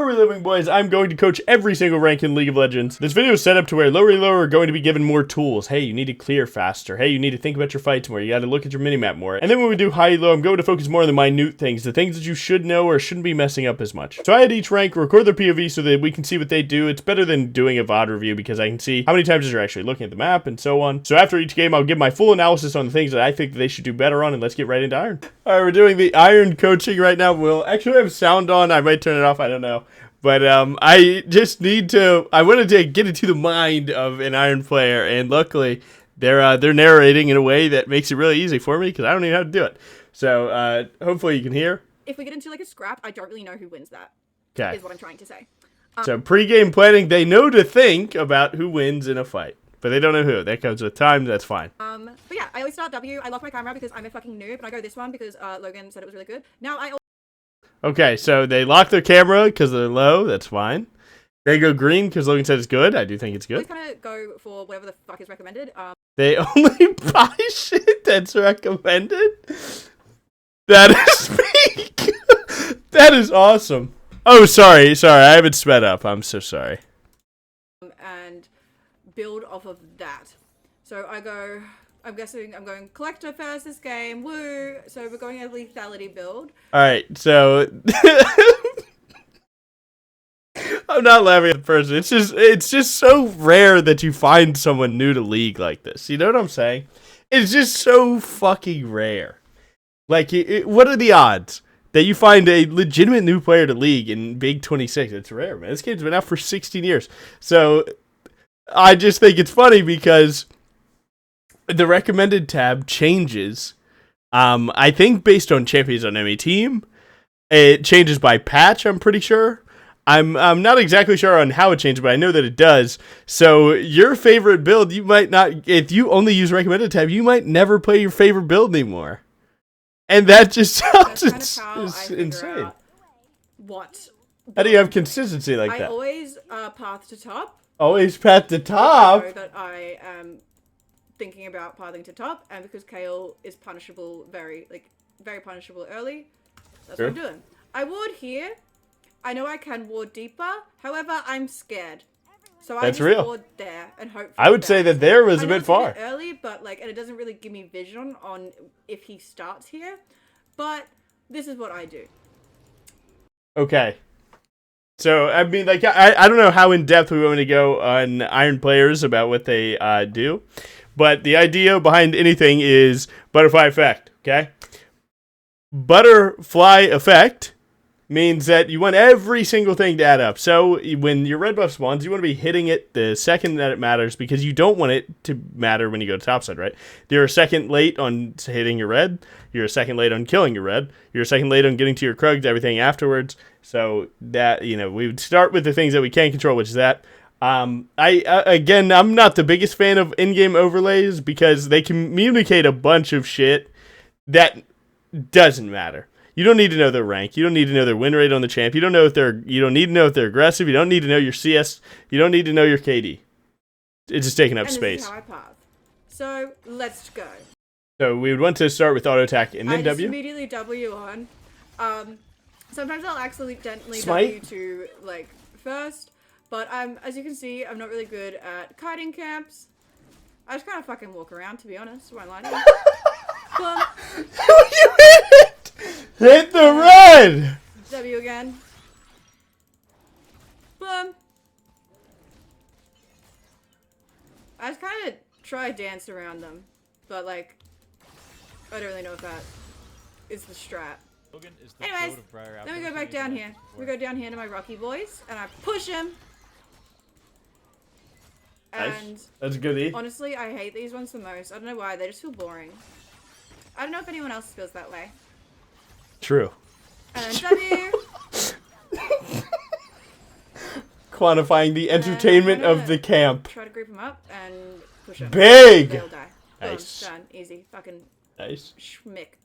we living, boys? I'm going to coach every single rank in League of Legends. This video is set up to where lower and lower are going to be given more tools. Hey, you need to clear faster. Hey, you need to think about your fights more. You got to look at your minimap more. And then when we do high low, I'm going to focus more on the minute things, the things that you should know or shouldn't be messing up as much. So I had each rank record their POV so that we can see what they do. It's better than doing a VOD review because I can see how many times you're actually looking at the map and so on. So after each game, I'll give my full analysis on the things that I think that they should do better on, and let's get right into Iron. All right, we're doing the Iron coaching right now. We'll actually have sound on. I might turn it off. I don't know. But I just need to. I wanted to get into the mind of an Iron player, and luckily they're narrating in a way that makes it really easy for me because I don't even know how to do it. So hopefully you can hear. If we get into like a scrap, I don't really know who wins that. Okay. Is what I'm trying to say. So pre-game planning, they know to think about who wins in a fight, but they don't know who. That comes with time. That's fine. But yeah, I always start W. I lock my camera because I'm a fucking noob, and I go this one because Logan said it was really good. Now I. Okay, so they lock their camera because they're low. That's fine. They go green because Logan said it's good. I do think it's good. I kind of go for whatever the fuck is recommended. They only buy shit that's recommended. That is peak. That is awesome. Oh, sorry. I haven't sped up. I'm so sorry. And build off of that. So I go. I'm guessing I'm going collector first this game. Woo! So we're going a lethality build. All right. So I'm not laughing at the person. It's just so rare that you find someone new to League like this. You know what I'm saying? It's just so fucking rare. Like, what are the odds that you find a legitimate new player to League in Big 26? It's rare, man. This game's been out for 16 years. So I just think it's funny because the recommended tab changes. I think based on champions on any team. It changes by patch, I'm pretty sure. I'm not exactly sure on how it changes, but I know that it does. So your favorite build, you might not, if you only use recommended tab, you might never play your favorite build anymore. And that just sounds insane. What? How do you have consistency like that? I always path to top. Always path to top? I know that I am thinking about pathing to top, and because Kale is punishable, very punishable early, that's what I'm doing. I ward here. I know I can ward deeper. However, I'm scared. So I just ward there and hope for I would say that there was a bit far. Early, but and it doesn't really give me vision on if he starts here. But this is what I do. Okay. So, I mean, like, I don't know how in-depth we want to go on Iron players about what they do. But the idea behind anything is butterfly effect, okay? Butterfly effect means that you want every single thing to add up. So when your red buff spawns, you want to be hitting it the second that it matters because you don't want it to matter when you go to topside, right? You're a second late on hitting your red. You're a second late on killing your red. You're a second late on getting to your Krugs, everything afterwards. So that, we would start with the things that we can control, which is that. Again, I'm not the biggest fan of in-game overlays because they communicate a bunch of shit that doesn't matter. You don't need to know their rank. You don't need to know their win rate on the champ. You don't need to know if they're aggressive. You don't need to know your CS. You don't need to know your KD. It's just taking up space. This is how I path. So let's go. So we would want to start with auto attack and then I W. Just immediately W on. Sometimes I'll accidentally Smite. W to first, but as you can see, I'm not really good at kiting camps. I just kind of fucking walk around, to be honest. Why lie to you? Boom. You hit it! Hit the red! W again. Boom. I just kind of try to dance around them, but I don't really know if that is the strat. Anyways, then we go back down here. We go down here to my Rocky boys, and I push him. And nice. That's good. Honestly, I hate these ones the most. I don't know why. They just feel boring. I don't know if anyone else feels that way. True. And then W. Quantifying the entertainment of the camp. Try to group them up and push them. Big! They'll die. Nice. Boom, done. Easy. Fucking nice. schmick.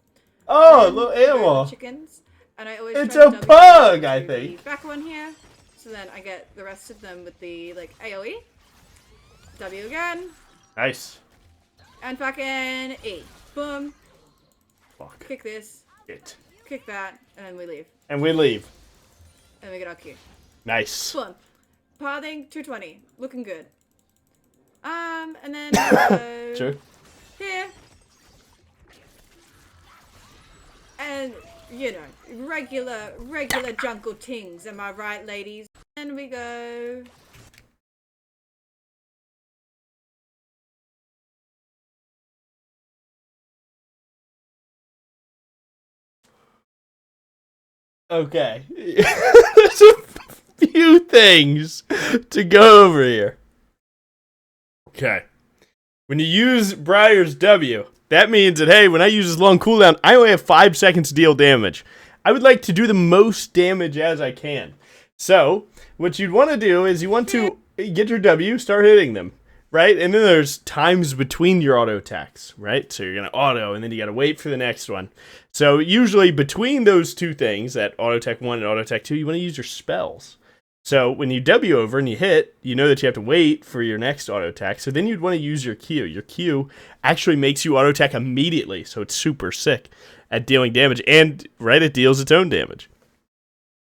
Oh, a little animal. Chickens. And I always it's try a to pug, I think. The back one here. So then I get the rest of them with the AoE. W again. Nice. And fucking E. Boom. Fuck. Kick this. It. Kick that. And then we leave. And we leave. And we get our Q. Nice. Boom. Pathing 220. Looking good. And then go Sure. here. And, you know, regular jungle tings, am I right, ladies? And we go... Okay. There's a few things to go over here. Okay. When you use Briar's W, that means that, hey, when I use this long cooldown, I only have 5 seconds to deal damage. I would like to do the most damage as I can. So, what you'd want to do is you want to get your W, start hitting them, right? And then there's times between your auto attacks, right? So you're going to auto, and then you got to wait for the next one. So usually between those two things, that auto attack 1 and auto attack 2, you want to use your spells. So when you W over and you hit, you know that you have to wait for your next auto attack. So then you'd want to use your Q. Your Q actually makes you auto attack immediately. So it's super sick at dealing damage. And, right, it deals its own damage.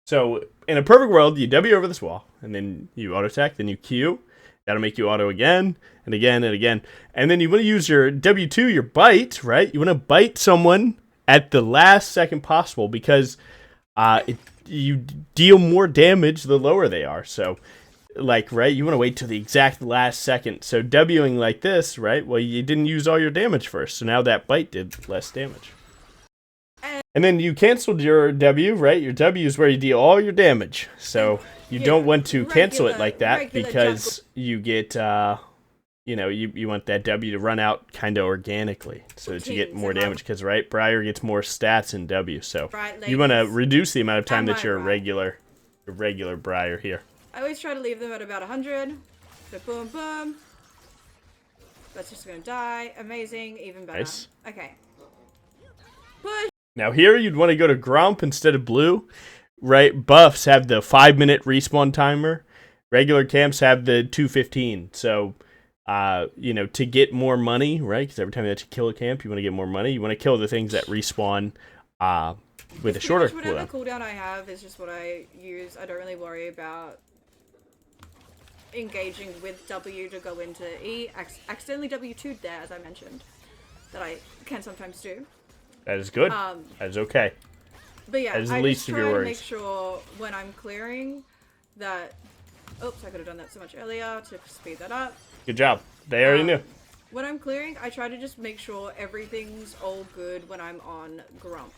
So in a perfect world, you W over this wall. And then you auto attack. Then you Q. That'll make you auto again and again and again. And then you want to use your W2, your bite, right? You want to bite someone at the last second possible because you deal more damage the lower they are. So, like, right, you want to wait till the exact last second. So Wing like this, right, well, you didn't use all your damage first. So now that bite did less damage. And then you canceled your W, right? Your W is where you deal all your damage. So you don't want to cancel it like that because you get, you know, you want that W to run out kind of organically so that you get more damage. Because, right, Briar gets more stats in W. So you want to reduce the amount of time that you're a regular Briar here. I always try to leave them at about 100. So boom, boom. That's just going to die. Amazing. Even better. Nice. Okay. Push. Now here you'd want to go to Grump instead of Blue, right? Buffs have the 5-minute respawn timer. Regular camps have the 2:15. So, you know, to get more money, right? Because every time that you kill a camp, you want to get more money. You want to kill the things that respawn with a shorter cooldown. Whatever cooldown I have is just what I use. I don't really worry about engaging with W to go into E. Accidentally W2'd there, as I mentioned, that I can sometimes do. That is good. That is okay. But yeah, that is the I least just of try your to worries. make sure when I'm clearing that... Oops, I could have done that so much earlier to speed that up. Good job. They already knew. When I'm clearing, I try to just make sure everything's all good when I'm on Grump.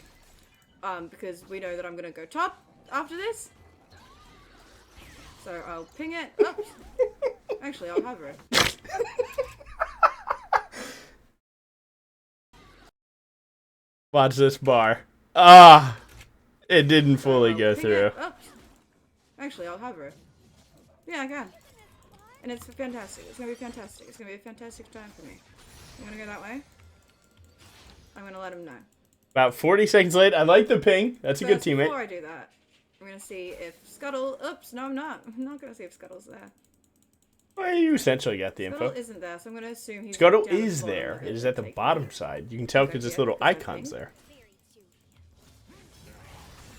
Because we know that I'm going to go top after this. So I'll ping it. Oops. Actually, I'll hover it. Watch this bar. Ah! It didn't fully go through. Oops. Actually, I'll hover it. Yeah, I can. And it's fantastic. It's going to be fantastic. It's going to be a fantastic time for me. I'm going to go that way. I'm going to let him know. About 40 seconds late. I like the ping. That's a good teammate. Before I do that, I'm going to see if Scuttle... Oops, no, I'm not. I'm not going to see if Scuttle's there. Well, you essentially got the Scuttle info. isn't there, so I'm going to assume he's... Scuttle is there. It is at the bottom side. You can tell because this little icon's there.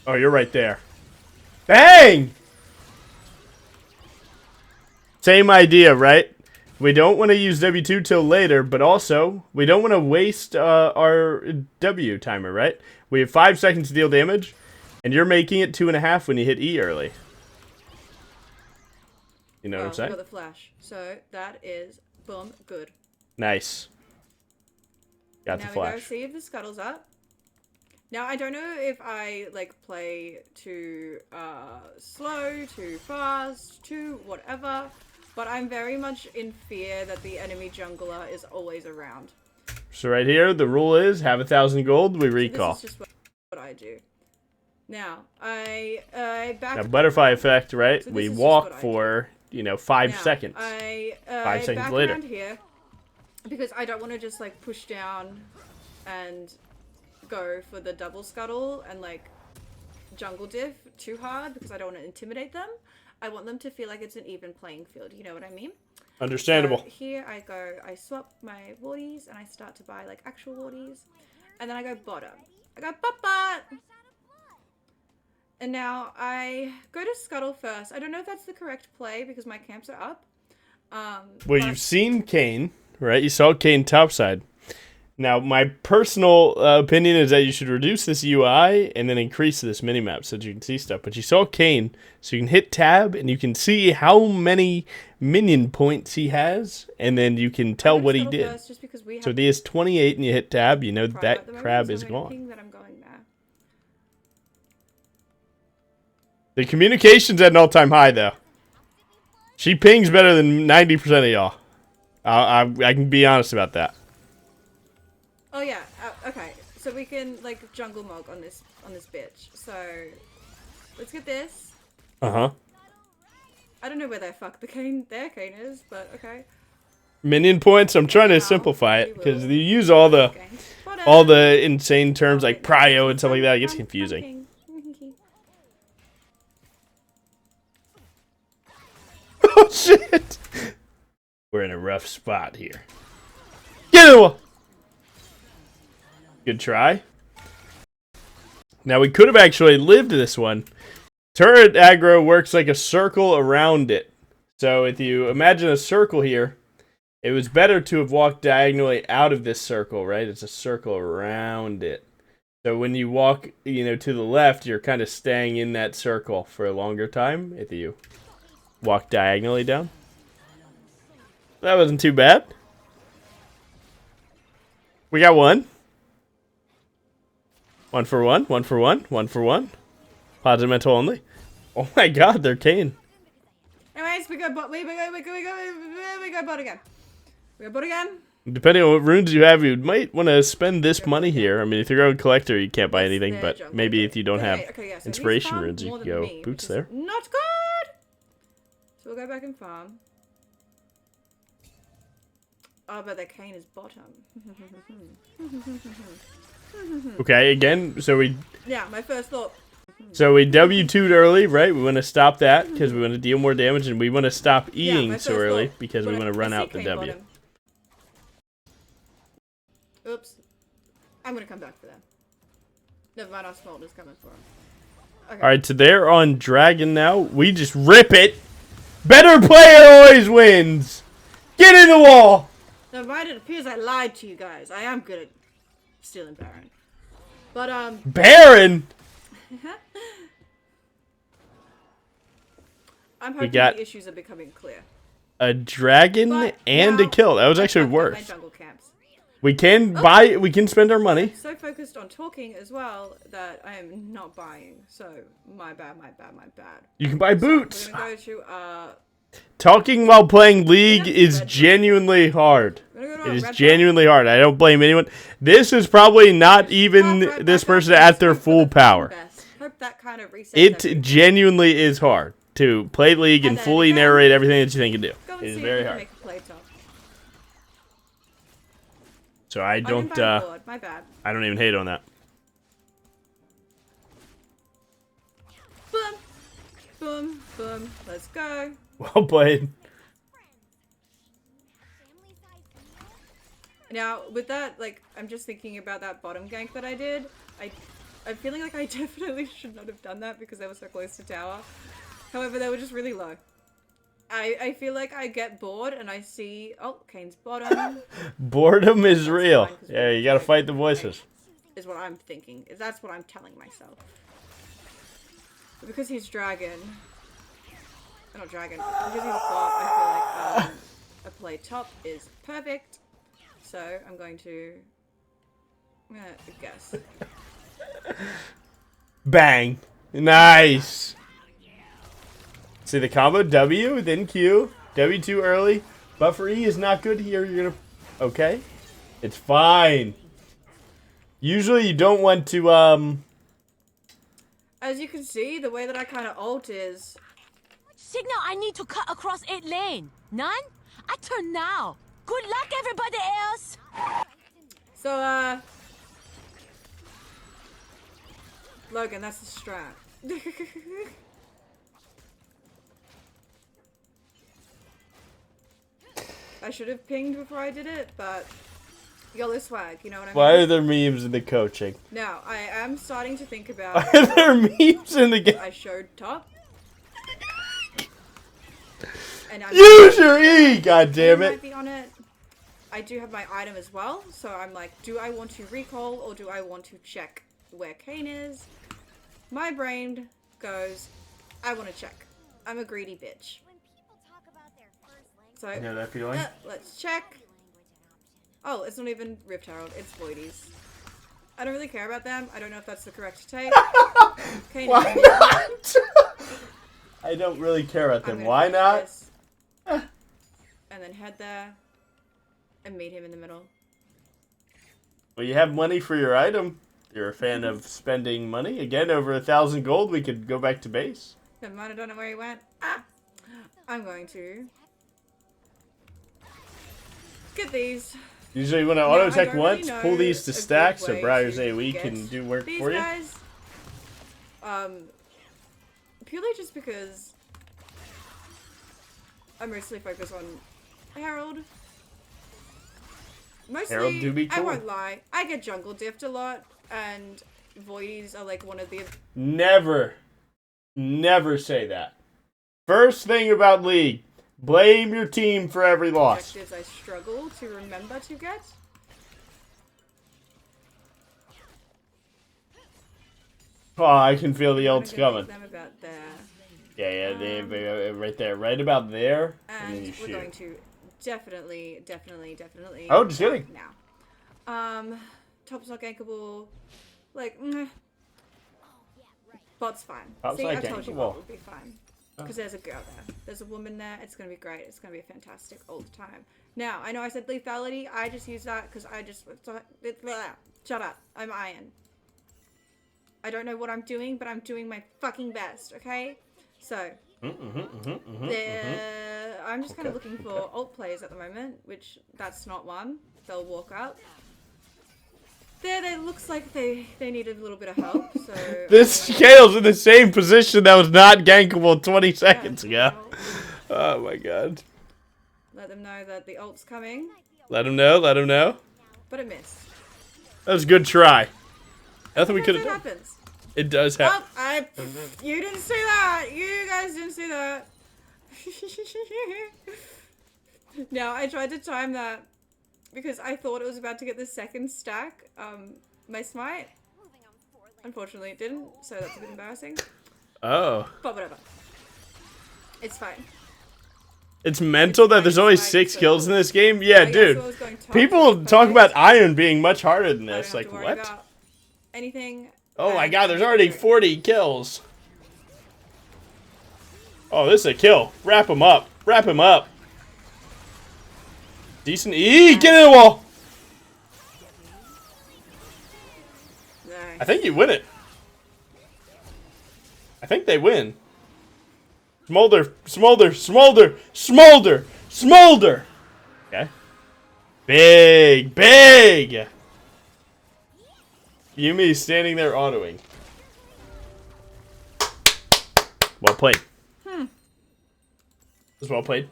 Oh, you're right there. Bang! Same idea, right? We don't want to use W2 till later, but also, we don't want to waste our W timer, right? We have 5 seconds to deal damage, and you're making it 2.5 when you hit E early. You know what I'm saying? Got the flash. So, that is, boom, good. Nice. Got the now flash. We go see if the Scuttle's up. Now, I don't know if I, like, play too slow, too fast, too whatever, but I'm very much in fear that the enemy jungler is always around. So right here, the rule is, have 1,000 gold, we recall. This is just what I do. Now, I back... Now, butterfly effect, right? So we walk for, you know, 5 seconds. 5 seconds back later. around here, because I don't want to just, like, push down and go for the double scuttle and, like, jungle diff too hard, because I don't want to intimidate them. I want them to feel like it's an even playing field, you know what I mean? Understandable. So here I go, I swap my wardies, and I start to buy, like, actual wardies, and then I go bottom. I go bot. And now I go to Scuttle first. I don't know if that's the correct play because my camps are up. Well, you've seen Kane, right? You saw Kane topside. Now, my personal opinion is that you should reduce this UI and then increase this minimap so that you can see stuff. But you saw Kane, so you can hit tab and you can see how many minion points he has, and then you can tell what he did. So he has 28 and you hit tab, you know that crab is gone. That I'm going there. The communication's at an all-time high, though. She pings better than 90% of y'all. I can be honest about that. Oh yeah. Okay. So we can like jungle mog on this bitch. So let's get this. I don't know where their Kane is, but okay. Minion points. I'm trying to simplify it because you use all the insane terms like prio and stuff like that. It gets confusing. Oh shit! We're in a rough spot here. Get it! Good try. Now we could have actually lived this one. Turret aggro works like a circle around it. So if you imagine a circle here, it was better to have walked diagonally out of this circle, right? It's a circle around it. So when you walk, to the left, you're kind of staying in that circle for a longer time if you walk diagonally down. That wasn't too bad. We got one. 1 for 1, 1 for 1, 1 for 1. Positive mental only. Oh my god, they're Kane. Anyways, we got bot again. We got bot again. Depending on what runes you have, you might want to spend this money here. I mean, if you're going collector, you can't buy anything, but maybe if you don't have inspiration runes, you can go boots there. Not good! So we'll go back and farm. Oh, but the Kane is bottom. Okay, again, so we... Yeah, my first thought. So we W2'd early, right? We want to stop that because we want to deal more damage, and we want to stop Eing so early because we want to run out the W. Bottom. Oops. I'm going to come back for them. Never mind, our smolder's coming for them. Okay. Alright, so they're on Dragon now. We just rip it. Better player always wins. Get in the wall. Never mind, it appears I lied to you guys. I am good at stealing Baron. But, Baron? I'm hoping the issues are becoming clear. A dragon and a kill. That was actually worth. We can we can spend our money. I'm so focused on talking as well that I am not buying. So, my bad. You can buy boots. So we're gonna go to, talking while playing League is genuinely hard. It is genuinely hard. I don't blame anyone. This is probably not even this person at their full power. Hope that kind of resets it genuinely is hard to play League and fully narrate everything that you think you can do. It is very hard. So I don't my bad. I don't even hate on that. Boom. Boom. Boom. Let's go. Well played. Now, with that, like, I'm just thinking about that bottom gank that I did. I'm feeling like I definitely should not have done that because they were so close to tower. However, they were just really low. I feel like I get bored and I see... Oh, Kane's bottom. Boredom is real. Yeah, you gotta fight the voices. Is what I'm thinking. That's what I'm telling myself. But because he's dragon... Not dragon. Because he's bot, I feel like a play top is perfect. So, I'm going to guess. Bang. Nice. See the combo? W, then Q. W too early. Buffer E is not good here. You're gonna... Okay. It's fine. Usually you don't want to, As you can see, the way that I kind of ult is... Signal I need to cut across 8 lane. None? I turn now. Good luck, everybody else. So, Logan, that's the strat. I should have pinged before I did it, but YOLO swag, you know what I mean? Why are there memes in the coaching? Now, I am starting to think Why about... are there memes in the game? I showed top. And I'm Use your E, god damn might it. be on it. I do have my item as well, so I'm like, do I want to recall or do I want to check where Kane is? My brain goes, I want to check. I'm a greedy bitch. So, You know that feeling? let's check. Oh, it's not even Rift Herald, it's Voidies. I don't really care about them. I don't know if that's the correct take. Kane What? is I don't really care about I'm them. gonna Why finish not? this, and then head there and meet him in the middle. Well, you have money for your item. You're a fan of spending money. Again, over 1,000 gold, we could go back to base. Never mind, I don't know where he went. Ah! I'm going to get these. Usually when I Now, auto I attack don't really once, know pull these to a good stack so way Briar's to AoE get can do work these for you. guys. Purely just because I mostly focus on Herald. Mostly, Herald do be I cool. won't lie, I get jungle diffed a lot, and Voidies are like one of the Never, never say that. First thing about League, blame your team for every loss. objectives I struggle to remember to get. Oh, I can feel the I'm ult's gonna coming. make them about there. Yeah, they right there, right about there, and then And you we're going shoot. to definitely Oh, just kidding. now. Top's not gankable. Like, bot's fine. Top's See, not I told you gankable. bot would be fine. Because there's a girl there. There's a woman there. It's going to be great. It's going to be fantastic all the time. Now, I know I said lethality. I just use that because I just... Shut up. I'm Iron. I don't know what I'm doing, but I'm doing my fucking best, okay? So, I'm just kind of looking for alt players at the moment, which that's not one. They'll walk up. There, it looks like they needed a little bit of help, so... This Kale's in the same position that was not gankable 20 seconds ago. Oh my god. Let them know that the ult's coming, Let him know, let him know. but it missed. That was a good try. Nothing we could Sometimes have it done. happens. It does happen. Oh, you didn't see that. You guys didn't see that. Now, I tried to time that because I thought it was about to get the second stack, my smite. Unfortunately, it didn't, so that's a bit embarrassing. Oh. But whatever. It's fine. It's mental that there's only 6 kills in this game? Yeah, I guess I dude. was going top, People so talk perfect. about Iron being much harder than I don't this. have Like, to worry what? about anything. Oh my and god, there's I'm already good. 40 kills. Oh, this is a kill. Wrap him up. Wrap him up. Decent. Get in the wall. Nice. I think you win it. I think they win. Smolder, smolder, smolder, smolder, smolder. Okay. Big, big. Yumi's standing there autoing. Well played. That's well played.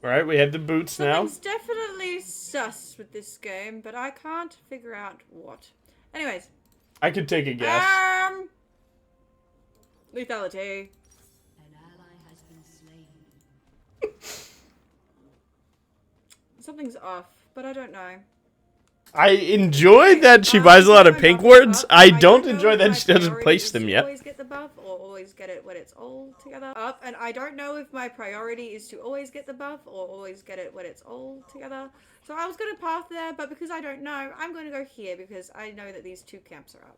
Alright, we have the boots now. Something's definitely sus with this game, but I can't figure out what. Anyways. I could take a guess. Lethality. An ally has been slain. Something's off, but I don't know. I enjoy that she buys a lot of pink words. I don't enjoy that she doesn't place them yet. Always get the buff or always get it when it's all together up, and I don't know if my priority is to always get the buff or always get it when it's all together. So I was going to path there, but because I don't know, I'm going to go here because I know that these 2 camps are up.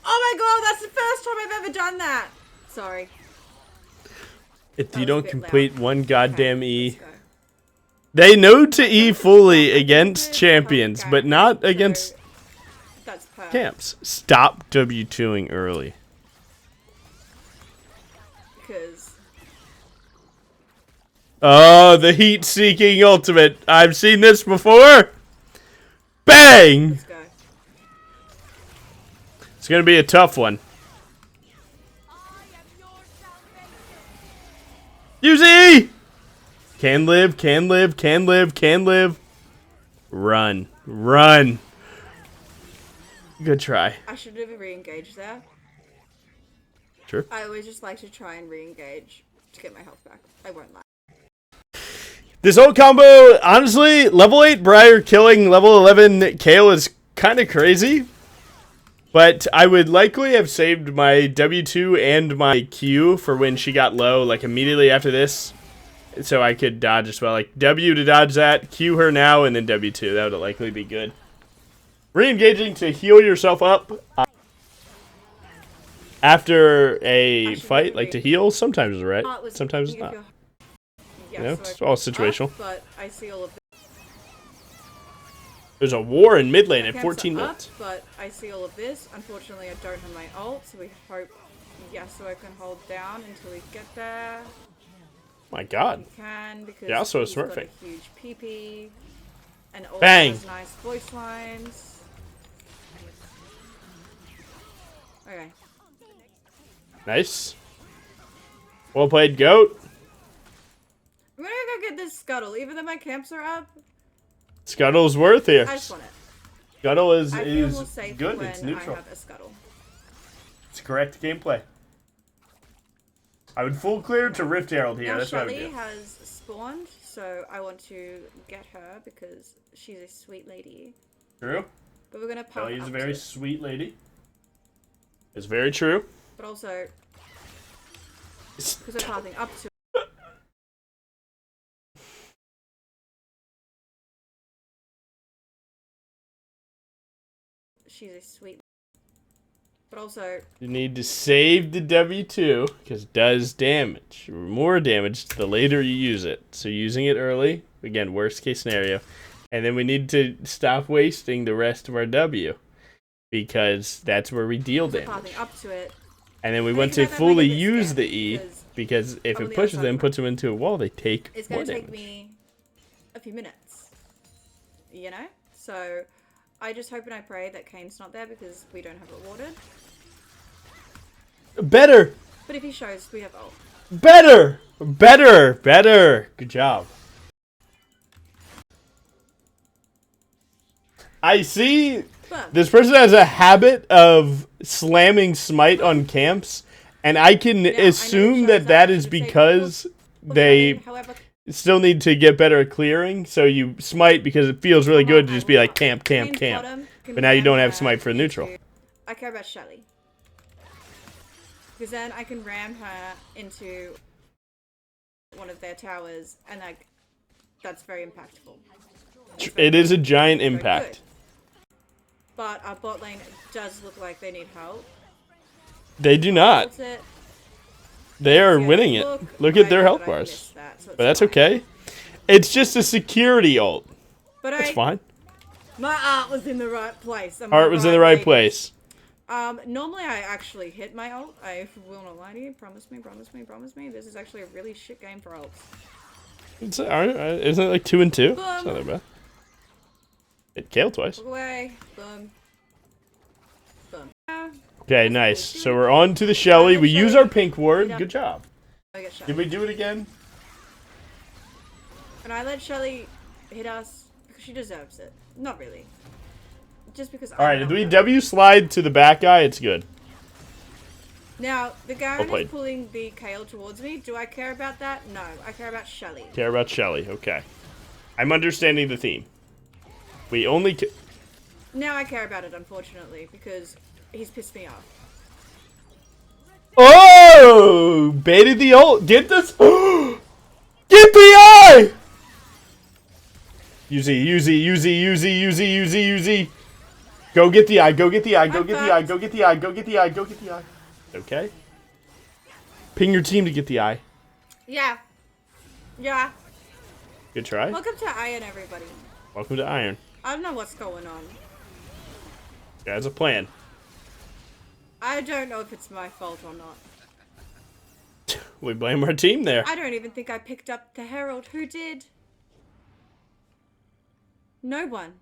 Oh my god, that's the first time I've ever done that. Sorry. If That you was a don't bit complete loud. one goddamn Okay, E. let's go. They know to E fully against champions, but not So, against that's perfect. camps. Stop W2ing early. Because Oh, the heat-seeking ultimate. I've seen this before. Bang! let's go. It's gonna be a tough one. Use E! Can live, can live, can live, can live. Run. Run. Good try. I should have re-engaged there. Sure. I always just like to try and re-engage to get my health back. I won't lie. This whole combo, honestly, level 8 Briar killing level 11 Kale is kind of crazy. But I would likely have saved my W2 and my Q for when she got low, like immediately after this. So I could dodge as well. Like W to dodge that, Q her now, and then W2. That would likely be good. Re-engaging to heal yourself up after a fight, like to heal, sometimes is right. Sometimes it's not. Yeah, You know, so it's I all can situational. up, but I see all of this. There's a war in mid lane at Camps 14 are up, minutes. but I see all of this. Unfortunately, I don't have my ult, so we hope. Yeah, so I can hold down until we get there. My God. We can because Yeah, also a he's smart got thing. a huge PP and also Bang. has nice voice lines. Okay. Nice. Well played, Goat. I'm gonna go get this scuttle, even though my camps are up. Scuttle's worth here. I just want it. Scuttle is I feel more safe good. when It's neutral. I have a scuttle. It's correct gameplay. I would full clear to Rift Herald here. Now That's what I would Shelly do. has spawned, so I want to get her because she's a sweet lady. True. But we're gonna path Shelly is up a very to it. sweet lady. It's very true. But also, because we're pathing up to she's a sweet. But also, You need to save the W2 because it does damage. More damage the later you use it. So using it early, again, worst case scenario. And then we need to stop wasting the rest of our W because that's where we deal we're damage. pathing up to it. And then we I want think to that might fully get a bit use the scary E because if I'm on it the pushes other side them, of puts them into a wall, they take It's more gonna take damage. me a few minutes. You know? So, I just hope and I pray that Kane's not there because we don't have it watered. Better! But if he shows, we have ult. Better! Better! Better! Good job. I see But this person has a habit of slamming smite on camps, and I can I know assume it that shows that up is to say because they however, still need to get better at clearing, so you smite because it feels really good to just be like camp, camp, Kane's camp. bottom can But now you ram don't have her smite for neutral. into- I care about Shelly. Because then I can ram her into one of their towers, and like, that's very impactful. It is a giant Very impact. good. But our bot lane does look like they need help. They do not. Ult it. They are Yeah, winning it. Look at I their know health that I bars. missed that, so it's But that's fine. okay. It's just a security ult. But That's fine. my art was in the right place. and Heart my was in the right lady. place. Normally I actually hit my ult. I will not lie to you. Promise me, promise me, promise me. This is actually a really shit game for ults. It's, isn't it like 2 and 2? It's not Boom. that bad. It killed twice. Walk away. Boom. Boom. Okay, nice. So we're on to the Shelly. We use our pink ward. Good job. I get Shelly. Did we do it again? And I let Shelly hit us because she deserves it. Not really. Just because Alright, if we W slide to the back guy, it's good. Now, the Garen played. is pulling the Kale towards me. Do I care about that? No. I care about Shelly. Care about Shelly. Okay. I'm understanding the theme. We only... Now I care about it, unfortunately, because he's pissed me off. Oh! Baited the ult. Get this... Get the eye! Use E. Go get the eye, go get the eye, go I'm get the eye, fucked. go get the eye, go get the eye, go get the eye. Okay. Ping your team to get the eye. Yeah. Yeah. Good try. Welcome to Iron, everybody. Welcome to Iron. I don't know what's going on. That's a plan. I don't know if it's my fault or not. We blame our team there. I don't even think I picked up the Herald. Who did? No one.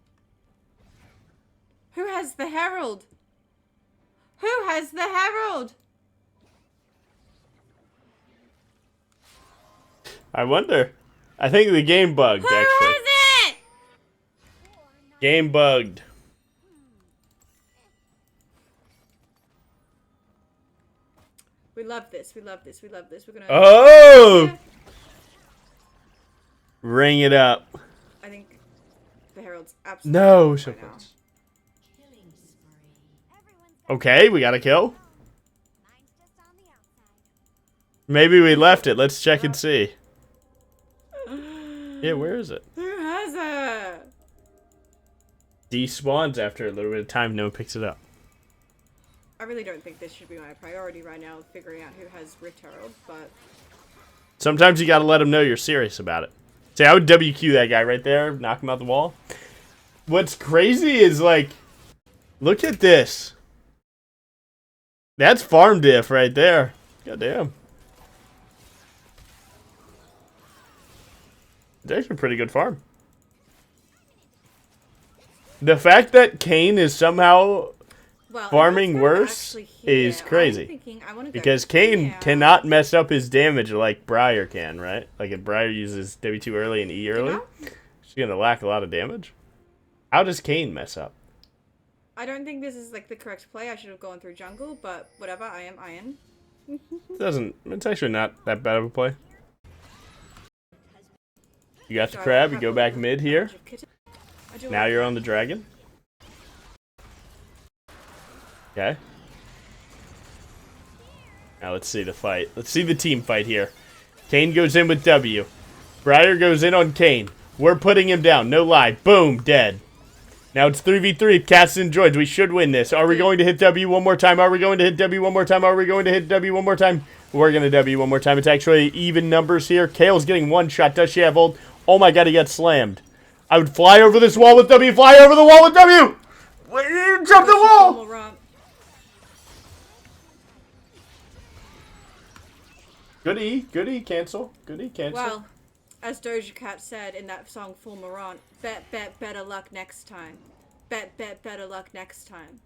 Who has the Herald? Who has the Herald? I wonder. I think the game bugged, Who actually. is it? Game bugged. We love this. We love this. We love this. We're gonna. Oh! Yeah. Ring it up. I think the Herald's absolutely No, right so now. close. Okay, we got a kill. Maybe we left it. Let's check and see. Yeah, where is it? Who has it? Despawns after a little bit of time. No one picks it up. I really don't think this should be my priority right now, figuring out who has Rift Herald, but Sometimes you gotta let them know you're serious about it. See, I would WQ that guy right there, knock him out the wall. What's crazy is, like, look at this. That's farm diff right there. Goddamn. It's actually a pretty good farm. The fact that Kane is somehow well, farming if that's worse actually here, is crazy. I'm thinking I wanna go Because Kane here. cannot mess up his damage like Briar can, right? Like if Briar uses W2 early and E early, she's going to lack a lot of damage. How does Kane mess up? I don't think this is like the correct play. I should have gone through jungle, but whatever. I am Iron. It's actually not that bad of a play. You got the crab, you go back mid here. Now you're on the dragon. Okay. Now let's see the fight. Let's see the team fight here. Kane goes in with W. Briar goes in on Kane. We're putting him down. No lie. Boom. Dead. Now it's 3v3. Cast and droids. We should win this. Are we going to hit W one more time? Are we going to hit W one more time? Are we going to hit W one more time? We're going to W one more time. It's actually even numbers here. Kale's getting one shot. Does she have ult? Oh my god, he got slammed. I would fly over this wall with W. Fly over the wall with W. Jump the wall. Good E, cancel. Good E, cancel. Well, as Doja Cat said in that song Full Morant, bet, better luck next time. Bet, better luck next time.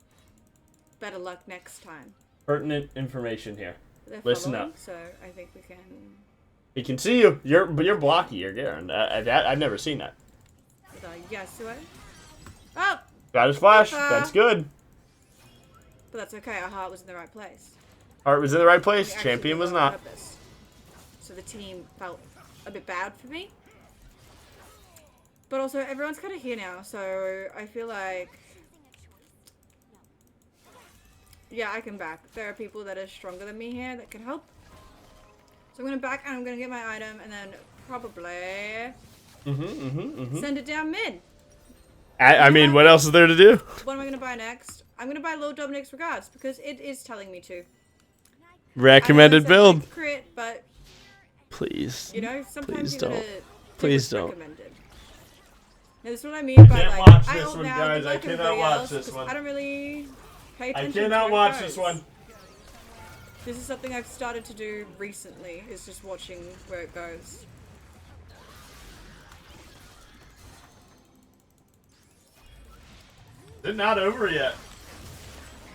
Better luck next time. Pertinent information here. They're Listen following, up. So I think we can... He can see you. But you're blocky. You're Garen. I've never seen that. Yes, do I? Oh! Got his flash. That's good. But that's okay, our heart was in the right place. Heart was in the right We place. actually Champion did was it on not. purpose. So the team felt a bit bad for me. But also, everyone's kind of here now, so I feel like... Yeah, I can back. There are people that are stronger than me here that can help. So I'm going to back and I'm going to get my item and then probably send it down mid. I mean, what else is there to do? What am I going to buy next? I'm going to buy Lord Dominic's Regards because it is telling me to. Recommended build. Crit, but Please. you know, sometimes Please you don't. gotta Please do don't. what's recommended. Now, this is what I mean by can't like watch I this ult one, now, guys. good I luck cannot everybody watch else, this 'cause one. I don't really pay I attention to cannot where it watch goes. this one. This is something I've started to do recently, is just watching where it goes. Is it not over yet?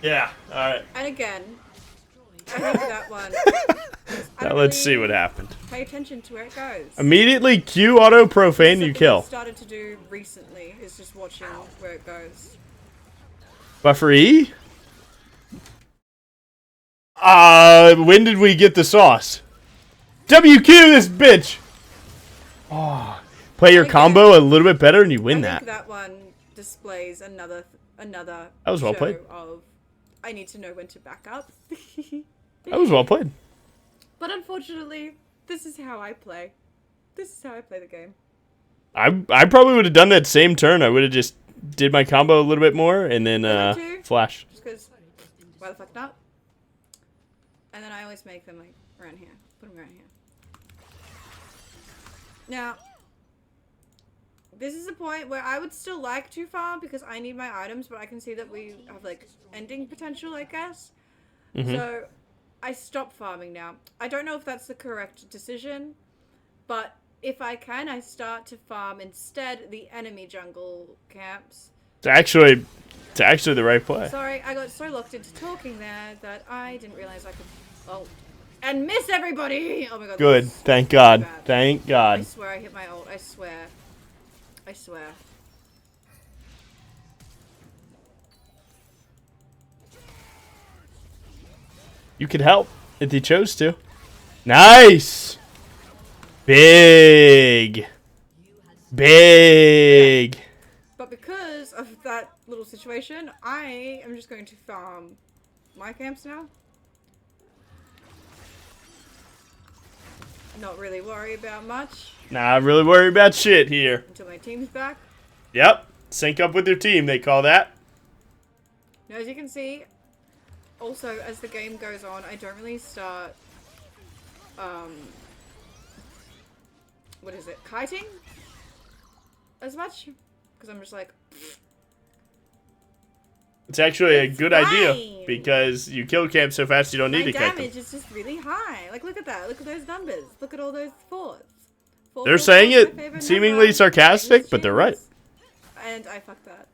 Yeah. All right. And again, I think that one. I Now don't let's see really what happened. Pay attention to where it goes. Immediately Q auto profane, you Something kill. I've started to do recently is just watching where it goes. Buffer E? When did we get the sauce? WQ this bitch! Oh, play your combo a little bit better and you win I that. think that one displays another That was well show played. of I need to know when to back up. That was well played. But unfortunately, this is how I play. This is how I play the game. I probably would have done that same turn. I would have just did my combo a little bit more and then flash. Just because, why the fuck not? And then I always make them like around here. Put them around here. Now, this is a point where I would still like to farm because I need my items, but I can see that we have like ending potential, I guess. So I stop farming now. I don't know if that's the correct decision, but if I can, I start to farm instead the enemy jungle camps. It's actually the right play. Sorry, I got so locked into talking there that I didn't realize I could ult and miss everybody. Oh my god. Good. this is Thank God. bad. Thank I God. swear I hit my ult. I swear. I swear. You could help if you chose to. Nice. Big. Big. But because of that little situation, I am just going to farm my camps now. Not really worry about much. Not really worry about shit here. Until my team's back. Yep. Sync up with your team, they call that. Now, as you can see, also as the game goes on, I don't really start, what is it, kiting as much, because I'm just like, It's actually a good idea fine. because you kill camp so fast you don't need my to kite them. damage is just really high. Like, look at that. Look at those numbers. Look at all those fours. They're saying it seemingly sarcastic, but they're right. And I fucked that.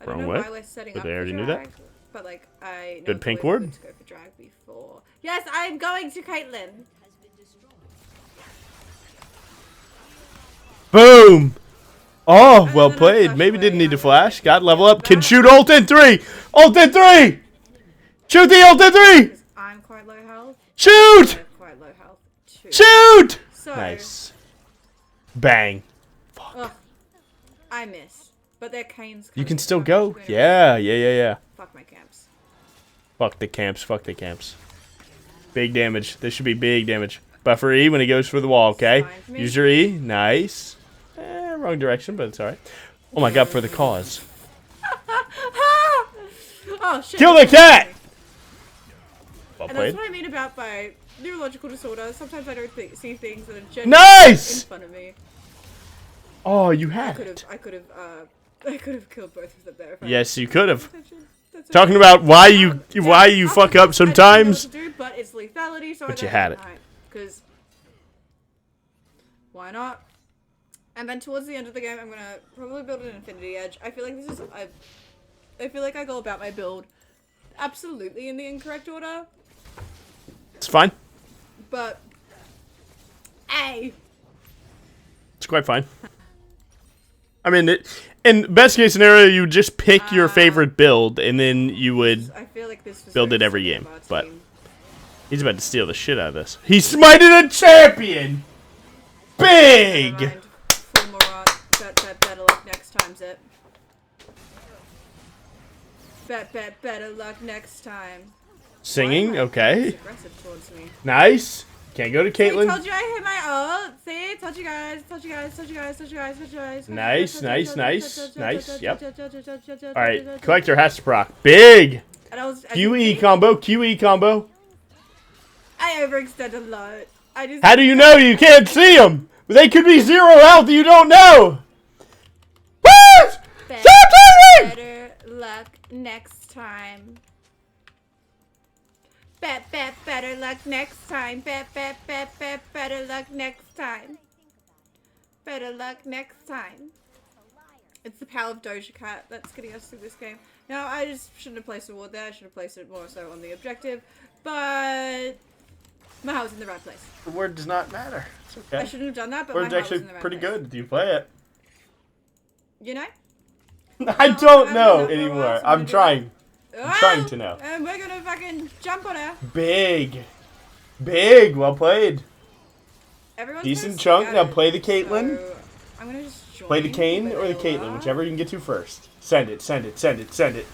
I Wrong don't know way, why we're setting but up they for already knew drag, that. but like I know Good it's pink always ward. good to go for drag before. Yes, I'm going to Caitlyn. Boom! Oh, And well then I played. flash Maybe didn't away, need to I flash. was Got like, level up. Can that- shoot ult in 3! Ult in 3! Shoot the ult in 3! Because I'm quite low health. Shoot! I'm quite low health too. Shoot! So, Nice. Bang. ugh, I missed. But they're Kane's. You can coming, still so I'm go. just gonna Yeah. Fuck my camps. Fuck the camps. Fuck the camps. Big damage. This should be big damage. Buffer E when he goes for the wall, okay? Fine for me. Use your E. Nice. Wrong direction, but it's alright. Oh my god, for the cause. Oh shit. Kill the cat! Well And that's played. what I mean about my neurological disorder. Sometimes I don't see things that are genuinely Nice! in front of me. Oh, you I had could it. have I could have killed both of them there. If I Yes, you could have. That's Talking okay. about why you fuck up sometimes. But it's lethality, so But you had it. Because why not? And then towards the end of the game, I'm gonna probably build an Infinity Edge. I feel like this is I feel like I go about my build absolutely in the incorrect order, It's fine. but A. It's quite fine. I mean, in best case scenario, you would just pick your favorite build, and then you would I feel like this was build very it every silly of game, our but- team. He's about to steal the shit out of this. He smited a champion! Big! Never mind. Full moron. Bet better luck next time, Zip. Bet better luck next time. Singing, Why am I okay. aggressive towards me? Nice. Can't go to See, Caitlyn. told you I hit my ult. See, told you guys. Nice. Yep. All Alright, Collector has to proc. Big! And I was, QE combo, QE combo. I overextend a lot. I just. How do you know you can't see them? They could be 0 health, you don't know! What? Stop talking! Better luck next time. Bet better luck next time. Bet better luck next time. Better luck next time. It's the power of Doja Cat that's getting us through this game. Now, I just shouldn't have placed a ward there. I should have placed it more so on the objective. But my heart was in the right place. The word does not matter. It's okay. I shouldn't have done that, but Word's my heart actually was in the right pretty place. good. Do you play it? You know? I don't know I've been anymore. up for a while, so I'm I'm trying. I'm trying to know. And we're gonna fucking jump on her. Big. Big. Well played. Everyone's Decent kinda chunk. Now scattered, play the Caitlyn. so I'm gonna just join. Play the Kane where or the they Caitlyn, are. whichever you can get to first. Send it, send it, send it, send it.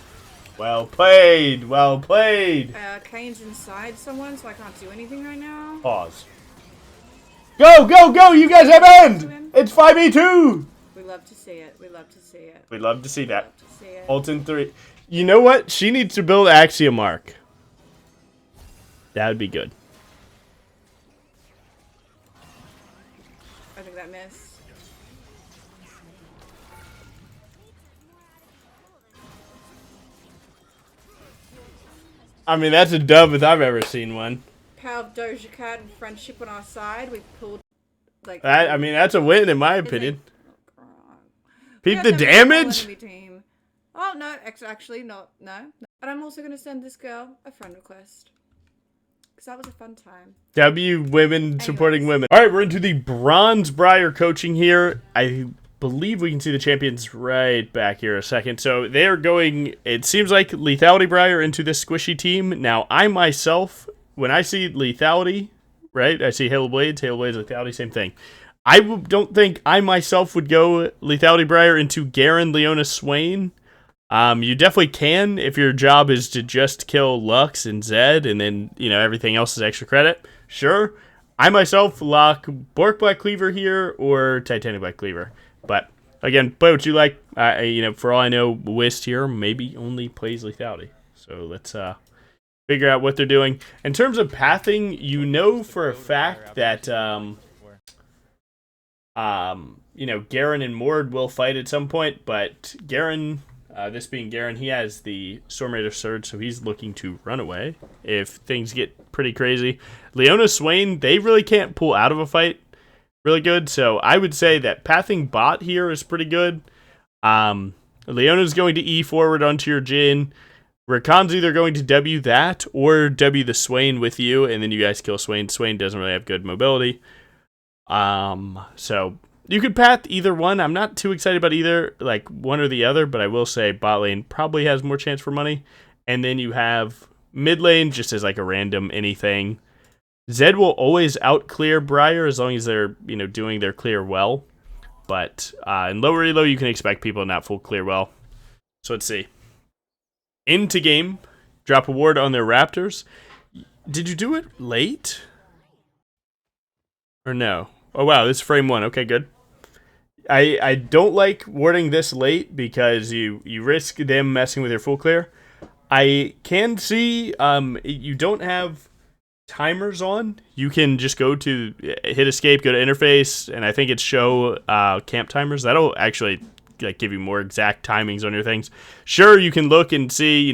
Well played, well played. Kane's inside someone, so I can't do anything right now. Pause. Go, go, go! You guys have end! It's 5v2! We love to see it. We love to see it. We'd love to see that. Love to see it. Ult in 3. You know what? She needs to build Axiom Mark. That would be good. I think that missed. I mean, that's a dub if I've ever seen one. Power of Doja Cat and friendship on our side. We pulled like. I mean, that's a win in my it's opinion. like- Peep Yeah, the no, we're all damage? enemy team. Oh no, actually not. No. But I'm also gonna send this girl a friend request. Because that was a fun time. W women supporting women. All right, we're into the bronze Briar coaching here. I believe we can see the champions right back here a second. So they're going, it seems like Lethality Briar into this squishy team. Now, I myself, when I see Lethality, right, I see Hail Blades, Lethality, same thing. Don't think I myself would go Lethality Briar into Garen, Leona, Swain. You definitely can if your job is to just kill Lux and Zed, and then, everything else is extra credit. Sure. I myself lock Bork Black Cleaver here or Titanic Black Cleaver. But, again, play what you like. For all I know, Whist here maybe only plays Lethality. So let's figure out what they're doing. In terms of pathing, you know for a fact that, Garen and Mord will fight at some point. But Garen, this being Garen, he has the Storm Raider Surge, so he's looking to run away if things get pretty crazy. Leona, Swain, they really can't pull out of a fight really good, so I would say that pathing bot here is pretty good. Leona's going to E forward onto your Jhin. Rakan's either going to W that or W the Swain with you, and then you guys kill Swain. Swain doesn't really have good mobility. So you could path either one. I'm not too excited about either, like one or the other, but I will say bot lane probably has more chance for money. And then you have mid lane just as like a random anything. Zed will always out clear Briar as long as they're, doing their clear well. But in lower elo, you can expect people to not full clear well. So let's see. Into game. Drop a ward on their Raptors. Did you do it late? Or no? Oh, wow. This is frame 1. Okay, good. I don't like warding this late because you risk them messing with your full clear. I can see you don't have timers on. You can just go to hit escape, go to interface, and I think it's show camp timers. That'll actually give you more exact timings on your things. Sure, you can look and see,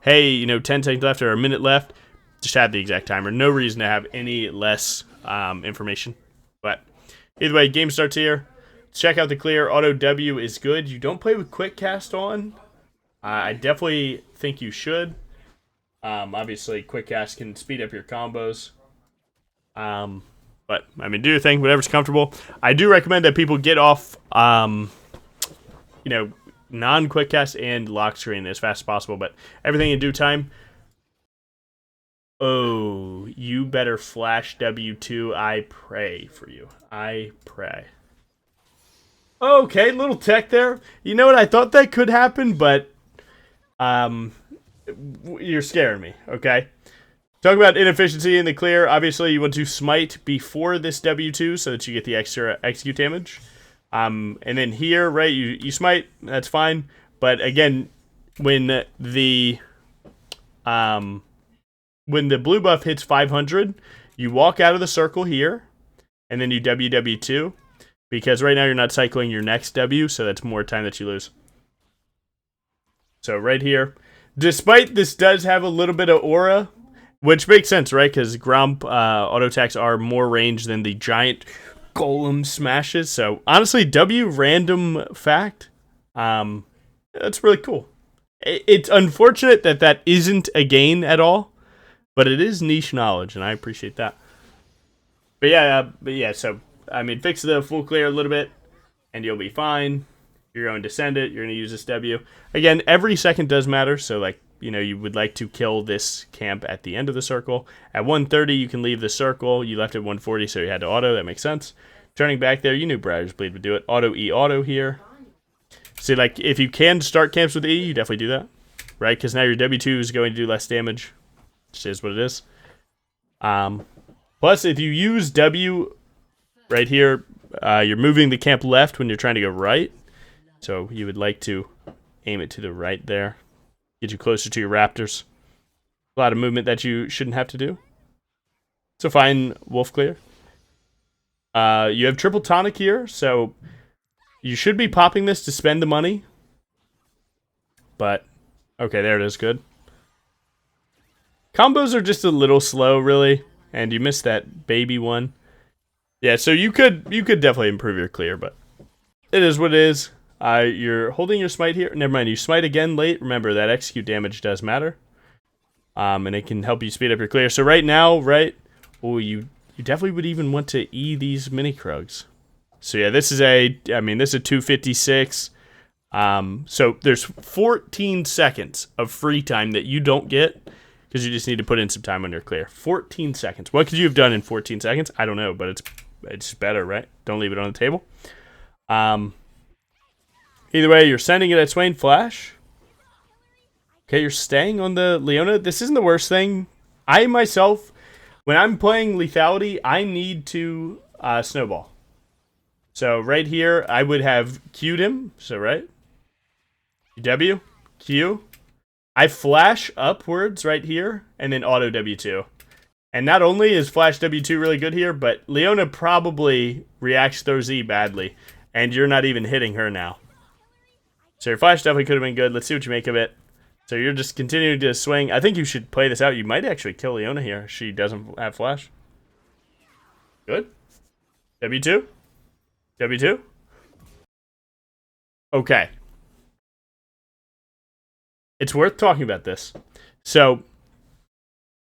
hey, 10 seconds left or a minute left. Just have the exact timer. No reason to have any less information. But either way, game starts here. Check out the clear. Auto W is good. You don't play with quick cast on. I definitely think you should. Obviously, quick cast can speed up your combos. But, do your thing, whatever's comfortable. I do recommend that people get off, non-quick cast and lock screen as fast as possible, but everything in due time. Oh, you better flash W2. I pray for you. I pray. Okay, little tech there. You know what? I thought that could happen, but you're scaring me, okay? Talk about inefficiency in the clear. Obviously, you want to smite before this W2 so that you get the extra execute damage. And then here, right, you smite, that's fine. But again, when the blue buff hits 500, you walk out of the circle here, and then you W2. Because right now you're not cycling your next W, so that's more time that you lose. So right here, despite this does have a little bit of aura, which makes sense, right? Because Gromp auto attacks are more range than the giant golem smashes. So honestly, W random fact, that's really cool. It's unfortunate that isn't a gain at all, but it is niche knowledge, and I appreciate that. But yeah, so fix the full clear a little bit, and you'll be fine. You're going to send it. You're going to use this W. Again, every second does matter, so you would like to kill this camp at the end of the circle. At 130, you can leave the circle. You left at 140, so you had to auto. That makes sense. Turning back there, you knew Briar's Bleed would do it. Auto E auto here. See, if you can start camps with E, you definitely do that, right? Because now your W2 is going to do less damage. Just is what it is. Plus, if you use W right here, you're moving the camp left when you're trying to go right. So you would like to aim it to the right there. Get you closer to your Raptors. A lot of movement that you shouldn't have to do. So fine, Wolf clear. You have triple tonic here, so you should be popping this to spend the money. But, okay, there it is, good. Combos are just a little slow, really. And you missed that baby one. Yeah, so you could definitely improve your clear, but it is what it is. You're holding your smite here. Never mind, you smite again late. Remember, that execute damage does matter. And it can help you speed up your clear. So right now, right, you definitely would even want to E these mini Krugs. So yeah, this is a 256. So there's 14 seconds of free time that you don't get because you just need to put in some time when you're clear. 14 seconds. What could you have done in 14 seconds? I don't know, but it's better, right? Don't leave it on the table. Either way, you're sending it at Swain Flash. Okay, you're staying on the Leona. This isn't the worst thing. I myself, when I'm playing lethality, I need to snowball. So right here, I would have Q'd him. So right, W, Q. I flash upwards right here, and then auto W2. And not only is flash W2 really good here, but Leona probably reacts throw Z badly, and you're not even hitting her now. So your flash definitely could have been good. Let's see what you make of it. So you're just continuing to swing. I think you should play this out. You might actually kill Leona here. She doesn't have flash. Good. W2. W2. Okay. It's worth talking about this. So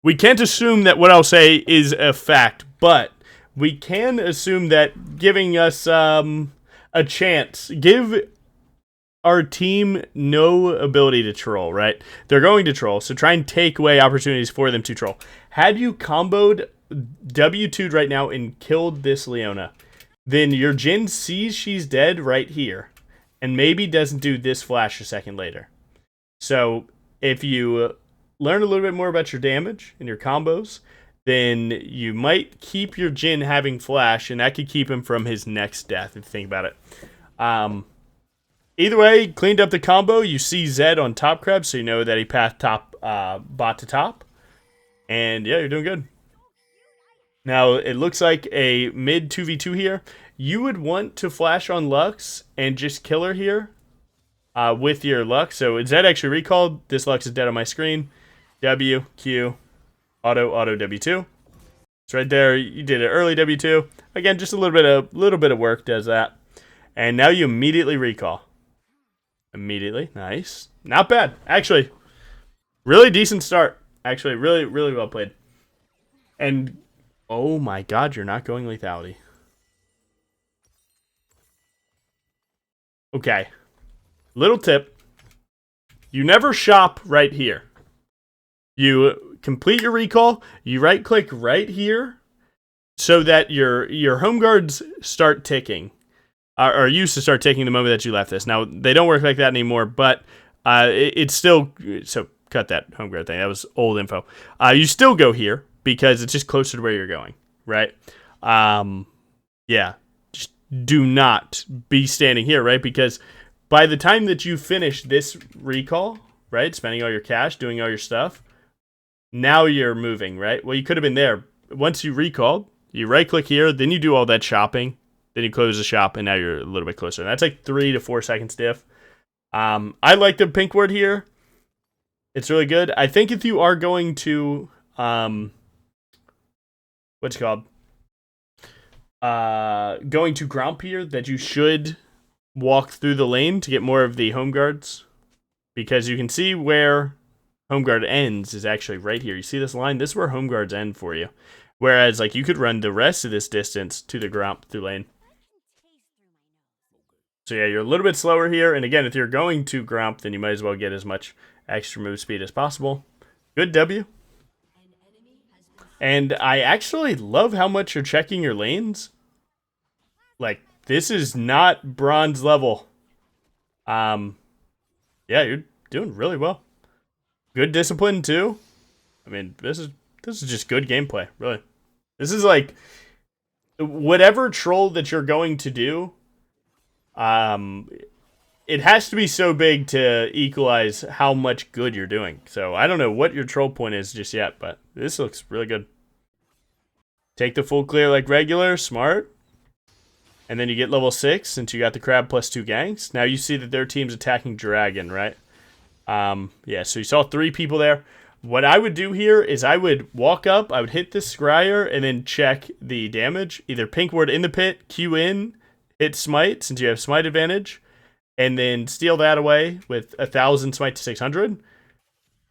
we can't assume that what I'll say is a fact, but we can assume that giving us a chance, give our team no ability to troll, right? They're going to troll, so try and take away opportunities for them to troll. Had you comboed W2'd right now and killed this Leona, then your Jhin sees she's dead right here, and maybe doesn't do this flash a second later. So if you learn a little bit more about your damage and your combos, then you might keep your Jhin having flash, and that could keep him from his next death, if you think about it. Either way, cleaned up the combo. You see Zed on top crab, so you know that he pathed top bot to top. And yeah, you're doing good. Now, it looks like a mid 2v2 here. You would want to flash on Lux and just kill her here with your Lux. So Zed actually recalled. This Lux is dead on my screen. W, Q, auto W2. It's right there. You did it early W2. Again, just a little bit of work does that. And now you immediately recall. Immediately. Nice. Not bad. Actually, really decent start. Actually, really, really well played. And, oh my god, you're not going lethality. Okay. Little tip. You never shop right here. You complete your recall. You right-click right here so that your home guards start ticking. Or used to start taking the moment that you left this. Now, they don't work like that anymore, but it's still... So, cut that home guard thing. That was old info. You still go here, because it's just closer to where you're going, right? Yeah. Just do not be standing here, right? Because by the time that you finish this recall, right, spending all your cash, doing all your stuff, now you're moving, right? Well, you could have been there. Once you recalled, you right-click here, then you do all that shopping. Then you close the shop, and now you're a little bit closer. And that's like 3 to 4 seconds diff. I like the pink word here. It's really good. I think if you are going to, what's it called? Going to Gromp here, that you should walk through the lane to get more of the home guards. Because you can see where home guard ends is actually right here. You see this line? This is where home guards end for you. Whereas, like, you could run the rest of this distance to the Gromp through lane. So yeah, you're a little bit slower here, and again, if you're going to Gromp, then you might as well get as much extra move speed as possible. Good W. And I actually love how much you're checking your lanes. Like, this is not bronze level. Yeah, you're doing really well. Good discipline too. I mean, this is just good gameplay, really. This is like whatever troll that you're going to do. It has to be so big to equalize how much good you're doing. So I don't know what your troll point is just yet, but this looks really good. Take the full clear like regular, smart. And then you get level 6 since you got the crab plus 2 ganks. Now you see that their team's attacking dragon, right? Yeah, so you saw 3 people there. What I would do here is I would walk up, I would hit the scryer, and then check the damage. Either pink ward in the pit, Q in, hit smite, since you have smite advantage, and then steal that away with 1,000 smite to 600.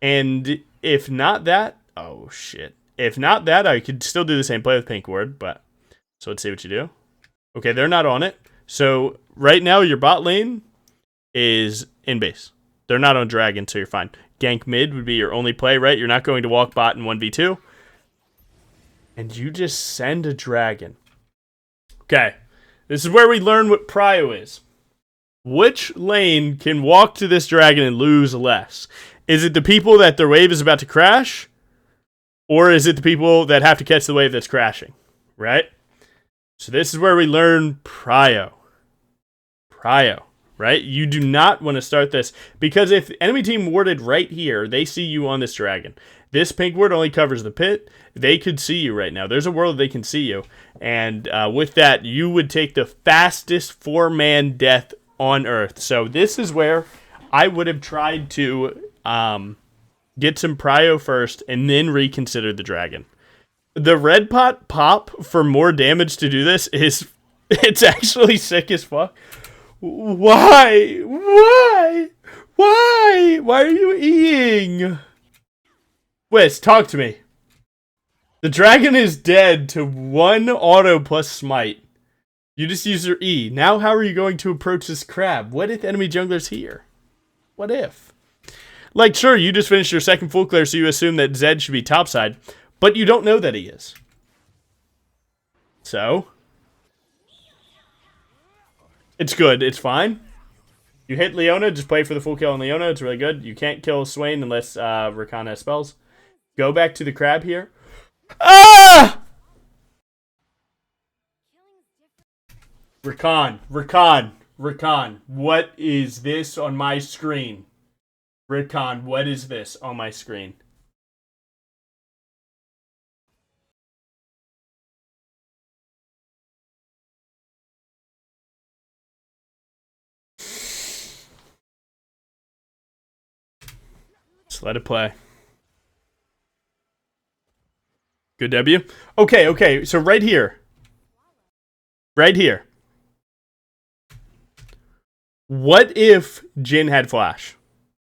And if not that, oh shit. If not that, I could still do the same play with pink ward, but so let's see what you do. Okay, they're not on it. So right now your bot lane is in base. They're not on dragon, so you're fine. Gank mid would be your only play, right? You're not going to walk bot in 1v2. And you just send a dragon. Okay, this is where we learn what prio is. Which lane can walk to this dragon and lose less? Is it the people that their wave is about to crash? Or is it the people that have to catch the wave that's crashing? Right? So this is where we learn prio. Prio, right? You do not want to start this. Because if enemy team warded right here, they see you on this dragon. This pink ward only covers the pit. They could see you right now. There's a world they can see you. And with that, you would take the fastest 4-man death on Earth. So this is where I would have tried to get some prio first and then reconsider the dragon. The red pot pop for more damage to do this it's actually sick as fuck. Why? Why? Why? Why are you eating? Wiz, talk to me. The dragon is dead to 1 auto plus smite. You just use your E. Now how are you going to approach this crab? What if enemy jungler's here? What if? Like, sure, you just finished your second full clear, so you assume that Zed should be topside, but you don't know that he is. So? It's good. It's fine. You hit Leona, just play for the full kill on Leona. It's really good. You can't kill Swain unless Rakan has spells. Go back to the crab here. Ah! Rakan, what is this on my screen? Rakan, what is this on my screen? Just let it play. Good W. Okay, so right here. Right here. What if Jhin had flash?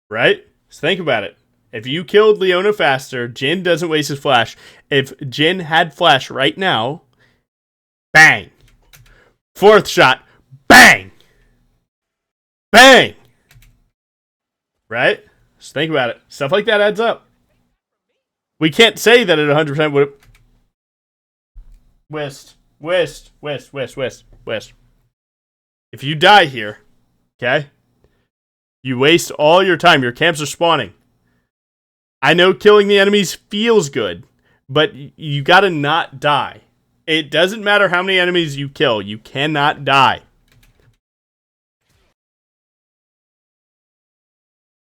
Right? So think about it. If you killed Leona faster, Jhin doesn't waste his flash. If Jhin had flash right now, bang. 4th shot, bang. Bang. Right? Just think about it. Stuff like that adds up. We can't say that it 100% would have... West. If you die here, okay? You waste all your time. Your camps are spawning. I know killing the enemies feels good, but you gotta not die. It doesn't matter how many enemies you kill. You cannot die.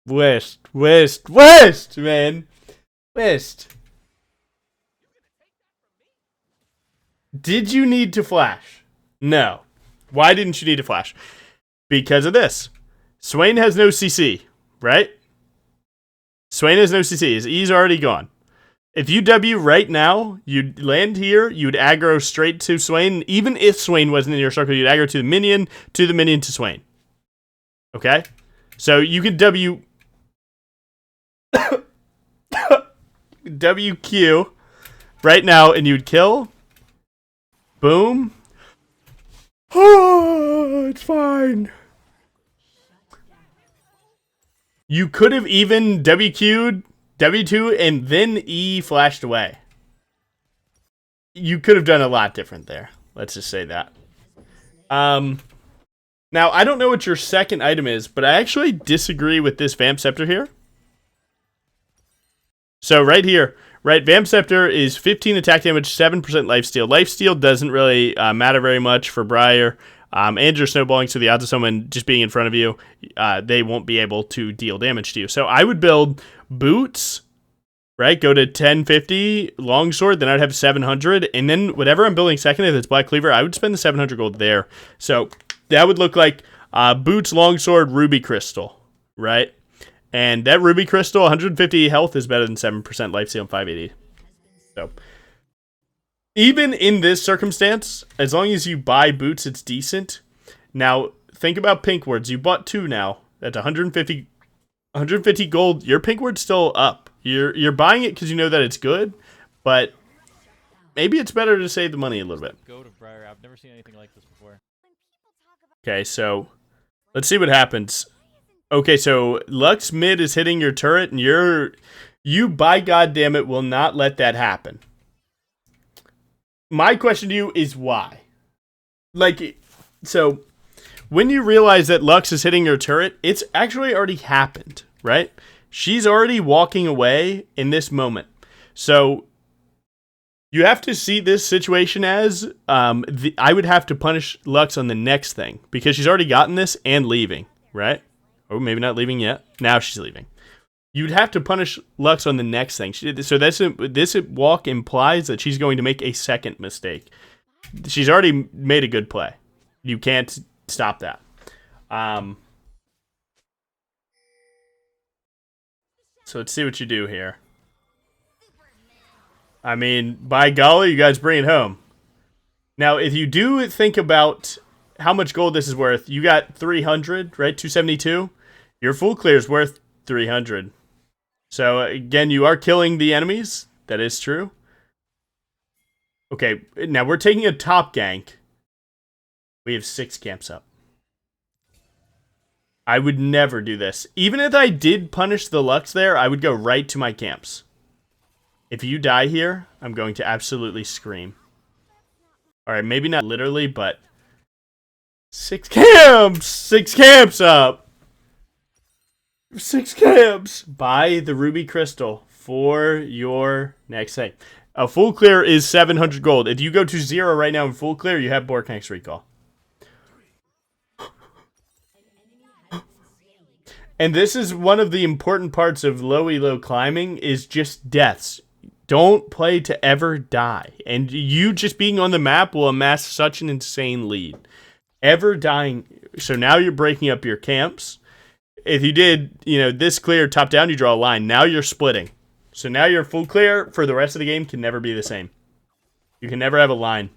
West, man. West. Did you need to flash? No. Why didn't you need to flash? Because of this. Swain has no CC, right? Swain has no CC. His E's already gone. If you W right now, you'd land here, you'd aggro straight to Swain. Even if Swain wasn't in your circle, you'd aggro to the minion to Swain. Okay? So you could W... WQ right now, and you'd kill. Boom. Oh, it's fine. You could have even WQ'd, W2, and then E flashed away. You could have done a lot different there. Let's just say that. Now, I don't know what your second item is, but I actually disagree with this Vamp Scepter here. So right here, right, Vamp Scepter is 15 attack damage, 7% lifesteal. Lifesteal doesn't really matter very much for Briar. And you're snowballing, so the odds of someone just being in front of you, they won't be able to deal damage to you. So I would build boots, right? Go to 1050 longsword, then I'd have 700, and then whatever I'm building second, if it's Black Cleaver, I would spend the 700 gold there. So that would look like boots, longsword, ruby crystal, right? And that ruby crystal, 150 health is better than 7% lifesteal and 580. So even in this circumstance, as long as you buy boots, it's decent. Now, think about pink words. You bought 2 now. That's 150 gold. Your pink word's still up. You're buying it because you know that it's good, but maybe it's better to save the money a little bit. Go to Briar. I've never seen anything like this before. Okay, so let's see what happens. Okay, so Lux mid is hitting your turret, and you by goddamn it will not let that happen. My question to you is why? Like, so when you realize that Lux is hitting your turret, it's actually already happened, right? She's already walking away in this moment. So you have to see this situation as I would have to punish Lux on the next thing because she's already gotten this and leaving, right? Or maybe not leaving yet. Now she's leaving. You'd have to punish Lux on the next thing. So this walk implies that she's going to make a second mistake. She's already made a good play. You can't stop that. So let's see what you do here. I mean, by golly, you guys bring it home. Now, if you do think about how much gold this is worth, you got 300, right? 272. Your full clear is worth 300. So, again, you are killing the enemies. That is true. Okay, now we're taking a top gank. We have 6 camps up. I would never do this. Even if I did punish the Lux there, I would go right to my camps. If you die here, I'm going to absolutely scream. Alright, maybe not literally, but 6 camps! 6 camps up! 6 camps! Buy the ruby crystal for your next thing. A full clear is 700 gold. If you go to 0 right now in full clear, you have Borknack's recall. And this is one of the important parts of low elo climbing is just deaths. Don't play to ever die. And you just being on the map will amass such an insane lead. Ever dying. So now you're breaking up your camps. If you did, this clear top down, you draw a line. Now you're splitting. So now your full clear for the rest of the game can never be the same. You can never have a line.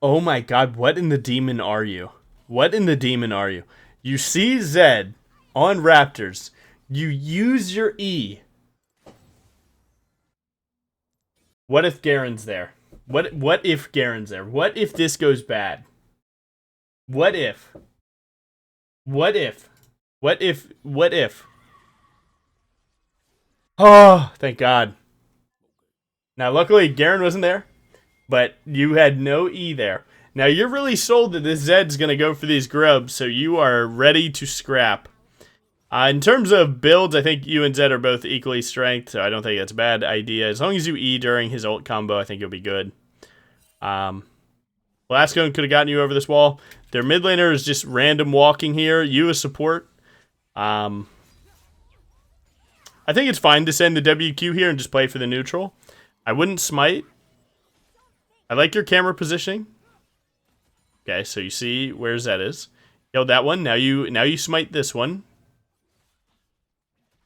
Oh my god, what in the demon are you? What in the demon are you? You see Zed on Raptors. You use your E. What if Garen's there? What if Garen's there? What if this goes bad? What if? What if? What if? What if? Oh, thank God. Now, luckily, Garen wasn't there, but you had no E there. Now, you're really sold that this Zed's going to go for these grubs, so you are ready to scrap. In terms of builds, I think you and Zed are both equally strength, so I don't think that's a bad idea. As long as you E during his ult combo, I think you'll be good. Lascone could have gotten you over this wall. Their mid laner is just random walking here. You as support. I think it's fine to send the WQ here and just play for the neutral. I wouldn't smite. I like your camera positioning. Okay, so you see where Zed is. Killed that one. Now you smite this one.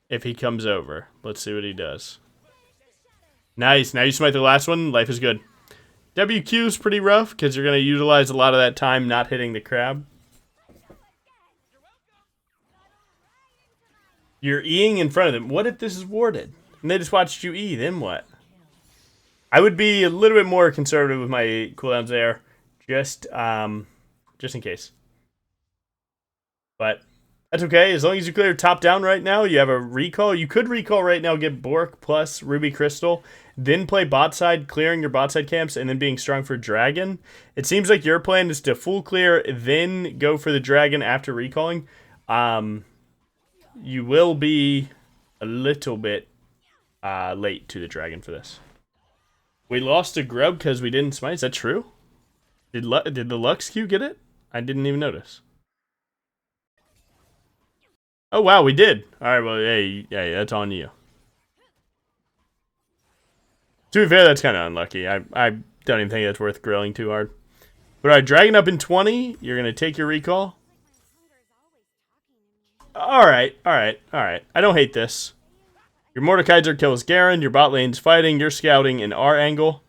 If he comes over. Let's see what he does. Nice. Now you smite the last one. Life is good. WQ is pretty rough because you're going to utilize a lot of that time not hitting the crab. You're Eing in front of them. What if this is warded? And they just watched you E. Then what? I would be a little bit more conservative with my cooldowns there. Just in case. But that's okay. As long as you clear top down right now, you have a recall. You could recall right now, get Bork plus Ruby Crystal, then play bot side, clearing your bot side camps, and then being strong for Dragon. It seems like your plan is to full clear, then go for the Dragon after recalling. You will be a little bit late to the Dragon for this. We lost a grub because we didn't smite. Is that true? Did the Lux Q get it? I didn't even notice. Oh, wow, we did. All right, well, hey, that's on you. To be fair, that's kind of unlucky. I don't even think that's worth grilling too hard. But all right, Dragon up in 20. You're going to take your recall. All right. I don't hate this. Your Mordekaiser kills Garen. Your bot lane's fighting. You're scouting in our angle.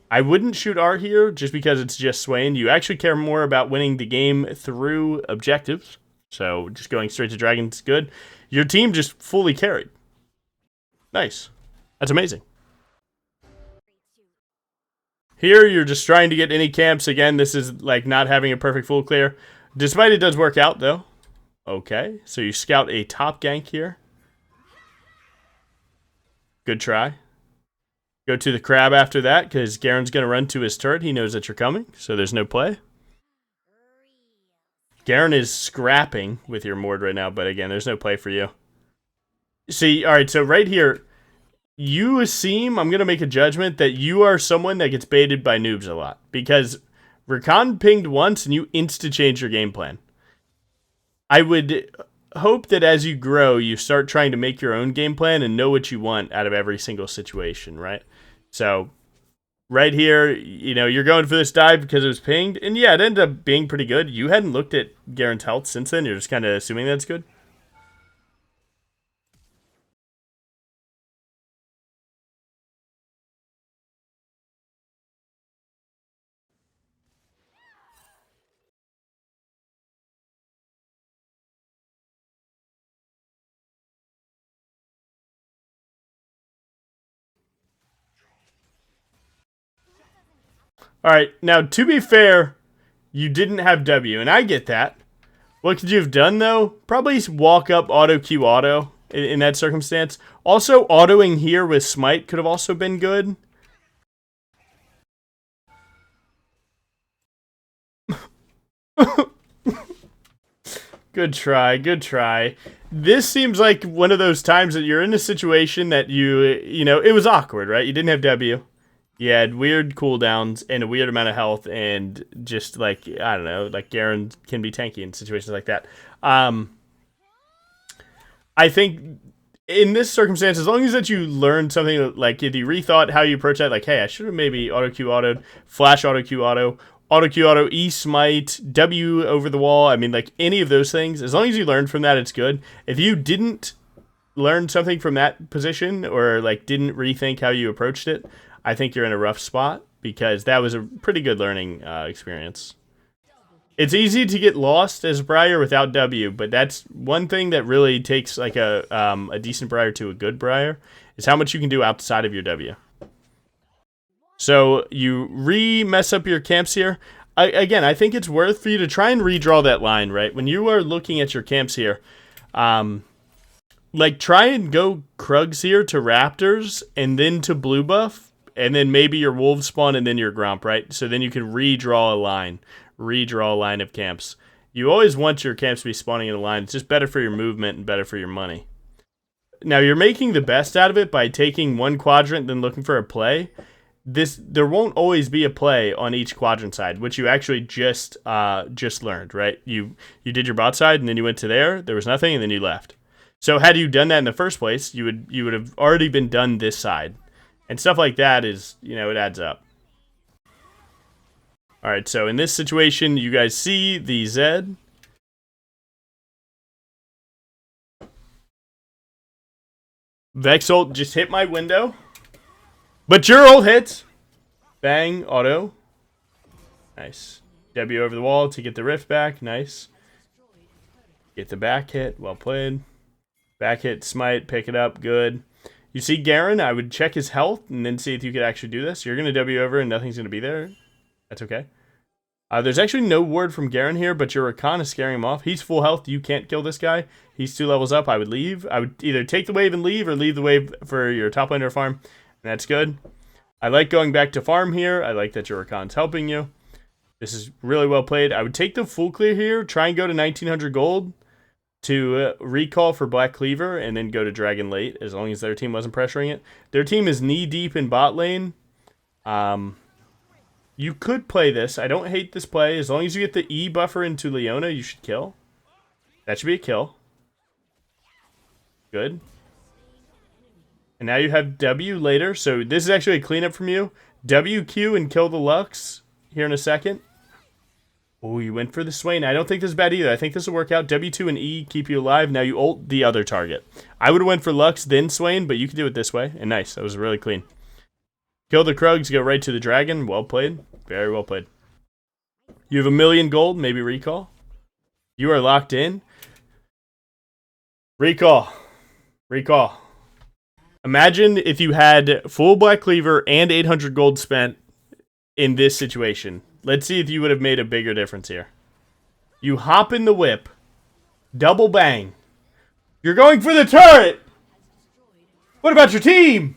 I wouldn't shoot R here just because it's just Swain. You actually care more about winning the game through objectives. So just going straight to Dragon's good. Your team just fully carried. Nice. That's amazing. Here, you're just trying to get any camps. Again, this is like not having a perfect full clear. Despite it does work out, though. Okay, so you scout a top gank here. Good try. Go to the crab after that, because Garen's going to run to his turret. He knows that you're coming, so there's no play. Garen is scrapping with your Mord right now, but again, there's no play for you. See, alright, so right here, you seem, I'm going to make a judgment that you are someone that gets baited by noobs a lot. Because Rakan pinged once and you insta-change your game plan. I would hope that as you grow, you start trying to make your own game plan and know what you want out of every single situation, right? So, right here, you know, you're going for this dive because it was pinged. And yeah, it ended up being pretty good. You hadn't looked at Garen's health since then. You're just kind of assuming that's good. Alright, now to be fair, you didn't have W, and I get that. What could you have done, though? Probably walk up auto Q auto in that circumstance. Also, autoing here with Smite could have also been good. Good try, good try. This seems like one of those times that you're in a situation that you know, it was awkward, right? You didn't have W. You had weird cooldowns and a weird amount of health, and just like, I don't know, like Garen can be tanky in situations like that. I think in this circumstance, as long as that you learn something, like if you rethought how you approach that, like, hey, I should have maybe auto Q autoed, flash auto Q auto E smite, W over the wall. I mean, like any of those things, as long as you learn from that, it's good. If you didn't learn something from that position, or like didn't rethink how you approached it, I think you're in a rough spot, because that was a pretty good learning experience. It's easy to get lost as Briar without W, but that's one thing that really takes like a decent Briar to a good Briar, is how much you can do outside of your W. So you mess up your camps here. Again, I think it's worth for you to try and redraw that line, right? When you are looking at your camps here, like try and go Krugs here to Raptors and then to blue buff, and then maybe your Wolves spawn and then your Gromp, right? So then you can redraw a line of camps. You always want your camps to be spawning in a line. It's just better for your movement and better for your money. Now you're making the best out of it by taking one quadrant then looking for a play. There won't always be a play on each quadrant side, which you actually just learned, right? You did your bot side and then you went to there was nothing, and then you left. So had you done that in the first place, you would have already been done this side. And stuff like that is, you know, it adds up. Alright, so in this situation, you guys see the Zed. Vex ult just hit my window. But your ult hits. Bang, auto. Nice. W over the wall to get the rift back. Nice. Get the back hit. Well played. Back hit, smite, pick it up. Good. You see Garen, I would check his health and then see if you could actually do this. You're going to W over and nothing's going to be there. That's okay. There's actually no ward from Garen here, but your Rakan is scaring him off. He's full health. You can't kill this guy. He's 2 levels up. I would leave. I would either take the wave and leave, or leave the wave for your top laner farm. And that's good. I like going back to farm here. I like that your Rakan's helping you. This is really well played. I would take the full clear here. Try and go to 1900 gold. To recall for Black Cleaver and then go to Dragon late, as long as their team wasn't pressuring it. Their team is knee-deep in bot lane. You could play this. I don't hate this play. As long as you get the E buffer into Leona, you should kill. That should be a kill. Good. And now you have W later, so this is actually a cleanup from you. WQ and kill the Lux here in a second. Oh, you went for the Swain. I don't think this is bad either. I think this will work out. W2 and E keep you alive. Now you ult the other target. I would have went for Lux, then Swain, but you can do it this way. And nice. That was really clean. Kill the Krugs, go right to the Dragon. Well played. Very well played. You have 1,000,000 gold. Maybe recall. You are locked in. Recall. Recall. Imagine if you had full Black Cleaver and 800 gold spent in this situation. Let's see if you would have made a bigger difference here. You hop in the whip. Double bang. You're going for the turret! What about your team?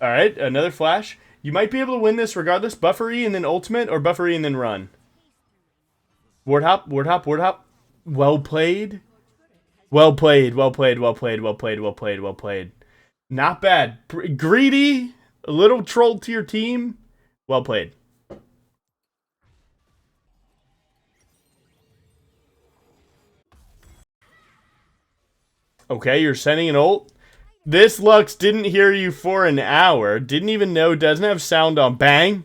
Alright, another flash. You might be able to win this regardless. Buffer E and then ultimate, or Buffer E and then run. Ward hop, ward hop, ward hop. Well played. Well played, well played, well played, well played, well played, well played. Not bad. Greedy. A little troll to your team. Well played. Okay, you're sending an ult. This Lux didn't hear you for an hour. Didn't even know. Doesn't have sound on. Bang.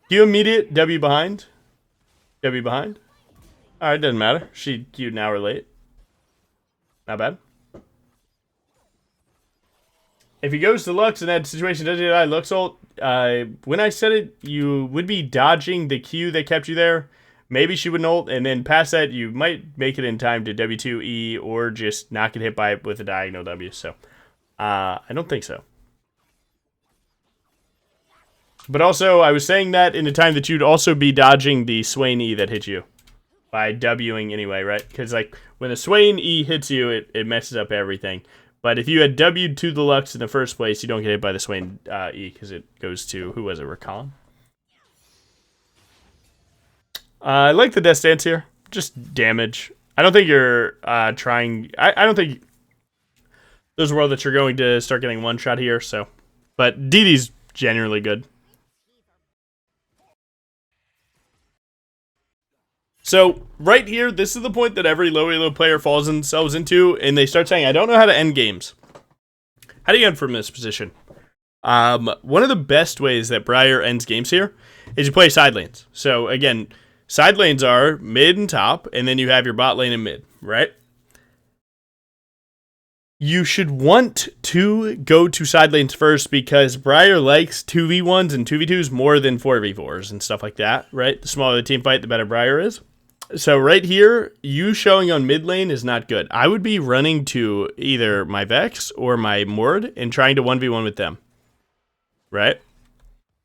Q immediate. W behind. W behind. Alright, doesn't matter. She queued an hour late. Not bad. If he goes to Lux in that situation, doesn't he die? Lux ult. When I said it, you would be dodging the Q that kept you there. Maybe she would ult, and then past that, you might make it in time to W2E or just not get hit by it with a diagonal W. So, I don't think so. But also, I was saying that in the time that you'd also be dodging the Swain E that hit you. By Wing anyway, right? Because, like, when the Swain E hits you, it messes up everything. But if you had W'd to the Lux in the first place, you don't get hit by the Swain E, because it goes to, who was it, Rakan? I like the death stance here. Just damage. I don't think you're trying... I don't think there's a world that you're going to start getting one shot here, so... But DD's generally good. So, right here, this is the point that every low elo player falls themselves into, and they start saying, I don't know how to end games. How do you end from this position? One of the best ways that Briar ends games here is you play side lanes. So, again, side lanes are mid and top, and then you have your bot lane and mid, right? You should want to go to side lanes first because Briar likes 2v1s and 2v2s more than 4v4s and stuff like that, right? The smaller the team fight, the better Briar is. So right here, you showing on mid lane is not good. I would be running to either my Vex or my Mord and trying to 1v1 with them. Right?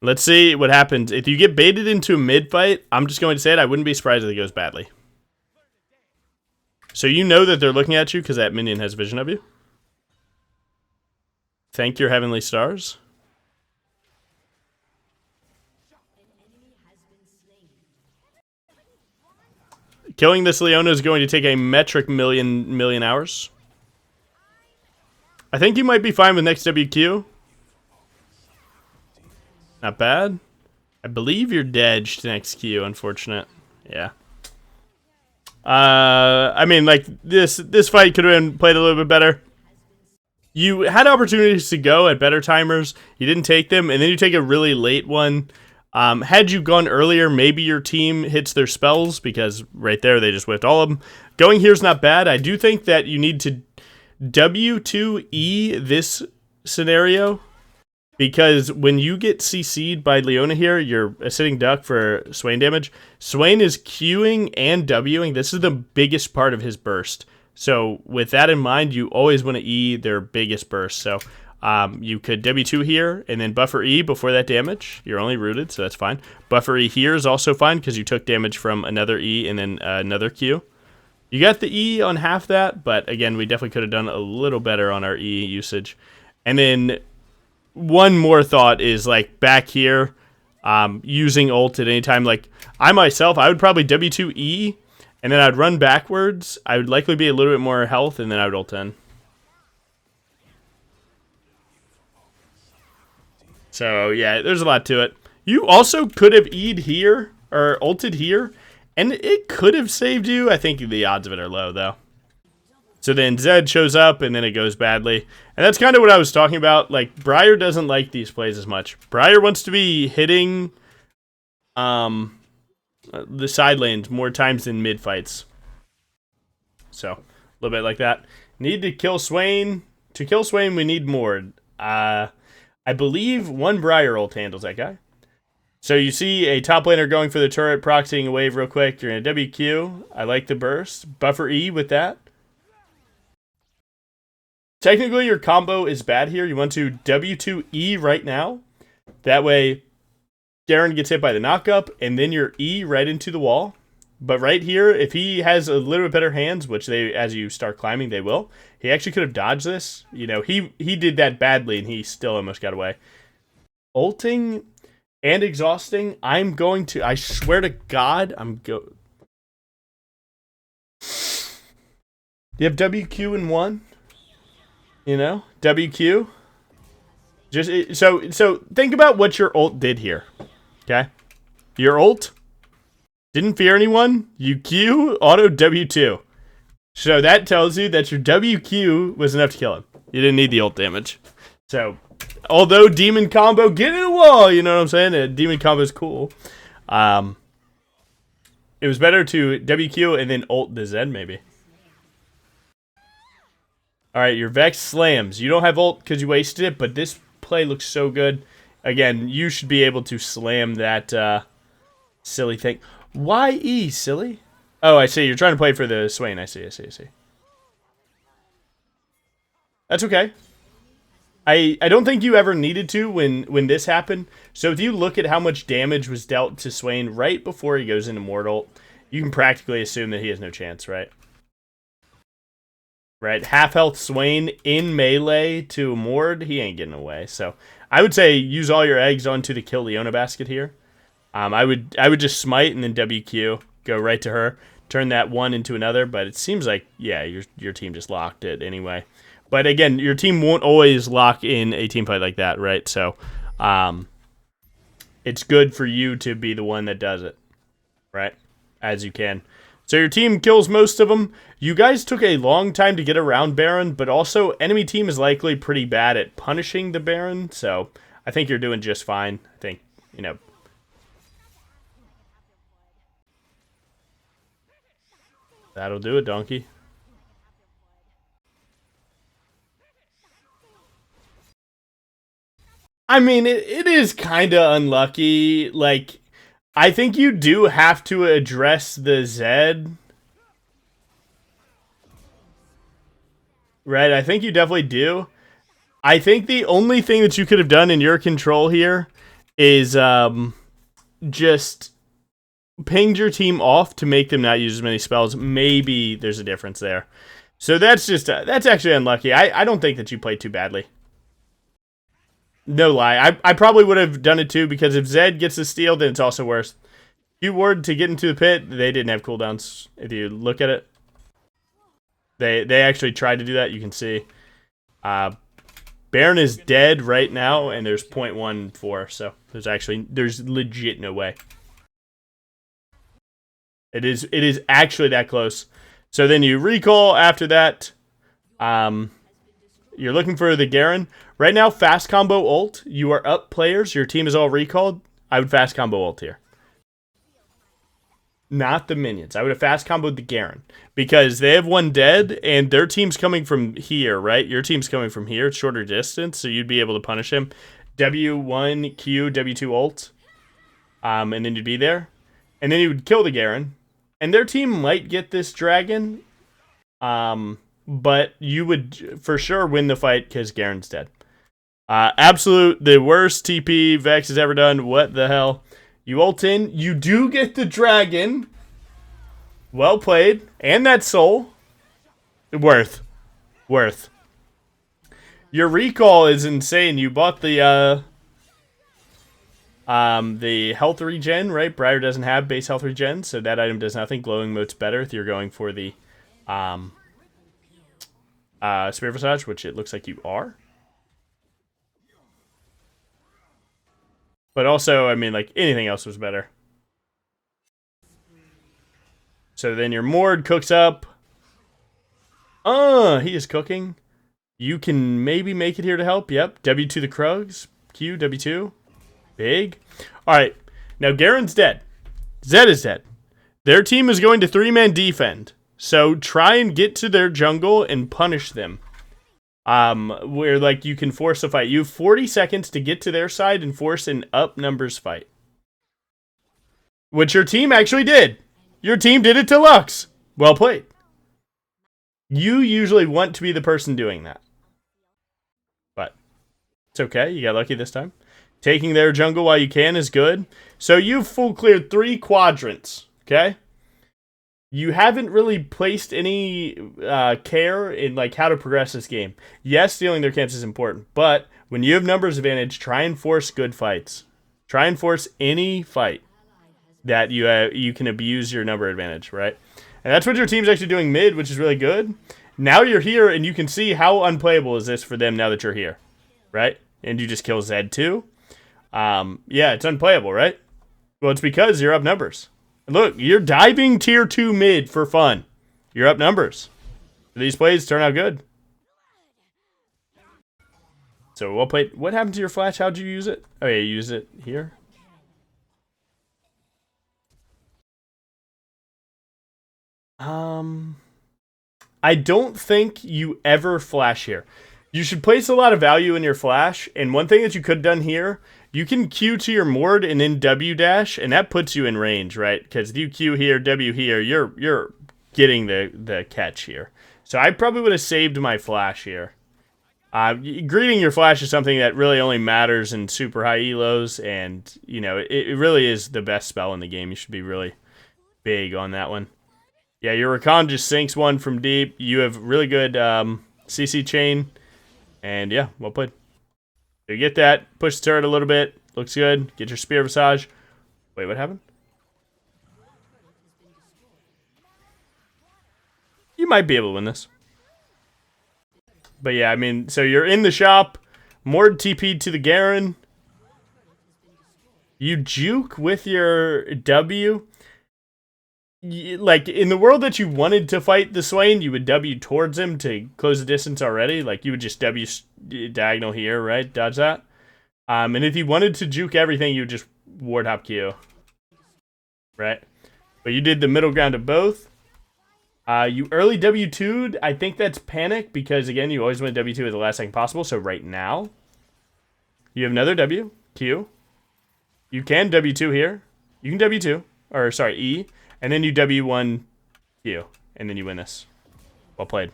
Let's see what happens. If you get baited into a mid fight, I'm just going to say it, I wouldn't be surprised if it goes badly. So you know that they're looking at you because that minion has vision of you. Thank your heavenly stars. Killing this Leona is going to take a metric million hours. I think you might be fine with next WQ. Not bad. I believe you're dead to next Q, unfortunate. Yeah. I mean, like, this fight could have been played a little bit better. You had opportunities to go at better timers. You didn't take them, and then you take a really late one. Had you gone earlier, maybe your team hits their spells, because right there, they just whiffed all of them. Going here is not bad. I do think that you need to W2E this scenario, because when you get CC'd by Leona here, you're a sitting duck for Swain damage. Swain is Qing and Wing. This is the biggest part of his burst. So with that in mind, you always want to E their biggest burst. So you could W2 here, and then buffer E before that damage. You're only rooted, so that's fine. Buffer E here is also fine, because you took damage from another E and then another Q. You got the E on half that, but again, we definitely could have done a little better on our E usage. And then one more thought is, like, back here, using ult at any time. Like, I myself, I would probably W2 E, and then I'd run backwards. I would likely be a little bit more health, and then I would ult in. So, yeah, there's a lot to it. You also could have E'd here, or ulted here, and it could have saved you. I think the odds of it are low, though. So then Zed shows up, and then it goes badly. And that's kind of what I was talking about. Like, Briar doesn't like these plays as much. Briar wants to be hitting the side lanes more times than mid fights. So, a little bit like that. Need to kill Swain. To kill Swain, we need Mord. I believe one Briar ult handles that guy. So you see a top laner going for the turret, proxying a wave real quick. You're in a WQ. I like the burst. Buffer E with that. technically your combo is bad here. You want to W2E right now. That way, Garen gets hit by the knockup, and then your E right into the wall. But right here, if he has a little bit better hands, which they, as you start climbing, they will. He actually could have dodged this. You know, he did that badly, and he still almost got away. Ulting and exhausting. I'm going to. I swear to God, Do you have WQ in one? You know, WQ. Just so think about what your ult did here. Okay, your ult didn't fear anyone. You Q auto W2. So that tells you that your WQ was enough to kill him. You didn't need the ult damage. So, although demon combo, get in a wall, you know what I'm saying? A demon combo is cool. It was better to WQ and then ult the Zed, maybe. Alright, your Vex slams. You don't have ult because you wasted it, but this play looks so good. Again, you should be able to slam that silly thing. Why E, silly? Oh, I see. You're trying to play for the Swain. I see. That's okay. I don't think you ever needed to when this happened. So if you look at how much damage was dealt to Swain right before he goes into Mortal, you can practically assume that he has no chance, right? Right? Half health Swain in melee to Mord, he ain't getting away. So I would say use all your eggs onto the kill Leona basket here. I would just smite and then WQ, go right to her, turn that one into another. But it seems like, yeah, your team just locked it anyway. But again, your team won't always lock in a team fight like that, right? So it's good for you to be the one that does it, right? As you can. So your team kills most of them. You guys took a long time to get around Baron, but also enemy team is likely pretty bad at punishing the Baron. So I think you're doing just fine. I think, you know. That'll do it, donkey. I mean, it is kind of unlucky. Like, I think you do have to address the Zed. Right, I think you definitely do. I think the only thing that you could have done in your control here is just pinged your team off to make them not use as many spells. Maybe there's a difference there. So that's just that's actually unlucky. I don't think that you played too badly. No lie. I probably would have done it too, because if Zed gets the steal, then it's also worse. You ward to get into the pit, they didn't have cooldowns. If you look at it, they actually tried to do that. You can see. Baron is dead right now, and there's 0.14, so there's legit no way. It is actually that close. So then you recall after that. You're looking for the Garen. Right now, fast combo ult. You are up players. Your team is all recalled. I would fast combo ult here. Not the minions. I would have fast comboed the Garen. Because they have one dead, and their team's coming from here, right? Your team's coming from here. It's shorter distance, so you'd be able to punish him. W1, Q, W2 ult. And then you'd be there. And then you would kill the Garen. And their team might get this dragon. But you would for sure win the fight because Garen's dead. Absolute, the worst TP Vex has ever done. What the hell? You ult in. You do get the dragon. Well played. And that soul. Worth. Your recall is insane. You bought the health regen, right? Briar doesn't have base health regen, so that item does nothing. Glowing mote's better if you're going for the Spirit Visage, which it looks like you are. But also, I mean, like, anything else was better. So then your Mord cooks up. He is cooking. You can maybe make it here to help. Yep. W2 the Krugs. Q, W2. Big. Alright. Now, Garen's dead. Zed is dead. Their team is going to 3-man defend. So try and get to their jungle and punish them. Where, like, you can force a fight. You have 40 seconds to get to their side and force an up numbers fight. Which your team actually did. Your team did it to Lux. Well played. You usually want to be the person doing that. It's okay. You got lucky this time. Taking their jungle while you can is good. So you've full cleared 3 quadrants. Okay? You haven't really placed any care in like how to progress this game. Yes, stealing their camps is important, but when you have numbers advantage, try and force good fights. Try and force any fight that you can abuse your number advantage, right? And that's what your team's actually doing mid, which is really good. Now you're here, and you can see how unplayable is this for them now that you're here, right? And you just kill Zed too. Yeah, it's unplayable, right? Well, it's because you're up numbers. Look, you're diving tier 2 mid for fun. You're up numbers. These plays turn out good. So well played. What happened to your flash? How'd you use it? Oh yeah, you use it here. I don't think you ever flash here. You should place a lot of value in your flash, and one thing that you could have done here, you can Q to your Mord and then W dash, and that puts you in range, right? Because if you Q here, W here, you're getting the catch here. So I probably would have saved my flash here. Greeting your flash is something that really only matters in super high elos, and you know it really is the best spell in the game. You should be really big on that one. Yeah, your Rakan just sinks one from deep. You have really good CC chain. And yeah, well played. So you get that. Push the turret a little bit. Looks good. Get your Spear Visage. Wait, what happened? You might be able to win this. But yeah, I mean, so you're in the shop. Mord TP'd to the Garen. You juke with your W. Like, in the world that you wanted to fight the Swain, you would W towards him to close the distance already. Like, you would just W diagonal here, right? Dodge that. And if you wanted to juke everything, you would just ward hop Q. Right? But you did the middle ground of both. You early W2'd. I think that's panic because, again, you always want W2 at the last second possible. So right now, you have another W, Q. You can W2 here. You can W2. Or, sorry, E. And then you W1 Q, and then you win this. Well played.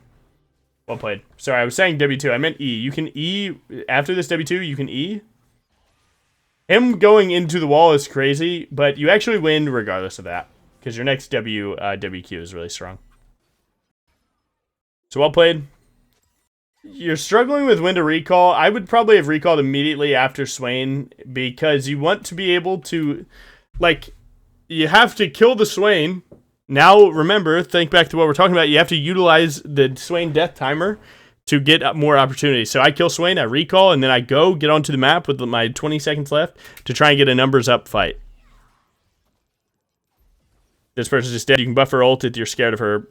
Well played. Sorry, I was saying W2. I meant E. You can E. After this W2, you can E. Him going into the wall is crazy, but you actually win regardless of that. Because your next WQ is really strong. So well played. You're struggling with when to recall. I would probably have recalled immediately after Swain, because you want to be able to, like... You have to kill the Swain. Now, remember, think back to what we're talking about. You have to utilize the Swain death timer to get more opportunities. So I kill Swain, I recall, and then I go get onto the map with my 20 seconds left to try and get a numbers up fight. This person's just dead. You can buff her ult if you're scared of her.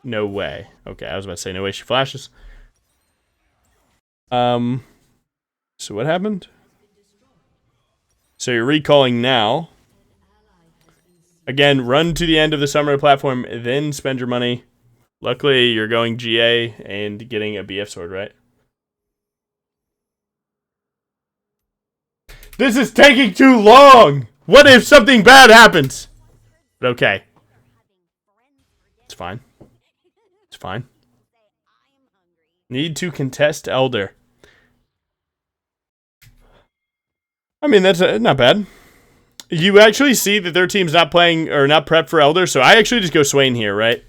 No way. Okay, I was about to say no way she flashes. So what happened? So you're recalling now. Again, run to the end of the summer platform, then spend your money. Luckily, you're going GA and getting a BF sword, right? This is taking too long! What if something bad happens? But okay. It's fine. It's fine. Need to contest Elder. I mean, that's not bad. You actually see that their team's not playing or not prepped for Elder, so I actually just go Swain here, right?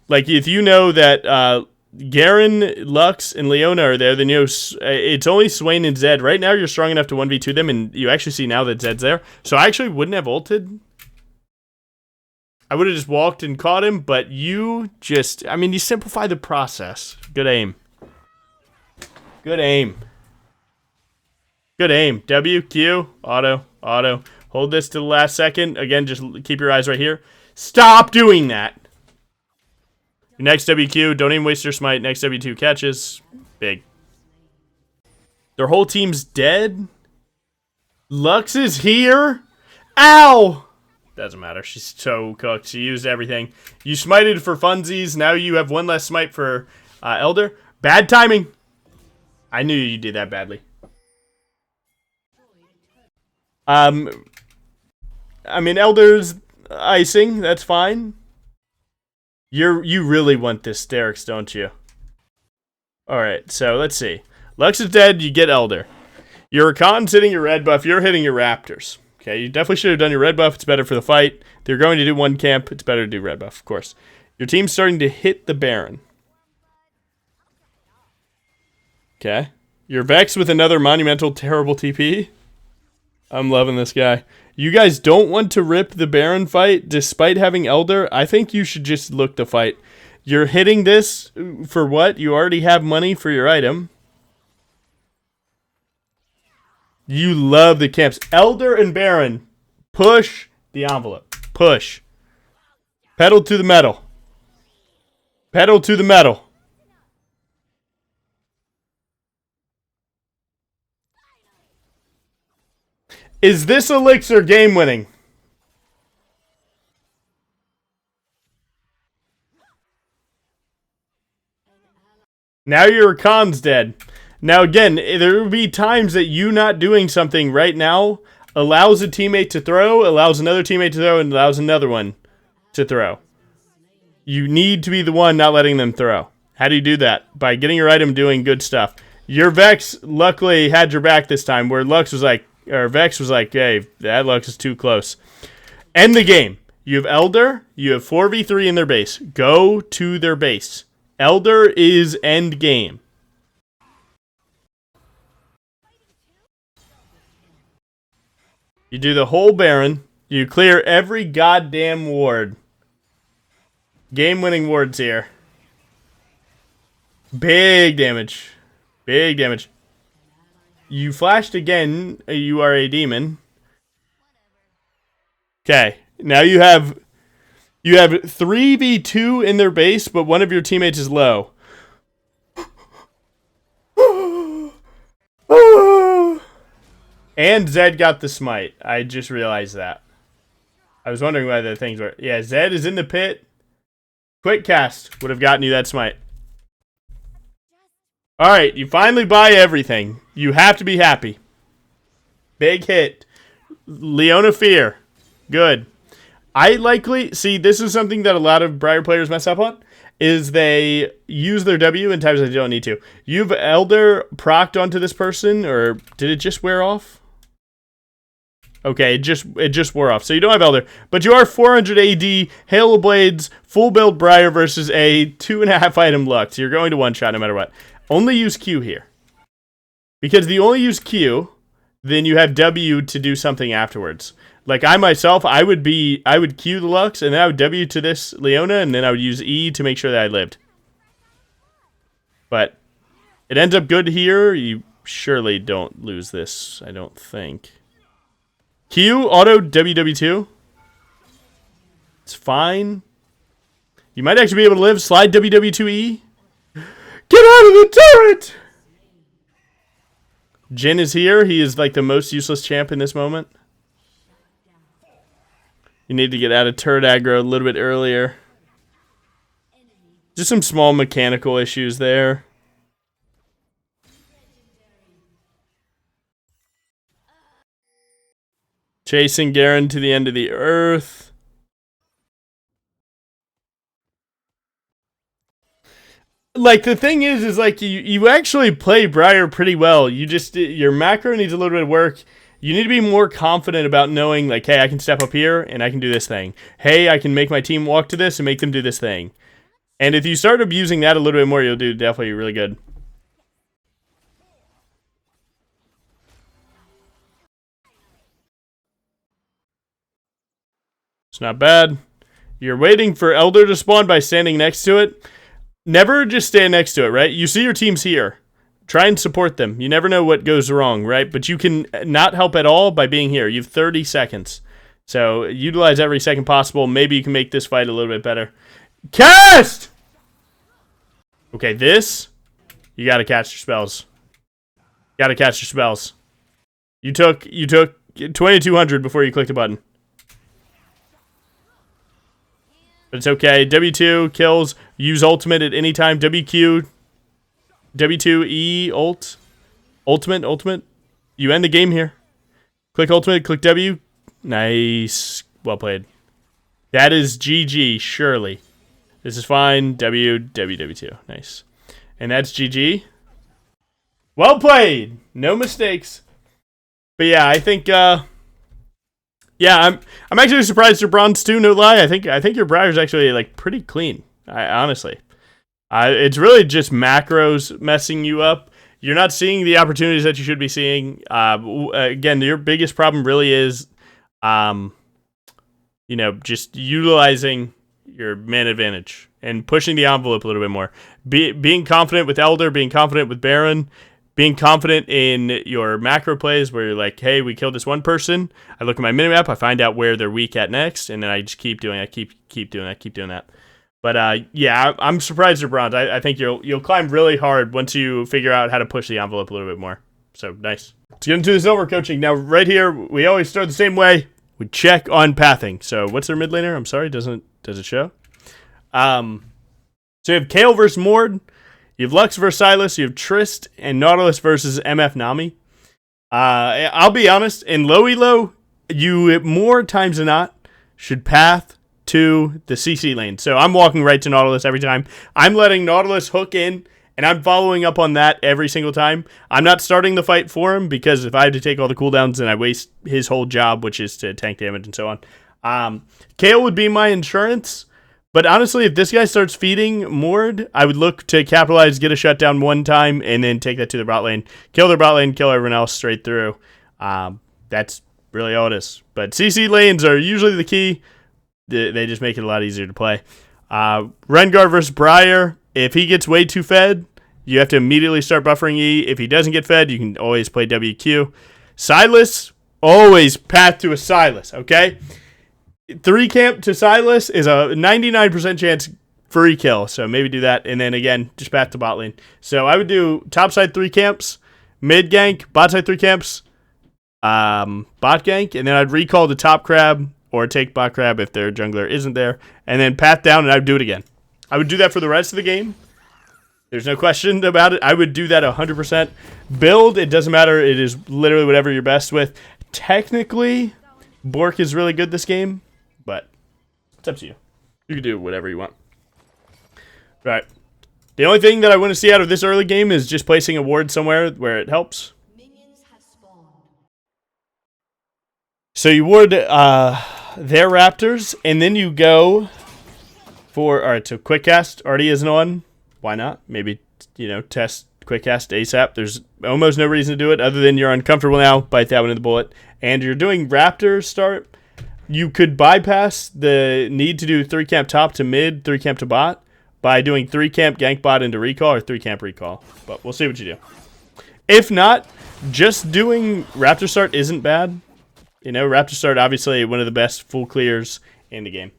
Like, if you know that Garen, Lux, and Leona are there, then you know it's only Swain and Zed. Right now, you're strong enough to 1v2 them, and you actually see now that Zed's there. So I actually wouldn't have ulted. I would have just walked and caught him, but you just... I mean, you simplify the process. Good aim. Good aim. Good aim. W, Q, auto, auto. Hold this to the last second. Again, just keep your eyes right here. Stop doing that. Your next WQ, don't even waste your smite. Next W2 catches. Big. Their whole team's dead. Lux is here. Ow! Doesn't matter. She's so cooked. She used everything. You smited for funsies. Now you have one less smite for Elder. Bad timing. I knew you did that badly. I mean, Elder's icing. That's fine. You really want this Sterix, don't you? Alright, so let's see. Lux is dead, you get Elder. Your Rakan's hitting your red buff. You're hitting your Raptors. Okay, you definitely should have done your red buff. It's better for the fight. They're going to do one camp. It's better to do red buff, of course. Your team's starting to hit the Baron. Okay. Your Vex with another monumental, terrible TP. I'm loving this guy. You guys don't want to rip the Baron fight despite having Elder. I think you should just look to fight. You're hitting this for what? You already have money for your item. You love the camps. Elder and Baron. Push the envelope. Push. Pedal to the metal. Pedal to the metal. Is this elixir game winning? Now your Rakan's dead. Now again, there will be times that you not doing something right now allows a teammate to throw, allows another teammate to throw, and allows another one to throw. You need to be the one not letting them throw. How do you do that? By getting your item doing good stuff. Your Vex luckily had your back this time, where Vex was like, hey, that Lux is too close. End the game. You have Elder. You have 4v3 in their base. Go to their base. Elder is end game. You do the whole Baron. You clear every goddamn ward. Game-winning wards here. Big damage. Big damage. You flashed again. You are a demon. Okay. Now you have 3v2 in their base, but one of your teammates is low. And Zed got the smite. I just realized that. I was wondering why the things were. Yeah, Zed is in the pit. Quick cast would have gotten you that smite. Alright, you finally buy everything. You have to be happy. Big hit. Leona Fear. Good. I likely... See, this is something that a lot of Briar players mess up on. Is they use their W in times they don't need to. You've Elder procced onto this person, or did it just wear off? Okay, it just wore off. So you don't have Elder. But you are 400 AD, Hail of Blades, full build Briar versus a 2.5 item Lux. You're going to one-shot no matter what. Only use Q here. Because if you only use Q, then you have W to do something afterwards. Like I myself, I would Q the Lux, and then I would W to this Leona, and then I would use E to make sure that I lived. But it ends up good here. You surely don't lose this, I don't think. Q, auto WW2. It's fine. You might actually be able to live. Slide WW2E. Get out of the turret! Jhin is here. He is like the most useless champ in this moment. You need to get out of turret aggro a little bit earlier. Just some small mechanical issues there. Chasing Garen to the end of the earth. Like, the thing is like, you actually play Briar pretty well. You just, your macro needs a little bit of work. You need to be more confident about knowing, like, hey, I can step up here, and I can do this thing. Hey, I can make my team walk to this and make them do this thing. And if you start abusing that a little bit more, you'll do definitely really good. It's not bad. You're waiting for Elder to spawn by standing next to it. Never just stand next to it, right? You see your team's here. Try and support them. You never know what goes wrong, right? But you can not help at all by being here. You have 30 seconds. So utilize every second possible. Maybe you can make this fight a little bit better. Cast! Okay, this. You gotta catch your spells. Gotta catch your spells. You took 2200 before you clicked a button. But it's okay. W2 kills. Use ultimate at any time. WQ. W2E ult. Ultimate. You end the game here. Click ultimate. Click W. Nice. Well played. That is GG, surely. This is fine. W2. Nice. And that's GG. Well played. No mistakes. But yeah, I think I'm actually surprised you're bronze too, no lie. I think your Briar's actually like pretty clean. Honestly. It's really just macros messing you up. You're not seeing the opportunities that you should be seeing. Again, your biggest problem really is just utilizing your man advantage and pushing the envelope a little bit more. Being confident with Elder, being confident with Baron, being confident in your macro plays where you're like, hey, we killed this one person. I look at my minimap, I find out where they're weak at next, and then I just keep doing that, keep doing that. But yeah, I'm surprised you're bronze. I think you'll climb really hard once you figure out how to push the envelope a little bit more. So nice. Let's get into the silver coaching. Now, right here, we always start the same way. We check on pathing. So what's their mid laner? I'm sorry, does it show? So you have Kayle versus Mord. You have Lux versus Sylas. You have Trist and Nautilus versus MF Nami. I'll be honest, in low elo, you more times than not should path to the CC lane. So I'm walking right to Nautilus every time. I'm letting Nautilus hook in, and I'm following up on that every single time. I'm not starting the fight for him, because if I have to take all the cooldowns, then I waste his whole job, which is to tank damage and so on. Kayle would be my insurance, but honestly, if this guy starts feeding Mord, I would look to capitalize, get a shutdown one time, and then take that to the bot lane. Kill their bot lane, kill everyone else straight through. That's really all it is. But CC lanes are usually the key. They just make it a lot easier to play. Rengar versus Briar. If he gets way too fed, you have to immediately start buffering E. If he doesn't get fed, you can always play WQ. Sylas, always path to a Sylas, okay? 3 camp to Sylas is a 99% chance free kill, so maybe do that. And then again, just path to bot lane. So I would do top side 3 camps, mid gank, bot side 3 camps, bot gank, and then I'd recall the top crab, or take bot crab if their jungler isn't there, and then path down, and I'd do it again. I would do that for the rest of the game. There's no question about it. I would do that 100%. Build, it doesn't matter. It is literally whatever you're best with. Technically, Bork is really good this game, but it's up to you. You can do whatever you want. Right. The only thing that I want to see out of this early game is just placing a ward somewhere where it helps. So you ward their Raptors, and then you go for... Alright, so Quick Cast already isn't on. Why not? Maybe, test Quick Cast ASAP. There's almost no reason to do it other than you're uncomfortable now. Bite that one in the bullet. And you're doing Raptor start. You could bypass the need to do 3 camp top to mid, 3 camp to bot by doing 3 camp gank bot into recall or 3 camp recall. But we'll see what you do. If not, just doing Raptor start isn't bad. Raptor start, obviously, one of the best full clears in the game.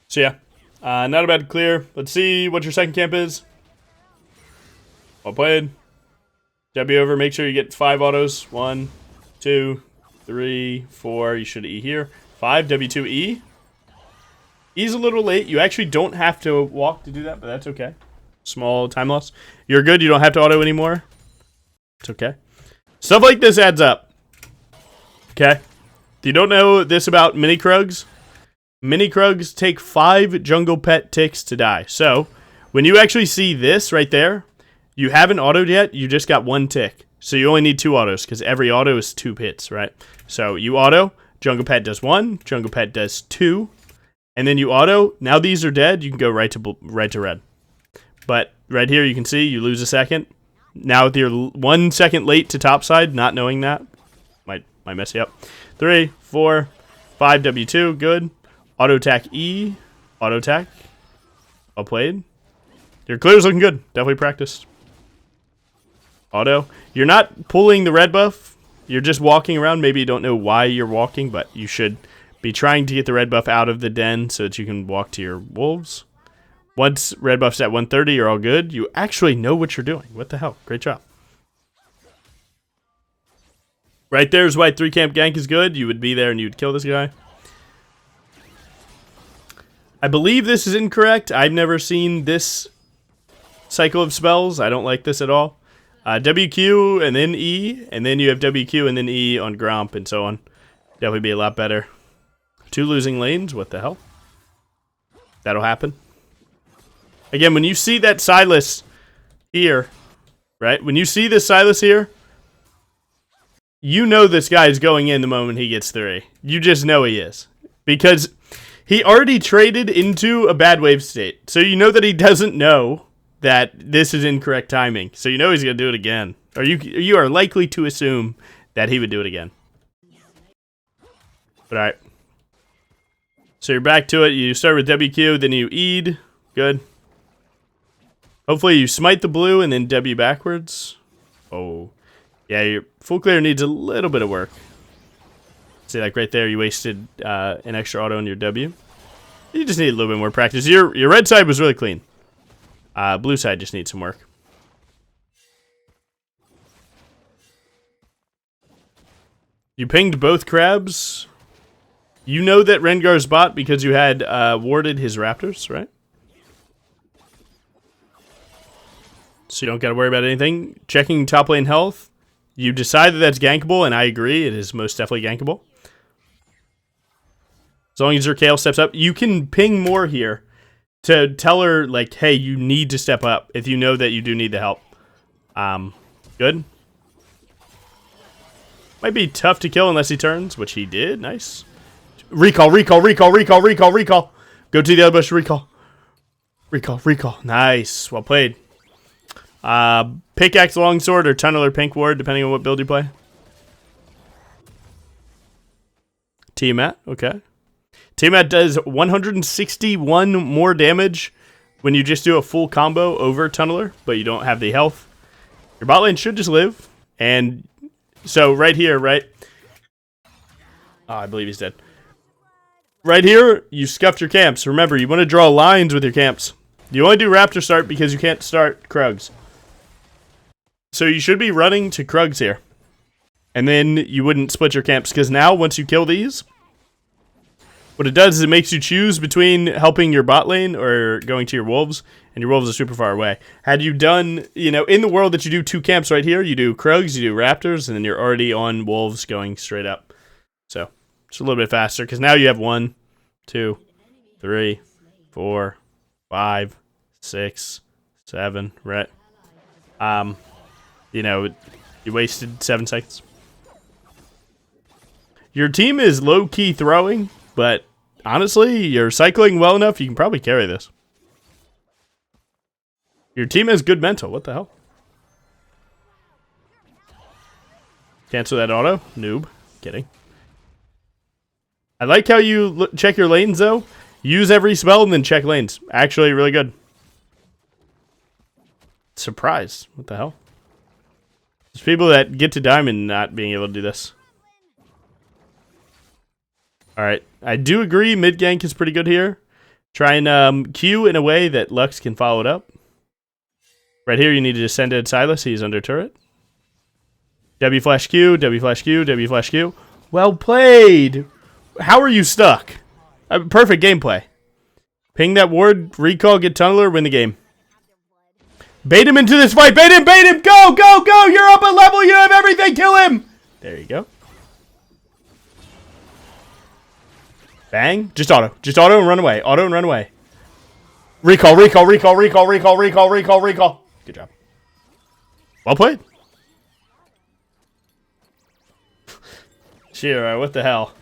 So, yeah. Not a bad clear. Let's see what your second camp is. Well played. W over. Make sure you get 5 autos. 1, 2, 3, 4. You should E here. 5. W2 E. E's a little late. You actually don't have to walk to do that, but that's okay. Small time loss. You're good. You don't have to auto anymore. It's okay. Stuff like this adds up. Okay? If you don't know this about mini Krugs take 5 jungle pet ticks to die. So, when you actually see this right there, you haven't autoed yet, you just got 1 tick. So you only need 2 autos, because every auto is 2 hits, right? So you auto, jungle pet does 1, jungle pet does 2, and then you auto. Now these are dead, you can go right to red. But right here you can see you lose a second. Now with your 1 second late to top side, not knowing that, might mess you up. 3, 4, 5 W2, good. Auto attack E, auto attack. Well played. Your clear's looking good. Definitely practiced. Auto. You're not pulling the red buff. You're just walking around. Maybe you don't know why you're walking, but you should be trying to get the red buff out of the den so that you can walk to your wolves. Once red buff's at 130, you're all good. You actually know what you're doing. What the hell? Great job. Right there's why 3 camp gank is good. You would be there and you would kill this guy. I believe this is incorrect. I've never seen this cycle of spells. I don't like this at all. WQ and then E, and then you have WQ and then E on Gromp and so on. Definitely be a lot better. 2 losing lanes. What the hell? That'll happen. Again, when you see that Sylas here, right? When you see this Silas here, you know this guy is going in the moment he gets 3. You just know he is. Because he already traded into a bad wave state. So you know that he doesn't know that this is incorrect timing. So you know he's going to do it again. Or you are likely to assume that he would do it again. But alright. So you're back to it. You start with WQ, then you E'd. Good. Hopefully you smite the blue and then W backwards. Oh. Yeah, your full clear needs a little bit of work. See, like right there, you wasted an extra auto on your W. You just need a little bit more practice. Your red side was really clean. Blue side just needs some work. You pinged both crabs. You know that Rengar's bot because you had warded his raptors, right? So you don't got to worry about anything. Checking top lane health. You decide that that's gankable, and I agree. It is most definitely gankable. As long as your Kayle steps up. You can ping more here to tell her, like, hey, you need to step up if you know that you do need the help. Good. Might be tough to kill unless he turns, which he did. Nice. Recall, recall, recall, recall, recall, recall. Go to the other bush, recall. Recall, recall. Nice. Well played. Pickaxe, longsword, or tunnel or pink ward, depending on what build you play. Tiamat, okay. Tiamat does 161 more damage when you just do a full combo over tunneler, but you don't have the health. Your bot lane should just live. And so right here, right? Oh, I believe he's dead. Right here, you scuffed your camps. Remember, you want to draw lines with your camps. You only do Raptor start because you can't start Krugs. So you should be running to Krugs here. And then you wouldn't split your camps, because now, once you kill these, what it does is it makes you choose between helping your bot lane or going to your wolves, and your wolves are super far away. Had you done, you know, in the world that you do 2 camps right here, you do Krugs, you do Raptors, and then you're already on wolves going straight up. So, it's a little bit faster, because now you have 1, 2, 3, 4, 5, 6, 7, right? You know, you wasted 7 seconds. Your team is low-key throwing, but honestly, you're cycling well enough, you can probably carry this. Your team has good mental. What the hell? Cancel that auto. Noob. Kidding. I like how you check your lanes, though. Use every spell and then check lanes. Actually, really good. Surprise. What the hell? There's people that get to Diamond not being able to do this. Alright. I do agree mid gank is pretty good here. Try and Q in a way that Lux can follow it up. Right here, you need to just send in Silas. He's under turret. W flash Q, W flash Q, W flash Q. Well played! How are you stuck? Perfect gameplay. Ping that ward, recall, get tunneler, win the game. Bait him into this fight! Bait him! Bait him! Go! Go! Go! You're up a level! You have everything! Kill him! There you go. Bang. Just auto. Just auto and run away. Auto and run away. Recall, recall, recall, recall, recall, recall, recall, recall. Good job. Well played. Shira, what the hell?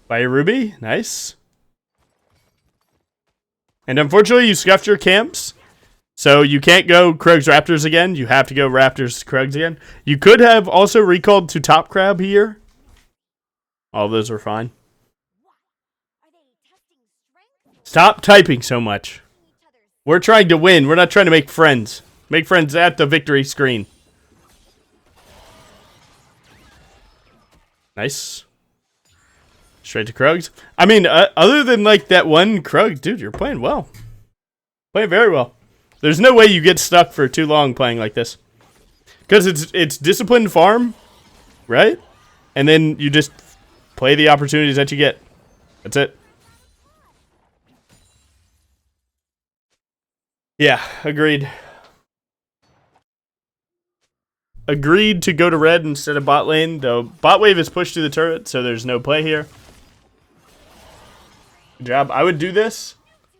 Buy a ruby. Nice. And unfortunately, you scuffed your camps. So you can't go Krugs Raptors again. You have to go Raptors Krugs again. You could have also recalled to Top Crab here. All those are fine. Stop typing so much. We're trying to win. We're not trying to make friends. Make friends at the victory screen. Nice. Straight to Krugs. I mean, other than like that one Krug, dude, you're playing well. Playing very well. There's no way you get stuck for too long playing like this. Because it's disciplined farm, right? And then you just play the opportunities that you get. That's it. Yeah, agreed. Agreed to go to red instead of bot lane, though bot wave is pushed to the turret, so there's no play here. Good job. I would do this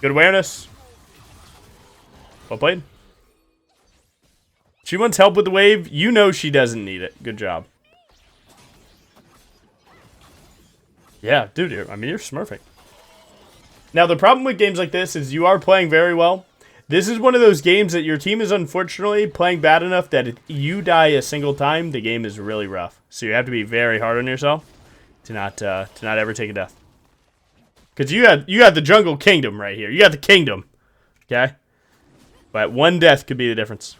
Good awareness. Well played. She wants help with the wave. You know she doesn't need it. Good job. Yeah, dude, I mean, you're smurfing. Now, the problem with games like this is you are playing very well. This is one of those games that your team is unfortunately playing bad enough that if you die a single time, the game is really rough. So you have to be very hard on yourself to not ever take a death. Because you got the jungle kingdom right here. You got the kingdom. Okay? But one death could be the difference.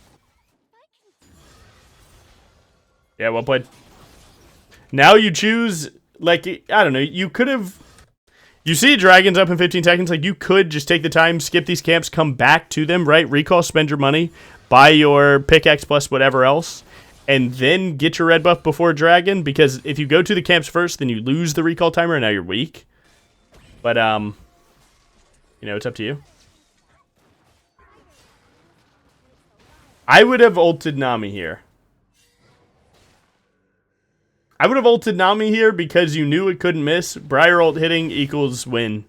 Yeah, well played. Now you choose, like, I don't know, you could have... You see dragons up in 15 seconds, like, you could just take the time, skip these camps, come back to them, right? Recall, spend your money, buy your pickaxe plus whatever else, and then get your red buff before dragon, because if you go to the camps first, then you lose the recall timer, and now you're weak. But, you know, it's up to you. I would have ulted Nami here. I would have ulted Nami here because you knew it couldn't miss. Briar ult hitting equals win.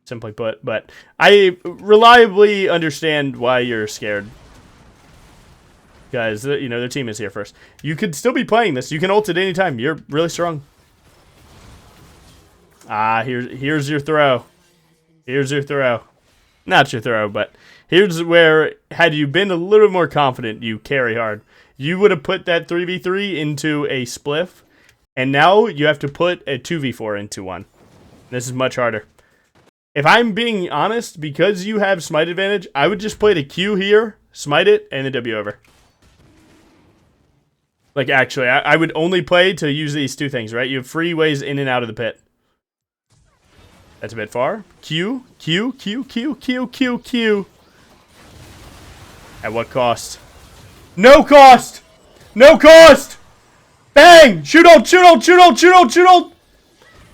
Simply put. But I reliably understand why you're scared. Guys, you know, their team is here first. You could still be playing this. You can ult at any time. You're really strong. Ah, here's your throw. Here's your throw. Not your throw, but here's where, had you been a little more confident, you carry hard. You would have put that 3v3 into a spliff, and now you have to put a 2v4 into one. This is much harder. If I'm being honest, because you have smite advantage, I would just play the Q here, smite it, and then W over. Like, actually, I would only play to use these two things, right? You have free ways in and out of the pit. That's a bit far. Q, Q, Q, Q, Q, Q, Q. At what cost? No cost! No cost! Bang! Shoot ult, shoot ult, shoot ult, shoot ult, shoot ult!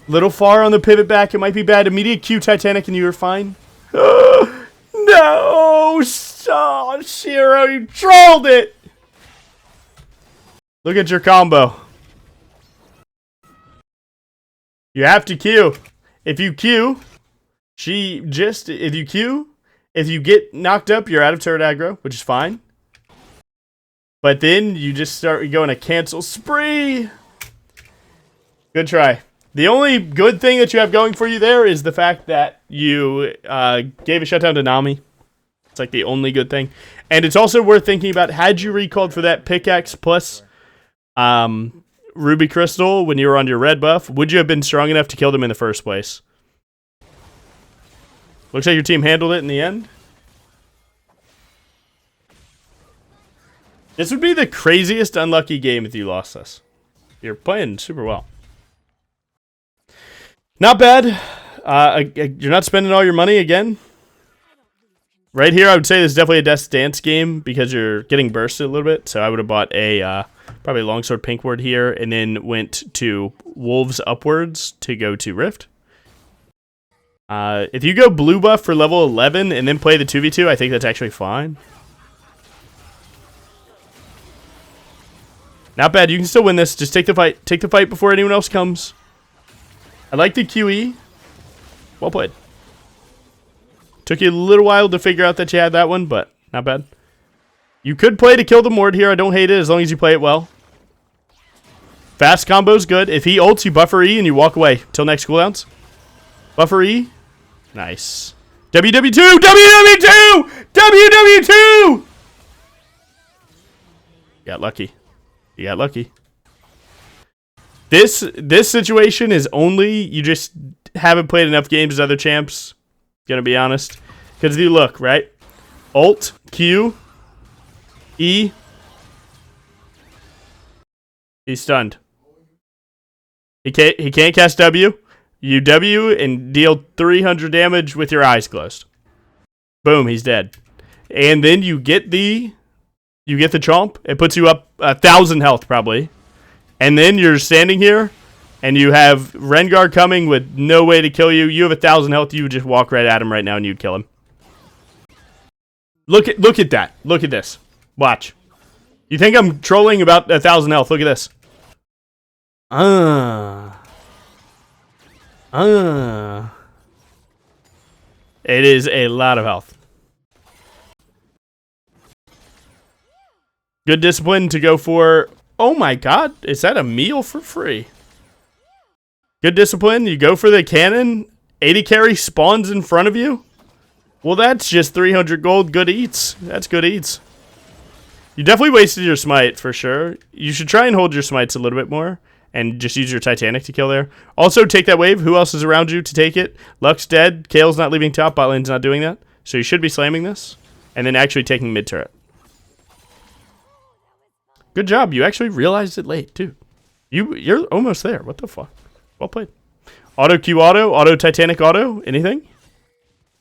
Little far on the pivot back. It might be bad. Immediate Q Titanic and you were fine. No! Oh, Shiro, you trolled it! Look at your combo. You have to Q. If you Q, if you Q, if you get knocked up, you're out of turret aggro, which is fine. But then you just start going a cancel spree. Good try. The only good thing that you have going for you there is the fact that you gave a shutdown to Nami. It's like the only good thing. And it's also worth thinking about, had you recalled for that pickaxe plus Ruby Crystal when you were on your red buff, would you have been strong enough to kill them in the first place? Looks like your team handled it in the end. This would be the craziest unlucky game if you lost this. You're playing super well. Not bad. You're not spending all your money again. Right here, I would say this is definitely a Death's Dance game because you're getting bursted a little bit. So I would have bought a probably Longsword Pink Ward here and then went to Wolves upwards to go to Rift. If you go blue buff for level 11 and then play the 2v2, I think that's actually fine. Not bad. You can still win this. Just take the fight. Take the fight before anyone else comes. I like the QE. Well played. Took you a little while to figure out that you had that one, but not bad. You could play to kill the Mord here. I don't hate it as long as you play it well. Fast combo's good. If he ults, you buffer E and you walk away till next cooldowns. Buffer E. Nice. WW2! WW2! WW2! Got lucky. You got lucky. This situation is only you just haven't played enough games as other champs. Gonna be honest, because if you look right, Alt Q E, he's stunned. He can't cast W. You W and deal 300 damage with your eyes closed. Boom, he's dead. And then you get the chomp. It puts you up 1,000 health probably. And then you're standing here, and you have Rengar coming with no way to kill you. You have 1,000 health. You would just walk right at him right now, and you'd kill him. Look at that. Look at this. Watch. You think I'm trolling about 1,000 health? Look at this. It is a lot of health. Good discipline to go for... Oh my god, is that a meal for free? Good discipline, you go for the cannon. 80 carry spawns in front of you. Well, that's just 300 gold. Good eats. That's good eats. You definitely wasted your smite, for sure. You should try and hold your smites a little bit more. And just use your Titanic to kill there. Also, take that wave. Who else is around you to take it? Luck's dead. Kale's not leaving top. Bot lane's not doing that. So you should be slamming this. And then actually taking mid turret. Good job. You actually realized it late, too. You're almost there. What the fuck? Well played. Auto Q auto. Auto Titanic auto. Anything?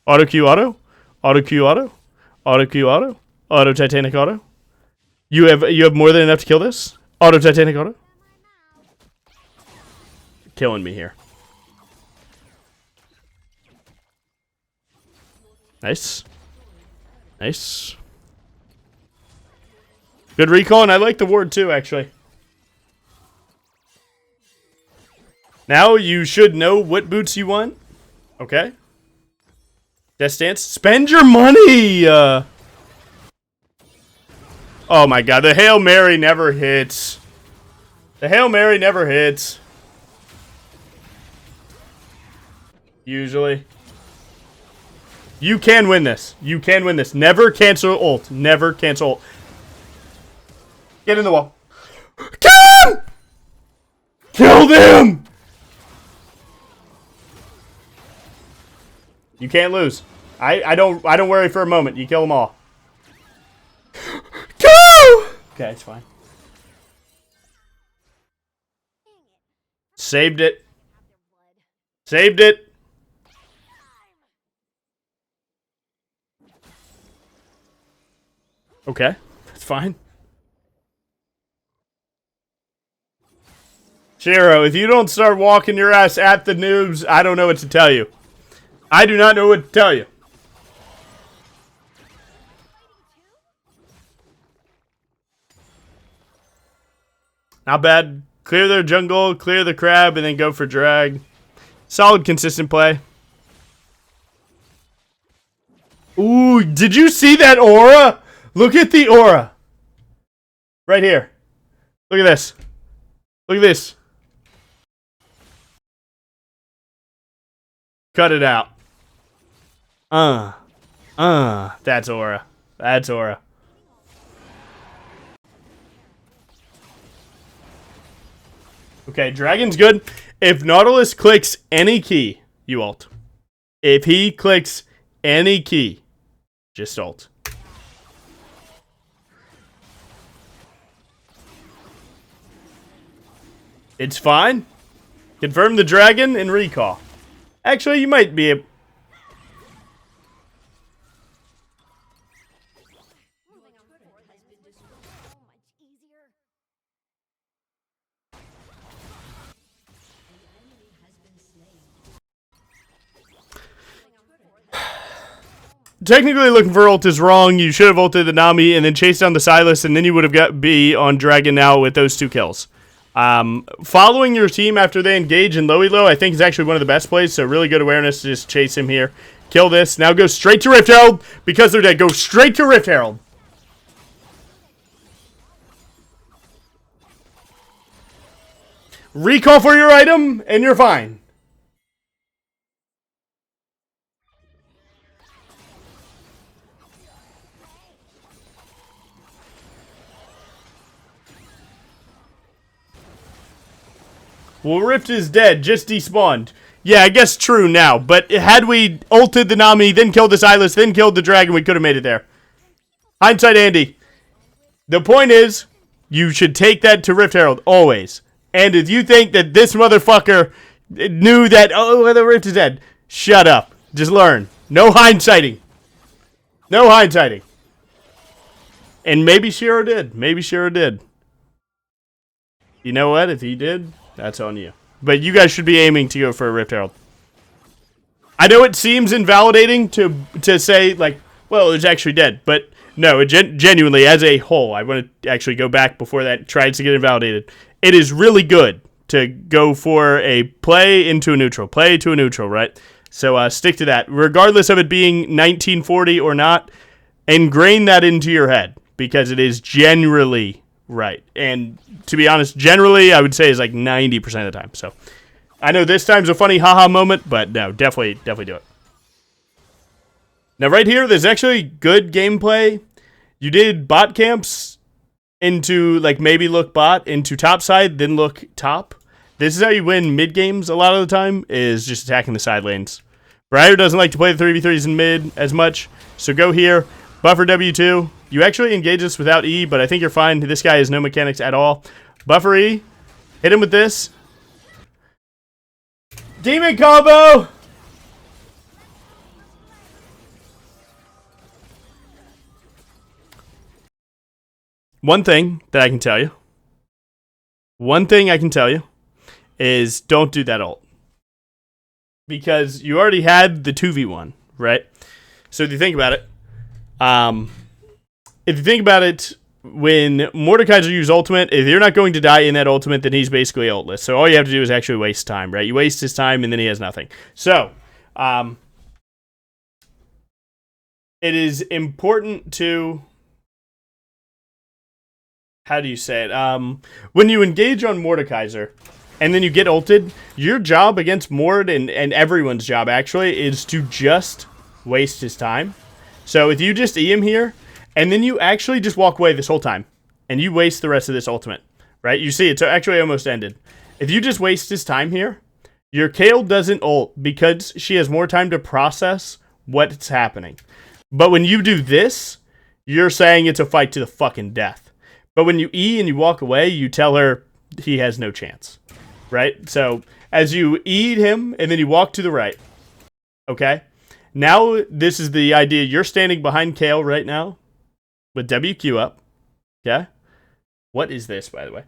Auto Q auto. Auto Q auto. Auto Q auto. Auto Titanic auto. You have more than enough to kill this? Auto Titanic auto. Killing me here. Nice. Nice. Good recall, and I like the ward too, actually. Now you should know what boots you want. Okay. Death Stance. Spend your money! Oh my god, the Hail Mary never hits. The Hail Mary never hits. Usually. You can win this. You can win this. Never cancel ult. Never cancel ult. Get in the wall. Kill him! Kill them! You can't lose. I don't worry for a moment. You kill them all. Go! Okay, it's fine. Saved it. Saved it. Okay, that's fine. Shiro, if you don't start walking your ass at the noobs, I don't know what to tell you. I do not know what to tell you. Not bad. Clear their jungle, clear the crab, and then go for drag. Solid, consistent play. Ooh, did you see that aura? Look at the aura. Right here. Look at this. Look at this. Cut it out. That's aura. That's aura. Okay, Dragon's good. If Nautilus clicks any key, you ult. If he clicks any key, just ult. It's fine. Confirm the dragon and recall. Actually, you might be able... Technically, looking for ult is wrong. You should have ulted the Nami and then chased down the Silas, and then you would have got B on Dragon now with those 2 kills. Following your team after they engage in low elo, I think is actually one of the best plays, so really good awareness to just chase him here. Kill this. Now go straight to Rift Herald because they're dead. Go straight to Rift Herald. Recall for your item, and you're fine. Well, Rift is dead, just despawned. Yeah, I guess true now, but had we ulted the Nami, then killed the Silas, then killed the Dragon, we could have made it there. Hindsight, Andy. The point is, you should take that to Rift Herald, always. And if you think that this motherfucker knew that, oh, the Rift is dead, shut up. Just learn. No hindsighting. No hindsighting. And maybe Shiro did. Maybe Shiro did. You know what? If he did... that's on you. But you guys should be aiming to go for a Rift Herald. I know it seems invalidating to say, like, well, it's actually dead. But no, genuinely, as a whole, I want to actually go back before that tries to get invalidated. It is really good to go for a play into a neutral. Play to a neutral, right? So stick to that. Regardless of it being 1940 or not, ingrain that into your head because it is generally right. And to be honest, generally, I would say is like 90% of the time. So I know this time's a funny haha moment, but no, definitely do it. Now right here, there's actually good gameplay. You did bot camps into like maybe look bot into top side, then look top. This is how you win mid games a lot of the time, is just attacking the side lanes. Briar doesn't like to play the 3v3s in mid as much, so go here, buffer W2. You actually engage this without E, but I think you're fine. This guy has no mechanics at all. Buffer E, hit him with this. Demon combo! One thing I can tell you is don't do that ult. Because you already had the 2v1, right? So if you think about it, when Mordekaiser uses ultimate, if you're not going to die in that ultimate, then he's basically ultless. So all you have to do is actually waste time, right? You waste his time and then he has nothing. So, it is important to... How do you say it? When you engage on Mordekaiser, and then you get ulted, your job against Mord, and everyone's job actually, is to just waste his time. So if you just E him here, and then you actually just walk away this whole time, and you waste the rest of this ultimate, right? You see, it's actually almost ended. If you just waste his time here, your Kayle doesn't ult because she has more time to process what's happening. But when you do this, you're saying it's a fight to the fucking death. But when you E and you walk away, you tell her he has no chance, right? So as you E him and then you walk to the right, okay? Now this is the idea. You're standing behind Kayle right now with WQ up, okay? What is this, by the way?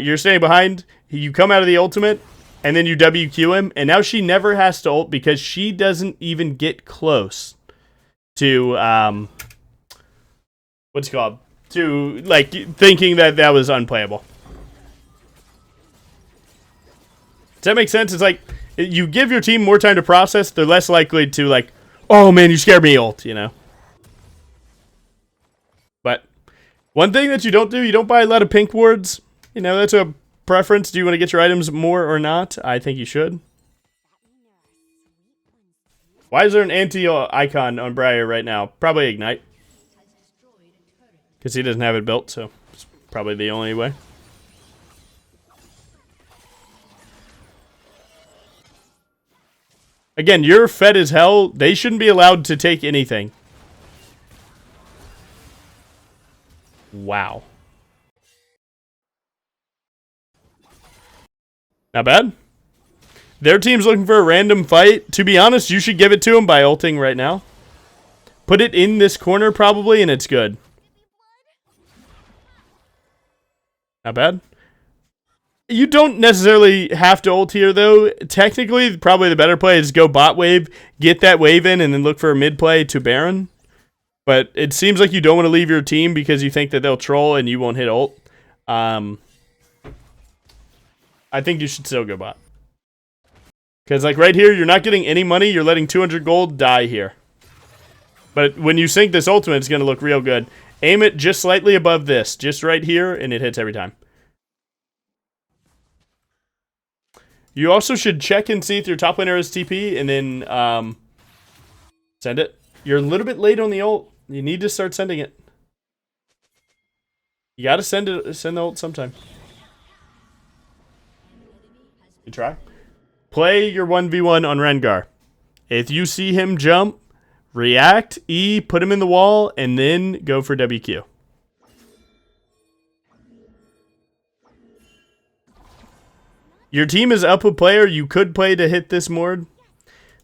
You're standing behind. You come out of the ultimate and then you WQ him. And now she never has to ult because she doesn't even get close to, what's it called? To, like, thinking that was unplayable. Does that make sense? It's like, you give your team more time to process, they're less likely to, like, oh man, you scared me ult, you know? But, one thing that you don't do, you don't buy a lot of pink wards. You know, that's a preference. Do you want to get your items more or not? I think you should. Why is there an anti-icon on Briar right now? Probably Ignite. Because he doesn't have it built, so it's probably the only way. Again, you're fed as hell. They shouldn't be allowed to take anything. Wow. Not bad. Their team's looking for a random fight. To be honest, you should give it to them by ulting right now. Put it in this corner probably, and it's good. Not bad. You don't necessarily have to ult here, though. Technically, probably the better play is go bot wave, get that wave in, and then look for a mid play to Baron. But it seems like you don't want to leave your team because you think that they'll troll and you won't hit ult. I think you should still go bot. Because, like, right here, you're not getting any money. You're letting 200 gold die here. But when you sync this ultimate, it's going to look real good. Aim it just slightly above this, just right here, and it hits every time. You also should check and see if your top laner has TP, and then send it. You're a little bit late on the ult. You need to start sending it. You gotta send the ult sometime. You try. Play your 1v1 on Rengar. If you see him jump, react, E, put him in the wall, and then go for WQ. Your team is up a player. You could play to hit this Mord.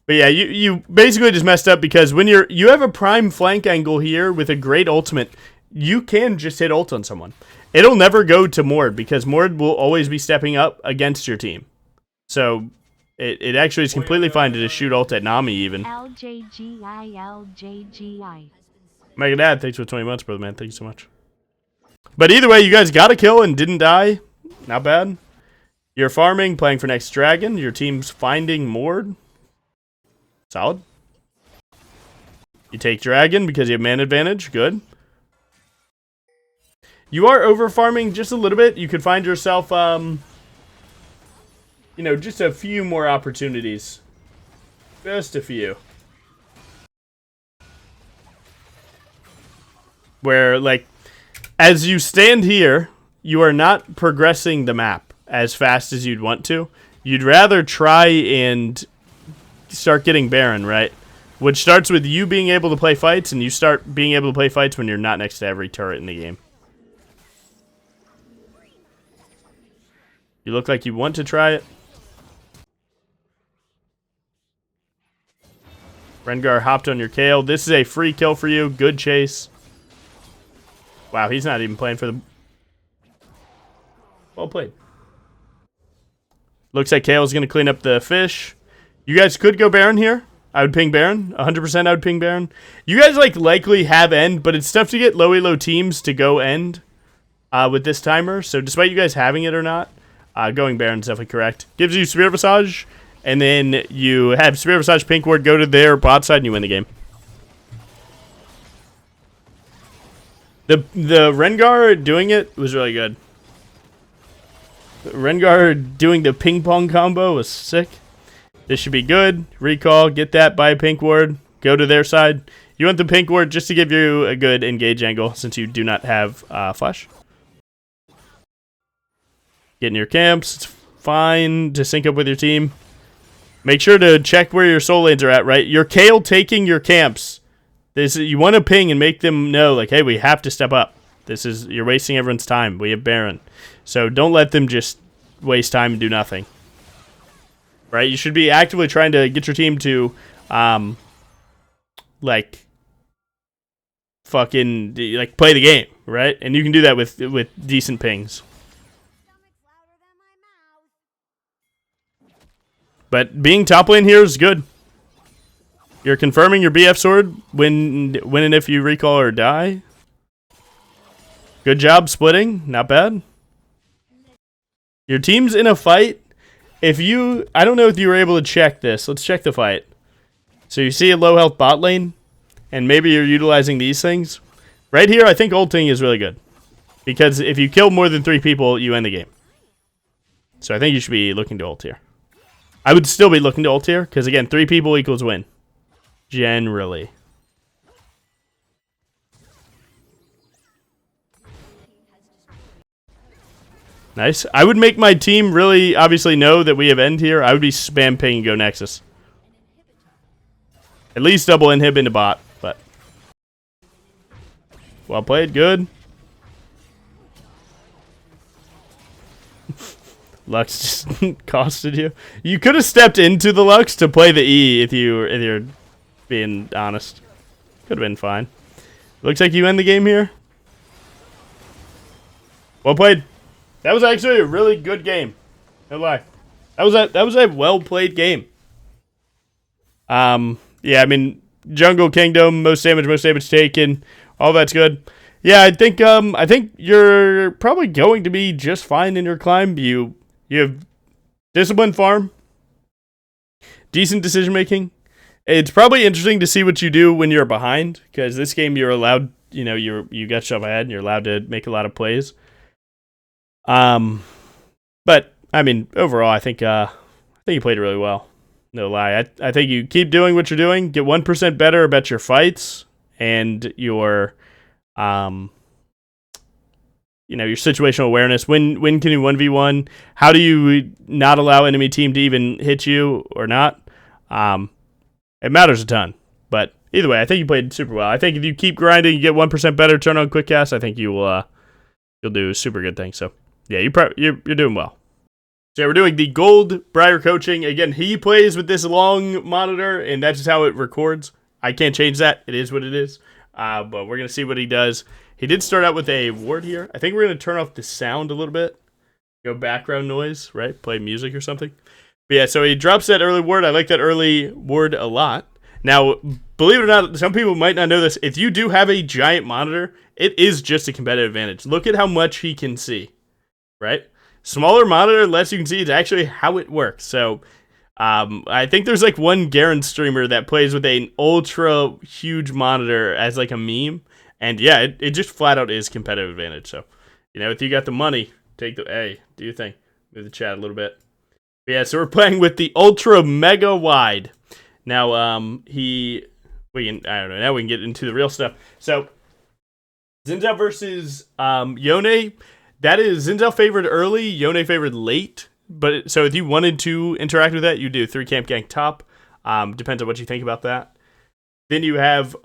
But yeah, you basically just messed up because when you have a prime flank angle here with a great ultimate, you can just hit ult on someone. It'll never go to Mord because Mord will always be stepping up against your team. So it actually is completely fine to just shoot ult at Nami even. LJGI. Mega Dad, thanks for 20 months, brother, man. Thank you so much. But either way, you guys got a kill and didn't die. Not bad. You're farming, playing for next dragon. Your team's finding Mord. Solid. You take dragon because you have mana advantage. Good. You are over farming just a little bit. You could find yourself, you know, just a few more opportunities. Just a few. Where, like, as you stand here, you are not progressing the map as fast as you'd want to. You'd rather try and start getting Baron, right? Which starts with you being able to play fights, and you start being able to play fights when you're not next to every turret in the game. You look like you want to try it. Rengar hopped on your Kale. This is a free kill for you. Good chase. Wow, he's not even playing for the... Well played. Looks like Kale's going to clean up the fish. You guys could go Baron here. I would ping Baron. 100% I would ping Baron. You guys like likely have end, but it's tough to get low elo teams to go end with this timer. So despite you guys having it or not, going Baron is definitely correct. Gives you Spirit Visage, and then you have Spirit Visage Pink Ward go to their bot side and you win the game. The Rengar doing it was really good. Rengar doing the ping pong combo was sick. This should be good. Recall, get that, buy a pink ward, go to their side. You want the pink ward just to give you a good engage angle since you do not have flash. Get in your camps. It's fine to sync up with your team. Make sure to check where your soul lanes are at, right? Your Kale taking your camps. You want to ping and make them know, like, hey, we have to step up. You're wasting everyone's time. We have Baron. So don't let them just waste time and do nothing. Right? You should be actively trying to get your team to, like, fucking, like, play the game, right? And you can do that with decent pings. But being top lane here is good. You're confirming your BF sword when and if you recall or die. Good job splitting. Not bad. Your team's in a fight. I don't know if you were able to check this. Let's check the fight. So you see a low health bot lane, and maybe you're utilizing these things. Right here, I think ulting is really good. Because if you kill more than 3 people, you end the game. So I think you should be looking to ult here. I would still be looking to ult here, because again, 3 people equals win. Generally. Nice. I would make my team really obviously know that we have end here. I would be spam ping and go Nexus. At least double inhib into bot, but well played, good. Lux just costed you. You could have stepped into the Lux to play the E if you're being honest. Could have been fine. Looks like you end the game here. Well played. That was actually a really good game. No lie. That was a well played game. Yeah, I mean, Jungle Kingdom, most damage taken, all that's good. Yeah, I think you're probably going to be just fine in your climb. You have disciplined farm, decent decision making. It's probably interesting to see what you do when you're behind, because this game you're allowed, you got shove ahead and you're allowed to make a lot of plays. But I mean, overall, I think you played really well. No lie. I think you keep doing what you're doing. Get 1% better about your fights and your your situational awareness. When can you 1v1? How do you not allow enemy team to even hit you or not? It matters a ton. But either way, I think you played super well. I think if you keep grinding, you get 1% better turn on quick cast, I think you'll do super good things. So yeah, you're doing well. So yeah, we're doing the gold Briar coaching. Again, he plays with this long monitor, and that's just how it records. I can't change that. It is what it is. But we're going to see what he does. He did start out with a ward here. I think we're going to turn off the sound a little bit. Go background noise, right? Play music or something. But yeah, so he drops that early ward. I like that early ward a lot. Now, believe it or not, some people might not know this. If you do have a giant monitor, it is just a competitive advantage. Look at how much he can see, right? Smaller monitor, less you can see, is actually how it works. So I think there's like one Garen streamer that plays with an ultra huge monitor as like a meme. And yeah, it just flat out is competitive advantage. So, if you got the money, take the, hey, do your thing. Move the chat a little bit. But yeah, so we're playing with the ultra mega wide. Now, I don't know, now we can get into the real stuff. So, Xin Zhao versus Yone. That is Xin Zhao favored early, Yone favored late. But so if you wanted to interact with that, you do 3 camp gank top. Depends on what you think about that. Then you have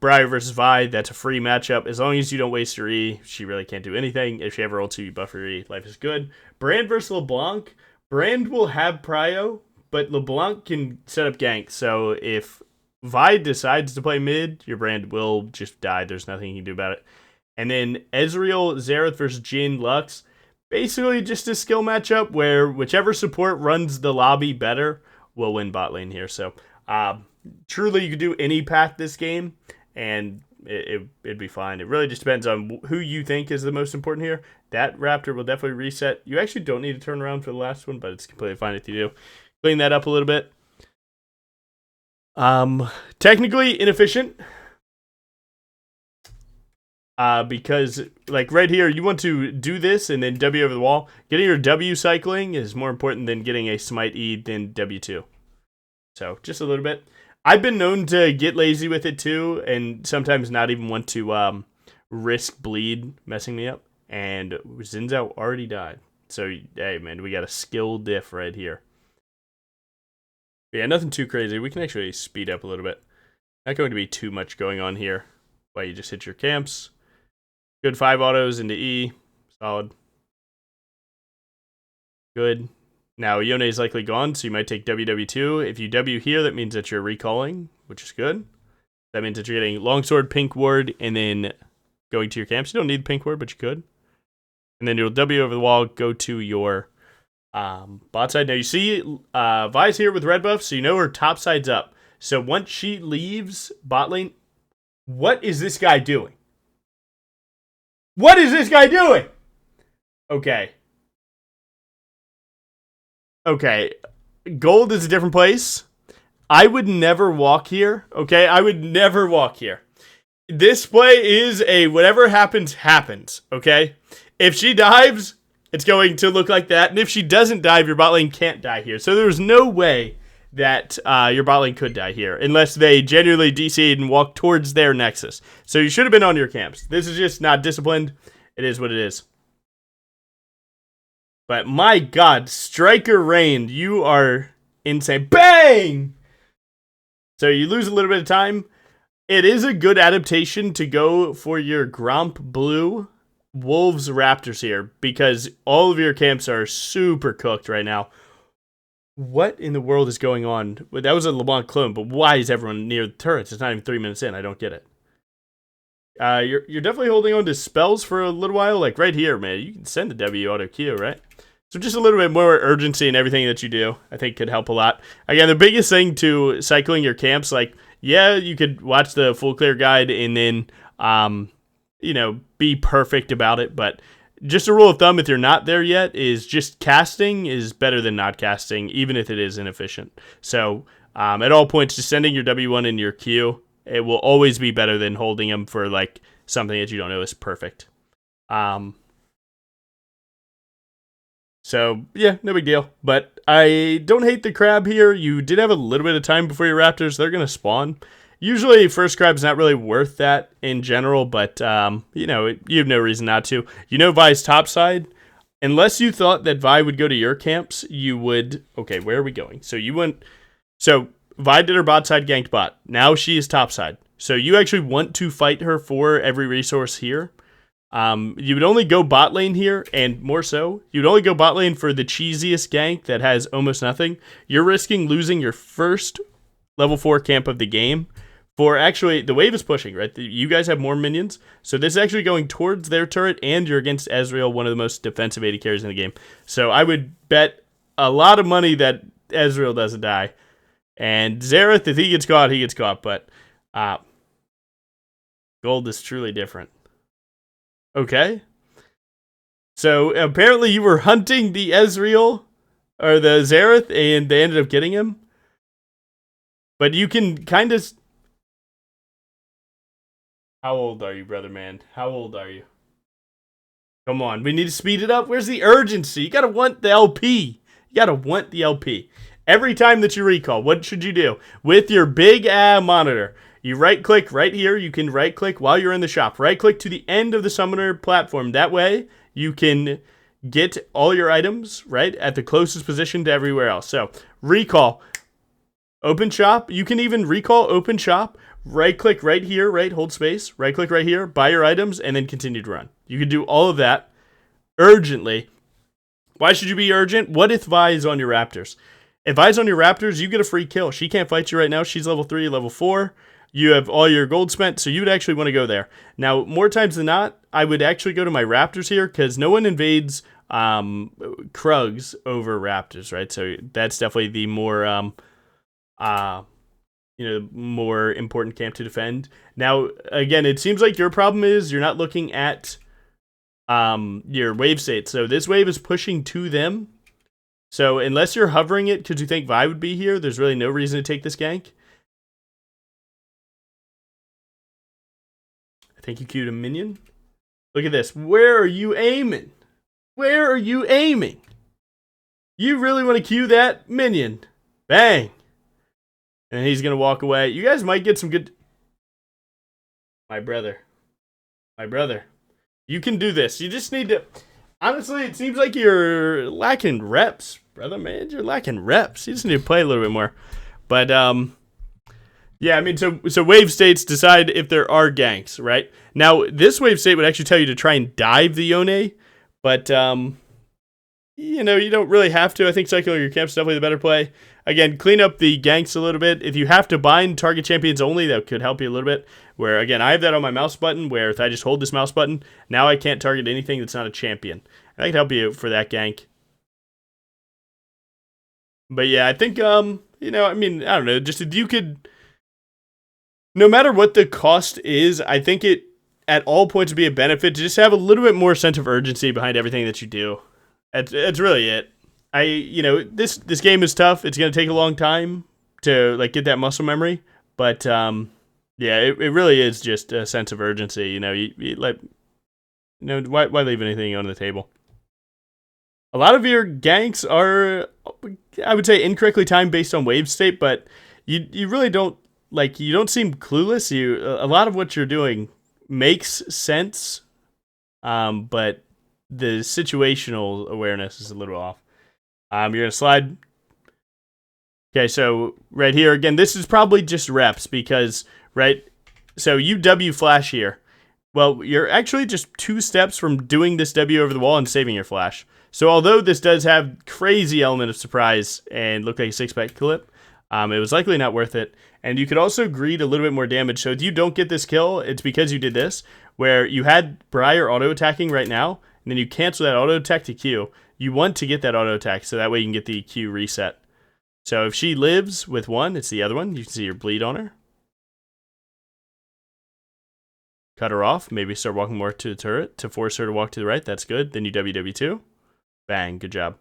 Briar versus Vi. That's a free matchup. As long as you don't waste your E, she really can't do anything. If she ever ults you buff your E, life is good. Brand versus LeBlanc. Brand will have prio, but LeBlanc can set up gank. So if Vi decides to play mid, your Brand will just die. There's nothing you can do about it. And then Ezreal, Xerath versus Jhin, Lux. Basically just a skill matchup where whichever support runs the lobby better will win bot lane here. So truly you could do any path this game and it'd be fine. It really just depends on who you think is the most important here. That Raptor will definitely reset. You actually don't need to turn around for the last one, but it's completely fine if you do. Clean that up a little bit. Technically inefficient. Because like right here, you want to do this and then W over the wall. Getting your W cycling is more important than getting a smite E than W2. So just a little bit. I've been known to get lazy with it too, and sometimes not even want to risk bleed messing me up. And Xin Zhao already died. So hey man, we got a skill diff right here. Yeah, nothing too crazy. We can actually speed up a little bit. Not going to be too much going on here. While you just hit your camps. Good 5 autos into E. Solid. Good. Now, Yone is likely gone, so you might take WW2. If you W here, that means that you're recalling, which is good. That means that you're getting Longsword, Pink Ward, and then going to your camps. You don't need the Pink Ward, but you could. And then you'll W over the wall, go to your bot side. Now, you see Vi's here with red buff, so you know her top side's up. So once she leaves bot lane, what is this guy doing? What is this guy doing? Okay. Okay. Gold is a different place. I would never walk here. Okay? I would never walk here. This play is a whatever happens, happens. Okay? If she dives, it's going to look like that. And if she doesn't dive, your bot lane can't die here. So there's no way that your bot lane could die here, unless they genuinely DC'd and walked towards their nexus. So you should have been on your camps. This is just not disciplined. It is what it is. But my god, Striker reigned. You are insane. Bang! So you lose a little bit of time. It is a good adaptation to go for your Gromp Blue Wolves Raptors here, because all of your camps are super cooked right now. What in the world is going on? That was a LeBlanc clone, but why is everyone near the turrets? It's not even 3 minutes in. I don't get it. You're definitely holding on to spells for a little while. Like right here, man. You can send the W auto Q, right? So just a little bit more urgency in everything that you do, I think could help a lot. Again, the biggest thing to cycling your camps, like, yeah, you could watch the full clear guide and then, be perfect about it, but just a rule of thumb, if you're not there yet, is just casting is better than not casting, even if it is inefficient. So at all points, just sending your W1 in your Q, it will always be better than holding them for like something that you don't know is perfect. So yeah, no big deal. But I don't hate the crab here. You did have a little bit of time before your raptors. They're going to spawn. Usually, first crab's not really worth that in general, but, you have no reason not to. You know Vi's top side. Unless you thought that Vi would go to your camps, you would... Okay, where are we going? So you went... So, Vi did her bot side, ganked bot. Now she is top side. So you actually want to fight her for every resource here. You would only go bot lane here, and more so, you would only go bot lane for the cheesiest gank that has almost nothing. You're risking losing your first level 4 camp of the game. For actually, the wave is pushing, right? You guys have more minions. So this is actually going towards their turret, and you're against Ezreal, one of the most defensive AD carries in the game. So I would bet a lot of money that Ezreal doesn't die. And Xerath, if he gets caught, he gets caught. But gold is truly different. Okay. So apparently you were hunting the Ezreal or the Zareth, and they ended up getting him. But you can kind of... How old are you, brother man? How old are you? Come on, we need to speed it up. Where's the urgency? You gotta want the LP. You gotta want the LP. Every time that you recall, what should you do? With your big monitor, you right-click right here. You can right-click while you're in the shop. Right-click to the end of the summoner platform. That way, you can get all your items, right, at the closest position to everywhere else. So, recall. Open shop. You can even recall open shop. Right-click right here, right, hold space. Right-click right here, buy your items, and then continue to run. You can do all of that urgently. Why should you be urgent? What if Vi is on your Raptors? If Vi's on your Raptors, you get a free kill. She can't fight you right now. She's level 3, level 4. You have all your gold spent, so you would actually want to go there. Now, more times than not, I would actually go to my Raptors here, because no one invades Krugs over Raptors, right? So that's definitely the more... more important camp to defend. Now, again, it seems like your problem is you're not looking at your wave state. So this wave is pushing to them. So unless you're hovering it because you think Vi would be here, there's really no reason to take this gank. I think you queued a minion. Look at this. Where are you aiming? Where are you aiming? You really want to queue that minion. Bang. And he's going to walk away. You guys might get some good... My brother. You can do this. You just need to... Honestly, it seems like you're lacking reps, brother, man. You're lacking reps. You just need to play a little bit more. But, yeah, I mean, so wave states decide if there are ganks, right? Now, this wave state would actually tell you to try and dive the Yone, but, you don't really have to. I think cycling your camp's definitely the better play. Again, clean up the ganks a little bit. If you have to bind target champions only, that could help you a little bit. Where, again, I have that on my mouse button, where if I just hold this mouse button, now I can't target anything that's not a champion. And I can help you for that gank. But yeah, I think, I don't know, just if you could, no matter what the cost is, I think it, at all points, would be a benefit to just have a little bit more sense of urgency behind everything that you do. That's really it. This game is tough. It's going to take a long time to get that muscle memory, but yeah, it really is just a sense of urgency. Why leave anything on the table? A lot of your ganks are, I would say, incorrectly timed based on wave state, but you really don't you don't seem clueless. A lot of what you're doing makes sense, but the situational awareness is a little off. You're going to slide. Okay, so right here, again, this is probably just reps because, right, so you W flash here. Well, you're actually just 2 steps from doing this W over the wall and saving your flash. So although this does have crazy element of surprise and look like a 6-pack clip, it was likely not worth it. And you could also greed a little bit more damage. So if you don't get this kill, it's because you did this, where you had Briar auto-attacking right now, and then you cancel that auto-attack to Q. You want to get that auto-attack, so that way you can get the Q reset. So if she lives with one, it's the other one. You can see your bleed on her. Cut her off. Maybe start walking more to the turret to force her to walk to the right. That's good. Then you WW2. Bang. Good job.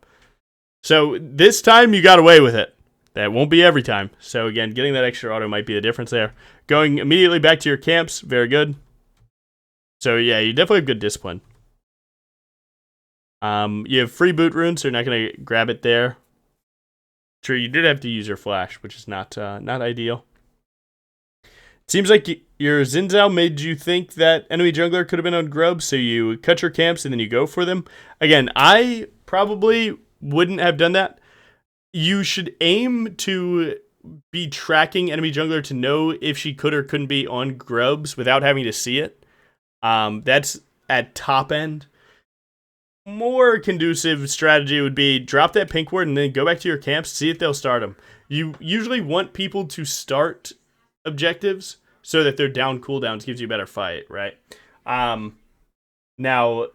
So this time you got away with it. That won't be every time. So again, getting that extra auto might be the difference there. Going immediately back to your camps. Very good. So yeah, you definitely have good discipline. You have free boot runes, so you're not going to grab it there. True, you did have to use your flash, which is not ideal. Seems like your Xin Zhao made you think that enemy jungler could have been on Grub, so you cut your camps and then you go for them. Again, I probably wouldn't have done that. You should aim to be tracking enemy jungler to know if she could or couldn't be on Grubs without having to see it. That's at top end. More conducive strategy would be drop that pink ward and then go back to your camps, see if they'll start them. You usually want people to start objectives so that their down cooldowns gives you a better fight, right? Now,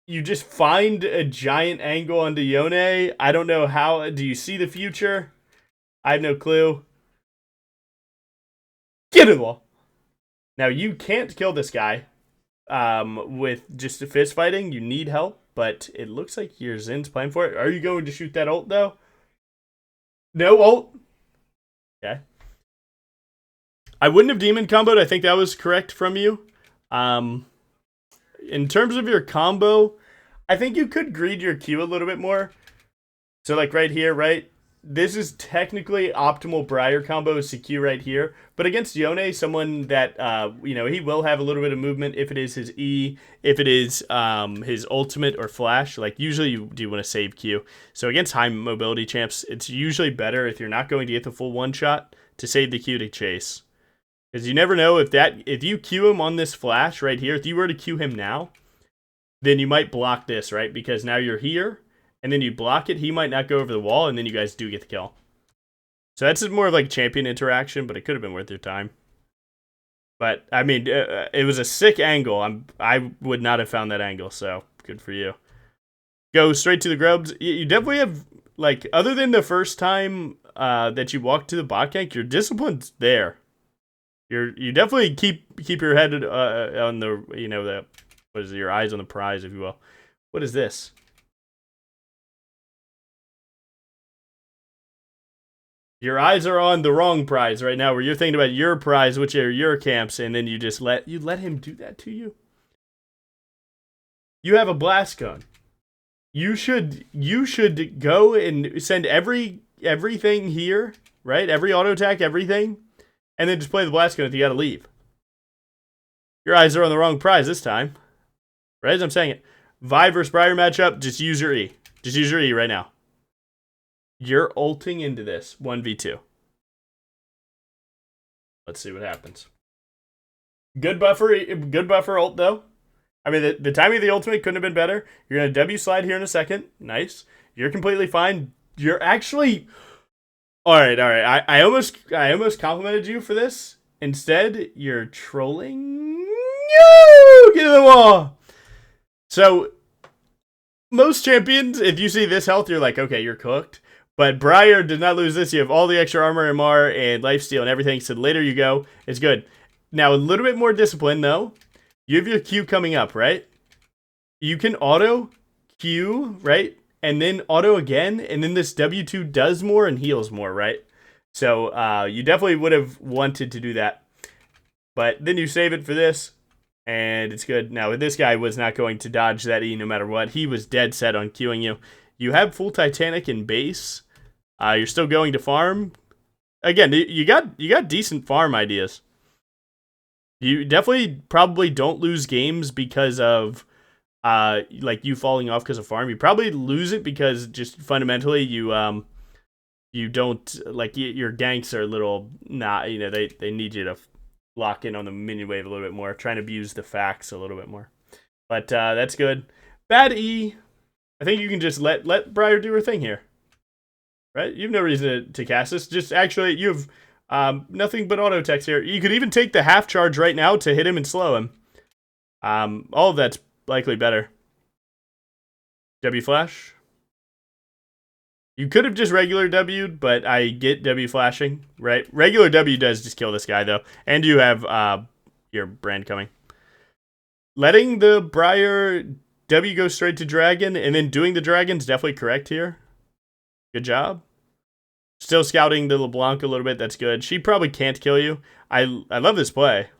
you just find a giant angle onto Yone. I don't know how. Do you see the future? I have no clue. Get in the wall. Now, you can't kill this guy with just a fist fighting. You need help. but it looks like your Zin's playing for it. Are you going to shoot that ult, though? No ult? Okay. I wouldn't have demon comboed. I think that was correct from you. In terms of your combo, I think you could greed your Q a little bit more. So like right here, right? This is technically optimal Briar combo is to Q right here. But against Yone, someone that, he will have a little bit of movement if it is his E, if it is his ultimate or flash. Like usually you do want to save Q. So against high mobility champs, it's usually better if you're not going to get the full one shot to save the Q to chase. Because you never know if you Q him on this flash right here, if you were to Q him now, then you might block this, right? Because now you're here, and then you block it, he might not go over the wall, and then you guys do get the kill. So that's more of like champion interaction, but it could have been worth your time. But, I mean, it was a sick angle. I would not have found that angle, so good for you. Go straight to the grubs. You definitely have, like, other than the first time that you walked to the bot gank, your discipline's there. You definitely keep your head on the, what is it, your eyes on the prize, if you will. What is this? Your eyes are on the wrong prize right now, where you're thinking about your prize, which are your camps, and then you just let him do that to you. You have a blast gun. You should go and send everything here, right? Every auto attack, everything. And then just play the blast gun if you gotta leave. Your eyes are on the wrong prize this time. Right as I'm saying it. Vi versus Briar matchup, just use your E. Just use your E right now. You're ulting into this 1v2. Let's see what happens. Good buffer ult though. I mean, the timing of the ultimate couldn't have been better. You're gonna W slide here in a second. Nice. You're completely fine. You're actually... All right. I almost complimented you for this. Instead, you're trolling. No! Get in the wall. So, most champions, if you see this health, you're like, okay, you're cooked. But Briar did not lose this. You have all the extra armor, MR, and lifesteal and everything. So the later you go, it's good. Now, a little bit more discipline, though. You have your Q coming up, right? You can auto Q, right? And then auto again, and then this W2 does more and heals more, right? So you definitely would have wanted to do that. But then you save it for this, and it's good. Now, this guy was not going to dodge that E no matter what. He was dead set on queuing you. You have full Titanic in base. You're still going to farm. Again, you got decent farm ideas. You definitely probably don't lose games because of... like you falling off because of farm. You probably lose it because just fundamentally you don't, like, your ganks are a little not, they need you to lock in on the minion wave a little bit more, trying to abuse the facts a little bit more. But that's good. Bad E. I think you can just let Briar do her thing here. Right? You have no reason to cast this. Just actually, you have nothing but auto text here. You could even take the half charge right now to hit him and slow him. All of that's likely better. W flash. You could have just regular W'd, but I get W flashing, right? Regular W does just kill this guy, though. And you have your brand coming. Letting the Briar W go straight to Dragon, and then doing the Dragon's definitely correct here. Good job. Still scouting the LeBlanc a little bit, that's good. She probably can't kill you. I love this play.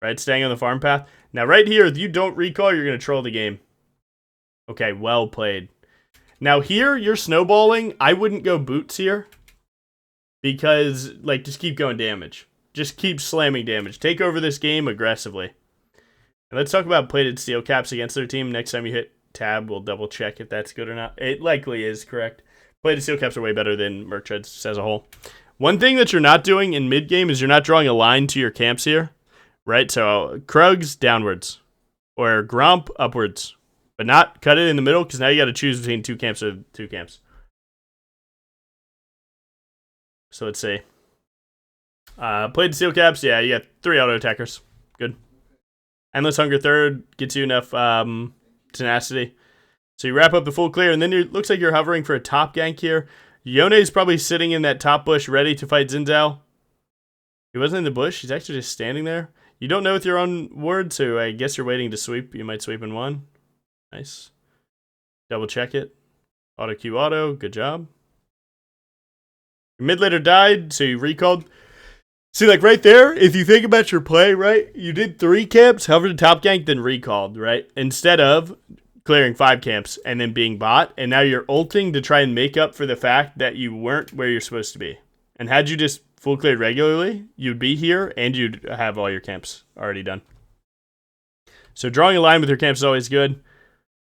Right, staying on the farm path. Now, right here, if you don't recall, you're going to troll the game. Okay, well played. Now, here, you're snowballing. I wouldn't go boots here. Because, like, just keep going damage. Just keep slamming damage. Take over this game aggressively. And let's talk about plated steel caps against their team. Next time you hit tab, we'll double check if that's good or not. It likely is correct. Plated steel caps are way better than merc treads as a whole. One thing that you're not doing in mid-game is you're not drawing a line to your camps here. Right, so Krugs downwards, or Gromp upwards, but not cut it in the middle, because now you got to choose between two camps or two camps. So let's see. Played steel caps, yeah, you got 3 auto attackers. Good. Endless Hunger third gets you enough tenacity. So you wrap up the full clear, and then it looks like you're hovering for a top gank here. Yone's probably sitting in that top bush ready to fight Zinzao. He wasn't in the bush, he's actually just standing there. You don't know with your own word, so I guess you're waiting to sweep. You might sweep in one. Nice. Double check it. Auto Q auto. Good job. Your mid laner died, so you recalled. See, like right there, if you think about your play, right, you did 3 camps, hovered the top gank, then recalled, right? Instead of clearing 5 camps and then being bot, and now you're ulting to try and make up for the fact that you weren't where you're supposed to be. And had you just full cleared regularly, you'd be here and you'd have all your camps already done. So drawing a line with your camps is always good.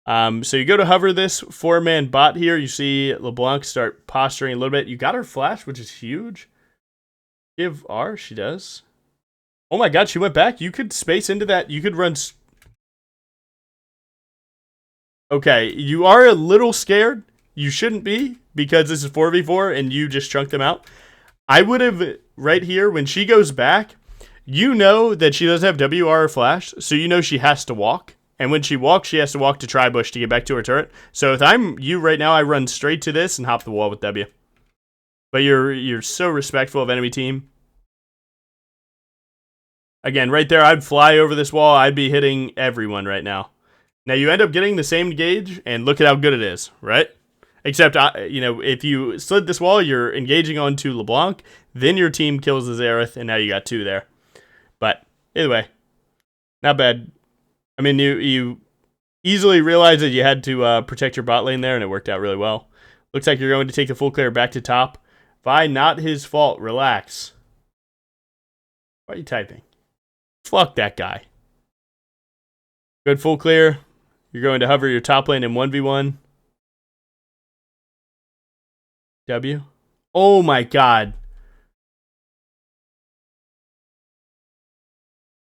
So you go to hover this 4-man bot here. You see LeBlanc start posturing a little bit. You got her flash, which is huge. Give R, she does. Oh my god, she went back. You could space into that. You could run. Okay, you are a little scared. You shouldn't be, because this is 4v4 and you just chunked them out. I would have, right here, when she goes back, you know that she doesn't have WR or flash, so you know she has to walk. And when she walks, she has to walk to Tribush to get back to her turret. So if I'm you right now, I run straight to this and hop the wall with W. But you're so respectful of enemy team. Again, right there, I'd fly over this wall. I'd be hitting everyone right now. Now, you end up getting the same gauge, and look at how good it is, right? Except, if you slid this wall, you're engaging onto LeBlanc, then your team kills the Xerath, and now you got 2 there. But, either way, not bad. I mean, you easily realized that you had to protect your bot lane there, and it worked out really well. Looks like you're going to take the full clear back to top. Vi, not his fault. Relax. Why are you typing? Fuck that guy. Good full clear. You're going to hover your top lane in 1v1. W. Oh my god.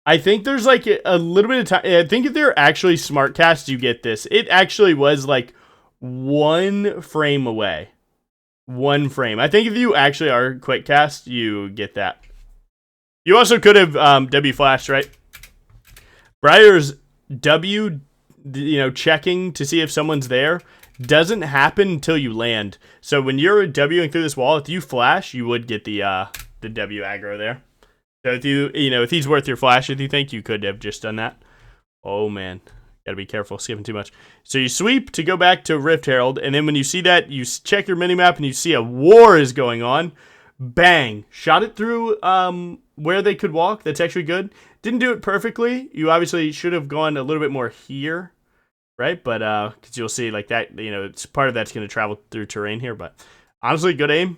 I think there's like a little bit of time. I think if they're actually smart casts, you get this. It actually was like 1 frame away. 1 frame. I think if you actually are quick cast, you get that. You also could have W flashed, right? Briar's W, checking to see if someone's there doesn't happen until you land. So when you're Wing through this wall, if you flash, you would get the W aggro there. So if if he's worth your flash, if you think, you could have just done that. Oh man, gotta be careful, skipping too much. So you sweep to go back to Rift Herald, and then when you see that, you check your minimap and you see a war is going on. Bang! Shot it through where they could walk. That's actually good. Didn't do it perfectly. You obviously should have gone a little bit more here, right? But because you'll see like that, it's part of that's going to travel through terrain here. But honestly, good aim.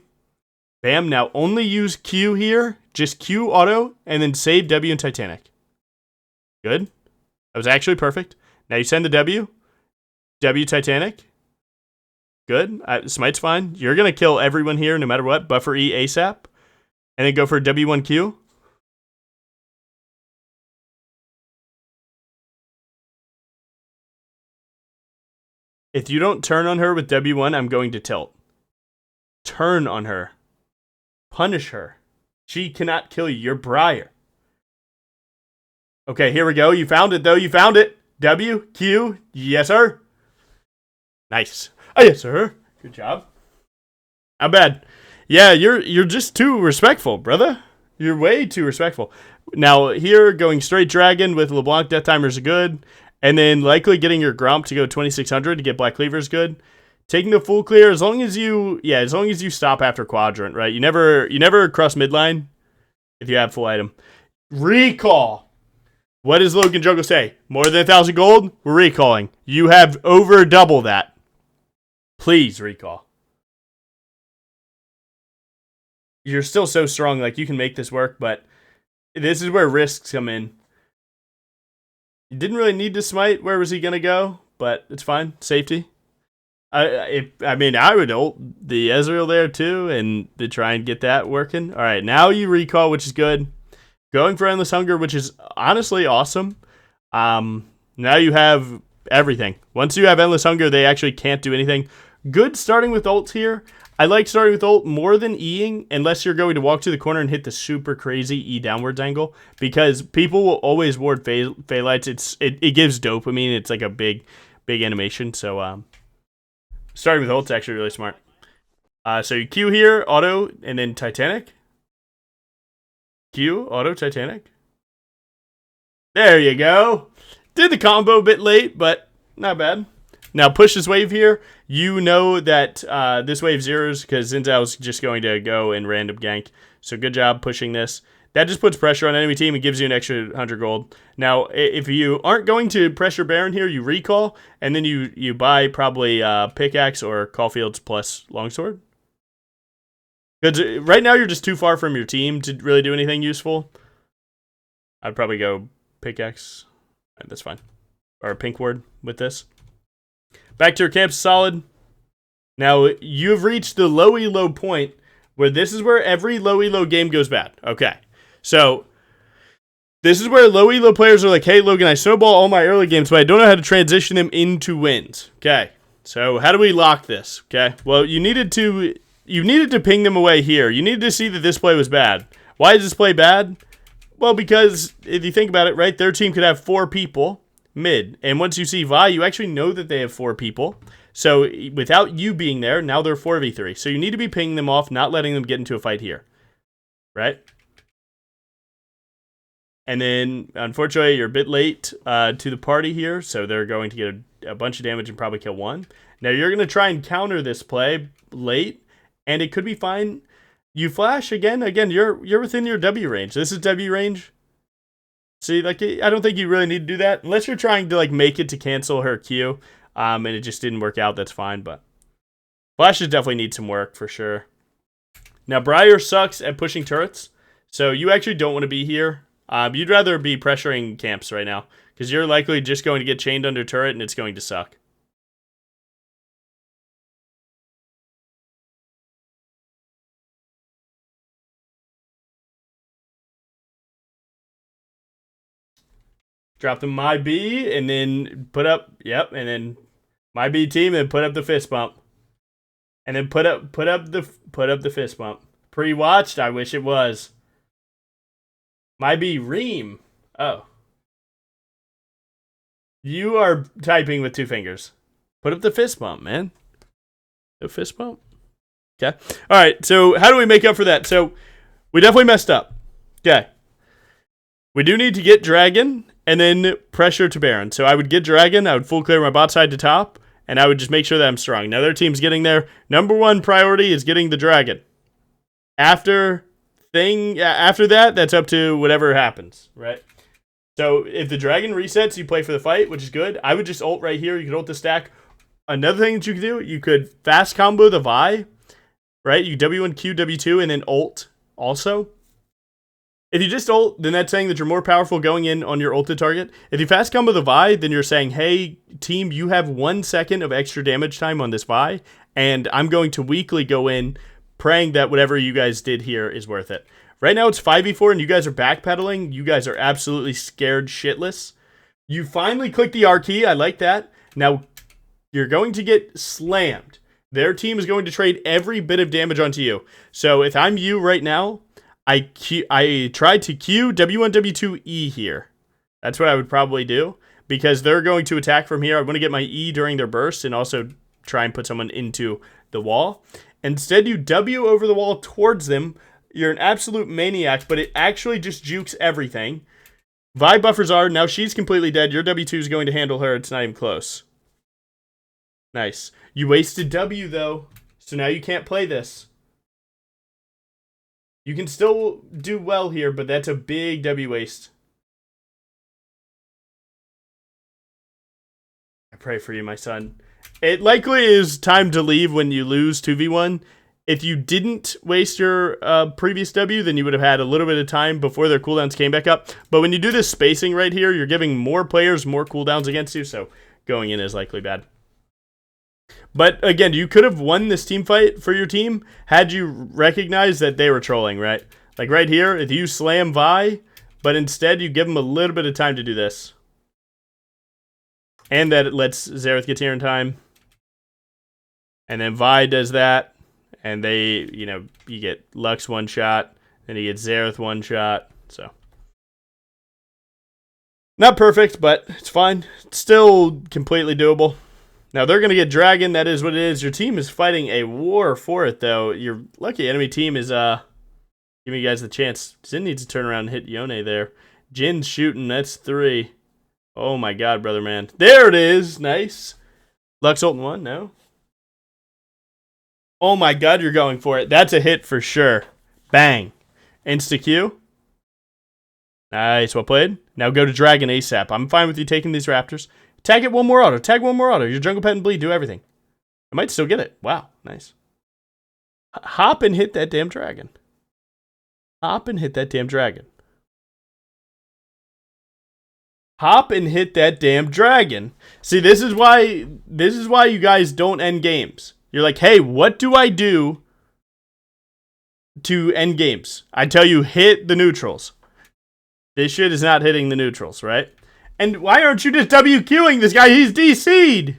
Bam! Now only use Q here. Just Q auto and then save W and Titanic. Good. That was actually perfect. Now you send the W. W Titanic. Good. Smite's fine. You're going to kill everyone here no matter what. Buffer E ASAP. And then go for W1Q. If you don't turn on her with W1, I'm going to tilt. Turn on her. Punish her. She cannot kill you. You're Briar. Okay, here we go. You found it, though. You found it. W, Q. Yes, sir. Nice. Oh, yes, sir. Good job. Not bad. Yeah, you're just too respectful, brother. You're way too respectful. Now, here, going straight Dragon with LeBlanc Death Timer is good. And then likely getting your Gromp to go 2600 to get Black Cleaver is good. Taking the full clear, as long as you stop after Quadrant, right? You never cross midline if you have full item. Recall. What does Logan Jungle say? More than 1,000 gold? We're recalling. You have over double that. Please recall. You're still so strong, like you can make this work, but this is where risks come in. You didn't really need to smite. Where was he gonna go? But it's fine. Safety. I would ult the Ezreal there too, and to try and get that working. All right, now you recall, which is good. Going for Endless Hunger, which is honestly awesome. Now you have everything. Once you have Endless Hunger, they actually can't do anything. Good starting with ults here. I like starting with ult more than Eing, unless you're going to walk to the corner and hit the super crazy E downwards angle, because people will always ward Phaelites. It gives dopamine. It's like a big animation. So starting with ult's actually really smart. So you Q here, auto, and then Titanic. Q, auto, Titanic. There you go. Did the combo a bit late, but not bad. Now push this wave here. You know that this wave zeros because Zinzal's just going to go and random gank. So good job pushing this. That just puts pressure on enemy team and gives you an extra 100 gold. Now, if you aren't going to pressure Baron here, you recall, and then you buy probably Pickaxe or Caulfield's plus Longsword. Because right now you're just too far from your team to really do anything useful. I'd probably go Pickaxe. That's fine. Or Pink Word with this. Back to your camp, solid. Now, you've reached the low elo point where this is where every low elo game goes bad. Okay. So, this is where low elo players are like, hey, Logan, I snowball all my early games, but I don't know how to transition them into wins. Okay, so how do we lock this? Okay, well, you needed to ping them away here. You needed to see that this play was bad. Why is this play bad? Well, because if you think about it, right, their team could have 4 people mid, and once you see Vi, you actually know that they have 4 people. So, without you being there, now they're 4v3. So, you need to be pinging them off, not letting them get into a fight here, right? And then, unfortunately, you're a bit late to the party here, so they're going to get a bunch of damage and probably kill 1. Now, you're going to try and counter this play late, and it could be fine. You flash again, you're within your W range. This is W range. See, like, I don't think you really need to do that, unless you're trying to, like, make it to cancel her Q, and it just didn't work out, that's fine, but flashes definitely need some work, for sure. Now, Briar sucks at pushing turrets, so you actually don't want to be here. You'd rather be pressuring camps right now, because you're likely just going to get chained under turret, and it's going to suck. Drop the my B, and then put up, yep, and then my B team, and put up the fist bump. And then put up the fist bump. Pre-watched? I wish it was. My B Reem. Oh. You are typing with 2 fingers. Put up the fist bump, man. The fist bump? Okay. Alright, so how do we make up for that? So, we definitely messed up. Okay. We do need to get Dragon, and then pressure to Baron. So I would get Dragon, I would full clear my bot side to top, and I would just make sure that I'm strong. Now their team's getting there. Number 1 priority is getting the Dragon. After that, that's up to whatever happens, right? So if the Dragon resets, you play for the fight, which is good. I would just ult right here. You could ult the stack. Another thing that you could do, you could fast combo the Vi, right? You W1Q, W2, and then ult also. If you just ult, then that's saying that you're more powerful going in on your ulted target. If you fast combo the Vi, then you're saying, hey, team, you have 1 second of extra damage time on this Vi, and I'm going to weakly go in, praying that whatever you guys did here is worth it. Right now it's 5v4 and you guys are backpedaling. You guys are absolutely scared shitless. You finally clicked the R key. I like that. Now, you're going to get slammed. Their team is going to trade every bit of damage onto you. So if I'm you right now, I tried to Q W1, W2, E here. That's what I would probably do. Because they're going to attack from here. I want to get my E during their burst and also try and put someone into the wall. Instead, you W over the wall towards them. You're an absolute maniac, but it actually just jukes everything. Vi buffers are, now she's completely dead. Your W2 is going to handle her. It's not even close. Nice. You wasted W, though, so now you can't play this. You can still do well here, but that's a big W waste. I pray for you, my son. It likely is time to leave when you lose 2v1. If you didn't waste your previous W, then you would have had a little bit of time before their cooldowns came back up. But when you do this spacing right here, you're giving more players more cooldowns against you, so going in is likely bad. But again, you could have won this team fight for your team had you recognized that they were trolling, right? Like right here, if you slam Vi, but instead you give them a little bit of time to do this. And that it lets Xerath get here in time. And then Vi does that. And they, you know, you get Lux 1 shot. Then you get Xerath 1 shot. So. Not perfect, but it's fine. It's still completely doable. Now they're going to get Dragon. That is what it is. Your team is fighting a war for it, though. Your lucky enemy team is giving you guys the chance. Zin needs to turn around and hit Yone there. Jin's shooting. That's 3. Oh my god, brother man. There it is. Nice. Lux ult in 1, no? Oh my god, you're going for it. That's a hit for sure. Bang. Insta-Q. Nice, well played. Now go to Dragon ASAP. I'm fine with you taking these Raptors. Tag it one more auto. Tag one more auto. Your Jungle Pet and Bleed, do everything. I might still get it. Wow, nice. Hop and hit that damn dragon. Hop and hit that damn dragon. Hop and hit that damn dragon. See, this is why you guys don't end games. You're like, hey, what do I do to end games? I tell you, hit the neutrals. This shit is not hitting the neutrals, right? And why aren't you just WQing this guy? He's DC'd.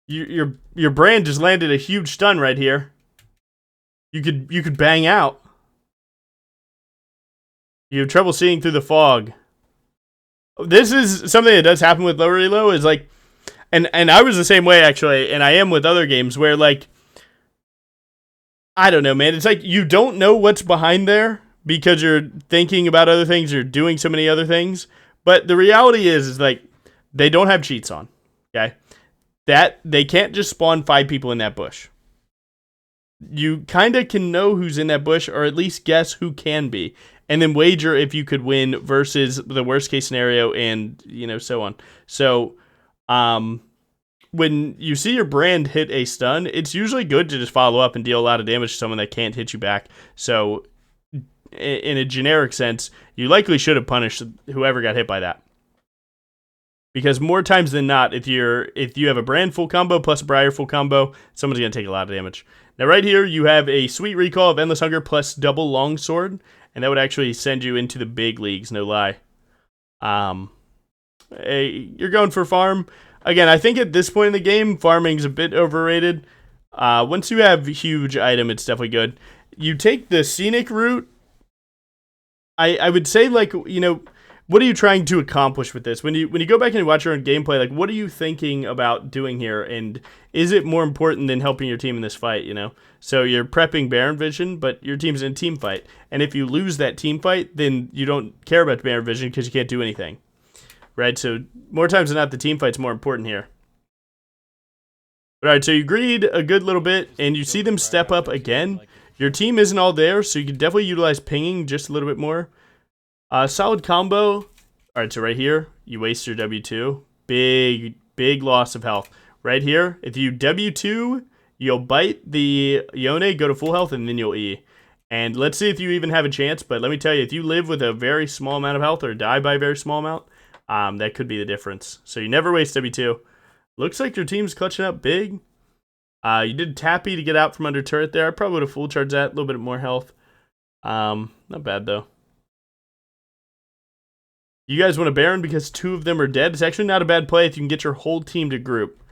Your brand just landed a huge stun right here. You could bang out. You have trouble seeing through the fog. This is something that does happen with low reload, is like, and I was the same way actually, and I am with other games where like, I don't know, man. It's like you don't know what's behind there because you're thinking about other things, you're doing so many other things. But the reality is like they don't have cheats on. Okay, that they can't just spawn 5 people in that bush. You kind of can know who's in that bush, or at least guess who can be, and then wager if you could win versus the worst case scenario, and so on. So, when you see your brand hit a stun, it's usually good to just follow up and deal a lot of damage to someone that can't hit you back. So, in a generic sense, you likely should have punished whoever got hit by that. Because more times than not, if you have a brand full combo plus a Briar full combo, someone's going to take a lot of damage. Now right here, you have a sweet recall of Endless Hunger plus double longsword, and that would actually send you into the big leagues, no lie. You're going for farm. Again, I think at this point in the game, farming's a bit overrated. Once you have a huge item, it's definitely good. You take the scenic route. I would say, like, what are you trying to accomplish with this? When you go back and watch your own gameplay, like, what are you thinking about doing here? And is it more important than helping your team in this fight, So you're prepping Baron Vision, but your team's in a team fight. And if you lose that team fight, then you don't care about Baron Vision because you can't do anything. Right? So more times than not, the team fight's more important here. All right, so you greed a good little bit, and you see them step up again. Your team isn't all there, so you can definitely utilize pinging just a little bit more. Solid combo. All right, so right here, you waste your W2. Big loss of health. Right here, if you W2, you'll bite the Yone, go to full health, and then you'll E. And let's see if you even have a chance, but let me tell you, if you live with a very small amount of health or die by a very small amount, that could be the difference. So you never waste W2. Looks like your team's clutching up big. You did Tappy to get out from under turret there. I probably would have full charged that, a little bit more health. Not bad, though. You guys want a Baron because 2 of them are dead? It's actually not a bad play if you can get your whole team to group.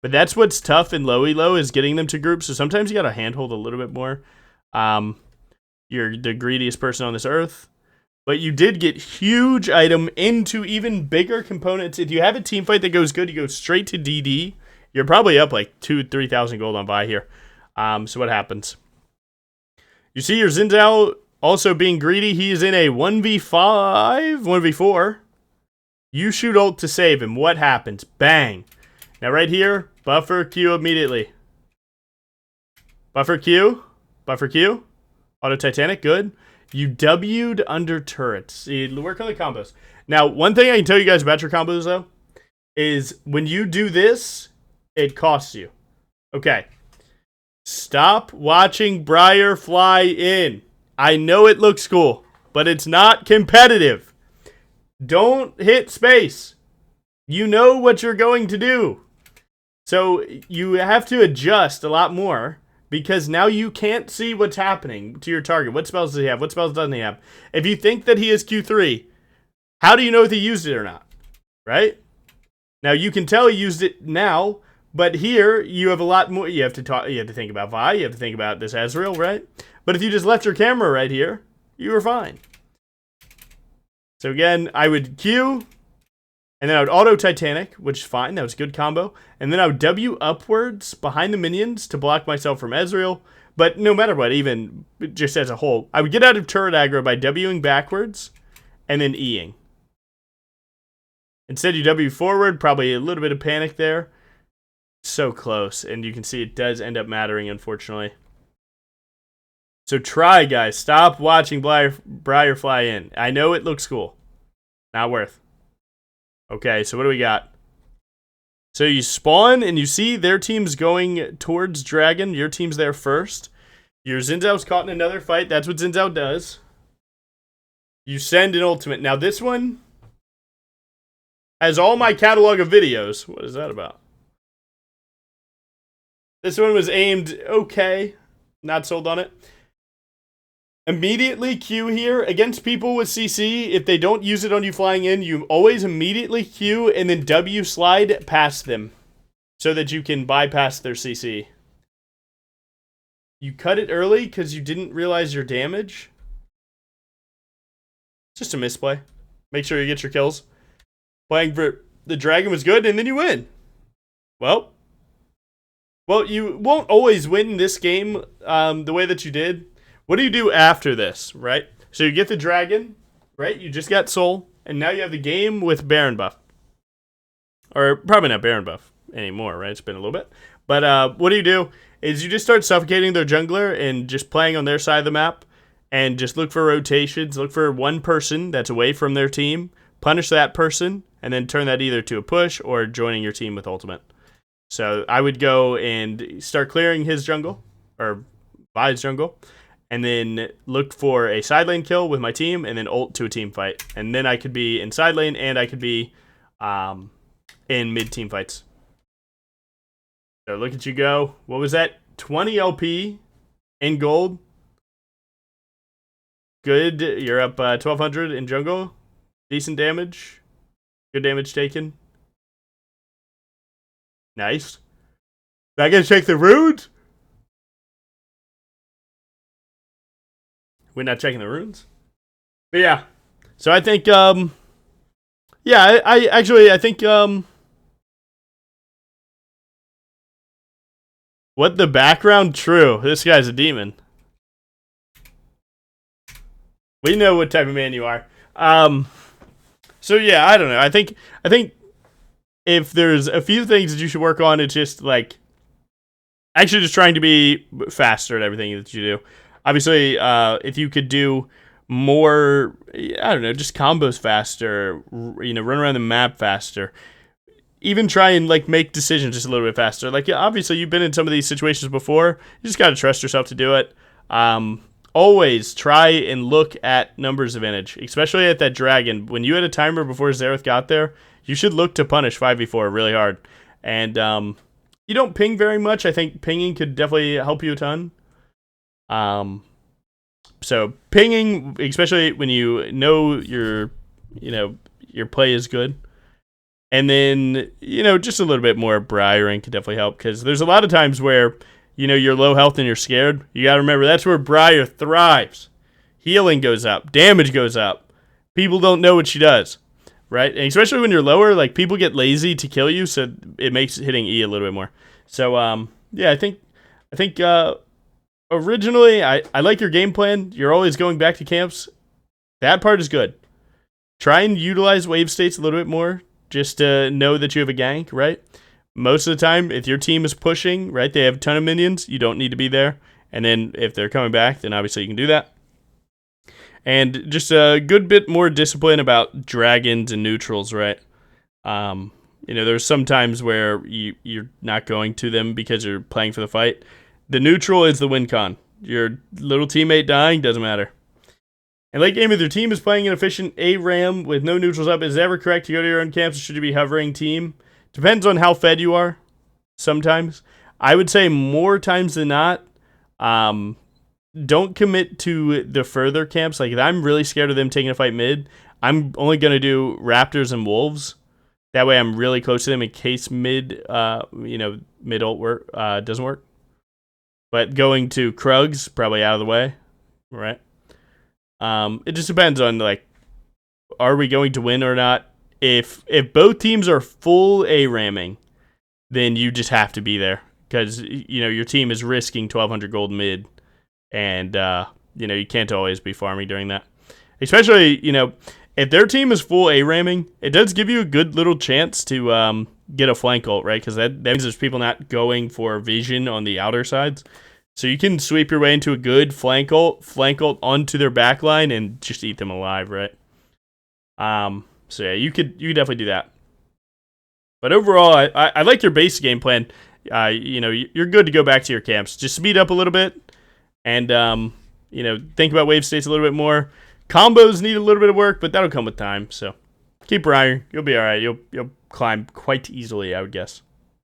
But that's what's tough in low elo, is getting them to group. So sometimes you got to handhold a little bit more. You're the greediest person on this earth. But you did get huge item into even bigger components. If you have a team fight that goes good, you go straight to DD. You're probably up like 2,000-3,000 gold on buy here. So what happens? You see your Xin Zhao also being greedy. He is in a 1v5, 1v4. You shoot ult to save him. What happens? Bang. Now right here, buffer Q immediately. Buffer Q. Buffer Q. Auto Titanic, good. You W'd under turrets. You work on the combos. Now, one thing I can tell you guys about your combos, though, is when you do this, it costs you. Okay. Stop watching Briar fly in. I know it looks cool, but it's not competitive. Don't hit space. You know what you're going to do. So you have to adjust a lot more, because now you can't see what's happening to your target. What spells does he have? What spells doesn't he have? If you think that he is Q3, how do you know if he used it or not? Right? Now you can tell he used it now, but here you have a lot more. You have to think about Vi. You have to think about this Ezreal, right? But if you just left your camera right here, you were fine. So again, I would Q, and then I would auto Titanic, which is fine. That was a good combo. And then I would W upwards behind the minions to block myself from Ezreal. But no matter what, even just as a whole, I would get out of turret aggro by Wing backwards and then Eing. Instead, you W forward, probably a little bit of panic there. So close, and you can see it does end up mattering, unfortunately. So try, guys. Stop watching Briar fly in. I know it looks cool. Not worth. Okay, so what do we got? So you spawn, and you see their team's going towards Dragon. Your team's there first. Your Xin Zhao's caught in another fight. That's what Xin Zhao does. You send an ultimate. Now this one has all my catalog of videos. What is that about? This one was aimed okay. Not sold on it. Immediately Q here. Against people with CC, if they don't use it on you flying in, you always immediately Q and then W slide past them so that you can bypass their CC. You cut it early because you didn't realize your damage. Just a misplay. Make sure you get your kills. Playing for the Dragon was good, and then you win. Well, you won't always win this game the way that you did. What do you do after this, right? So you get the Dragon, right? You just got Soul, and now you have the game with Baron buff. Or probably not Baron buff anymore, right? It's been a little bit. But what do? Is you just start suffocating their jungler and just playing on their side of the map and just look for rotations. Look for one person that's away from their team. Punish that person, and then turn that either to a push or joining your team with ultimate. So I would go and start clearing his jungle, or Vi's jungle, and then look for a side lane kill with my team, and then ult to a team fight. And then I could be in side lane, and I could be in mid-team fights. So look at you go. What was that? 20 LP in gold. Good. You're up 1,200 in jungle. Decent damage. Good damage taken. Nice. Now I gotta check the runes. We're not checking the runes. But yeah. So I think, I think, what the background? True. This guy's a demon. We know what type of man you are. So yeah, I don't know. I think if there's a few things that you should work on, it's just like actually just trying to be faster at everything that you do. Obviously, if you could do more, I don't know, just combos faster, run around the map faster. Even try and like make decisions just a little bit faster. Like, obviously you've been in some of these situations before. You just got to trust yourself to do it. Always try and look at numbers advantage, especially at that Dragon. When you had a timer before Xerath got there, you should look to punish 5v4 really hard. And you don't ping very much. I think pinging could definitely help you a ton. So pinging, especially when you know your play is good. And then, just a little bit more Briaring could definitely help, because there's a lot of times where, you're low health and you're scared. You got to remember, that's where Briar thrives. Healing goes up. Damage goes up. People don't know what she does, right? And especially when you're lower, like, people get lazy to kill you, so it makes hitting E a little bit more. So, I think originally, I like your game plan. You're always going back to camps. That part is good. Try and utilize wave states a little bit more, just to know that you have a gank, right? Most of the time, if your team is pushing, right, they have a ton of minions, you don't need to be there. And then if they're coming back, then obviously you can do that. And just a good bit more discipline about dragons and neutrals, right? There's some times where you're not going to them because you're playing for the fight. The neutral is the win con. Your little teammate dying doesn't matter. And late game, if your team is playing an efficient ARAM with no neutrals up, is it ever correct to go to your own camps, or should you be hovering team? Depends on how fed you are. Sometimes. I would say more times than not, don't commit to the further camps. Like, if I'm really scared of them taking a fight mid, I'm only going to do Raptors and Wolves. That way I'm really close to them in case mid ult work doesn't work. But going to Krugs, probably out of the way, right? It just depends on, like, are we going to win or not? If both teams are full A-ramming, then you just have to be there, because your team is risking 1,200 gold mid, and you can't always be farming during that. Especially if their team is full A-ramming, it does give you a good little chance to get a flank ult, right? Because that means there's people not going for vision on the outer sides. So you can sweep your way into a good flank ult onto their backline and just eat them alive, right? So yeah, you could definitely do that. But overall, I like your base game plan. You're good to go back to your camps. Just speed up a little bit, and think about wave states a little bit more. Combos need a little bit of work, but that'll come with time. So keep Briar. You'll be all right. You'll climb quite easily, I would guess.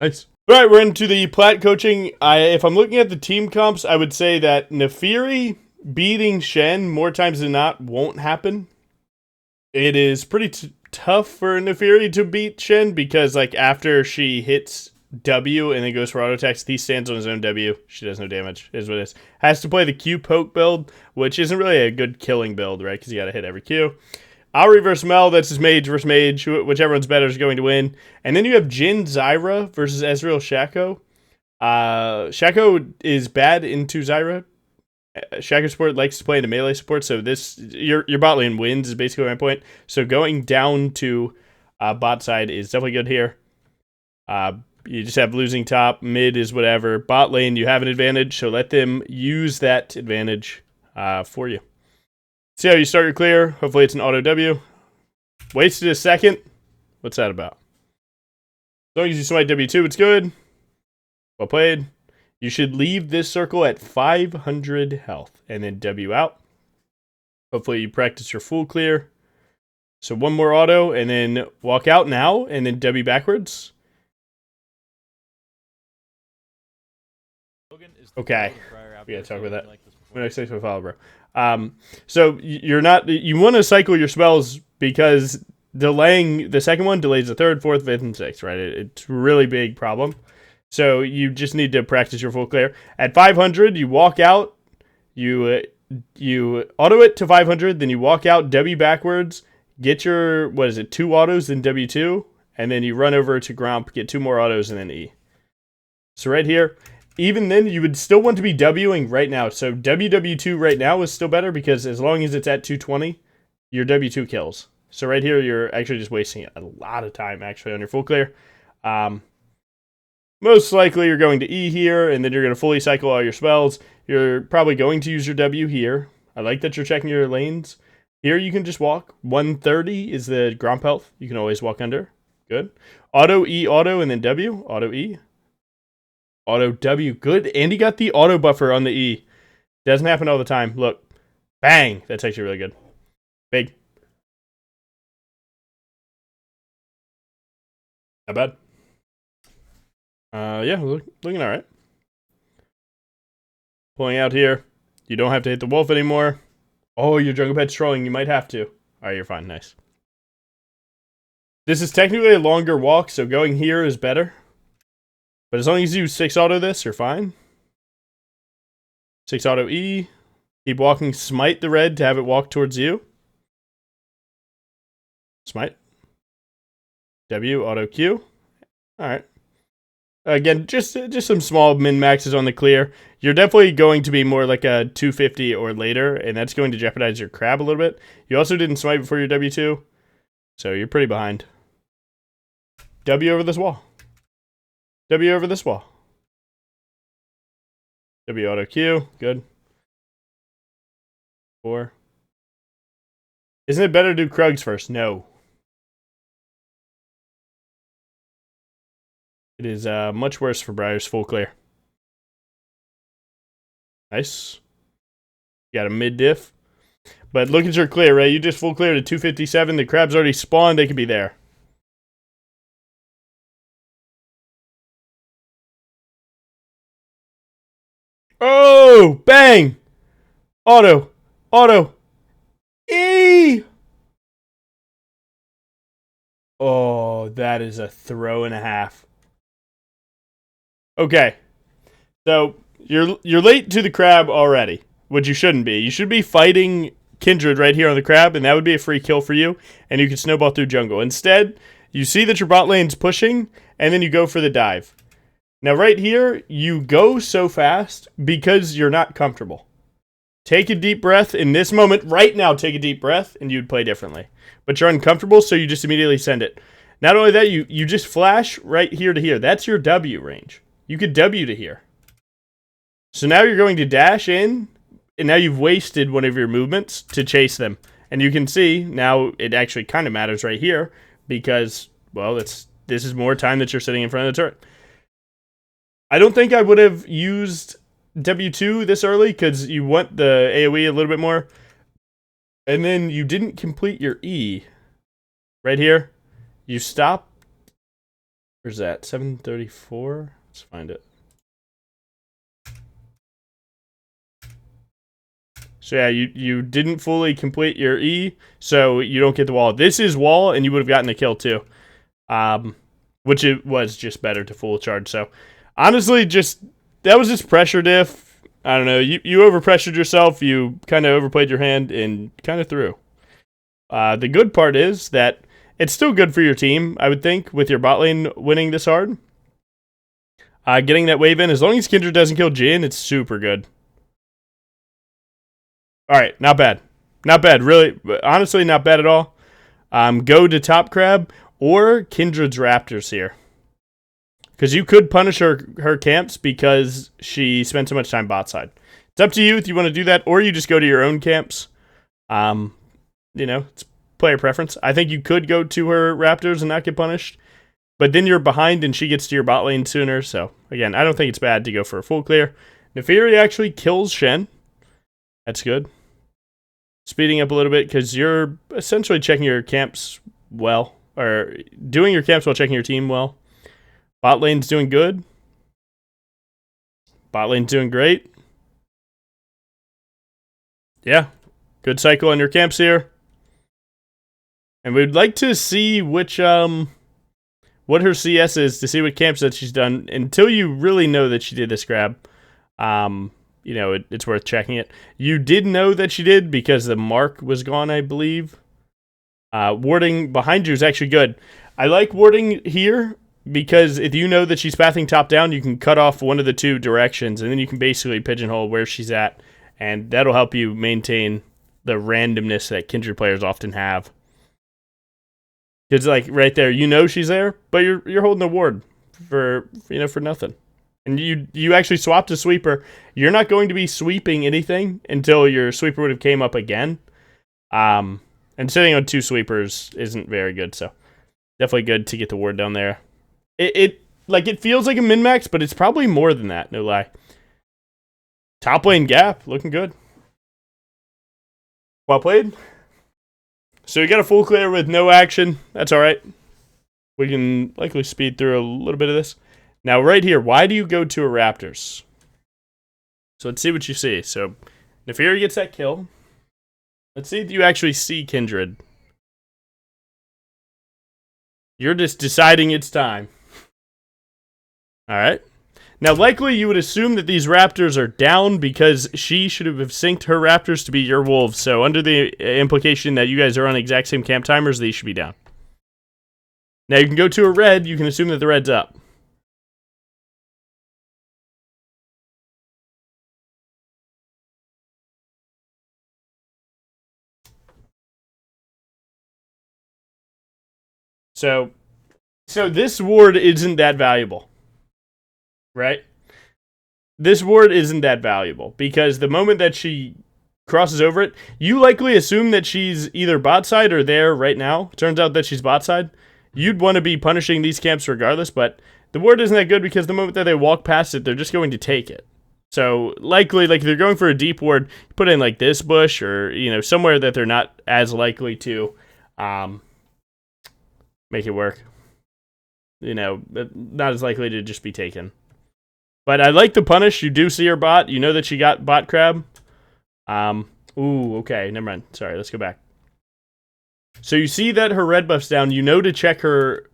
Nice. All right, we're into the plat coaching. If I'm looking at the team comps, I would say that Nefiri beating Shen more times than not won't happen. It is pretty tough for Nefiri to beat Shen because, like, after she hits W and then goes for auto attacks, he stands on his own W. She does no damage, is what it is. Has to play the Q poke build, which isn't really a good killing build, right? Because you got to hit every Q. Auri versus Mel, that's his mage versus mage. Whichever one's better is going to win. And then you have Jin Zyra versus Ezreal Shaco. Shaco is bad into Zyra. Shaco support likes to play into melee support, so your bot lane wins is basically my point. So going down to bot side is definitely good here. You just have losing top, mid is whatever. Bot lane, you have an advantage, so let them use that advantage for you. See how you start your clear. Hopefully it's an auto W. Wasted a second. What's that about? As long as you smite W2, it's good. Well played. You should leave this circle at 500 health and then W out. Hopefully you practice your full clear. So one more auto and then walk out now and then W backwards. Okay. We gotta talk about that. When I say so, follow, bro. So you want to cycle your spells because delaying the second one delays the third, fourth, fifth, and sixth, right? It's a really big problem. So you just need to practice your full clear. At 500, you walk out, you auto it to 500, then you walk out, W backwards, get your, 2 autos, then W2, and then you run over to Gromp, get 2 more autos, and then E. So right here, even then, you would still want to be Wing right now. So WW2 right now is still better because as long as it's at 220, your W2 kills. So right here, you're actually just wasting a lot of time actually on your full clear. Most likely you're going to E here, and then you're going to fully cycle all your spells. You're probably going to use your W here. I like that you're checking your lanes. Here you can just walk. 130 is the Gromp health. You can always walk under. Good. Auto E, auto, and then W. Auto E. Auto W, good. And he got the auto buffer on the E. Doesn't happen all the time. Look. Bang. That's actually really good. Big. Not bad. Yeah, looking alright. Pulling out here. You don't have to hit the wolf anymore. Oh, your jungle pet's trolling. You might have to. Alright, you're fine. Nice. This is technically a longer walk, so going here is better. But as long as you 6 auto this, you're fine. 6 auto E. Keep walking. Smite the red to have it walk towards you. Smite. W, auto Q. Alright. Again, just some small min-maxes on the clear. You're definitely going to be more like a 250 or later, and that's going to jeopardize your crab a little bit. You also didn't smite before your W2, so you're pretty behind. W over this wall. W over this wall. W auto Q. Good. 4. Isn't it better to do Krugs first? No. It is much worse for Briar's full clear. Nice. You got a mid diff. But look at your clear, right? You just full clear to 257. The crab's already spawned. They could be there. Oh, bang! Auto. Auto. E! Oh, that is a throw and a half. Okay. So, you're late to the crab already, which you shouldn't be. You should be fighting Kindred right here on the crab, and that would be a free kill for you, and you can snowball through jungle. Instead, you see that your bot lane's pushing, and then you go for the dive. Now, right here, you go so fast because you're not comfortable. take a deep breath in this moment. Right now, take a deep breath, and you'd play differently. But you're uncomfortable, so you just immediately send it. Not only that, you just flash right here to here. That's your W range. You could W to here. So now you're going to dash in, and now you've wasted one of your movements to chase them. And you can see, now it actually kind of matters right here, because, well, this is more time that you're sitting in front of the turret. I don't think I would have used W2 this early, because you want the AoE a little bit more. And then you didn't complete your E. Right here. You stop. Where's that? 734? Let's find it. So yeah, you didn't fully complete your E, so you don't get the wall. This is wall, and you would have gotten the kill too. Which it was just better to full charge. So honestly, that was just pressure diff. I don't know. You overpressured yourself. You kind of overplayed your hand and kind of threw. The good part is that it's still good for your team, I would think, with your bot lane winning this hard. Getting that wave in, as long as Kindred doesn't kill Jhin, it's super good. Alright, not bad. Not bad, really. Honestly, not bad at all. Go to top crab or Kindred's Raptors here. Because you could punish her camps because she spent so much time bot side. It's up to you if you want to do that, or you just go to your own camps. It's player preference. I think you could go to her Raptors and not get punished. But then you're behind and she gets to your bot lane sooner. So, again, I don't think it's bad to go for a full clear. Neferi actually kills Shen. That's good. Speeding up a little bit because you're essentially checking your camps well. Or doing your camps while checking your team well. Bot lane's doing good. Bot lane's doing great. Yeah. Good cycle on your camps here. And we'd like to see what her CS is, to see what camps that she's done. Until you really know that she did this grab, it's worth checking it. You did know that she did because the mark was gone, I believe. Warding behind you is actually good. I like warding here because if you know that she's pathing top down, you can cut off one of the two directions, and then you can basically pigeonhole where she's at, and that'll help you maintain the randomness that Kindred players often have. It's like right there, you know she's there, but you're holding a ward for nothing. And you actually swapped a sweeper. You're not going to be sweeping anything until your sweeper would have came up again. And sitting on two sweepers isn't very good, so definitely good to get the ward down there. It feels like a min-max, but it's probably more than that, no lie. Top lane gap, looking good. Well played. So you got a full clear with no action. That's alright. We can likely speed through a little bit of this. Now right here, why do you go to a Raptors? So let's see what you see. So Neferi gets that kill. Let's see if you actually see Kindred. You're just deciding it's time. Alright. Now, likely you would assume that these Raptors are down because she should have synced her Raptors to be your Wolves. So under the implication that you guys are on the exact same camp timers, these should be down. Now you can go to a red. You can assume that the red's up. So this ward isn't that valuable. Right? This ward isn't that valuable because the moment that she crosses over it, you likely assume that she's either bot side or there right now. Turns out that she's bot side. You'd want to be punishing these camps regardless, but the ward isn't that good because the moment that they walk past it, they're just going to take it. So likely, like if they're going for a deep ward, put in like this bush or somewhere that they're not as likely to make it work. Not as likely to just be taken. But I like the punish. You do see her bot. You know that she got bot crab. Ooh, okay. Never mind. Sorry, let's go back. So you see that her red buff's down. You know to check her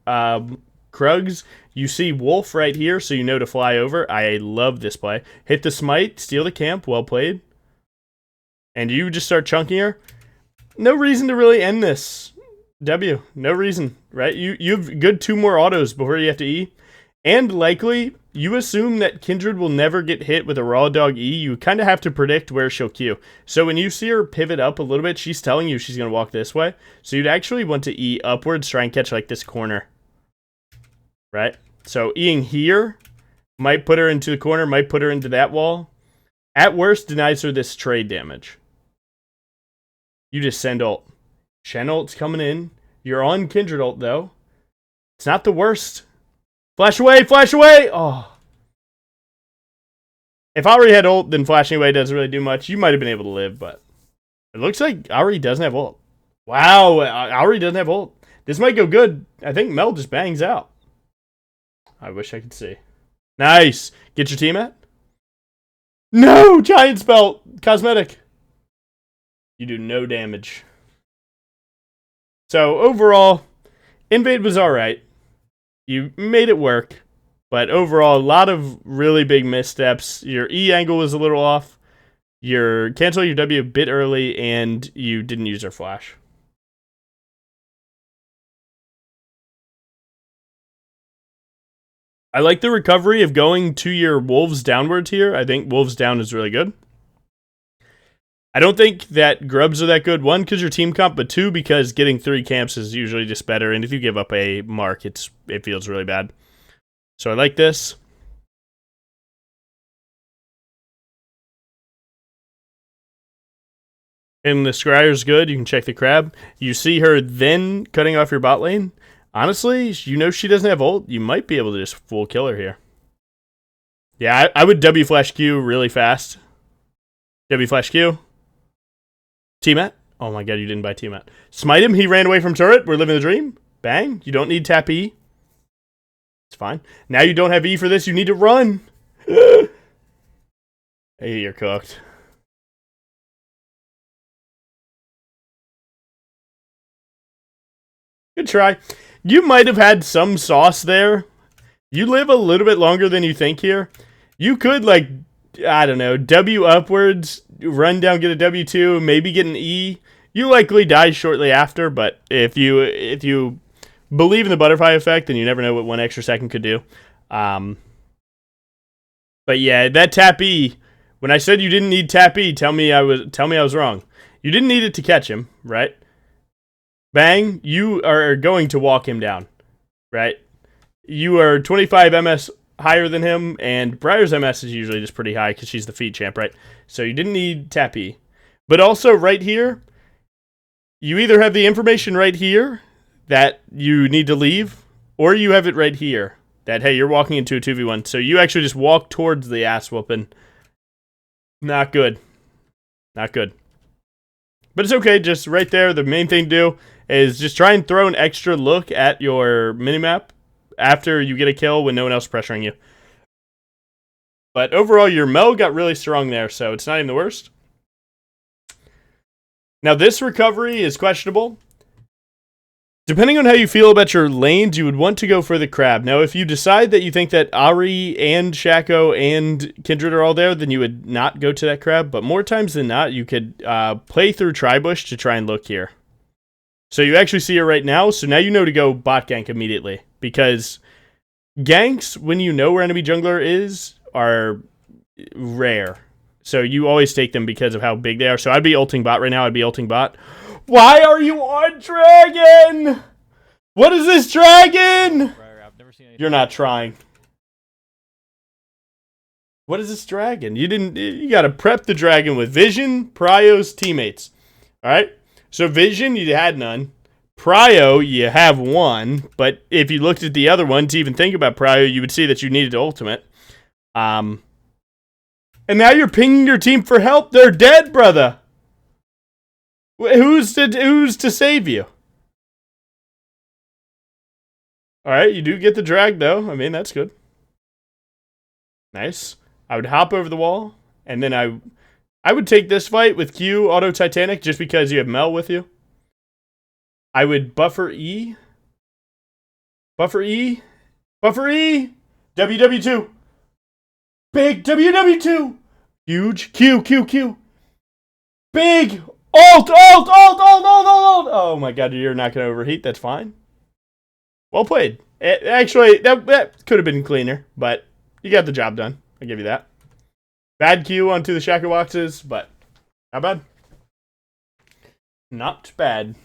Krugs. You see Wolf right here, so you know to fly over. I love this play. Hit the smite. Steal the camp. Well played. And you just start chunking her. No reason to really end this. W. No reason, right? You've good 2 more autos before you have to E. And likely, you assume that Kindred will never get hit with a raw dog E. You kind of have to predict where she'll Q. So when you see her pivot up a little bit, she's telling you she's going to walk this way. So you'd actually want to E upwards, try and catch like this corner. Right? So Eing here might put her into the corner, might put her into that wall. At worst, denies her this trade damage. You just send ult. Shen ult's coming in. You're on Kindred ult, though. It's not the worst. Flash away, flash away! Oh. If Ari had ult, then flashing away doesn't really do much. You might have been able to live, but it looks like Ari doesn't have ult. Wow, Ari doesn't have ult. This might go good. I think Mel just bangs out. I wish I could see. Nice. Get your team at? No! Giant spell! Cosmetic. You do no damage. So, overall, Invade was alright. You made it work. But overall, a lot of really big missteps. Your E angle was a little off. You canceled your W a bit early, and you didn't use your flash. I like the recovery of going to your Wolves downwards here. I think Wolves down is really good. I don't think that Grubs are that good. One, because your team comp, but two, because getting 3 camps is usually just better. And if you give up a mark, it feels really bad. So I like this. And the Scryer's good. You can check the crab. You see her then cutting off your bot lane. Honestly, you know she doesn't have ult. You might be able to just full kill her here. Yeah, I would W flash Q really fast. W flash Q. T-Mat. Oh my god, you didn't buy T-Mat. Smite him. He ran away from turret. We're living the dream. Bang. You don't need tap E. It's fine. Now you don't have E for this. You need to run. Hey, you're cooked. Good try. You might have had some sauce there. You live a little bit longer than you think here. You could, like, I don't know, W upwards, run down, get a W2, maybe get an E. You likely die shortly after, but if you believe in the butterfly effect, then you never know what 1 extra second could do. But yeah, that tap E, when I said you didn't need tap E, tell me I was wrong. You didn't need it to catch him, right? Bang, you are going to walk him down, right? You are 25 MS higher than him, and Briar's MS is usually just pretty high because she's the feed champ, right? So you didn't need tap E. But also right here, you either have the information right here that you need to leave, or you have it right here that, hey, you're walking into a 2v1. So you actually just walk towards the ass whooping. Not good. Not good. But it's okay, just right there, the main thing to do is just try and throw an extra look at your minimap after you get a kill when no one else is pressuring you. But overall, your Mel got really strong there, so it's not even the worst. Now, this recovery is questionable. Depending on how you feel about your lanes, you would want to go for the crab. Now, if you decide that you think that Ari and Shaco and Kindred are all there, then you would not go to that crab. But more times than not, you could play through Tribush to try and look here. So you actually see her right now. So now you know to go bot gank immediately. Because ganks, when you know where enemy jungler is, are rare. So you always take them because of how big they are. So I'd be ulting bot right now. I'd be ulting bot. Why are you on dragon? What is this dragon? Briar, I've never seen anything. You're not trying. What is this dragon? You gotta prep the dragon with Vision, Prio's teammates. Alright? So Vision, you had none. Prio, you have one. But if you looked at the other one to even think about Prio, you would see that you needed ultimate. And now you're pinging your team for help. They're dead, brother. Who's to save you? Alright, you do get the drag, though. I mean, that's good. Nice. I would hop over the wall, and then I would take this fight with Q, Auto Titanic, just because you have Mel with you. I would buffer E. Buffer E. Buffer E! WW2. Big WW2! Huge. Q, Q, Q. Big! Ult! Ult! Ult! Ult! Ult! Ult! Oh my god, you're not going to overheat. That's fine. Well played. Actually, that could have been cleaner, but You got the job done. I'll give you that. Bad Q onto the shacker boxes, but not bad. Not bad.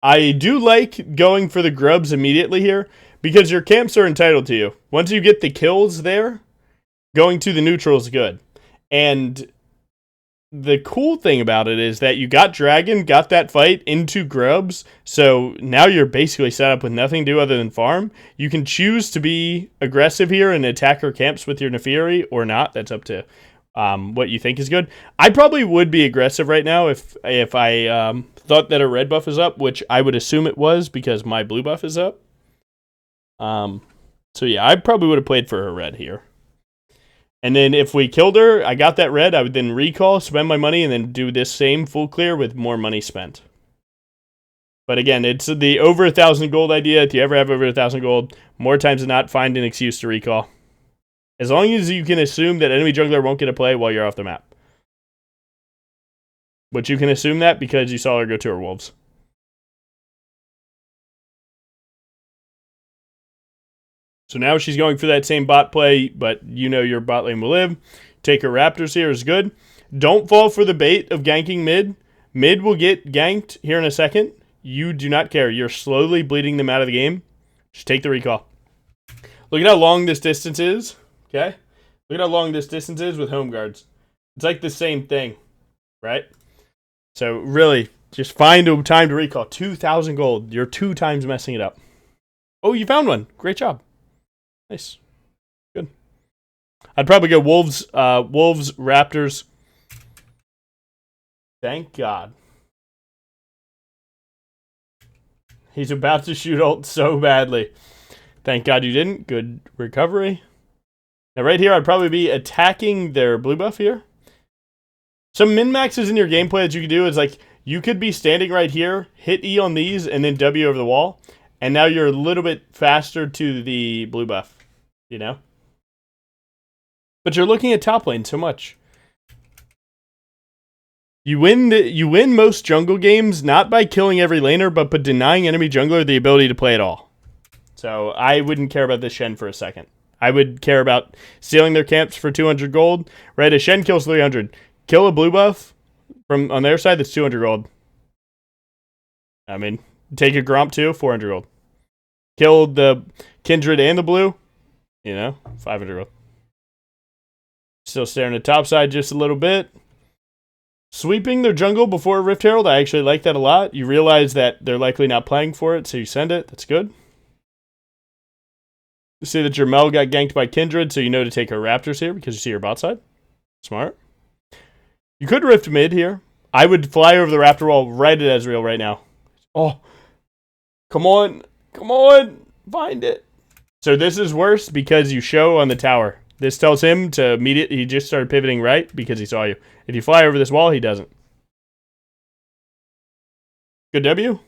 I do like going for the grubs immediately here because your camps are entitled to you. Once you get the kills there, going to the neutral is good. And the cool thing about it is that you got Dragon, got that fight into grubs, so now you're basically set up with nothing to do other than farm. You can choose to be aggressive here and attack her camps with your Neferi or not. That's up to what you think is good. I probably would be aggressive right now if I thought that a red buff is up, which I would assume it was because my blue buff is up. So yeah, I probably would have played for her red here. And then if we killed her, I got that red, I would then recall, spend my money, and then do this same full clear with more money spent. But again, it's the over 1,000 gold idea. If you ever have over 1,000 gold, more times than not, find an excuse to recall. As long as you can assume that enemy jungler won't get a play while you're off the map. But you can assume that because you saw her go to her wolves. So now she's going for that same bot play, but you know your bot lane will live. Take her raptors here is good. Don't fall for the bait of ganking mid. Mid will get ganked here in a second. You do not care. You're slowly bleeding them out of the game. Just take the recall. Look at how long this distance is. Okay? Look at how long this distance is with home guards. It's like the same thing, right? So really, just find a time to recall. 2,000 gold. You're 2 times messing it up. Oh, you found one. Great job. Nice. Good. I'd probably go Wolves, Raptors. Thank God. He's about to shoot ult so badly. Thank God you didn't. Good recovery. Now right here, I'd probably be attacking their blue buff here. Some min-maxes in your gameplay that you could do is like, you could be standing right here, hit E on these, and then W over the wall. And now you're a little bit faster to the blue buff, you know? But you're looking at top lane so much. You win most jungle games not by killing every laner, but by denying enemy jungler the ability to play at all. So I wouldn't care about this Shen for a second. I would care about stealing their camps for 200 gold. Right, a Shen kills 300. Kill a blue buff from on their side, that's 200 gold. I mean, take a Gromp too, 400 gold. Kill the Kindred and the blue, you know, 500 gold. Still staring at top side just a little bit. Sweeping their jungle before Rift Herald, I actually like that a lot. You realize that they're likely not playing for it, so you send it. That's good. You see that your Mel got ganked by Kindred, so you know to take her Raptors here because you see her bot side. Smart. You could Rift mid here. I would fly over the Raptor wall right at Ezreal right now. Oh, come on. Come on. Find it. So this is worse because you show on the tower. This tells him to immediately, he just started pivoting right because he saw you. If you fly over this wall, he doesn't. Good W.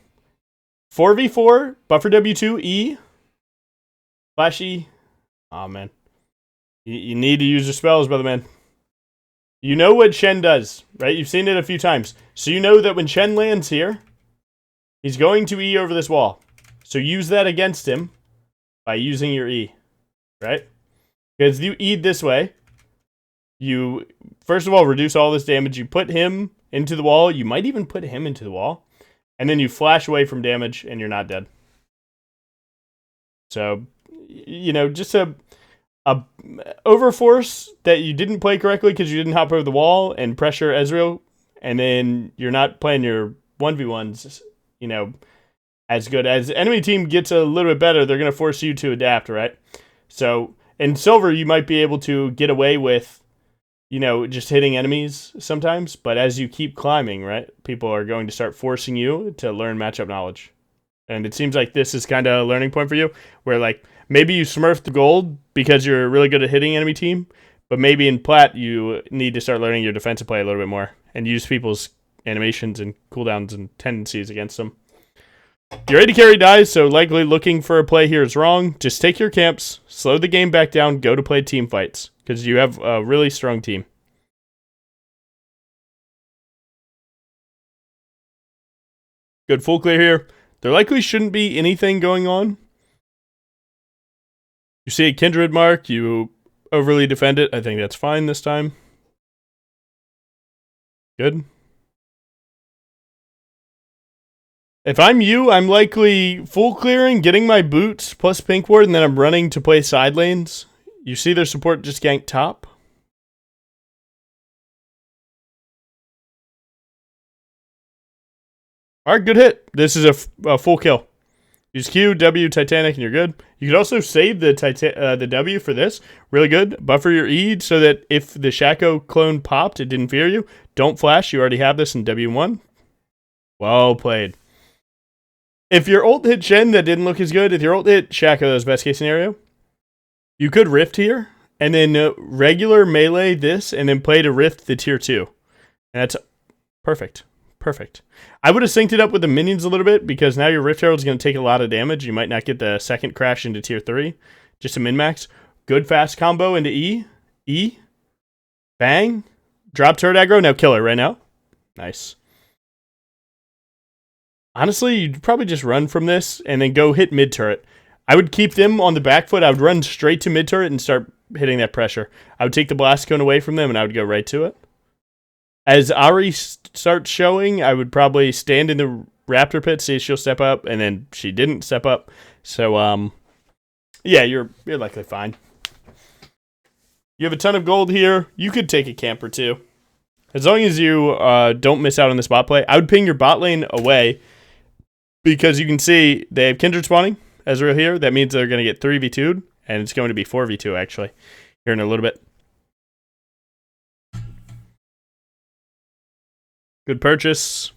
4v4, buffer W2, E. Flashy. Oh, man. You need to use your spells, brother man. You know what Shen does, right? You've seen it a few times. So you know that when Shen lands here, he's going to E over this wall. So use that against him by using your E, right? Because you E this way, you, first of all, reduce all this damage. You put him into the wall. You might even put him into the wall. And then you flash away from damage, and you're not dead. So, you know, just a overforce that you didn't play correctly because you didn't hop over the wall and pressure Ezreal, and then you're not playing your 1v1s, you know, as good. As the enemy team gets a little bit better, they're going to force you to adapt, right? So, in Silver, you might be able to get away with, you know, just hitting enemies sometimes, but as you keep climbing, right, people are going to start forcing you to learn matchup knowledge. And it seems like this is kind of a learning point for you, where, like, maybe you smurf the gold because you're really good at hitting enemy team, but maybe in Plat, you need to start learning your defensive play a little bit more and use people's animations and cooldowns and tendencies against them. Your AD carry dies, so likely looking for a play here is wrong. Just take your camps, slow the game back down, go to play team fights, because you have a really strong team. Good full clear here. There likely shouldn't be anything going on. You see a Kindred mark, you overly defend it. I think that's fine this time. Good. If I'm you, I'm likely full clearing, getting my boots plus pink ward, and then I'm running to play side lanes. You see their support just gank top. Alright, good hit. This is a full kill. Use Q, W, Titanic, and you're good. You could also save the W for this. Really good. Buffer your E so that if the Shaco clone popped, it didn't fear you. Don't flash. You already have this in W1. Well played. If your ult hit Shen, that didn't look as good. If your ult hit Shaco, that was best case scenario. You could Rift here, and then regular melee this, and then play to Rift the tier 2. And that's perfect. Perfect. I would have synced it up with the minions a little bit, because now your Rift Herald is going to take a lot of damage. You might not get the second crash into tier 3. Just a min-max. Good fast combo into E. E. Bang. Drop turret aggro. Now kill her right now. Nice. Honestly, you'd probably just run from this and then go hit mid turret. I would keep them on the back foot. I would run straight to mid turret and start hitting that pressure. I would take the blast cone away from them and I would go right to it. As Ari starts showing, I would probably stand in the raptor pit, see if she'll step up, and then she didn't step up. So, yeah, you're likely fine. You have a ton of gold here. You could take a camp or two. As long as you don't miss out on this bot play, I would ping your bot lane away, because you can see they have Kindred spawning, Ezreal here. That means they're going to get 3v2'd, and it's going to be 4v2, actually, here in a little bit. Good purchase.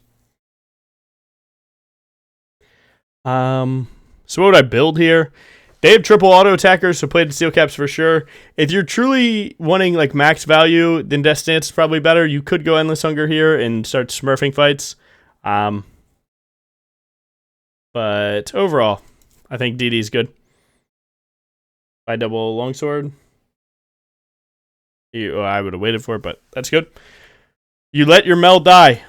So what would I build here? They have triple auto attackers, so play the steel caps for sure. If you're truly wanting like max value, then Death Stance is probably better. You could go Endless Hunger here and start smurfing fights. But overall, I think DD is good. By double longsword. I would have waited for it, but that's good. You let your Mel die.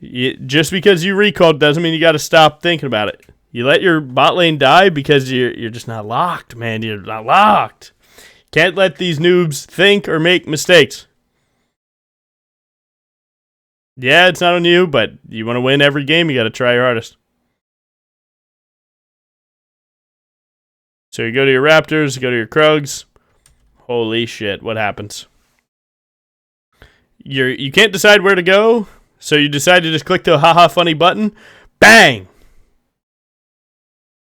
Just because you recalled doesn't mean you got to stop thinking about it. You let your bot lane die because you're just not locked, man. You're not locked. Can't let these noobs think or make mistakes. Yeah, it's not on you, but you want to win every game, you got to try your hardest. So you go to your Raptors, you go to your Krugs. Holy shit, what happens? You can't decide where to go, so you decide to just click the haha funny button. Bang!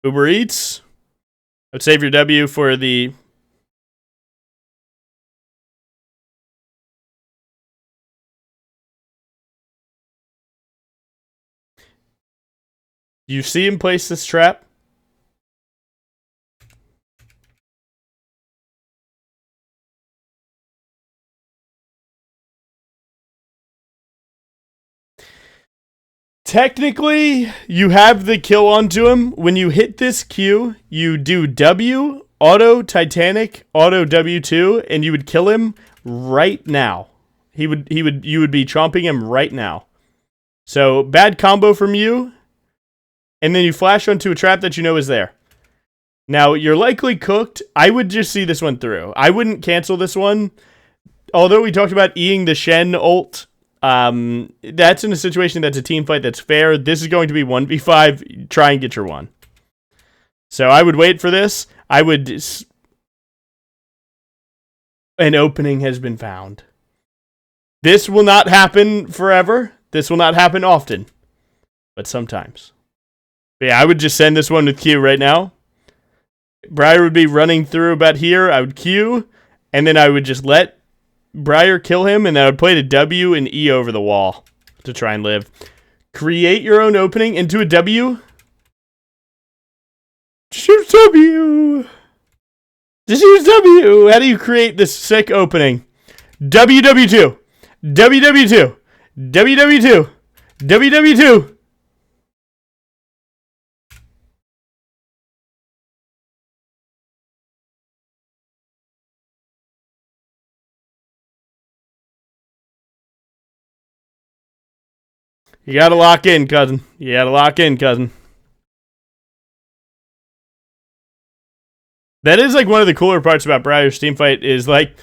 Uber Eats. I would save your W for the... You see him place this trap? Technically, you have the kill onto him. When you hit this Q, you do W, auto Titanic, auto W2, and you would kill him right now. You would be chomping him right now. So, bad combo from you. And then you flash onto a trap that you know is there. Now, you're likely cooked. I would just see this one through. I wouldn't cancel this one. Although we talked about Eing the Shen ult, that's in a situation that's a team fight that's fair. This is going to be 1v5. Try and get your one. So I would wait for this. An opening has been found. This will not happen forever. This will not happen often. But sometimes. But yeah, I would just send this one with Q right now. Briar would be running through about here. I would Q. And then I would just let Briar kill him, and then I would play the W and E over the wall to try and live. Create your own opening into a W. Choose W. Just use W. How do you create this sick opening? WW2. WW2. WW2. WW2. You gotta lock in, cousin. You gotta lock in, cousin. That is like one of the cooler parts about Briar's team fight is like